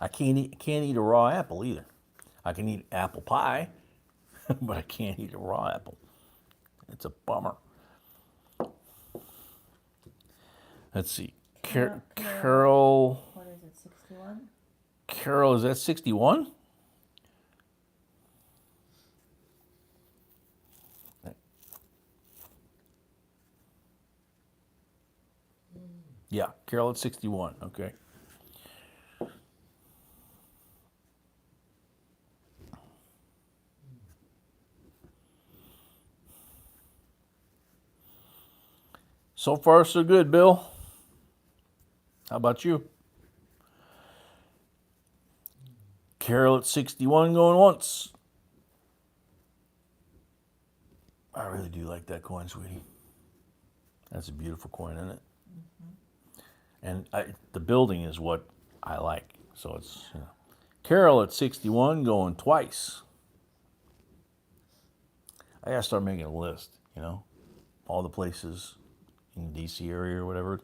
I can't eat a raw apple either. I can eat apple pie, but I can't eat a raw apple. It's a bummer. Let's see. Carol. What is it, 61? Carol, is that 61? Yeah, Carol at 61. Okay. So far, so good, Bill. How about you? Carol at 61 going once. I really do like that coin, sweetie. That's a beautiful coin, isn't it? And the building is what I like. So it's, you know. Carol at 61 going twice. I gotta start making a list, you know, all the places in the DC area or whatever,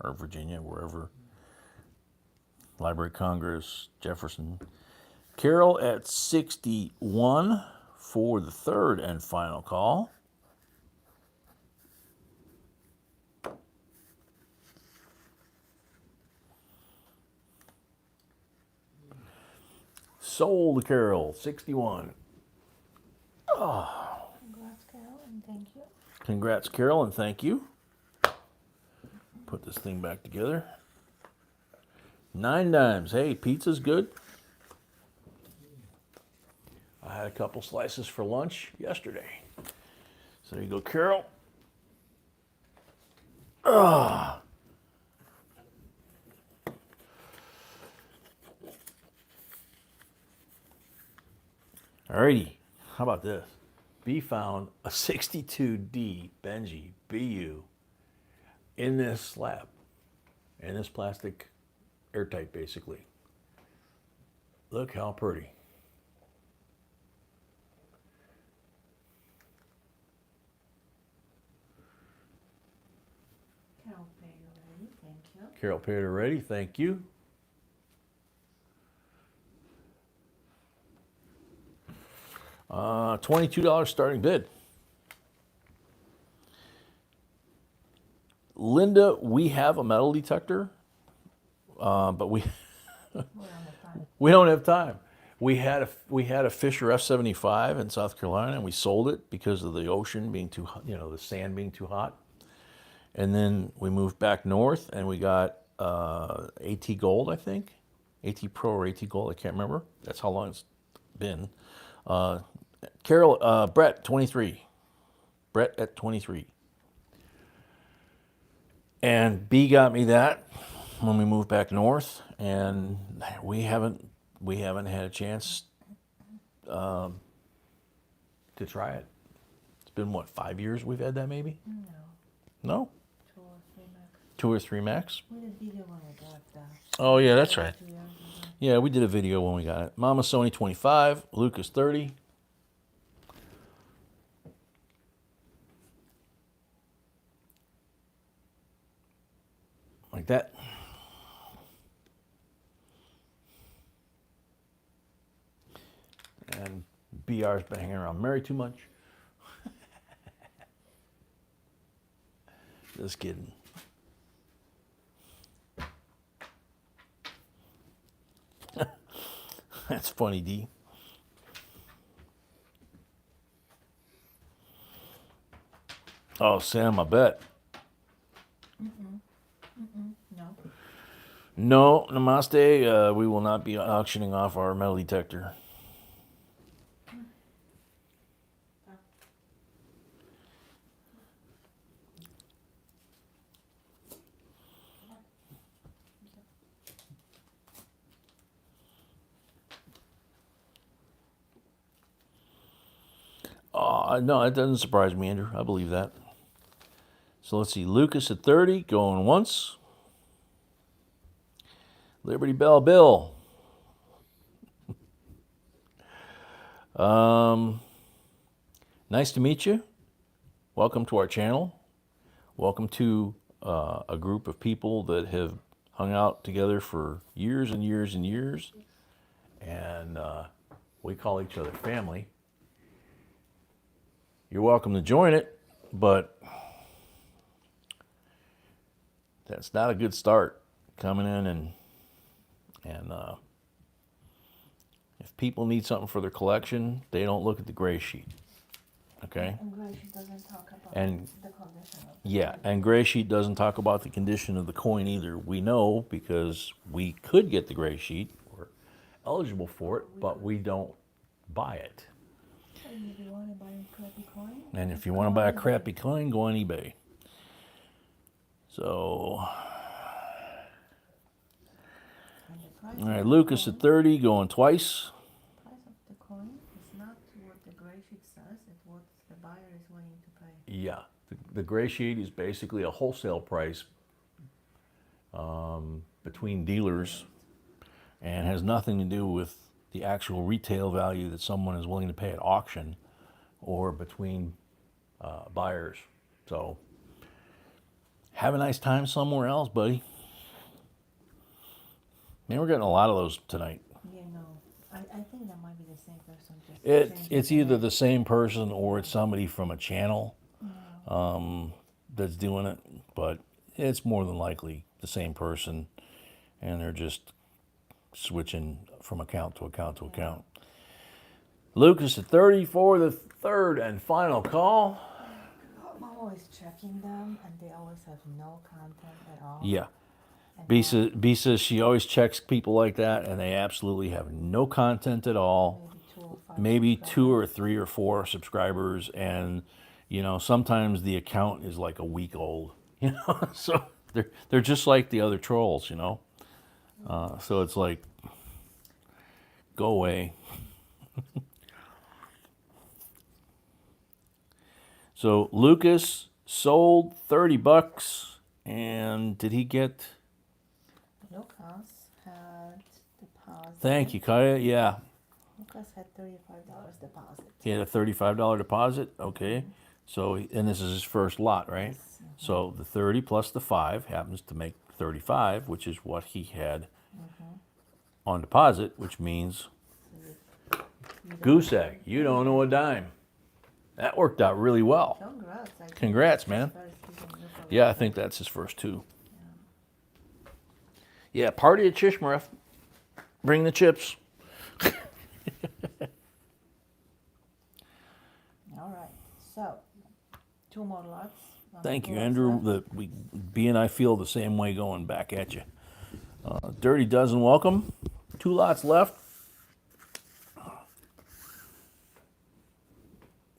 or Virginia, wherever. Library of Congress, Jefferson. Carol at 61 for the third and final call. Sold Carol, 61. Oh. Congrats, Carol, and thank you. Congrats, Carol, and thank you. Put this thing back together. 9 dimes. Hey, pizza's good. I had a couple slices for lunch yesterday. So there you go, Carol. Alrighty, how about this? B found a 62D Benji BU in this slab, in this plastic, airtight basically. Look how pretty. Carol paid already, thank you. Carol paid already, thank you. $22 starting bid. Linda, we have a metal detector, but we we don't have time. We had a Fisher F75 in South Carolina, and we sold it because of the ocean being too, the sand being too hot. And then we moved back north, and we got AT Gold, I think, AT Pro or AT Gold, I can't remember. That's how long it's been. Carol, Brett, 23. Brett at 23. And B got me that when we moved back north, and we haven't had a chance to try it. It's been, what, 5 years we've had that maybe? No, No? 2 or 3 max. 2 or 3 max? We did video when we got that. Oh, yeah, that's right. 2 years ago. Yeah, we did a video when we got it. Mama Sony 25, Lucas 30. Like that. And BR's been hanging around Mary too much. Just kidding. That's funny, D. Oh, Sam, I bet. No. No, namaste. We will not be auctioning off our metal detector. No, it doesn't surprise me, Andrew. I believe that. So let's see. Lucas at 30, going once. Liberty Bell Bill. Nice to meet you. Welcome to our channel. Welcome to a group of people that have hung out together for years and years and years. And we call each other family. You're welcome to join it, but that's not a good start coming in and if people need something for their collection, they don't look at the gray sheet. Okay? And gray sheet doesn't talk about And the condition of the yeah, and gray sheet doesn't talk about the condition of the coin either. We know because we could get the gray sheet. We're eligible for it, but we don't buy it. And if you want to buy a crappy coin, And if you want to buy a crappy coin, go on eBay. So, and the price all right, of Lucas the at coin, 30, going twice. price of the coin is not what the gray sheet says, it's what the buyer is willing to pay. Yeah, the gray sheet is basically a wholesale price between dealers and has nothing to do with the actual retail value that someone is willing to pay at auction or between buyers. So, have a nice time somewhere else, buddy. Man, we're getting a lot of those tonight. Yeah, no, I think that might be the same person. Just changed It's the either name. the same person or it's somebody from a channel No. that's doing it, but it's more than likely the same person, and they're just switching from account to account to account. Lucas at 30 for the third and final call. I'm always checking them, and they always have no content at all. Yeah. And B says she always checks people like that, and they absolutely have no content at all. maybe 2 or 5 Maybe 2 or subscribers. 3 or 4 subscribers, and sometimes the account is like a week old. So they're just like the other trolls. So it's like, go away. So Lucas sold $30, and did he get? Lucas had deposit. Thank you, Kaya. Yeah, Lucas had $35 deposit. he had a $35 deposit. Okay, so and this is his first lot, right? Yes. So the 30 plus the 5 happens to make 35, which is what he had on deposit, which means goose egg. You don't know a dime. That worked out really well. Congrats. I think Congrats, that's man. his first season Lucas. Yeah, I think that's his first too. Yeah, party at Chishmaref. Bring the chips. All right. So, 2 more lots. Thank you, 2 lots Andrew. left. B and I feel the same way going back at you. Dirty Dozen, welcome. 2 lots left.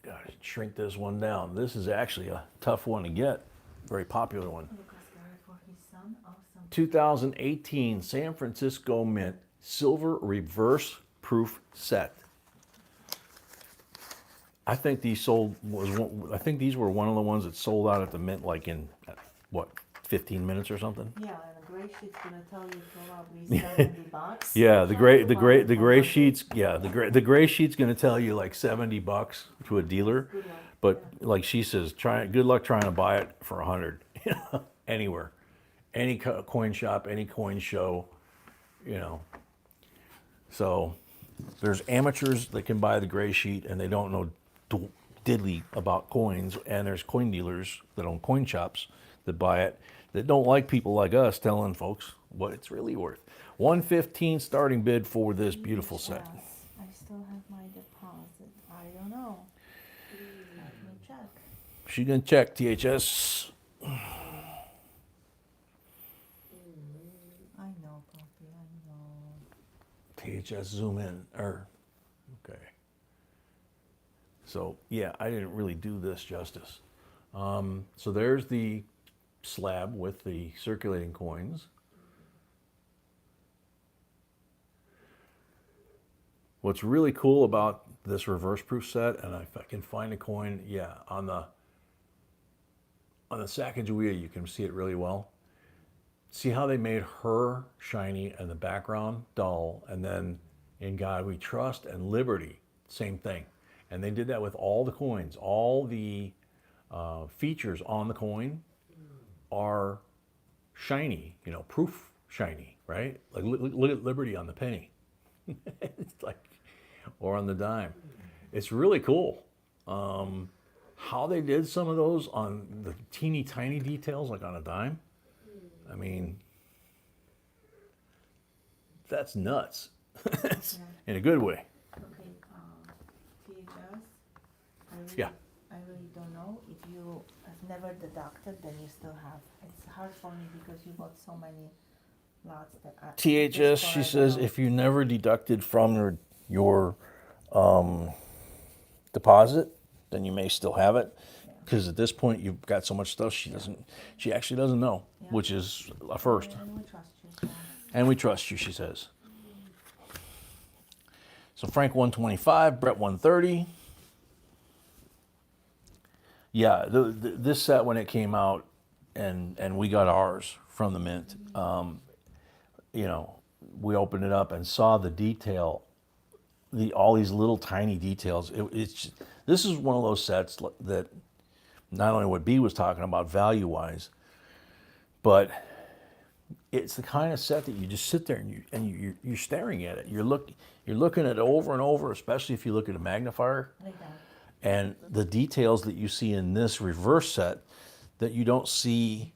Gotta shrink this one down. This is actually a tough one to get. Very popular one. Lucas got it for his son. Awesome. 2018 San Francisco Mint Silver Reverse Proof Set. I think these I think these were one of the ones that sold out at the mint like in, what, 15 minutes or something? Yeah, and the gray sheet's gonna tell you probably $70. Yeah, Which I would buy the for gray 100. sheets, yeah, the gray sheet's gonna tell you like $70 to a dealer. Good luck. But Yeah. like she says, good luck trying to buy it for 100, anywhere, any coin shop, any coin show, you know. So there's amateurs that can buy the gray sheet and they don't know diddly about coins, and there's coin dealers that own coin shops that buy it that don't like people like us telling folks what it's really worth. 115 starting bid for this beautiful set. Yes, I still have my deposit. I don't know. Let me check. She's gonna check THS. I know, Poppy, I know. THS zoom in. Okay. So yeah, I didn't really do this justice. So there's the slab with the circulating coins. What's really cool about this reverse proof set, and if I can find a coin, yeah, on the Sacagawea, you can see it really well. See how they made her shiny and the background dull, and then In God We Trust and Liberty, same thing. And they did that with all the coins. All the features on the coin are shiny, you know, proof shiny, right? Like look at Liberty on the penny. It's like, or on the dime. It's really cool. How they did some of those on the teeny tiny details, like on a dime. I mean, that's nuts. In a good way. Okay, THS, Yeah. I really don't know. If you have never deducted, then you still have. It's hard for me because you bought so many lots that I. THS, she says, if you never deducted from your deposit, then you may still have it. Because at this point, you've got so much stuff, she actually doesn't know, Yeah. which is a first. And we trust you. So. And we trust you, she says. So Frank 125, Brett 130. Yeah, this set when it came out, and we got ours from the mint, you know, we opened it up and saw the detail, all these little tiny details. This is one of those sets that not only what B was talking about value-wise, but it's the kind of set that you just sit there and you're staring at it. You're looking at it over and over, especially if you look at a magnifier. Like that. And the details that you see in this reverse set that you don't see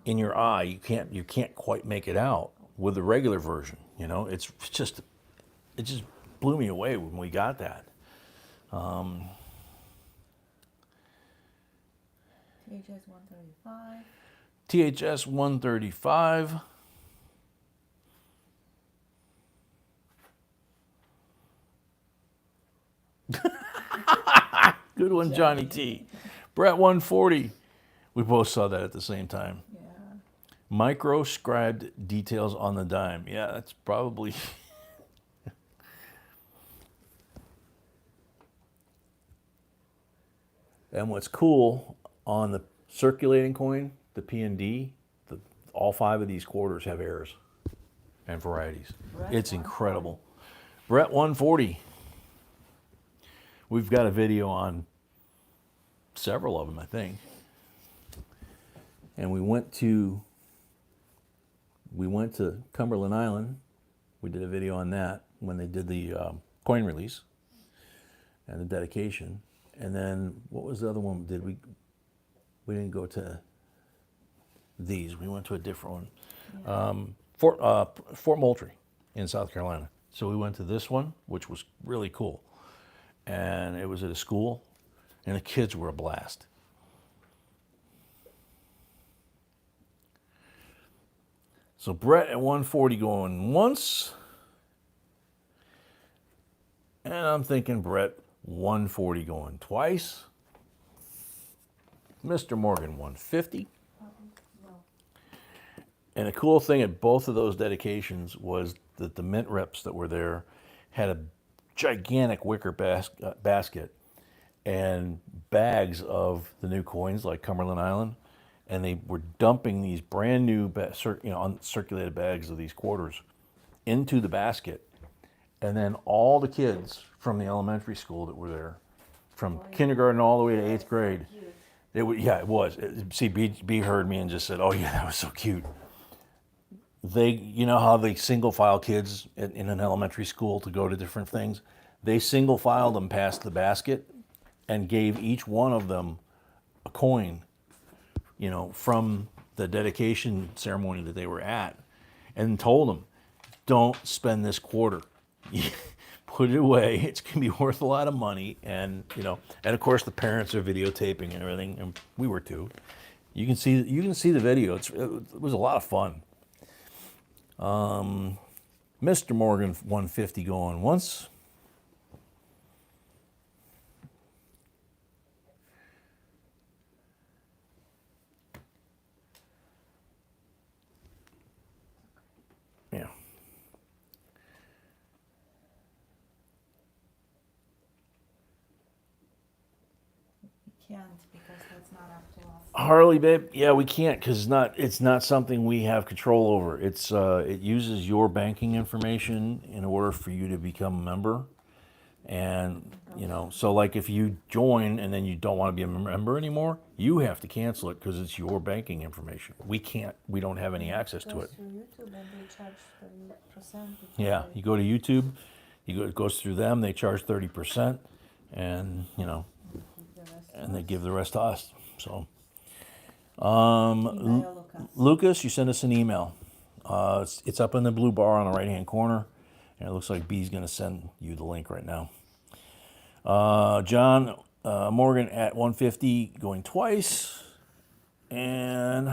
in your eye, you can't quite make it out with the regular version. You know, it just blew me away when we got that. THS 135. THS 135. Good one, Johnny T. Brett 140. We both saw that at the same time. Yeah. Microscribed details on the dime. Yeah, that's probably. And what's cool on the circulating coin, the P&D, all 5 of these quarters have errors and varieties. Brett It's 140. incredible. Brett 140. We've got a video on several of them, I think. And we went to Cumberland Island. We did a video on that when they did the coin release and the dedication. And then what was the other one? We didn't go to these. We went to a different one. Fort Moultrie in South Carolina. So we went to this one, which was really cool. And it was at a school, and the kids were a blast. So Brett at 140 going once. And I'm thinking Brett 140 going twice. Mr. Morgan 150. No. And the cool thing at both of those dedications was that the mint reps that were there had a gigantic wicker basket, and bags of the new coins, like Cumberland Island, and they were dumping these brand new, uncirculated bags of these quarters into the basket, and then all the kids from the elementary school that were there, from kindergarten all the way to 8th grade, it was. See, B heard me and just said, "Oh yeah, that was so cute." You know how they single file kids in an elementary school to go to different things? They single filed them past the basket and gave each one of them a coin, from the dedication ceremony that they were at, and told them, don't spend this quarter. Put it away. It's going to be worth a lot of money. And, and of course the parents are videotaping and everything, and we were too. You can see the video. It was a lot of fun. Mr. Morgan 150 going once. Yeah. We can't because that's not up to us. Harley, babe, yeah, we can't because it's not something we have control over. It uses your banking information in order for you to become a member, and so like if you join and then you don't want to be a member anymore, you have to cancel it because it's your banking information. We don't have any access to it. Through YouTube and they charge 30%. Yeah, you go to YouTube, it goes through them. They charge 30%, and and they give the rest to us. So. Lucas, you sent us an email. It's up in the blue bar on the right-hand corner, and it looks like B's going to send you the link right now. John Morgan at 150 going twice, and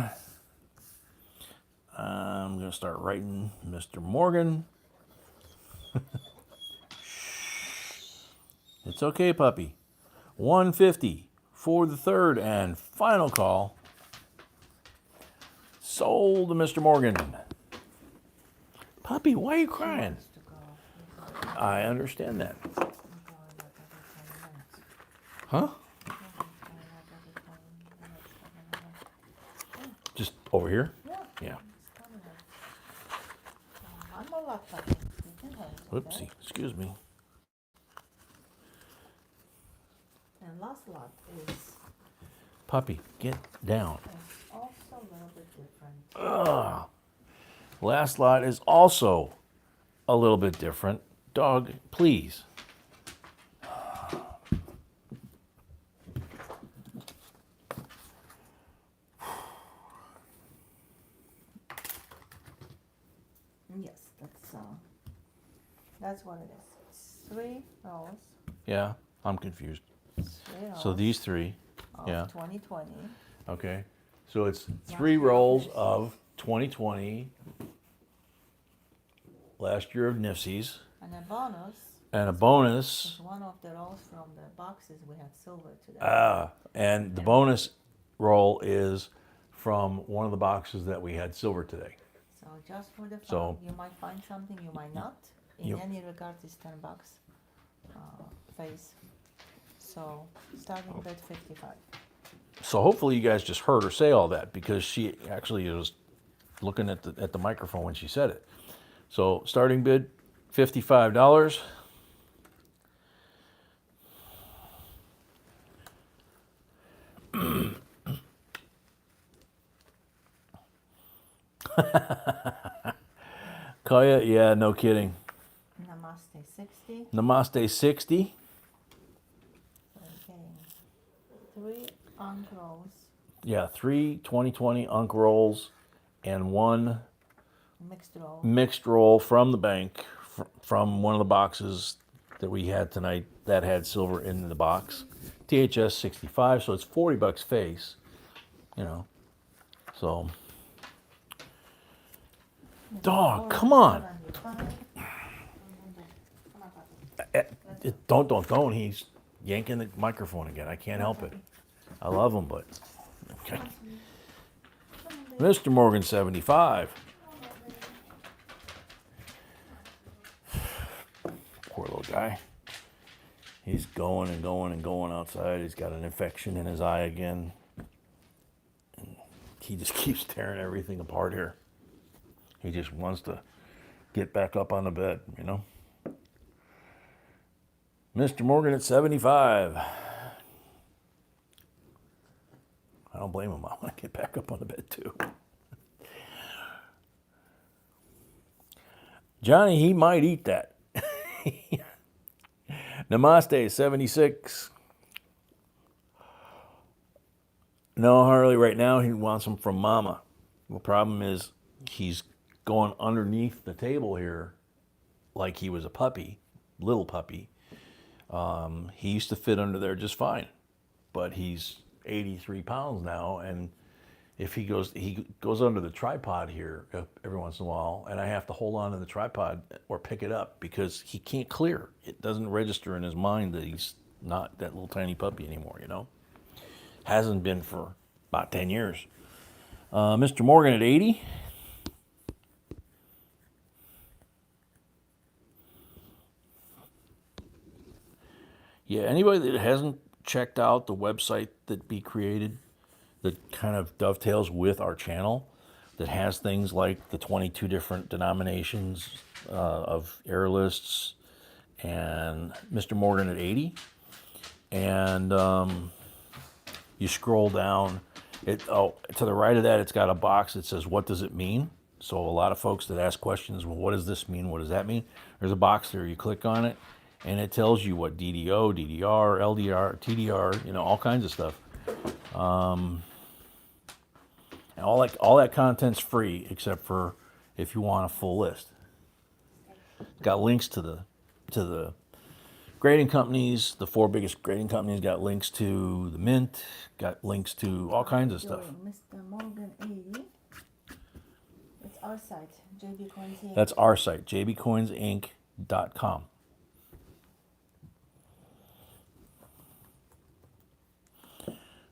I'm going to start writing Mr. Morgan. It's okay, puppy. 150 for the third and final call. Sold to Mr. Morgan. Puppy, why are you crying? I understand that. Huh? Just over here? Yeah. Whoopsie, excuse me. And last lot is Puppy, get down. also a little bit different. Last lot is also a little bit different. Dog, please. Yes, that's what it is. It's 3 rows. Yeah, I'm confused. 3 rows. So these three, yeah. 2020. Okay, so it's 3 rolls of 2020, last year of Nifsies, And a bonus. and a bonus. Is one of the rolls from the boxes we had silver today. And the bonus roll is from one of the boxes that we had silver today. So just for the fun, So- you might find something, you might not. In Yep. any regard, it's $10 phase. So starting bid 55. So hopefully you guys just heard her say all that, because she actually was looking at the microphone when she said it. So starting bid $55. Kaya, yeah, no kidding. Namaste 60. Namaste 60. So we're getting 3 unk rolls, Yeah, 3 2020 Unk rolls and 1 mixed roll. mixed roll from the bank, from one of the boxes that we had tonight that had silver in the box. THS 65, so it's $40 face, So, dog, come on. 75. Don't. He's yanking the microphone again. I can't help it. I love him, but okay. Mr. Morgan 75. Poor little guy. He's going and going and going outside. He's got an infection in his eye again. And he just keeps tearing everything apart here. He just wants to get back up on the bed, you know. Mr. Morgan at 75. I don't blame him. I want to get back up on the bed too. Johnny, he might eat that. Namaste, 76. No, Harley, right now he wants them from Mama. The problem is he's going underneath the table here like he was a puppy, little puppy. He used to fit under there just fine, but he's 83 pounds now, and if he goes under the tripod here every once in a while, and I have to hold on to the tripod or pick it up because he can't clear. It doesn't register in his mind that he's not that little tiny puppy anymore, you know? Hasn't been for about 10 years. Mr. Morgan at 80. Yeah, anybody that hasn't checked out the website that Be Created, that kind of dovetails with our channel, that has things like the 22 different denominations of air lists and Mr. Morgan at 80. And you scroll down, to the right of that, it's got a box that says, what does it mean? So a lot of folks that ask questions, well, what does this mean? What does that mean? There's a box there, you click on it, and it tells you what DDO, DDR, LDR, TDR, you know, all kinds of stuff. And all that content's free except for if you want a full list. It's got links to the grading companies, the 4 biggest grading companies, got links to the Mint, got links to all kinds of stuff. Mr. Morgan 80. It's our site, JB Coins Inc. That's our site, jbcoinsinc.com.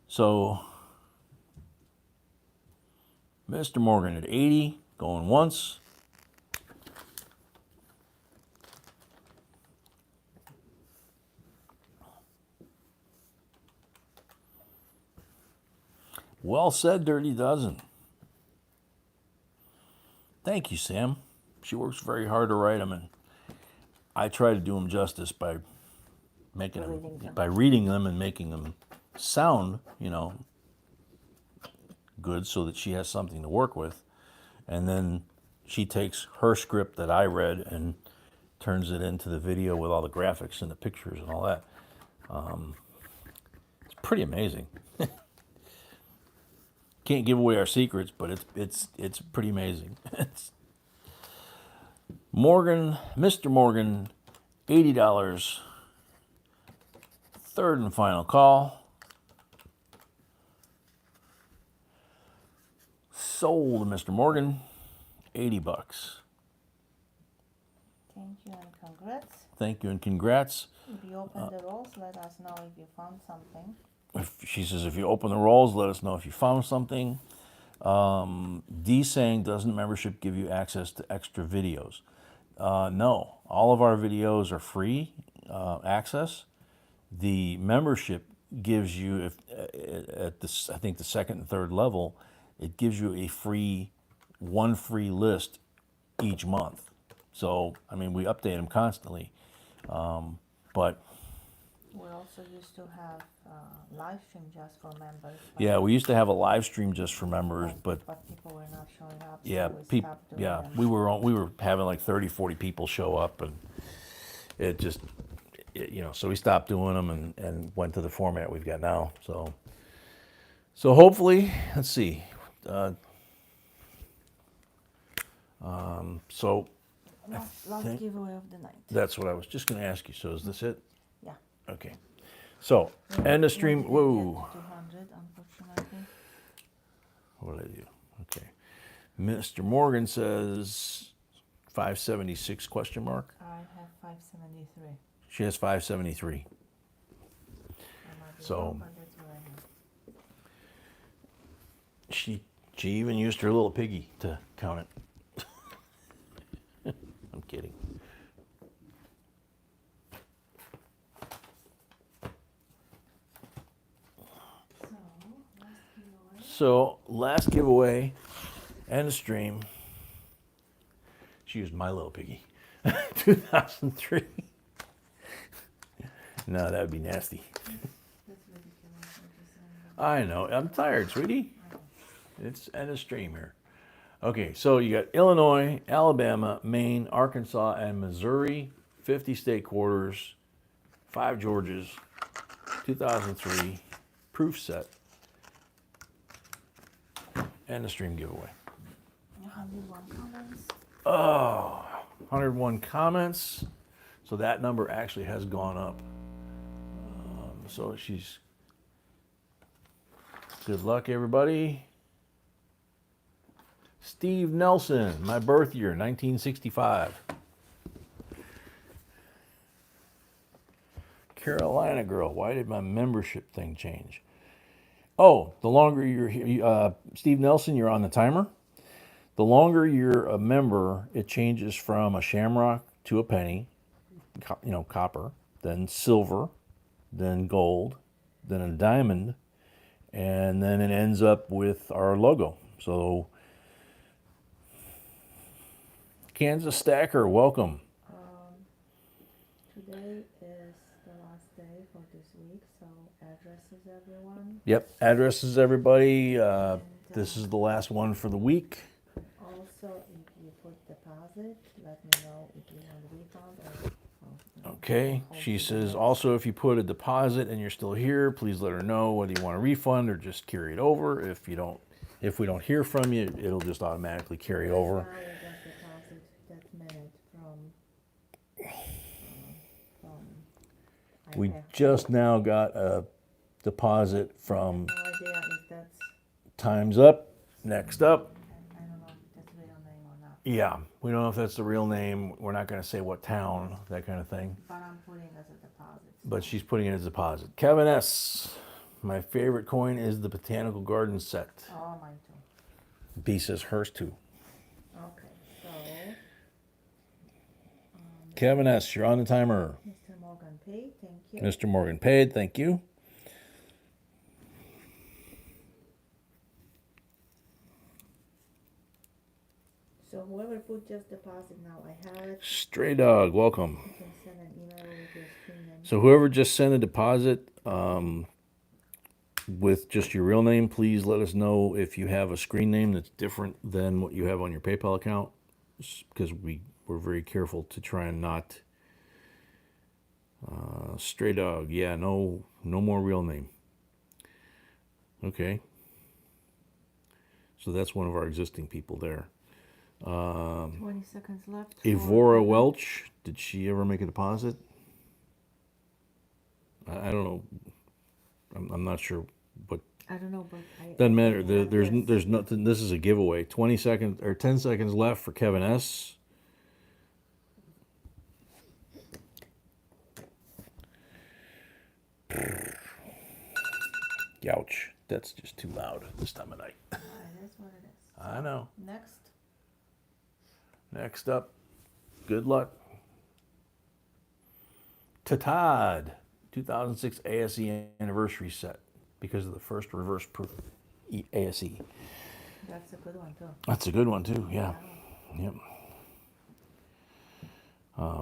So, Mr. Morgan at 80, going once. Well said, Dirty Dozen. Thank you, Sam. She works very hard to write them, and I try to do them justice by reading them and making them sound, you know, good so that she has something to work with. And then she takes her script that I read and turns it into the video with all the graphics and the pictures and all that. It's pretty amazing. Can't give away our secrets, but it's pretty amazing. Morgan, Mr. Morgan, $80. Third and final call. Sold, Mr. Morgan, $80. Thank you and congrats. Thank you and congrats. If you open the rolls, let us know if you found something. She says, if you open the rolls, let us know if you found something. D saying, doesn't membership give you access to extra videos? No, all of our videos are free access. The membership gives you, at this, I think the second and third level, it gives you one free list each month. So, I mean, we update them constantly, but We also used to have live stream just for members. yeah, we used to have a live stream just for members, but people were not showing up. yeah, so we stopped doing them. we were having like 30, 40 people show up, and it just, you know, so we stopped doing them and went to the format we've got now. So hopefully, let's see. So Last giveaway of the night. that's what I was just going to ask you. So is this it? Yeah. Okay. So end of stream. We Whoa. didn't get 200, unfortunately. What did I do? Okay. Mr. Morgan says 576 question mark. I have 573. She has 573. I might be So wrong, but that's what I have. she even used her little piggy to count it. I'm kidding. So last giveaway and the stream. She used my little piggy. 2003. No, that would be nasty. That's ridiculous. I know. I'm tired, sweetie. It's end of stream here. Okay, so you got Illinois, Alabama, Maine, Arkansas, and Missouri. 50 state quarters, 5 Georgias, 2003 proof set, and the stream giveaway. 101 comments. Oh, 101 comments. So that number actually has gone up. So she's, good luck, everybody. Steve Nelson, my birth year, 1965. Carolina girl, why did my membership thing change? Oh, the longer you're here, Steve Nelson, you're on the timer. The longer you're a member, it changes from a shamrock to a penny, copper, then silver, then gold, then a diamond, and then it ends up with our logo. So, Kansas Stacker, welcome. Today is the last day for this week, so addresses everyone. Yep, addresses everybody. This is the last one for the week. Also, if you put deposit, let me know if you want a refund or. Okay, she says also if you put a deposit and you're still here, please let her know whether you want a refund or just carry it over. If we don't hear from you, it'll just automatically carry over. Deposit that minute from We just now got a deposit from no idea if that's, Time's Up. Next up. I don't know if that's real name or not, Yeah, we don't know if that's the real name. We're not going to say what town, that kind of thing. but I'm putting as a deposit. But she's putting it as a deposit. Kevin S. My favorite coin is the Botanical Garden set. Oh, mine too. B says hers too. Okay, so Kevin S., you're on the timer. Mr. Morgan paid, thank you. Mr. Morgan paid, thank you. So whoever put just deposit now, I have, Stray Dog, welcome. you can send an email with your screen name. So whoever just sent a deposit with just your real name, please let us know if you have a screen name that's different than what you have on your PayPal account, because we're very careful to try and not. Stray Dog, yeah, no more real name. Okay. So that's one of our existing people there. 20 seconds left. Evora Welch, did she ever make a deposit? I don't know. I'm not sure, but I don't know, but doesn't matter. have There's this. nothing. This is a giveaway. 20 seconds or 10 seconds left for Kevin S. Youch. That's just too loud at this time of night. It is what it is. I know. Next, Next up, good luck. Todd, 2006 ASE anniversary set because of the first reverse proof ASE. that's a good one too. That's a good one too, yeah. Yep.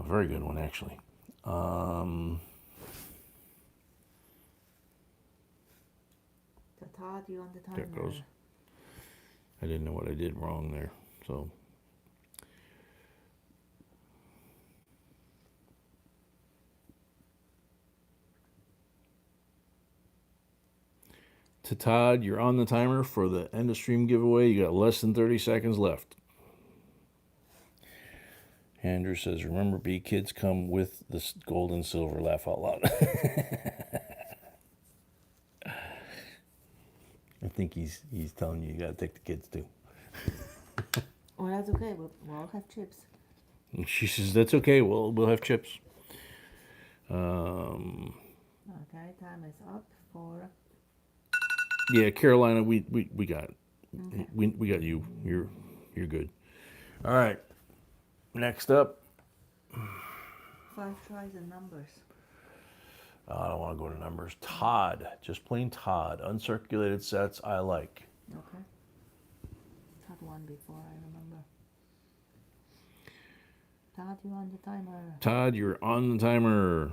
Very good one, actually. So Todd, you on the timer? There it goes. I didn't know what I did wrong there, so. To Todd, you're on the timer for the end of stream giveaway. You got less than 30 seconds left. Andrew says, remember, B, kids come with this gold and silver. Laugh out loud. I think he's telling you got to take the kids too. Well, that's okay. We'll all have chips. And she says, that's okay. We'll have chips. Okay, time is up for. Yeah, Carolina, we got it. Okay. We got you. You're good. All right. Next up. 5 tries and numbers. I don't want to go to numbers. Todd, just plain Todd. Uncirculated sets I like. Okay. Had one before, I remember. Todd, you on the timer. Todd, you're on the timer.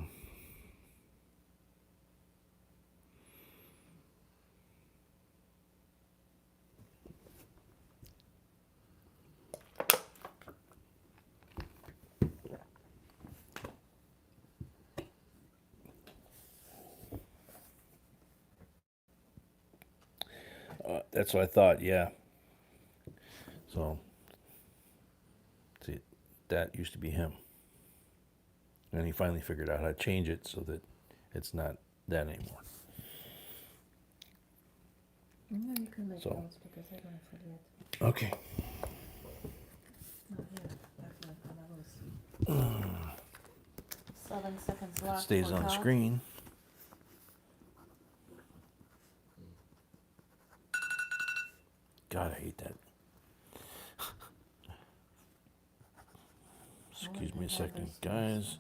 That's what I thought, yeah. So, see, that used to be him. And he finally figured out how to change it so that it's not that anymore. No, you can make So. notes because I'm going to forget. Okay. No, here. That was 7 seconds It left. stays for on the Todd. screen. God, I hate that. Excuse me a second, guys.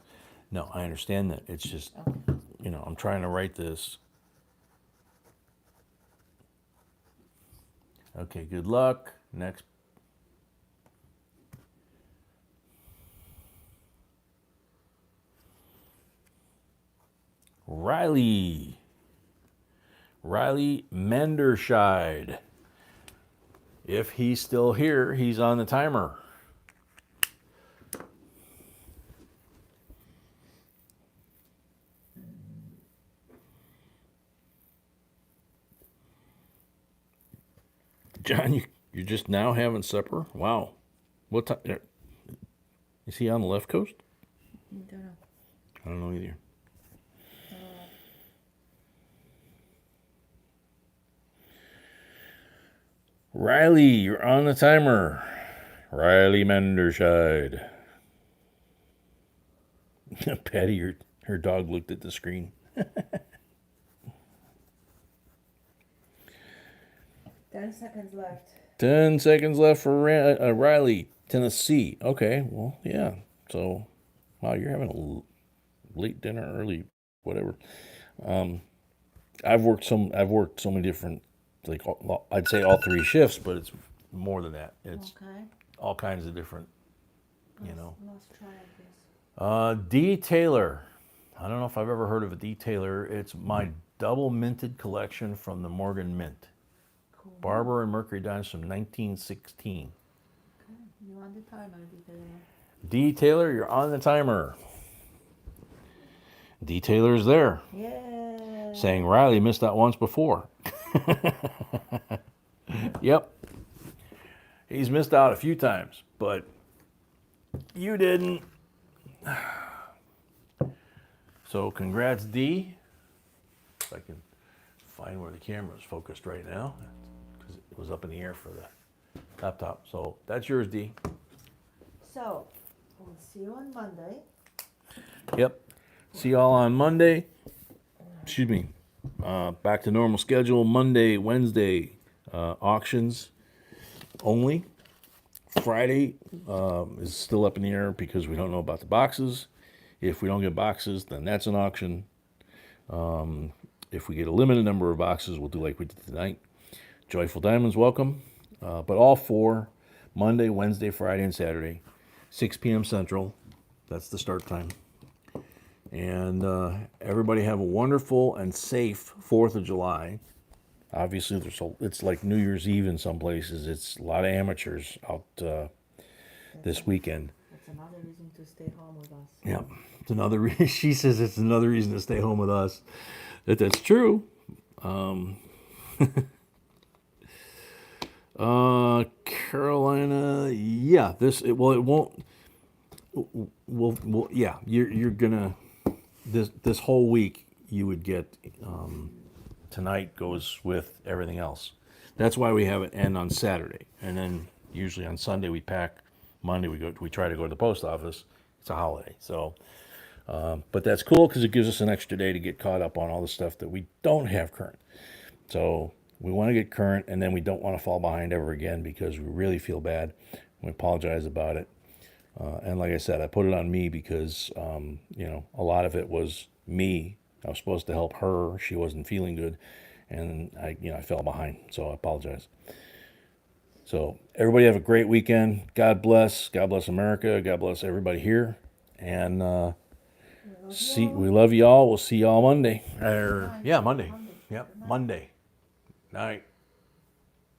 No, I understand that. It's just, Okay. you know, I'm trying to write this. Okay, good luck. Next. Riley Menderscheid. If he's still here, he's on the timer. John, you're just now having supper? Wow. What time? Is he on the left coast? Don't know. I don't know either. Riley, you're on the timer. Riley Menderscheid. Patty, her dog looked at the screen. 10 seconds left. 10 seconds left for Riley, Tennessee. Okay, well, yeah. So, wow, you're having a late dinner, early, whatever. I've worked so many different, like I'd say all 3 shifts, but it's more than that. It's Okay. all kinds of different, you know. Let's try this. Detailer. I don't know if I've ever heard of a detailer. It's my double minted collection from the Morgan Mint. Cool. Barber and Mercury dimes from 1916. Okay. You on the timer, detailer. Detailer, you're on the timer. Detailer's there. Yeah. Saying Riley missed that once before. Yep. He's missed out a few times, but you didn't. So congrats, D. If I can find where the camera is focused right now, because it was up in the air for the laptop. So that's yours, D. So, we'll see you on Monday. Yep. See y'all on Monday. Excuse me. Back to normal schedule. Monday, Wednesday, auctions only. Friday is still up in the air because we don't know about the boxes. If we don't get boxes, then that's an auction. If we get a limited number of boxes, we'll do like we did tonight. Joyful Diamonds, welcome. But all 4, Monday, Wednesday, Friday, and Saturday, 6 p.m. Central. That's the start time. And everybody have a wonderful and safe 4th of July. Obviously, it's like New Year's Eve in some places. It's a lot of amateurs out this weekend. That's another reason to stay home with us. Yeah, it's another. She says it's another reason to stay home with us. That's true. Carolina, yeah. It won't. Well, yeah. You're gonna this whole week you would get. Tonight goes with everything else. That's why we have it end on Saturday, and then usually on Sunday we pack. Monday we try to go to the post office. It's a holiday, so. But that's cool because it gives us an extra day to get caught up on all the stuff that we don't have current. So we want to get current, and then we don't want to fall behind ever again because we really feel bad. We apologize about it. And like I said, I put it on me because, a lot of it was me. I was supposed to help her. She wasn't feeling good. and I fell behind, so I apologize. So everybody have a great weekend. God bless America. God bless everybody here, and we love y'all. We'll see y'all Monday. Monday. Yep, Monday. Night.